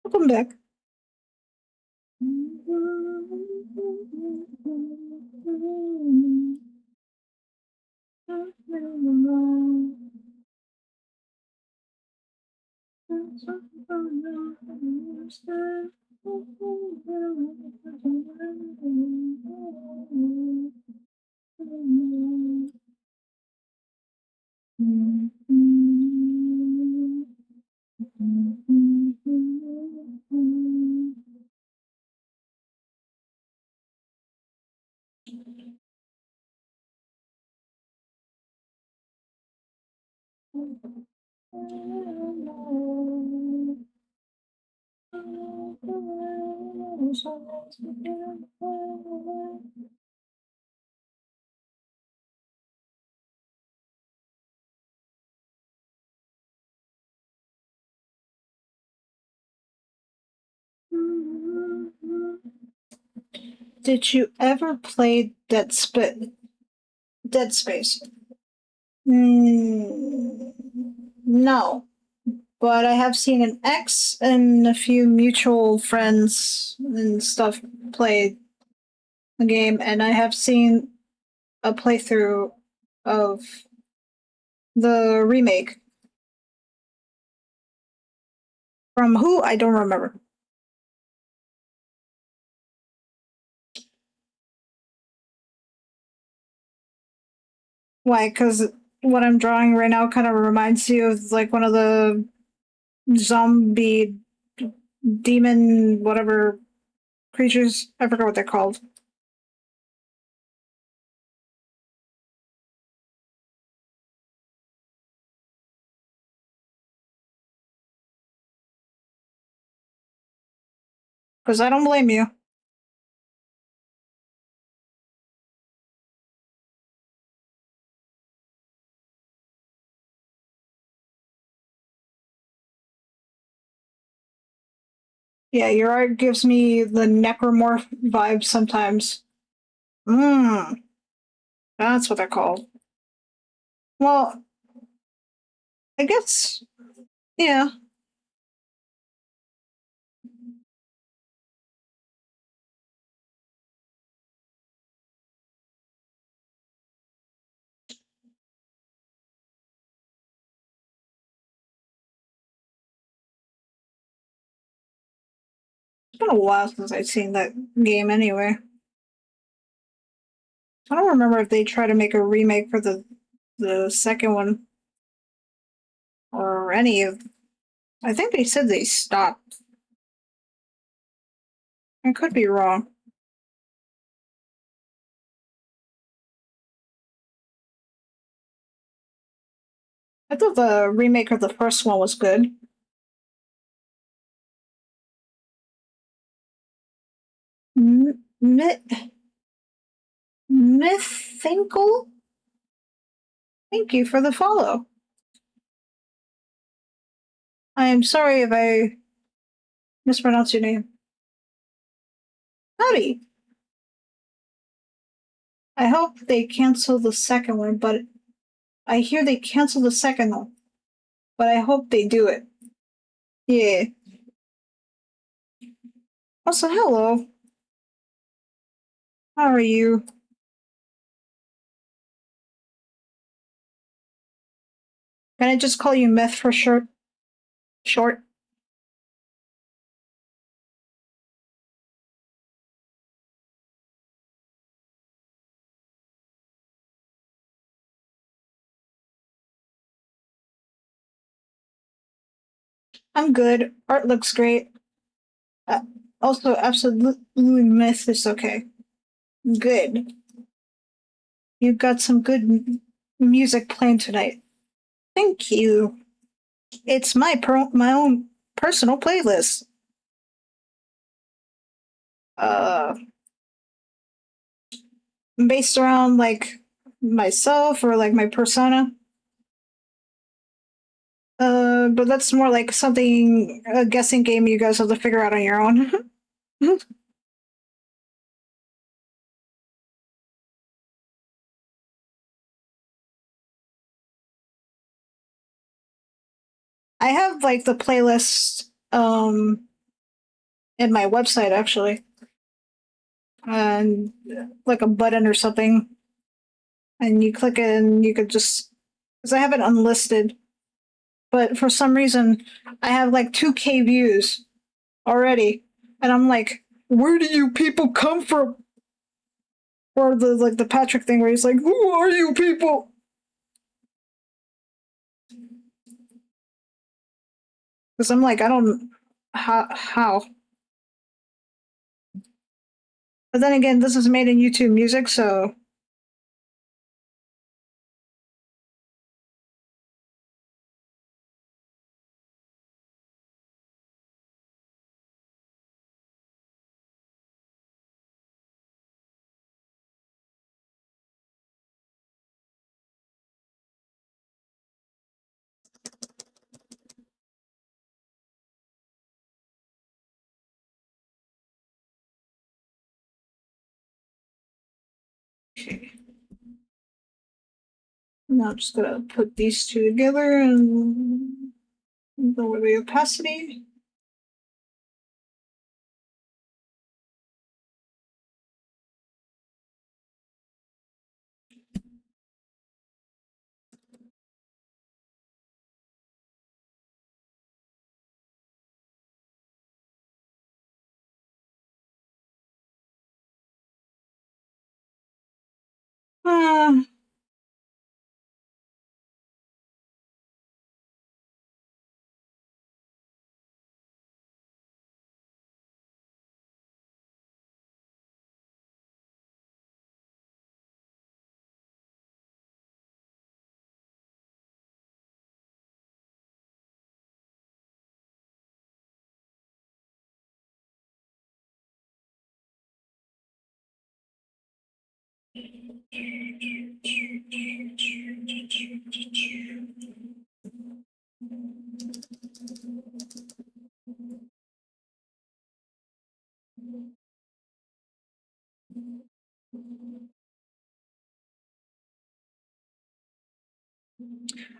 Welcome back. Did you ever play Dead Space? No, but I have seen an ex and a few mutual friends and stuff play the game, and I have seen a playthrough of the remake. From who? I don't remember. Why? Because what I'm drawing right now kind of reminds you of like one of the zombie demon whatever creatures. I forgot what they're called. Because I don't blame you. Yeah, your art gives me the necromorph vibe sometimes. Mmm, that's what they're called. Well, I guess, yeah. It's been a while since I've seen that game anyway. I don't remember if they try to make a remake for the second one or any of. I think they said they stopped. I could be wrong. I thought the remake of the first one was good. Mythinkle? Thank you for the follow. I am sorry if I mispronounced your name. Howdy. I hope they cancel the second one, but I hear they canceled the second one. But I hope they do it. Yeah. Also, hello. How are you? Can I just call you Myth for short? Short. I'm good. Art looks great. Uh, Also, absolutely Myth is okay. Good. You got some good music playing tonight. Thank you. It's my own personal playlist. Uh, Based around like myself or like my persona. But that's more like something a guessing game you guys have to figure out on your own. I have like the playlist. in my website actually, and like a button or something, and you click it and you could just because I have it unlisted, but for some reason I have like 2K views already, and I'm like, where do you people come from? Or the like the Patrick thing where he's like, who are you people? Because I'm like, I don't how. But then again, this is made in YouTube Music, so now I'm just gonna put these two together and lower the opacity. Uh,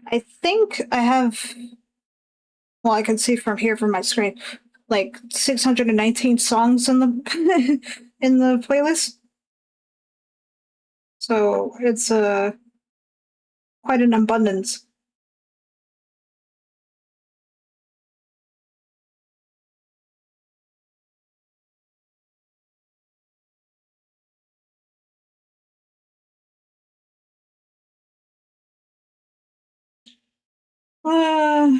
I think I have. Well, I can see from here from my screen, like 619 songs in the in the playlist. So it's quite an abundance. Uh,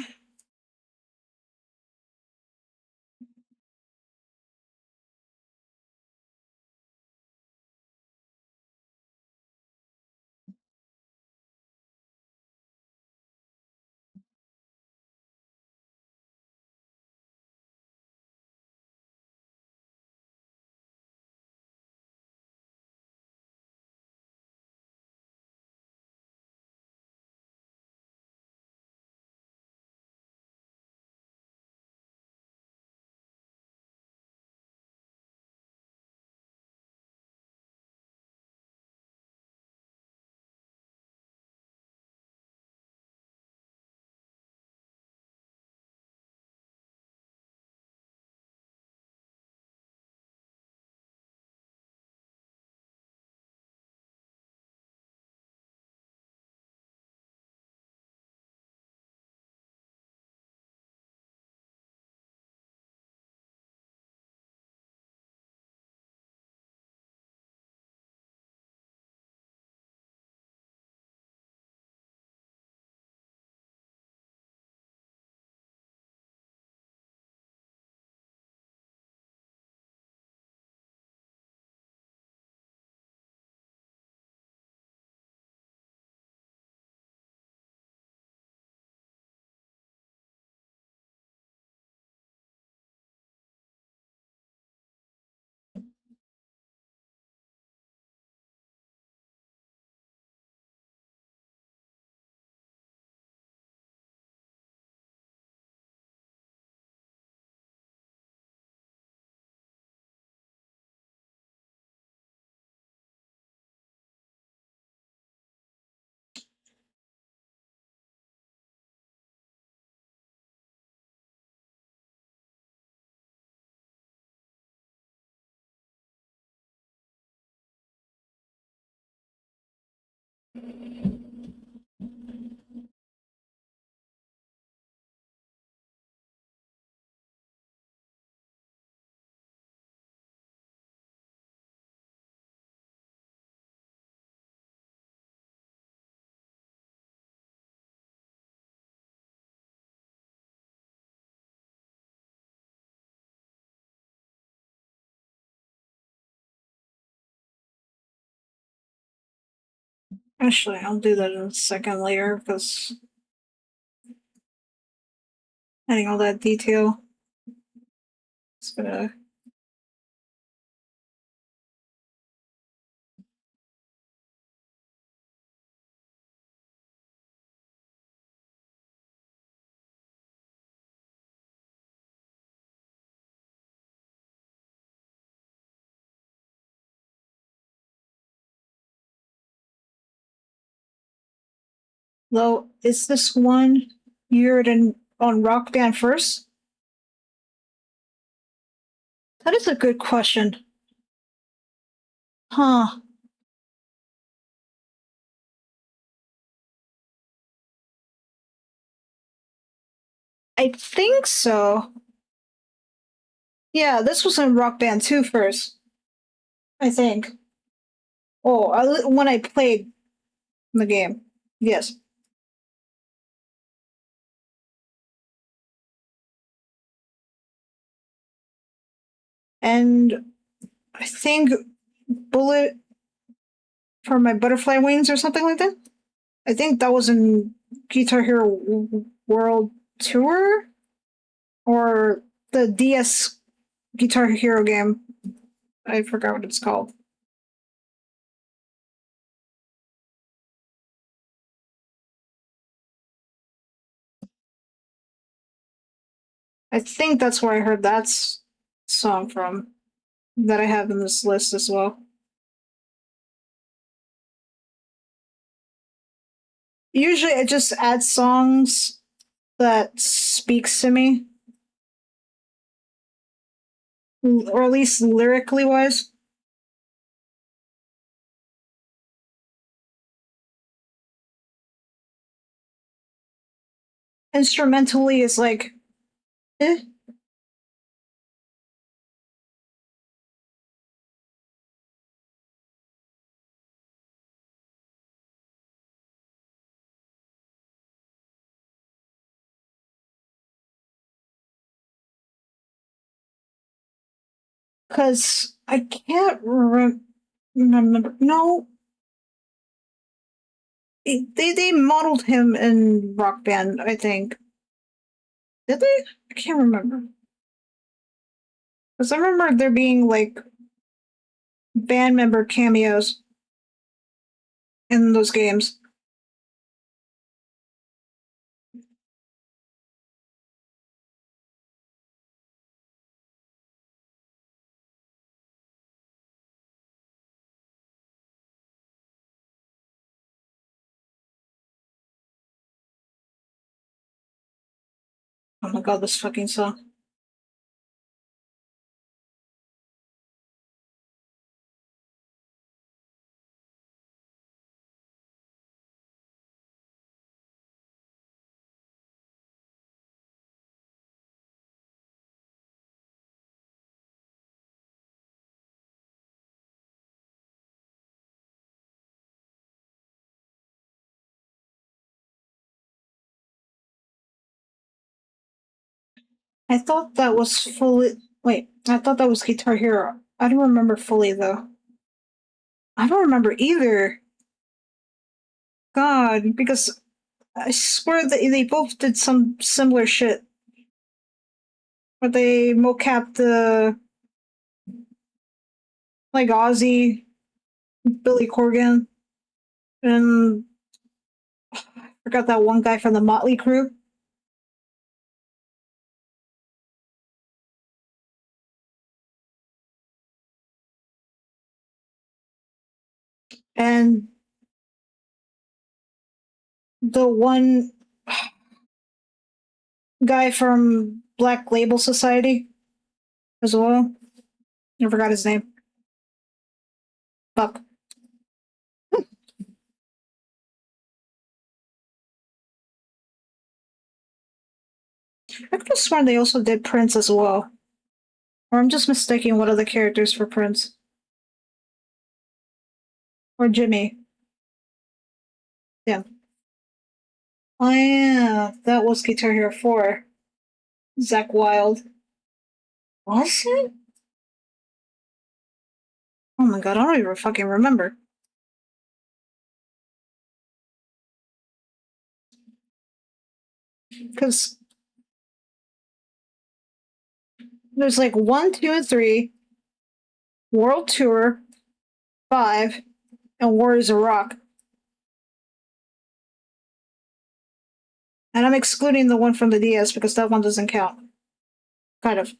Actually, I'll do that in a second later because adding all that detail is gonna. Though, is this one you heard on Rock Band first? That is a good question. Huh. I think so. Yeah, this was in Rock Band 2 first, I think. Oh, when I played the game. Yes. And I think Bullet for My Butterfly Wings or something like that. I think that was in Guitar Hero World Tour or the DS Guitar Hero game. I forgot what it's called. I think that's where I heard that song from that I have in this list as well. Usually I just add songs that speaks to me, or at least lyrically wise. Instrumentally is like, eh. Because I can't remember. No, they modeled him in Rock Band, I think. Did they? I can't remember. Because I remember there being like band member cameos in those games. Oh my god, this fucking song. I thought that was fully. Wait, I thought that was Guitar Hero. I don't remember fully though. I don't remember either. God, because I swear that they both did some similar shit. Where they mocap the like Ozzy, Billy Corgan, and I forgot that one guy from the Motley Crew. And the one guy from Black Label Society as well. I forgot his name. Fuck. I could have sworn they also did Prince as well. Or I'm just mistaking one of the characters for Prince. Or Jimmy. Yeah. Oh yeah, that was Guitar Hero 4. Zach Wild. Was it? Oh my god, I don't even fucking remember. Because there's like 1, 2, and 3, World Tour, 5, and Warriors of Rock. And I'm excluding the one from the DS because that one doesn't count. Kind of.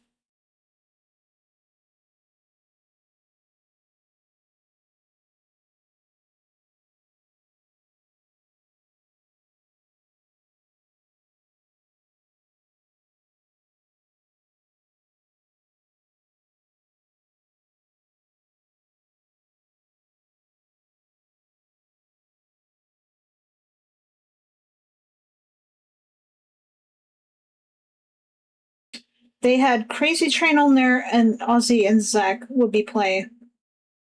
They had Crazy Train on there, and Ozzy and Zach would be playing.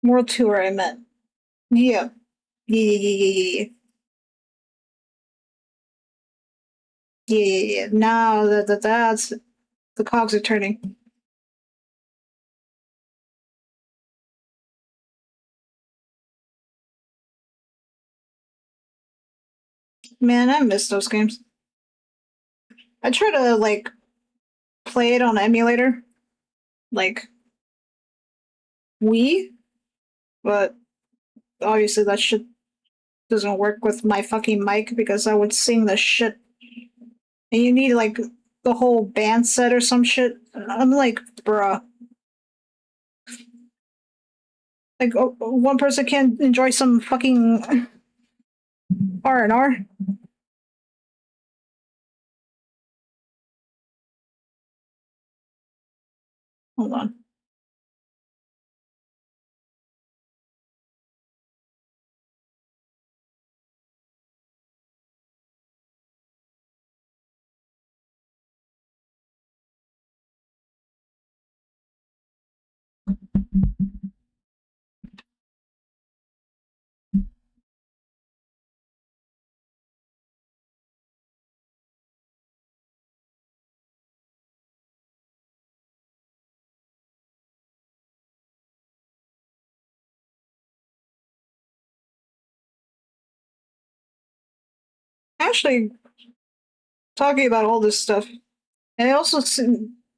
World Tour, I meant. Yeah. Yeah. Yeah. Now that's the cogs are turning. Man, I miss those games. I try to like play it on emulator, like Wii, but obviously that shit doesn't work with my fucking mic because I would sing the shit. And you need like the whole band set or some shit. I'm like, bruh. Like one person can't enjoy some fucking R&R. Hold on. Actually, talking about all this stuff, and it also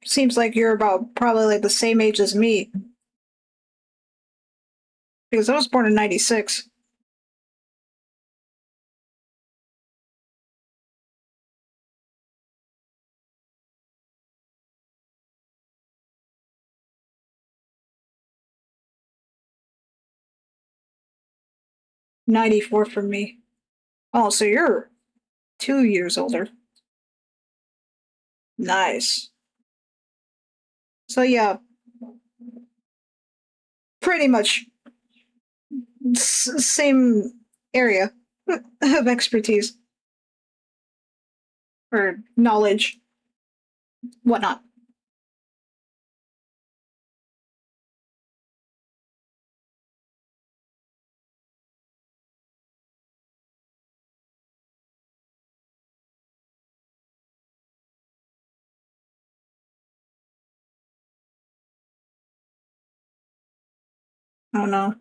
seems like you're about probably like the same age as me because I was born in '96. 94 for me. Oh, so you're 2 years older. Nice. So yeah, pretty much same area of expertise or knowledge, whatnot. I don't know.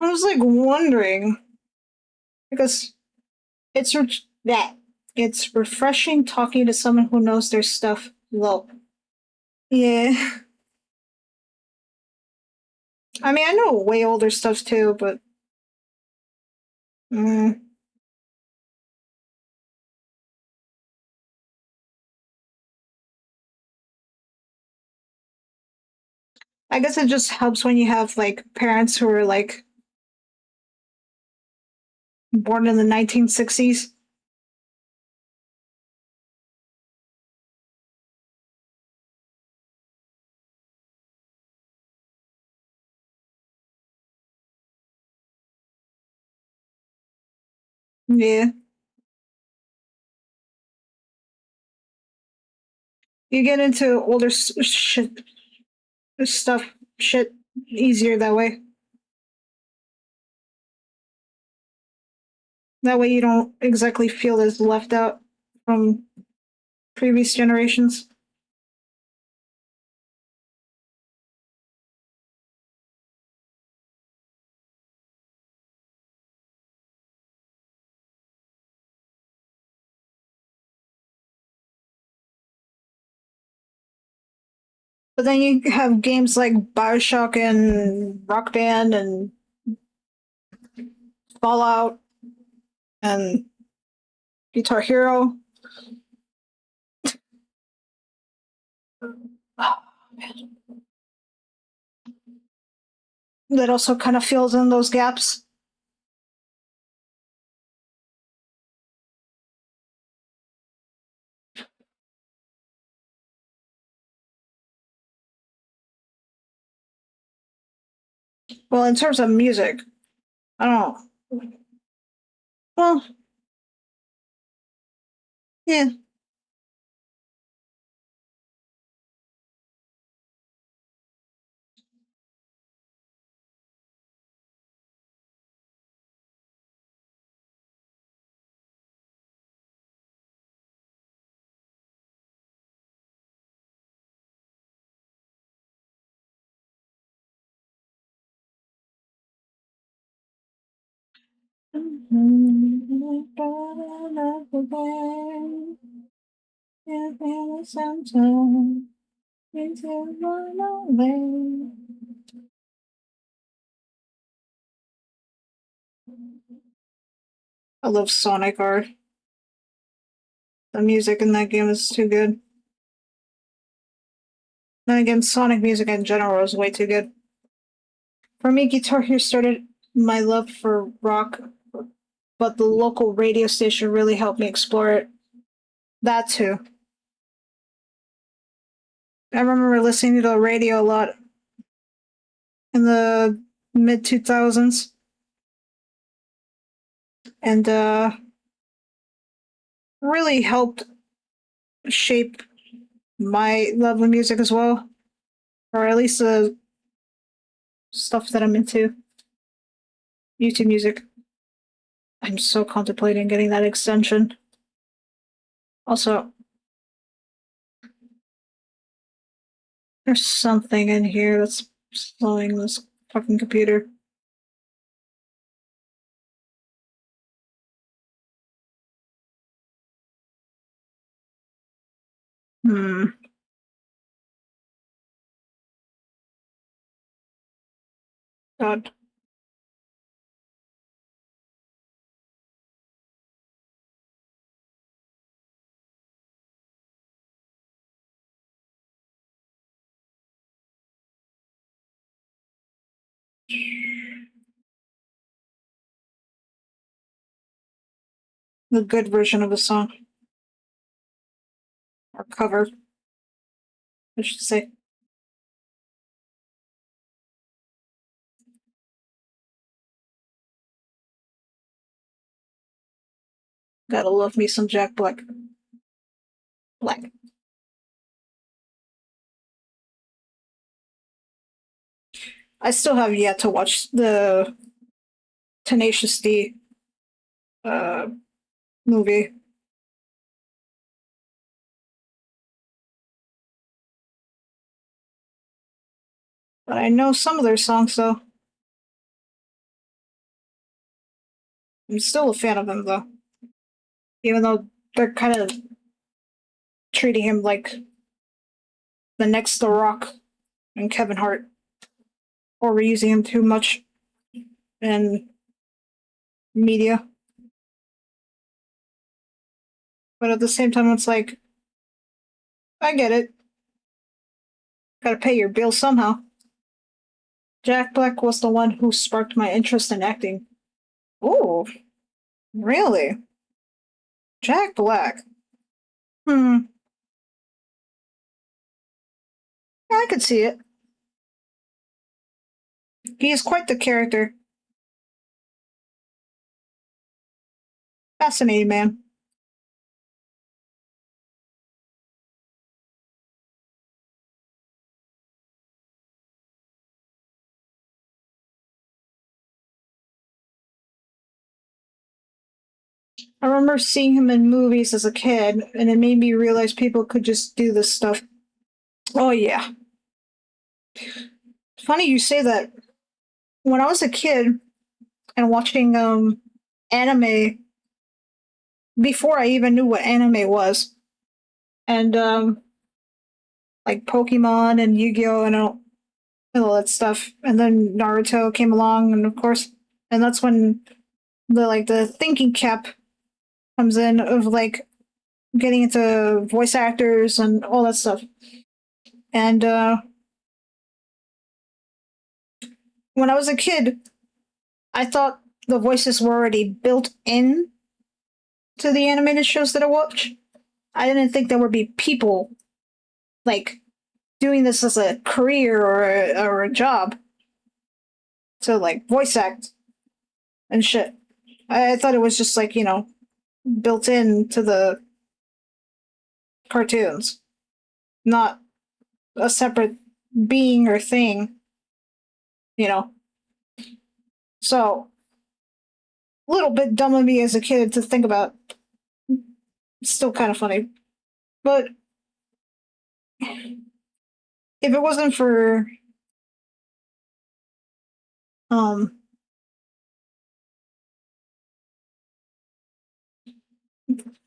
I was like wondering because it's that it's refreshing talking to someone who knows their stuff. Well, yeah. I mean, I know way older stuff too, but mm, I guess it just helps when you have like parents who are like born in the 1960s. Yeah. You get into older stuff shit easier that way. That way you don't exactly feel as left out from previous generations. But then you have games like Bioshock and Rock Band and Fallout and Guitar Hero. That also kind of fills in those gaps. Well, in terms of music, I don't know. Well, yeah. I love Sonic art. The music in that game is too good. Then again, Sonic music in general is way too good. For me, Guitar Hero started my love for rock, but the local radio station really helped me explore it. That too. I remember listening to the radio a lot in the mid 2000s, and really helped shape my love of music as well, or at least the stuff that I'm into. YouTube music. I'm so contemplating getting that extension. Also, there's something in here that's slowing this fucking computer. Hmm. God. The good version of the song. Or cover, I should say. Gotta love me some Jack Black. Black. I still have yet to watch the Tenacious D uh, movie. But I know some of their songs, though. I'm still a fan of him, though. Even though they're kind of treating him like the next The Rock and Kevin Hart, or reusing him too much in media. But at the same time, it's like, I get it. Gotta pay your bills somehow. Jack Black was the one who sparked my interest in acting. Oh, really? Jack Black. Hmm, I could see it. He is quite the character. Fascinating man. I remember seeing him in movies as a kid, and it made me realize people could just do this stuff. Oh, yeah. Funny you say that. When I was a kid and watching anime, before I even knew what anime was, and like Pokemon and Yu-Gi-Oh and all that stuff, and then Naruto came along, and of course, and that's when the thinking cap comes in of like getting into voice actors and all that stuff. And when I was a kid, I thought the voices were already built in to the animated shows that I watch. I didn't think there would be people like doing this as a career or a job to like voice act and shit. I thought it was just like, built in to the cartoons, not a separate being or thing, you know. So, a little bit dumb of me as a kid to think about. Still kind of funny. But if it wasn't for um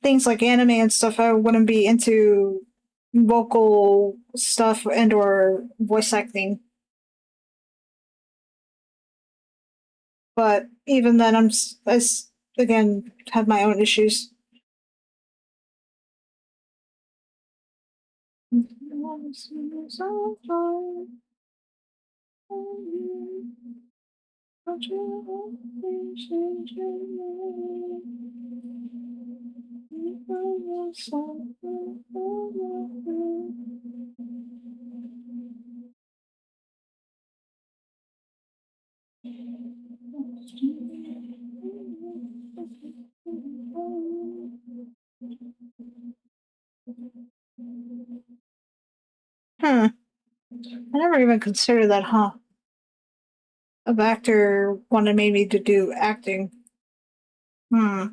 things like anime and stuff, I wouldn't be into vocal stuff and or voice acting. But even then, again have my own issues. Hmm. I never even considered that, huh? Of actor wanted me to do acting. Hmm.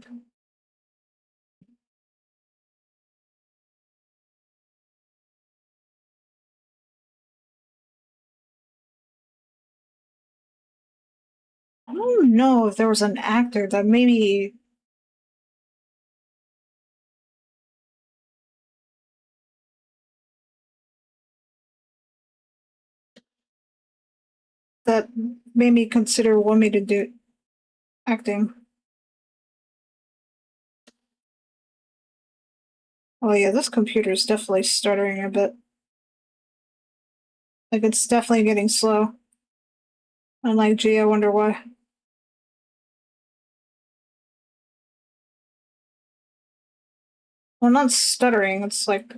I don't know if there was an actor that that made me consider wanting me to do acting. Oh yeah, this computer is definitely stuttering a bit. Like it's definitely getting slow. I'm like, gee, I wonder why. Well, not stuttering. It's like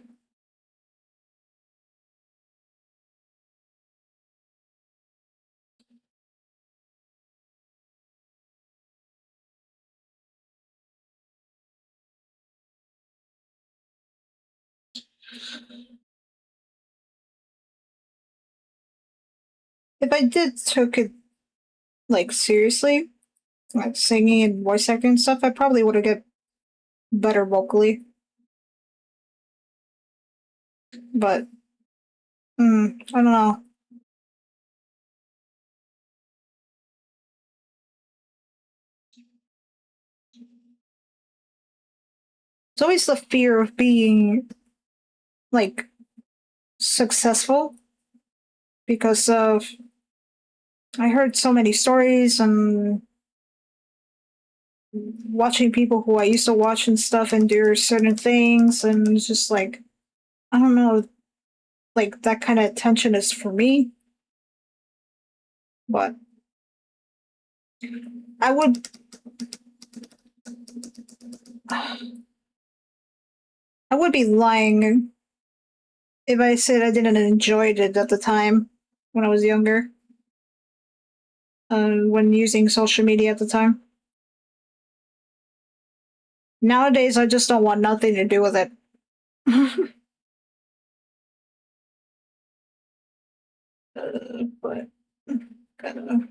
if I did took it like seriously, like singing and voice acting and stuff, I probably would have get better vocally. But I don't know. It's always the fear of being like successful because of I heard so many stories and watching people who I used to watch and stuff endure certain things, and it's just like I don't know, like that kind of attention is for me. But I would I would be lying if I said I didn't enjoy it at the time when I was younger, when using social media at the time. Nowadays, I just don't want nothing to do with it. But kinda,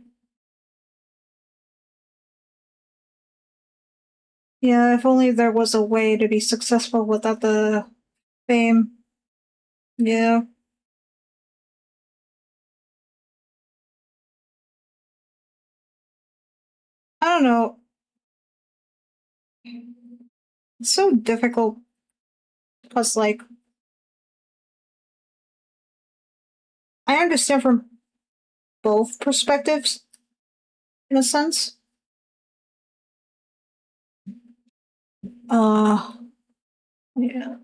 yeah, if only there was a way to be successful without the fame. Yeah, I don't know. It's so difficult. Plus, like, I understand from both perspectives in a sense. Uh, yeah.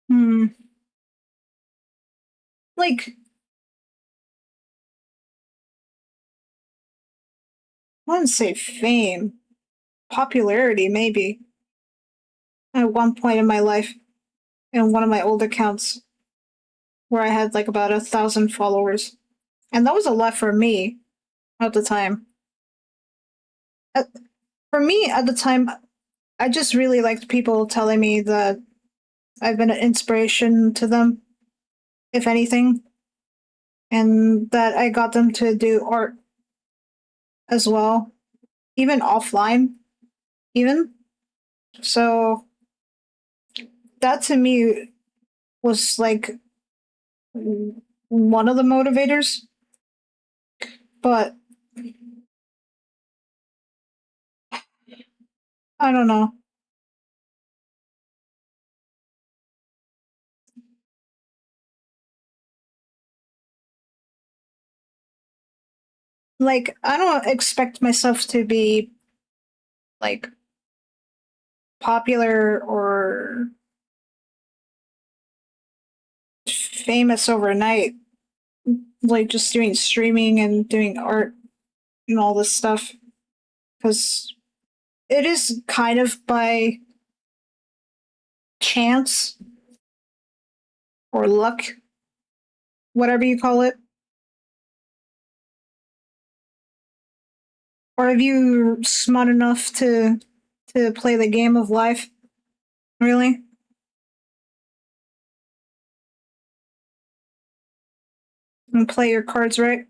Hmm. Like, I wouldn't say fame, popularity, maybe. At one point in my life, in one of my old accounts, where I had like about 1,000 followers, and that was a lot for me at the time. Uh, for me at the time, I just really liked people telling me that I've been an inspiration to them, if anything, and that I got them to do art as well, even offline, even. So that to me was like one of the motivators. But I don't know. Like, I don't expect myself to be like popular or famous overnight, like just doing streaming and doing art and all this stuff. Because it is kind of by chance or luck, whatever you call it. Or if you're smart enough to play the game of life, really, and play your cards right.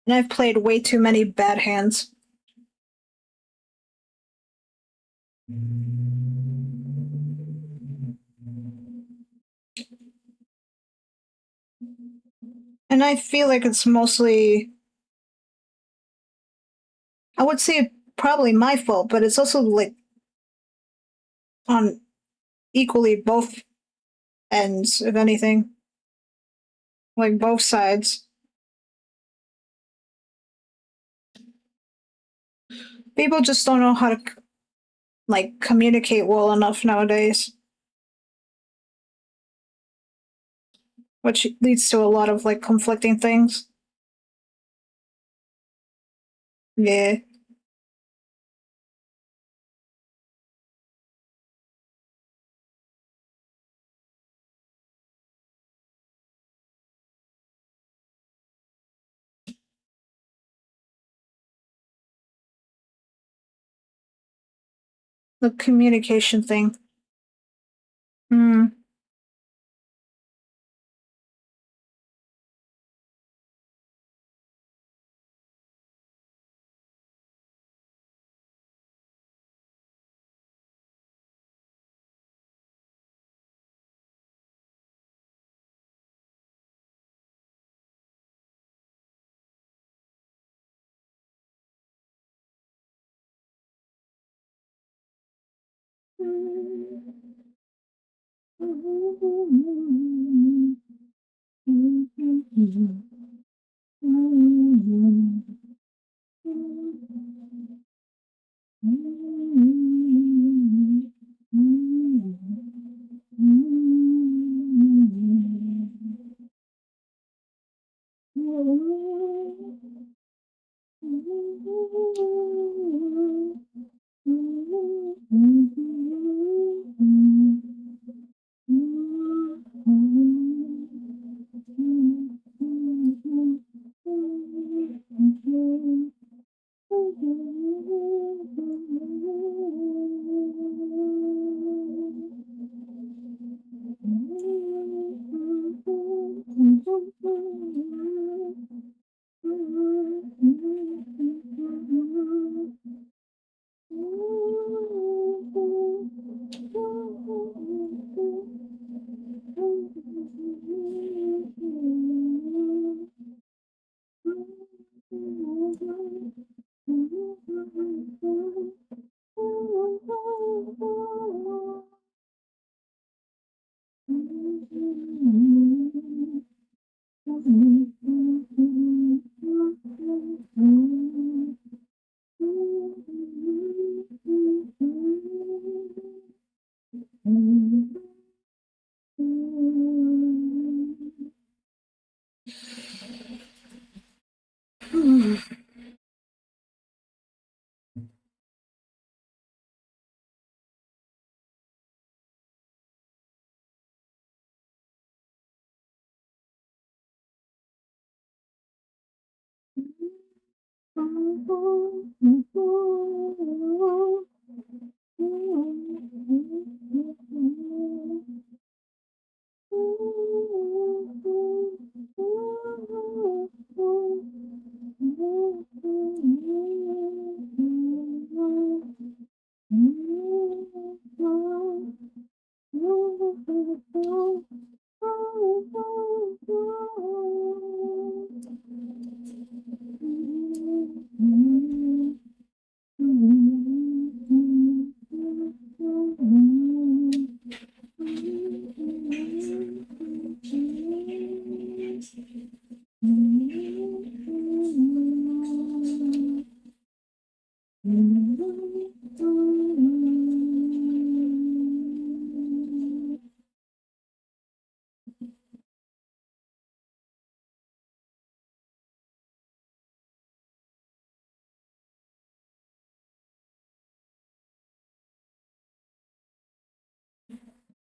And I've played way too many bad hands. And I feel like it's mostly, I would say probably my fault, but it's also like on equally both ends, if anything, like both sides. People just don't know how to like communicate well enough nowadays, which leads to a lot of like conflicting things. Yeah. The communication thing. Mm.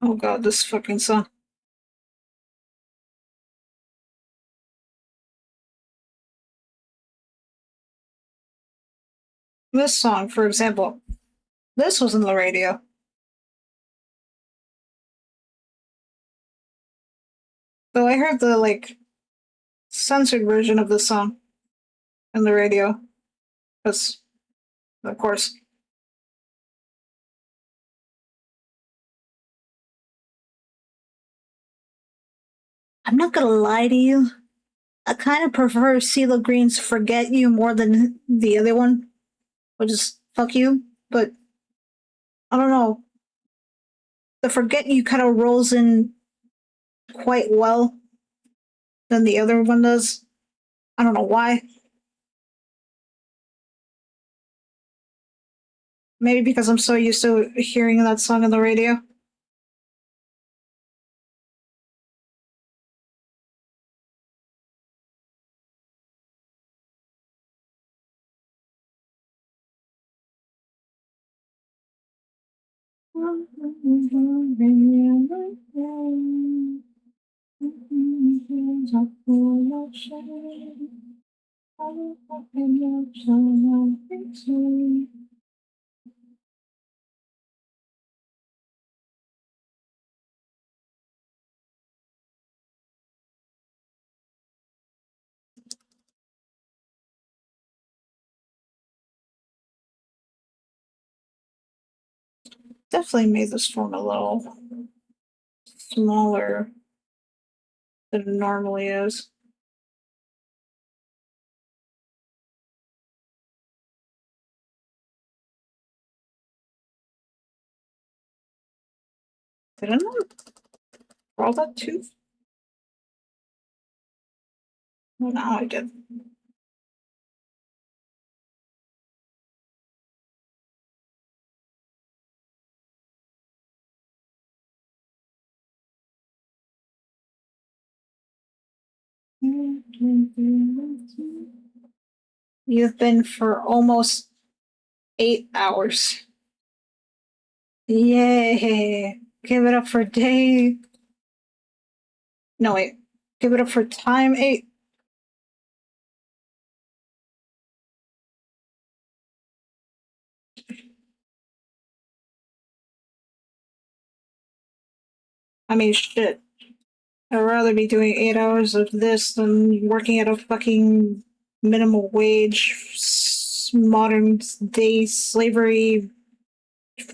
Oh god, this fucking song. This song, for example, this was in the radio. Though I heard the, like, censored version of this song in the radio. Because, of course. I'm not gonna lie to you. I kind of prefer CeeLo Green's Forget You more than the other one, which is Fuck You. But, I don't know. The Forget You kind of rolls in quite well than the other one does. I don't know why. Maybe because I'm so used to hearing that song on the radio. Definitely made this form a little smaller than it normally is. Did I not? all that tooth? Well, now I did. You've been for almost 8 hours. Yay! Give it up for day. No, wait. Give it up for time 8. I mean, shit. I'd rather be doing 8 hours of this than working at a fucking minimum wage, modern day slavery,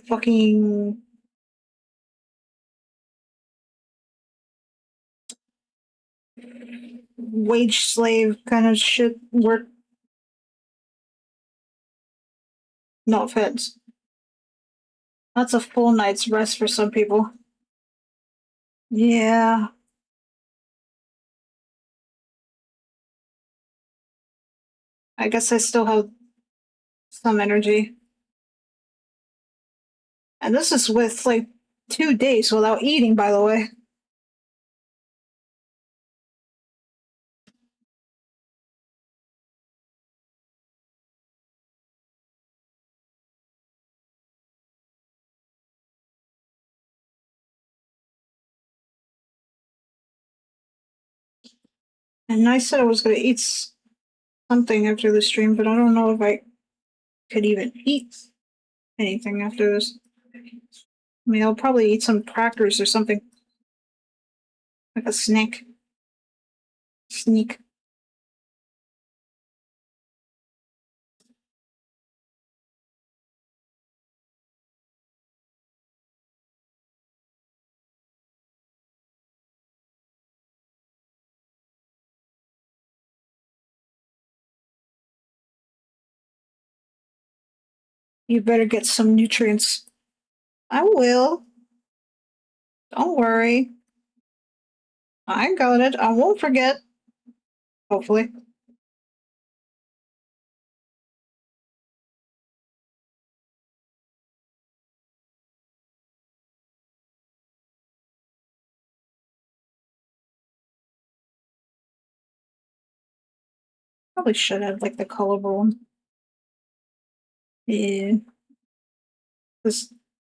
fucking wage slave kind of shit work. No offense. That's a full night's rest for some people. Yeah. I guess I still have some energy. And this is with like 2 days without eating, by the way. And I said I was going to eat something after the stream, but I don't know if I could even eat anything after this. I mean, I'll probably eat some crackers or something. Like a snack. Sneak. You better get some nutrients. I will. Don't worry. I got it. I won't forget. Hopefully. Probably should have like the colorful one. Yeah.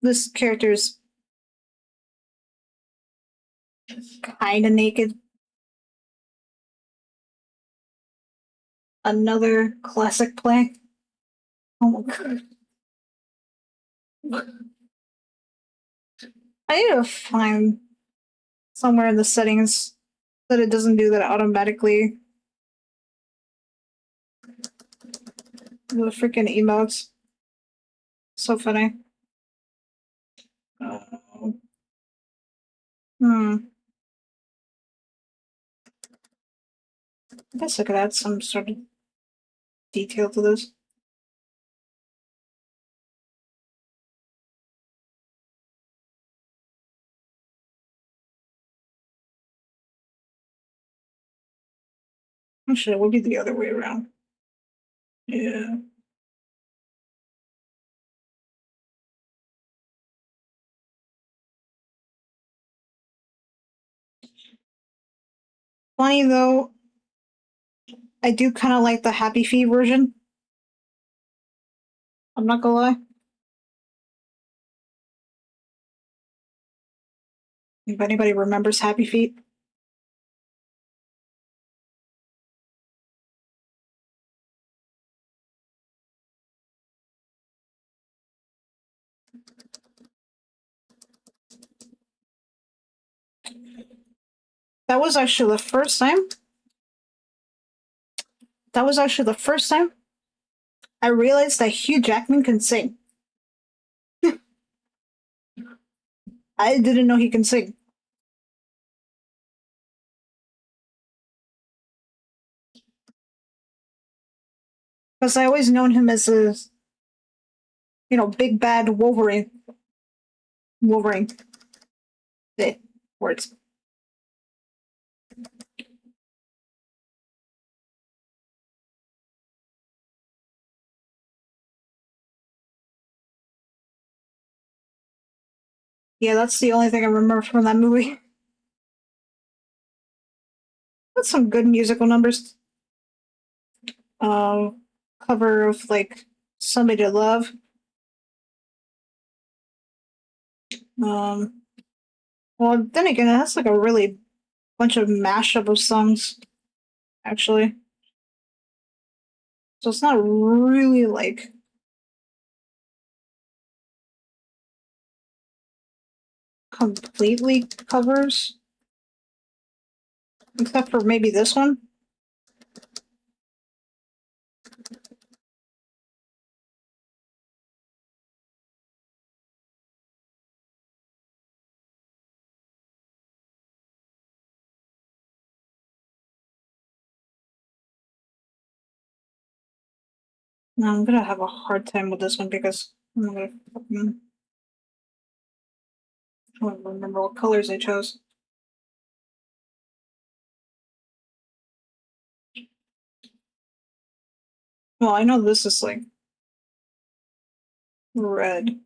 This character's kinda naked. Another classic play. Oh my god. I need to find somewhere in the settings that it doesn't do that automatically. The freaking emotes. So funny. Uh, hmm. I guess I could add some sort of detail to this. Actually, it would be the other way around. Yeah. Funny though, I do kind of like the Happy Feet version. I'm not gonna lie. If anybody remembers Happy Feet, that was actually the first time. That was actually the first time I realized that Hugh Jackman can sing. I didn't know he can sing. Because I always known him as a, big bad Wolverine. Wolverine. The words. Yeah, that's the only thing I remember from that movie. That's some good musical numbers. Um, Cover of like Somebody to Love. Um, well, then again, it has like a really bunch of mashup of songs actually, so it's not really like completely covers, except for maybe this one. No, I'm gonna have a hard time with this one because I'm gonna fucking I don't remember what colors I chose. Well, I know this is like red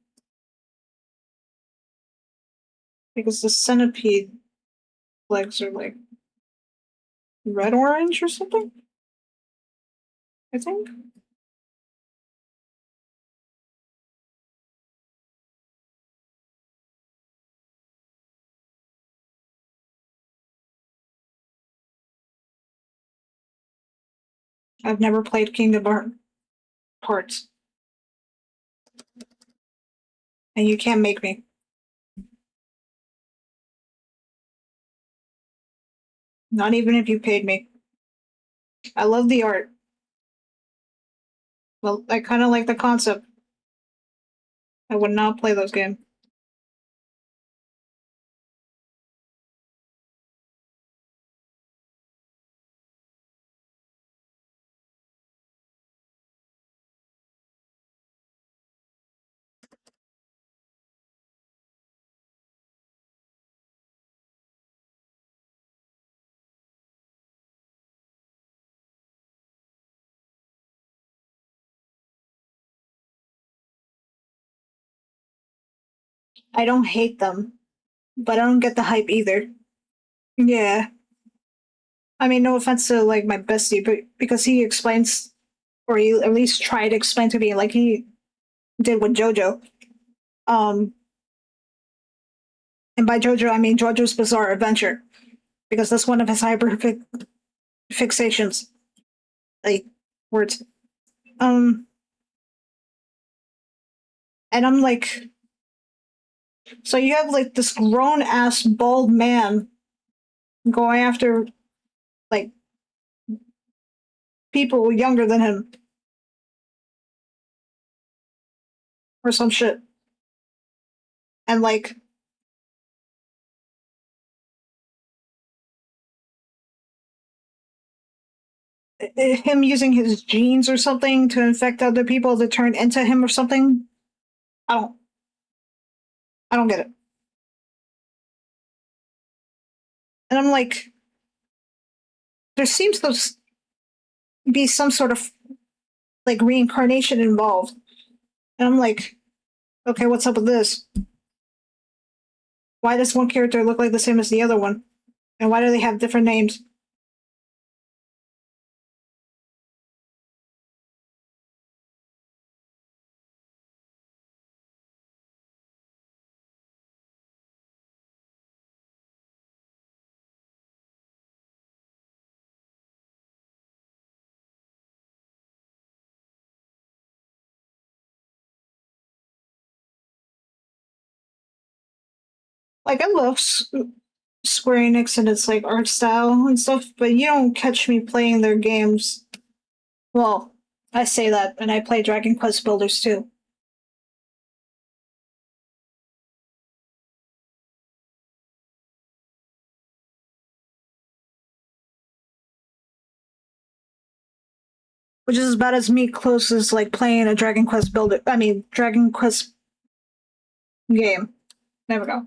because the centipede legs are like red orange or something. I think I've never played Hearts, and you can't make me. Not even if you paid me. I love the art. Well, I kind of like the concept. I would not play those games. I don't hate them, but I don't get the hype either. Yeah. I mean, no offense to like my bestie, but because he explains, or he at least tried to explain to me, like he did with JoJo. Um, and by JoJo, I mean JoJo's Bizarre Adventure, because that's one of his fixations, like words. Um, and I'm like, so you have like this grown ass bald man going after like people younger than him or some shit, and like him using his genes or something to infect other people to turn into him or something. I don't I don't get it. And I'm like, there seems to be some sort of like reincarnation involved. And I'm like, okay, what's up with this? Why does one character look like the same as the other one? And why do they have different names? Like, I love Square Enix and its like art style and stuff, but you don't catch me playing their games. Well, I say that, and I play Dragon Quest Builders too. Which is about as me close as like playing a Dragon Quest builder. I mean, Dragon Quest game. Never go.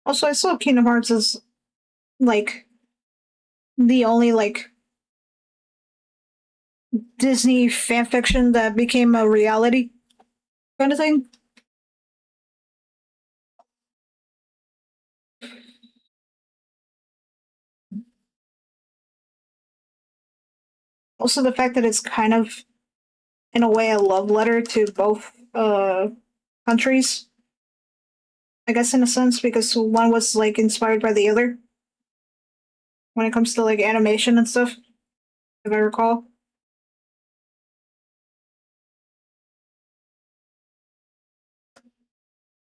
Also, I saw Kingdom Hearts as like the only like Disney fanfiction that became a reality kind of thing. Also, the fact that it's kind of, in a way, a love letter to both countries. I guess in a sense, because one was like inspired by the other when it comes to like animation and stuff, if I recall.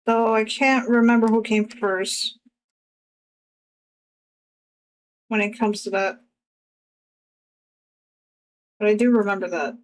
Though I can't remember who came first when it comes to that, but I do remember that.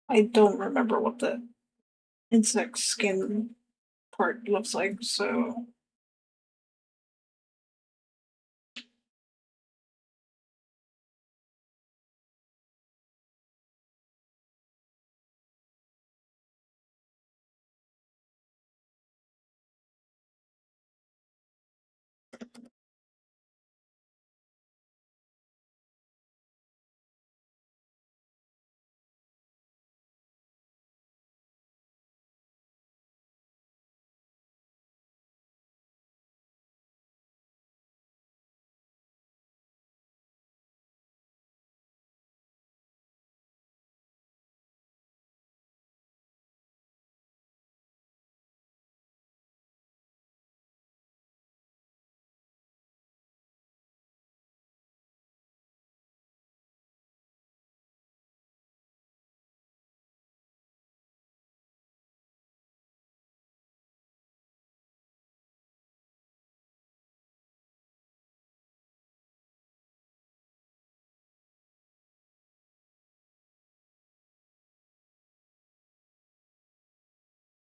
I don't remember what the insect skin part looks like, so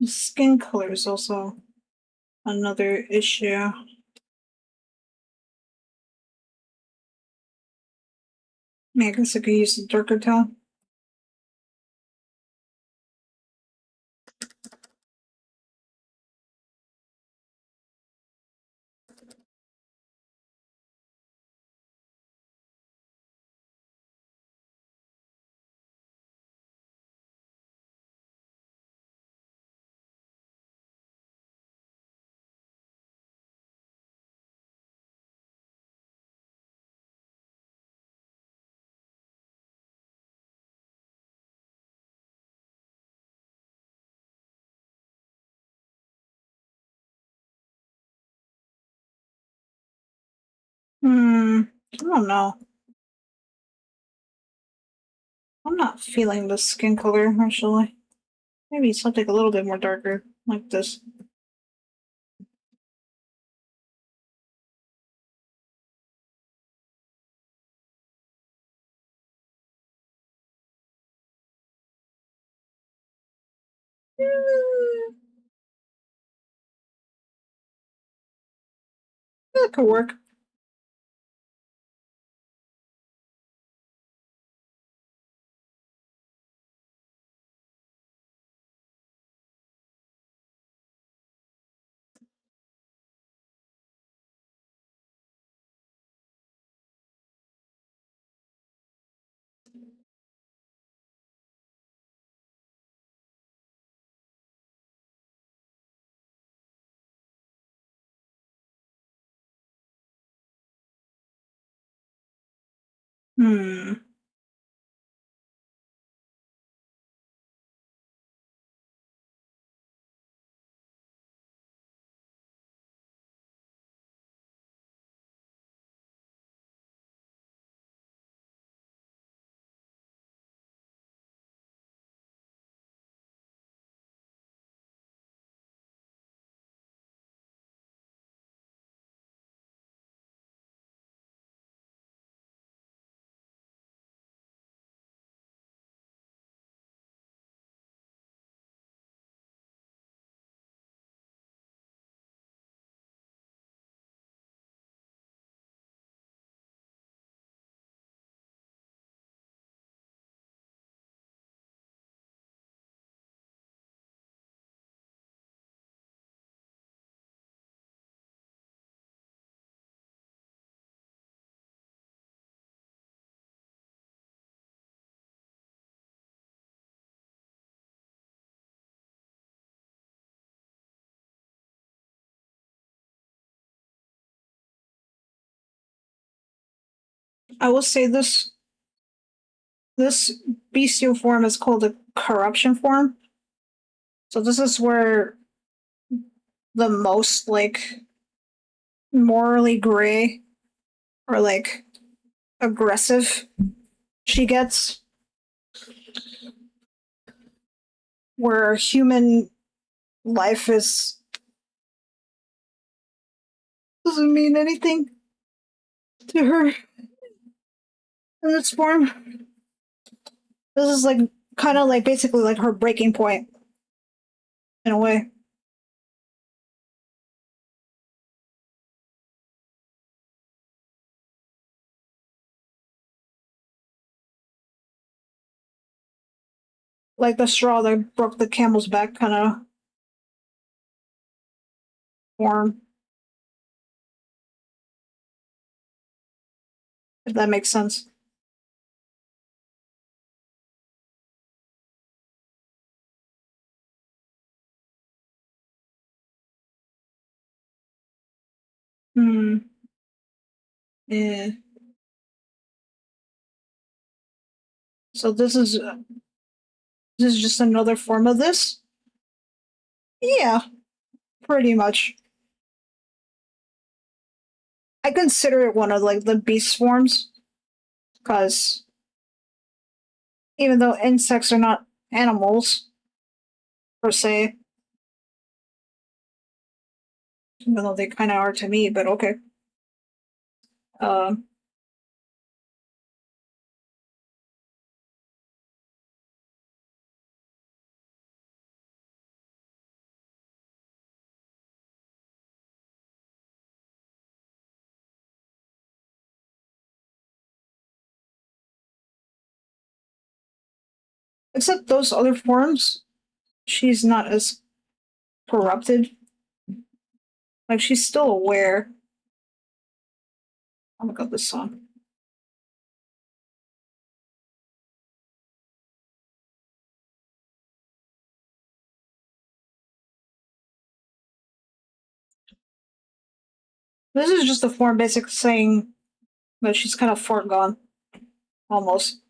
skin color is also another issue. I guess I could use the darker tone. I don't know. I'm not feeling the skin color, actually. Maybe something a little bit more darker, like this. That could work. Hmm. I will say this bestial form is called a corruption form. So this is where the most like morally gray or like aggressive she gets, where human life is doesn't mean anything to her in this form. This is like kind of like basically like her breaking point in a way. Like the straw that broke the camel's back kind of form, if that makes sense. Hmm. Yeah. So this is just another form of this. Yeah, pretty much. I consider it one of like the beast forms because even though insects are not animals per se, even though they kind of are to me, but okay. Um, except those other forms, she's not as corrupted. Like she's still aware. Oh my god, this song. This is just a form basically saying that she's kind of foregone, almost.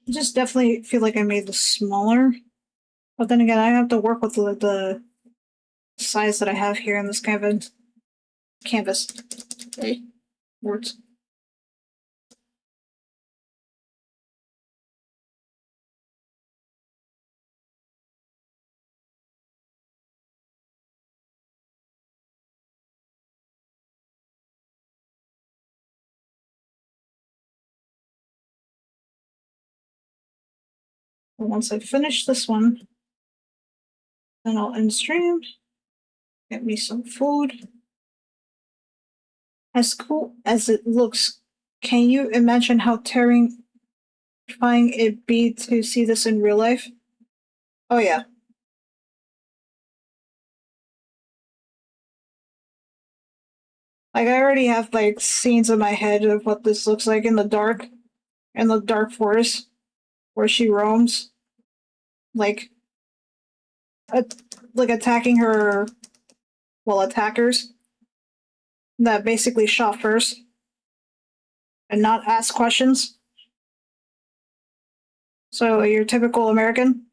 I just definitely feel like I made this smaller. But then again, I have to work with the size that I have here in this canvas. Hey, words. But once I finish this one, then I'll end stream, get me some food. As cool as it looks, can you imagine how terrifying it'd be to see this in real life? Oh yeah. Like I already have like scenes in my head of what this looks like in the dark forest where she roams, like a, like attacking her attackers that basically shot first and not ask questions. So your typical American.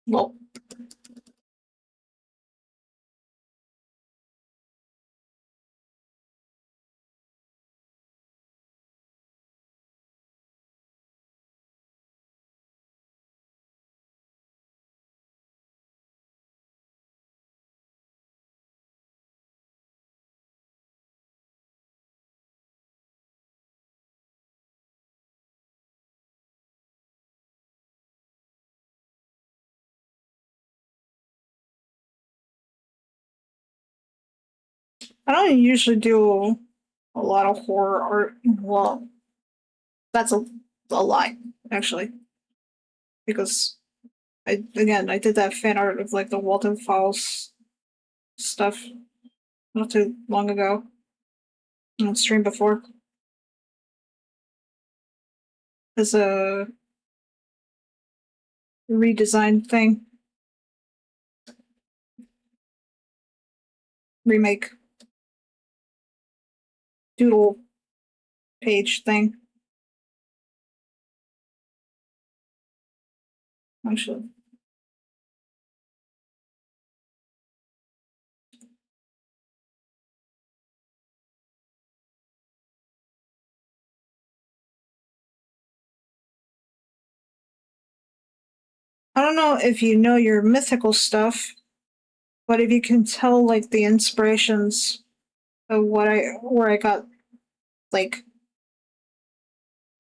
Well, I don't usually do a lot of horror art. Well, that's a lie, actually, because I did that fan art of like the Walton Files stuff not too long ago on stream before. As a redesign thing, remake doodle page thing. Actually, I don't know if you know your mythical stuff, but if you can tell like the inspirations of where I got like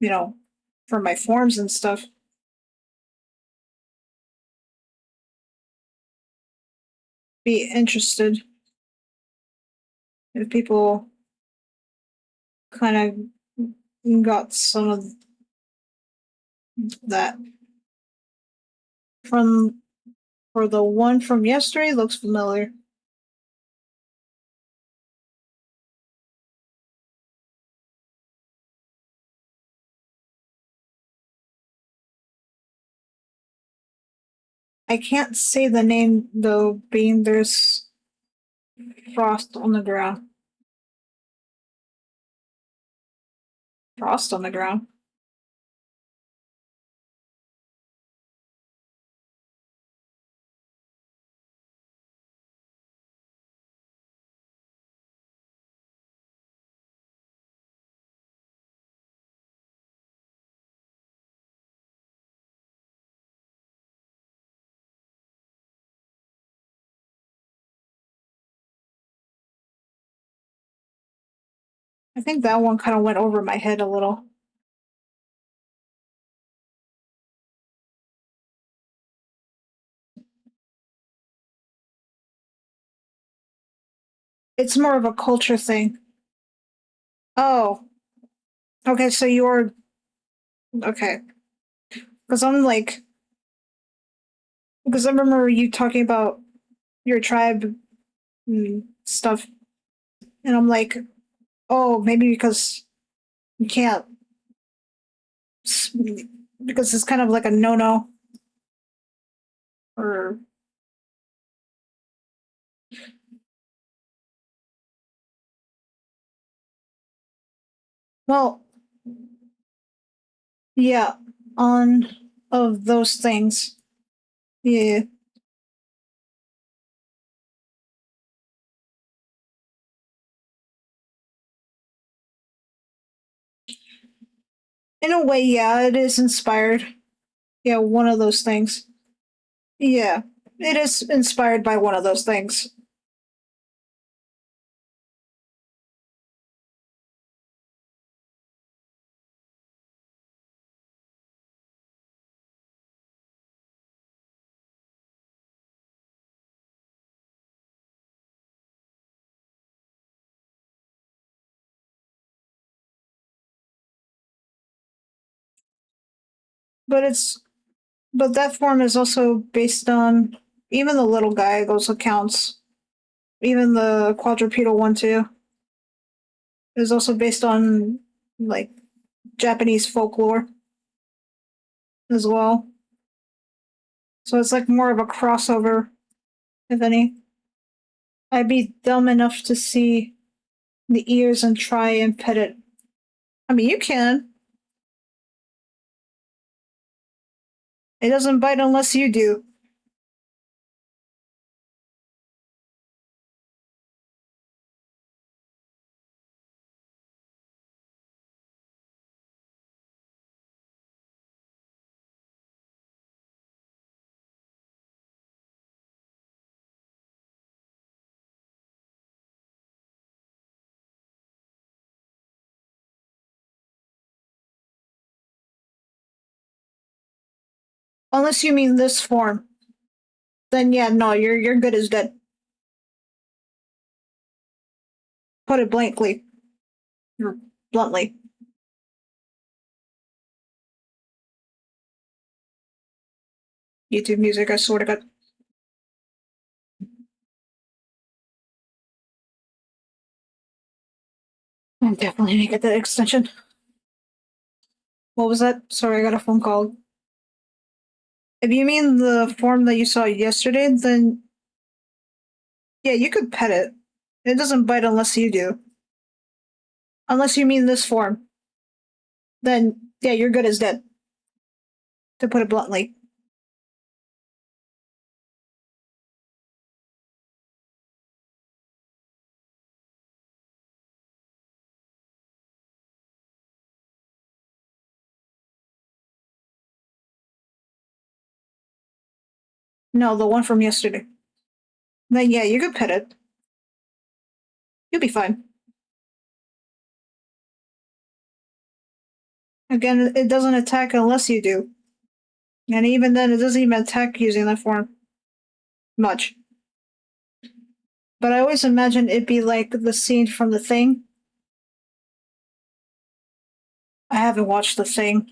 you know for my forms and stuff, be interested if people kind of got some of that from for the one from yesterday looks familiar. I can't say the name though, being there's frost on the ground. Frost on the ground. I think that one kind of went over my head a little. It's more of a culture thing. Oh, okay. So you're okay. Because I'm like, because I remember you talking about your tribe and stuff, and I'm like, oh, maybe because you can't, because it's kind of like a no-no, or Well, yeah, on of those things. Yeah. In a way, yeah, it is inspired. Yeah, one of those things. Yeah, it is inspired by one of those things. But it's but that form is also based on even the little guy also counts. Even the quadrupedal one too is also based on like Japanese folklore as well. So it's like more of a crossover, if any. I'd be dumb enough to see the ears and try and pet it. I mean, you can. It doesn't bite unless you do. Unless you mean this form. Then yeah, no, you're good as dead. Put it blankly. Or bluntly. YouTube music, I swear to God. I'm definitely gonna get that extension. What was that? Sorry, I got a phone call. If you mean the form that you saw yesterday, then yeah, you could pet it. It doesn't bite unless you do. Unless you mean this form, then yeah, you're good as dead. To put it bluntly. No, the one from yesterday. Then yeah, you could pet it. You'll be fine. Again, it doesn't attack unless you do. And even then, it doesn't even attack using that form much. But I always imagine it'd be like the scene from The Thing. I haven't watched The Thing.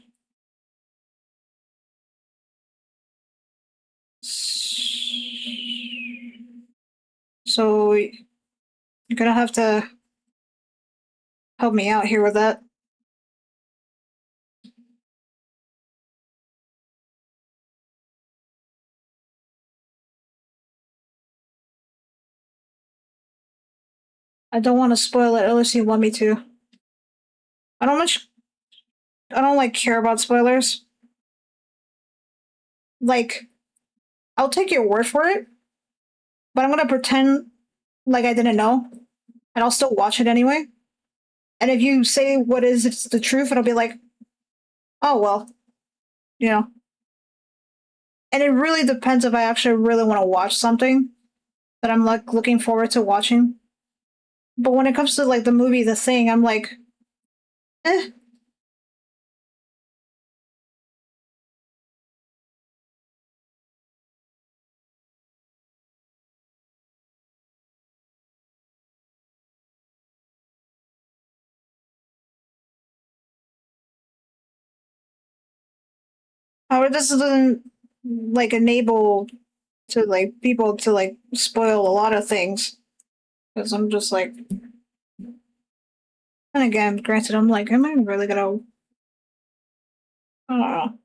So you're gonna have to help me out here with that. I don't want to spoil it unless you want me to. I don't much. I don't like care about spoilers. Like, I'll take your word for it, but I'm gonna pretend like I didn't know, and I'll still watch it anyway. And if you say what is it's the truth, it'll be like, oh well, you know. And it really depends if I actually really want to watch something that I'm like looking forward to watching. But when it comes to like the movie The Thing, I'm like, eh. Or this doesn't like enable to like people to like spoil a lot of things because I'm just like, and again, granted, I'm like, am I really gonna? I don't know.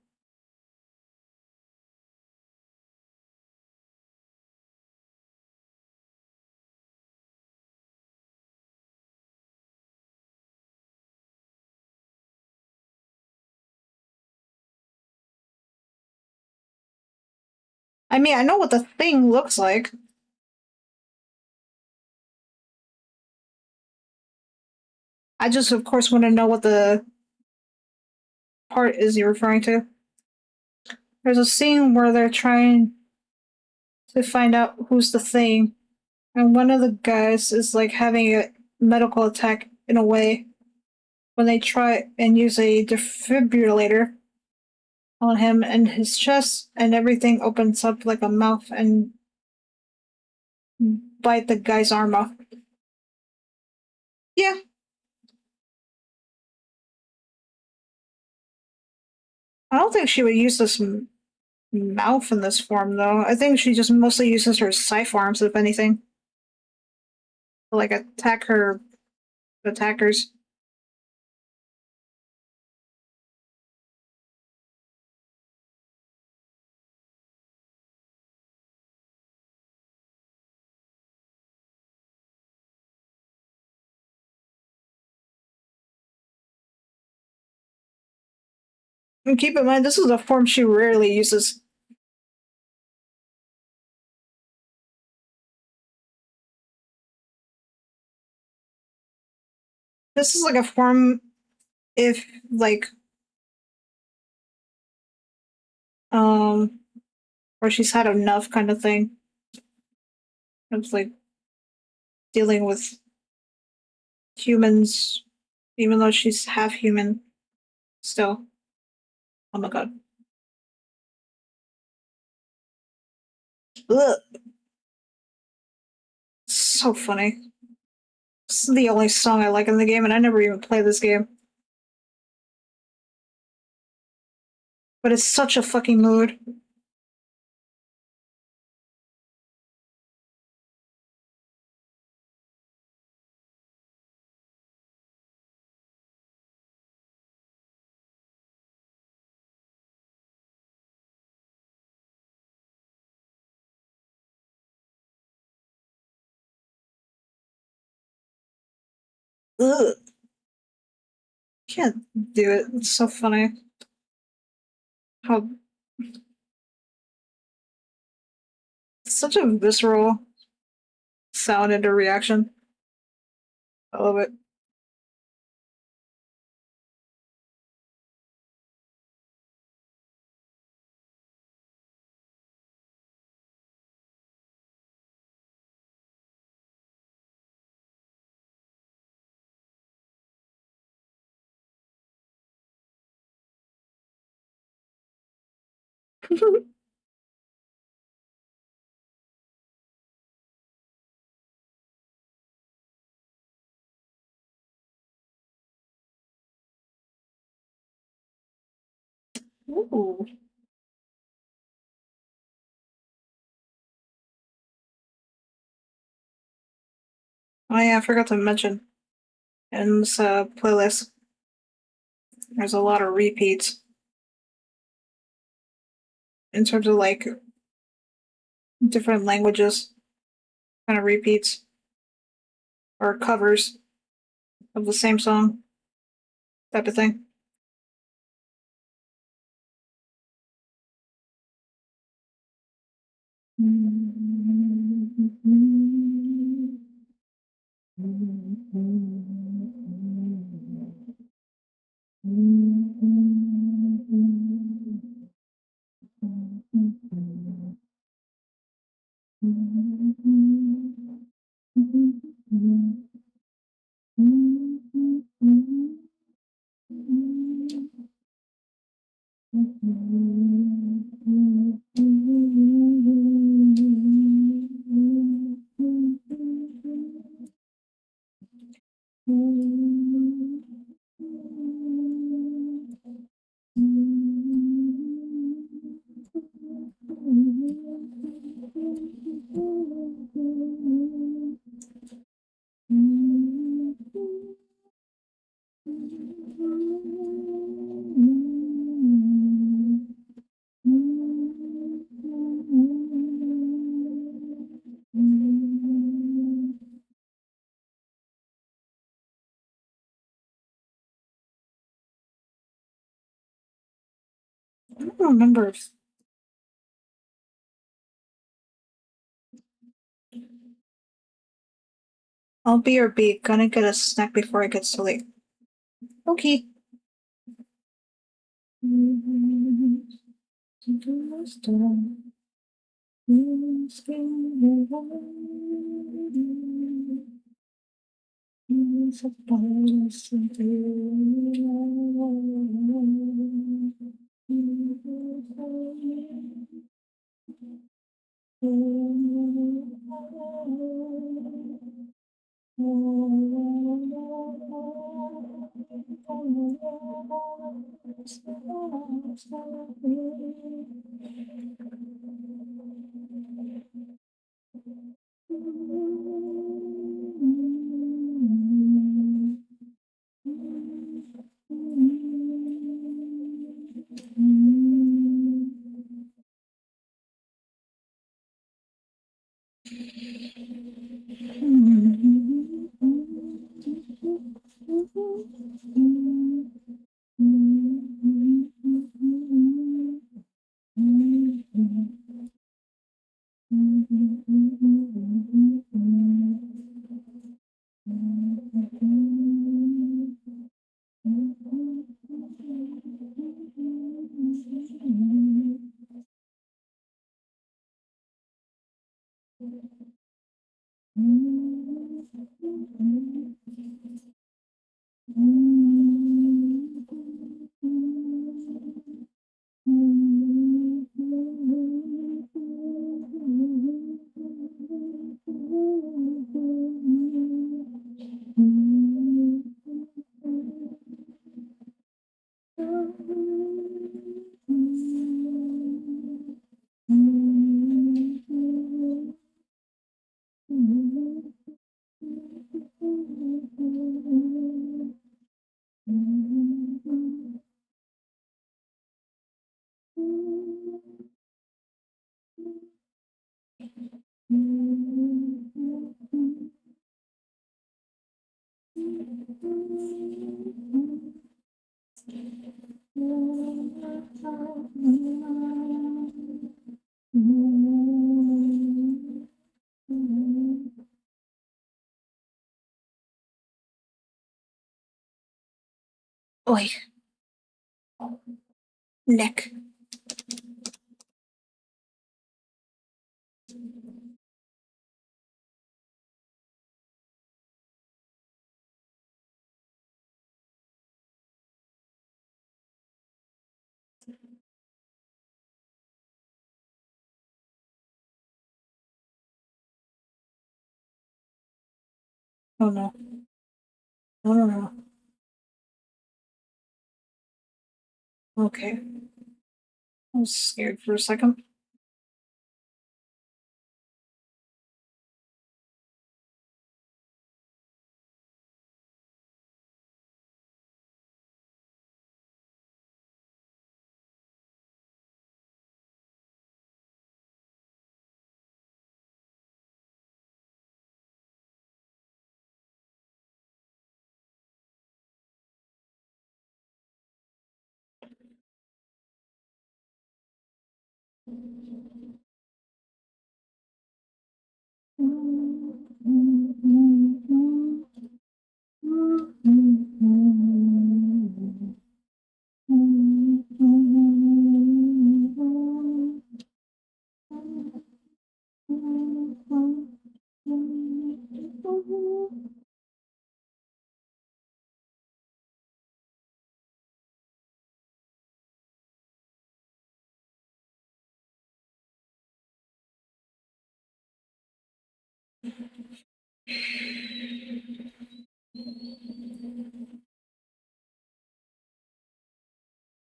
I mean, I know what the thing looks like. I just, of course, want to know what the part is you're referring to. There's a scene where they're trying to find out who's the thing, and one of the guys is like having a medical attack in a way when they try and use a defibrillator on him, and his chest and everything opens up like a mouth and bite the guy's arm off. Yeah, I don't think she would use this mouth in this form though. I think she just mostly uses her scythe arms, if anything, to like attack her attackers. And keep in mind, this is a form she rarely uses. This is like a form if like um where she's had enough kind of thing. It's like dealing with humans, even though she's half human still. Oh my god. Ugh. So funny. This is the only song I like in the game, and I never even play this game. But it's such a fucking mood. Ugh. Can't do it. It's so funny. How such a visceral sound into reaction. I love it. Ooh. Oh yeah, I forgot to mention in this playlist, there's a lot of repeats in terms of like different languages, kind of repeats or covers of the same song type of thing. I don't remember. I'll be your bee. Gonna get a snack before it gets too late. Okay. Oi, neck. Oh no. No, no, no. Okay. I was scared for a second.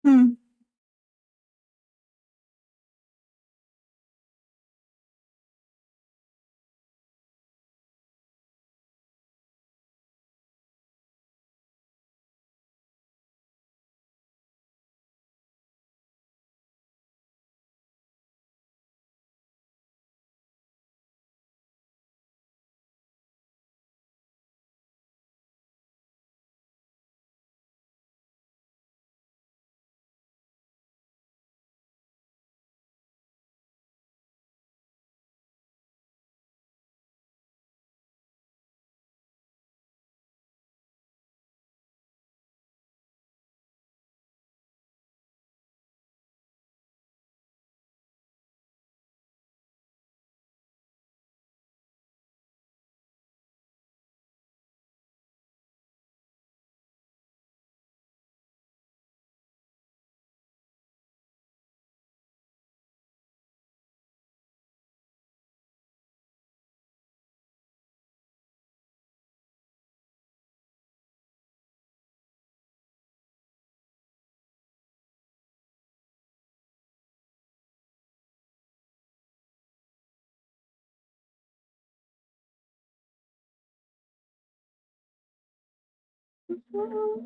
Hmm. Oh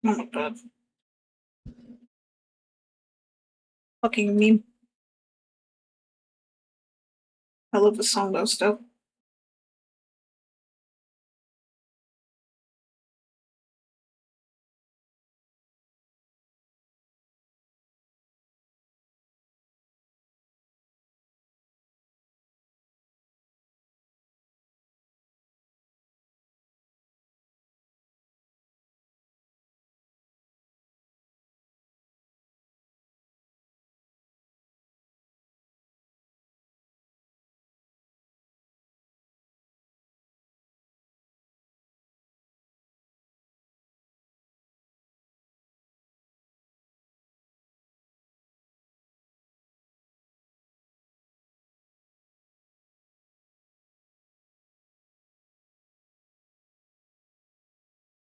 my god. Fucking meme. I love the song though still.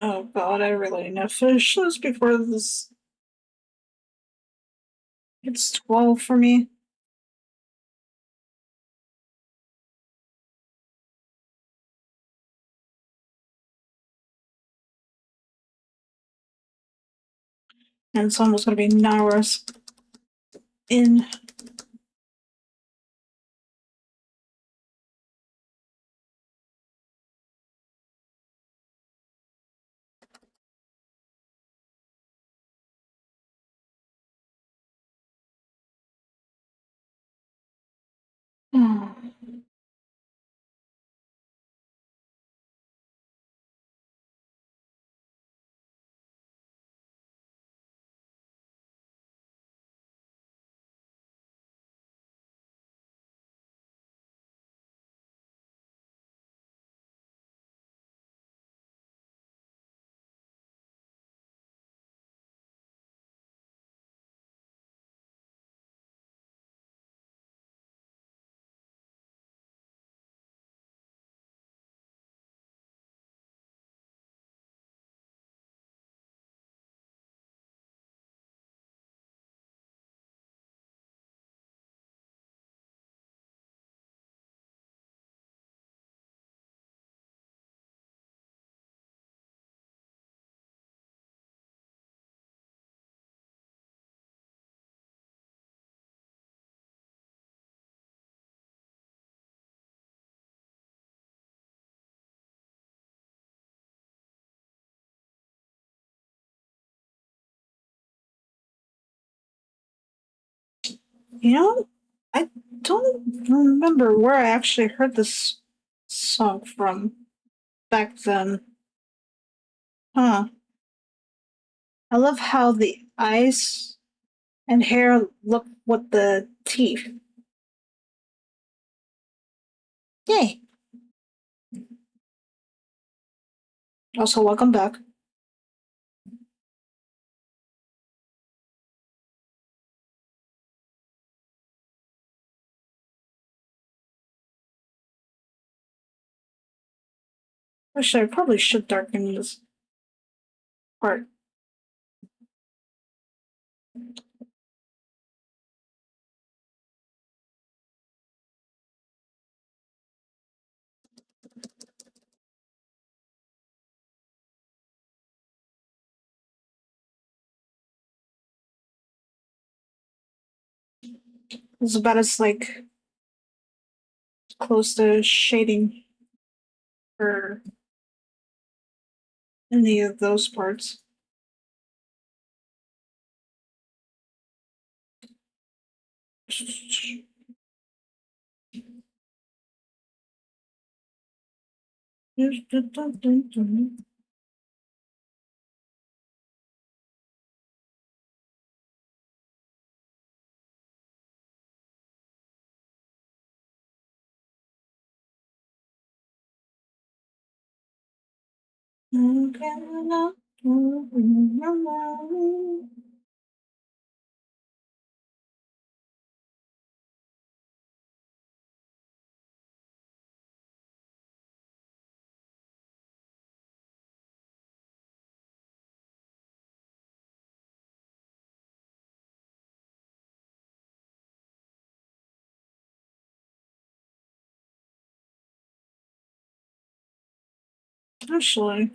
Oh god, I really need to finish this before this it's 12 for me. And it's almost gonna be 9 hours in. You know, I don't remember where I actually heard this song from back then. Huh. I love how the eyes and hair look with the teeth. Yay. Also, welcome back. Actually, I probably should darken this part. It's about as like close to shading for any of those parts. Actually,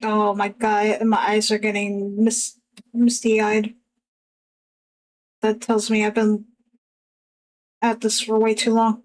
Oh my god, my eyes are getting misty-eyed. That tells me I've been at this for way too long.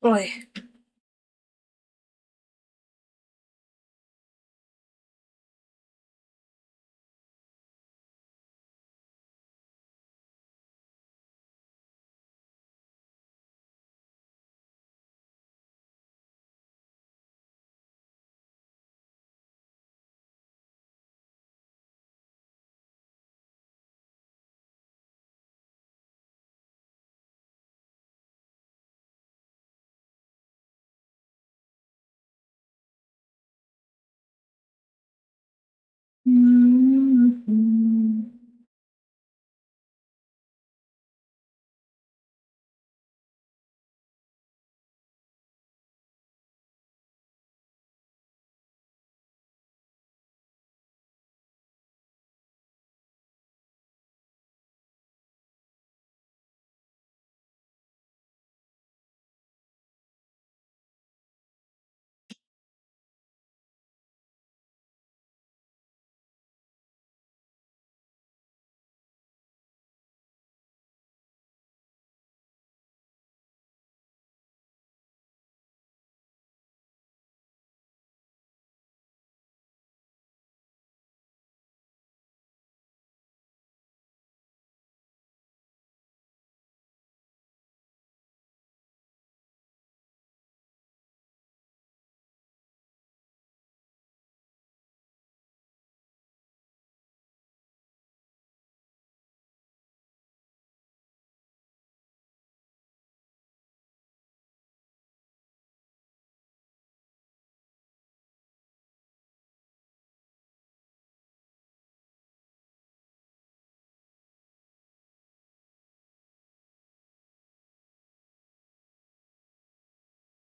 Boy.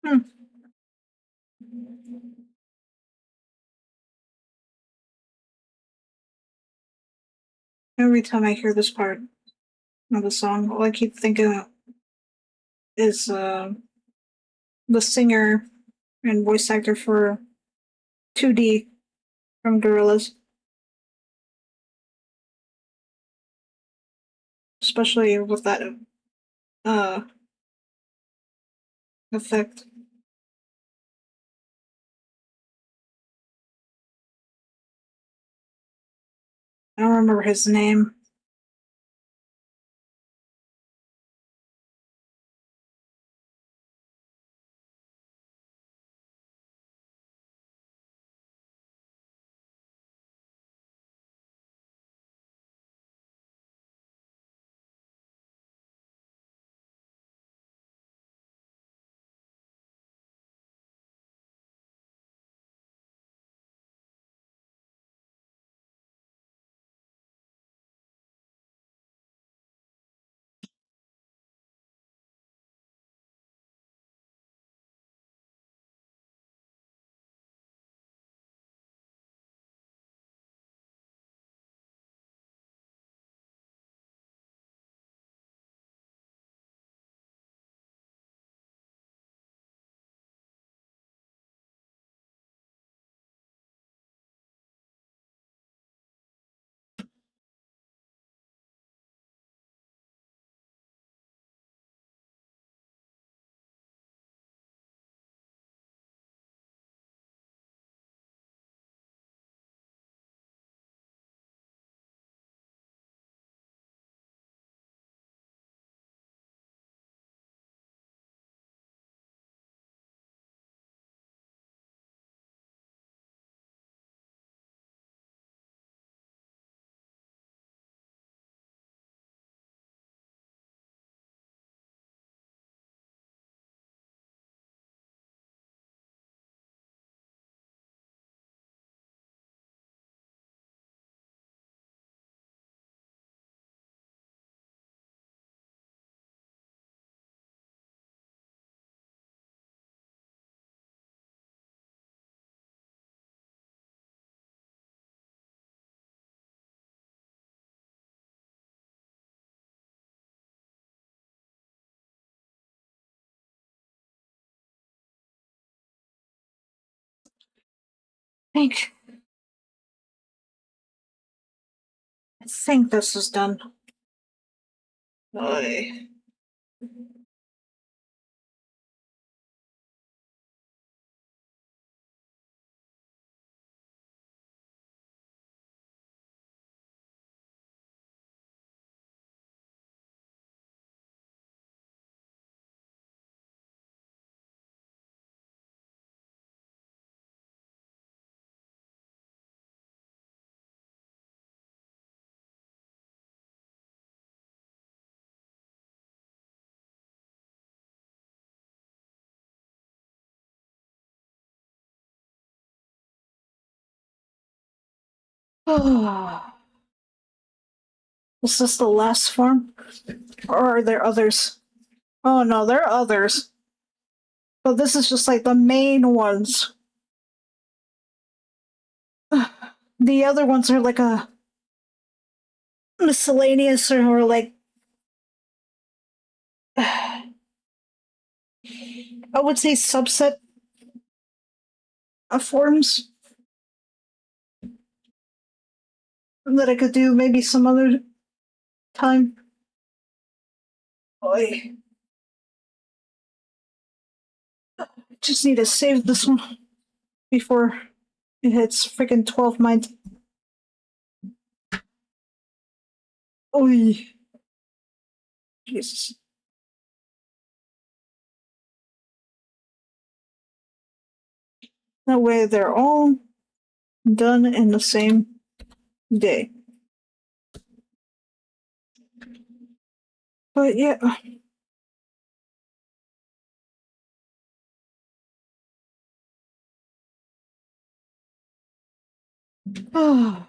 Hmm. Every time I hear this part of the song, all I keep thinking of is the singer and voice actor for 2D from Gorillas, especially with that uh effect. I don't remember his name. I think this is done. Oy. Is this the last form? Or are there others? Oh no, there are others. But this is just like the main ones. The other ones are like a miscellaneous or like I would say subset of forms that I could do maybe some other time. I just need to save this one before it hits freaking 12 mind. Oy. Jesus. That way they're all done in the same day. But yeah. Oh,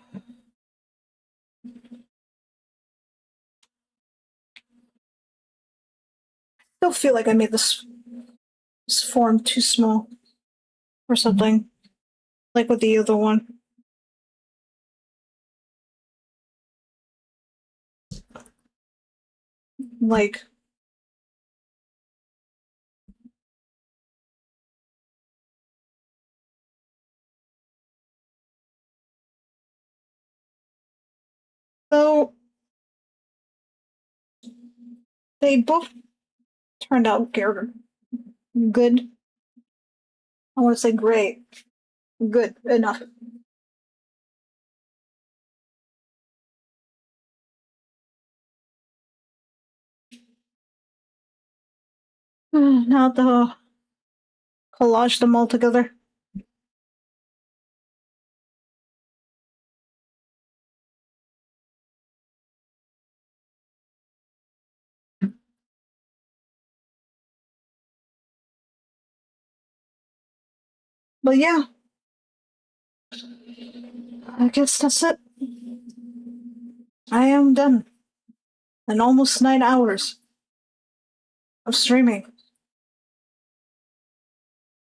still feel like I made this form too small or something. Like with the other one. Like So they both turned out good. I want to say great. Good enough. Now to collage them all together. But yeah, I guess that's it. I am done. In almost 9 hours of streaming.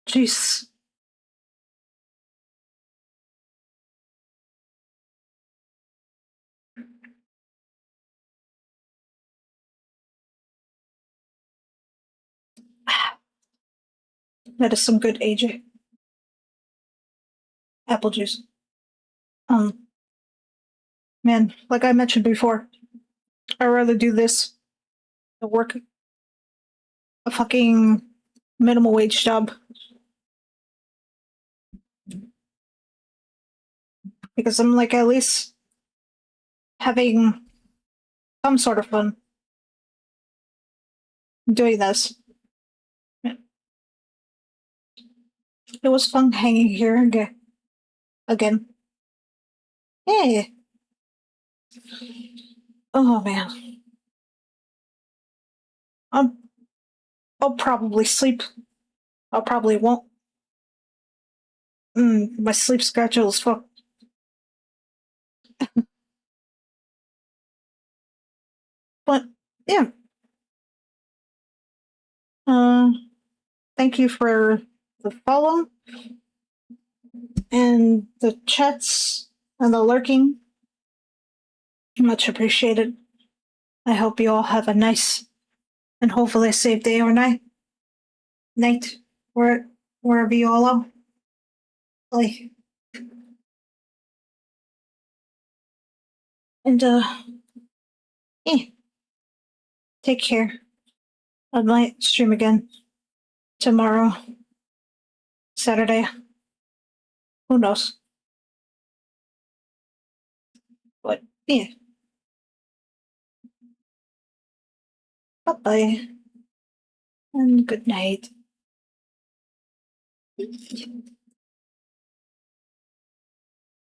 Jeez. That is some good AJ. Apple juice. Um, man, like I mentioned before, I'd rather do this than work a fucking minimum wage job. Because I'm like at least having some sort of fun doing this. It was fun hanging here again. Hey. Oh man. I'll, I'll probably sleep. I probably won't. My sleep schedule is fucked. But yeah. Uh, Thank you for the follow and the chats and the lurking. Much appreciated. I hope you all have a nice and hopefully a safe day or night, wherever you all are. Like, and yeah, take care. I might stream again tomorrow, Saturday. Who knows? But yeah, bye bye and good night.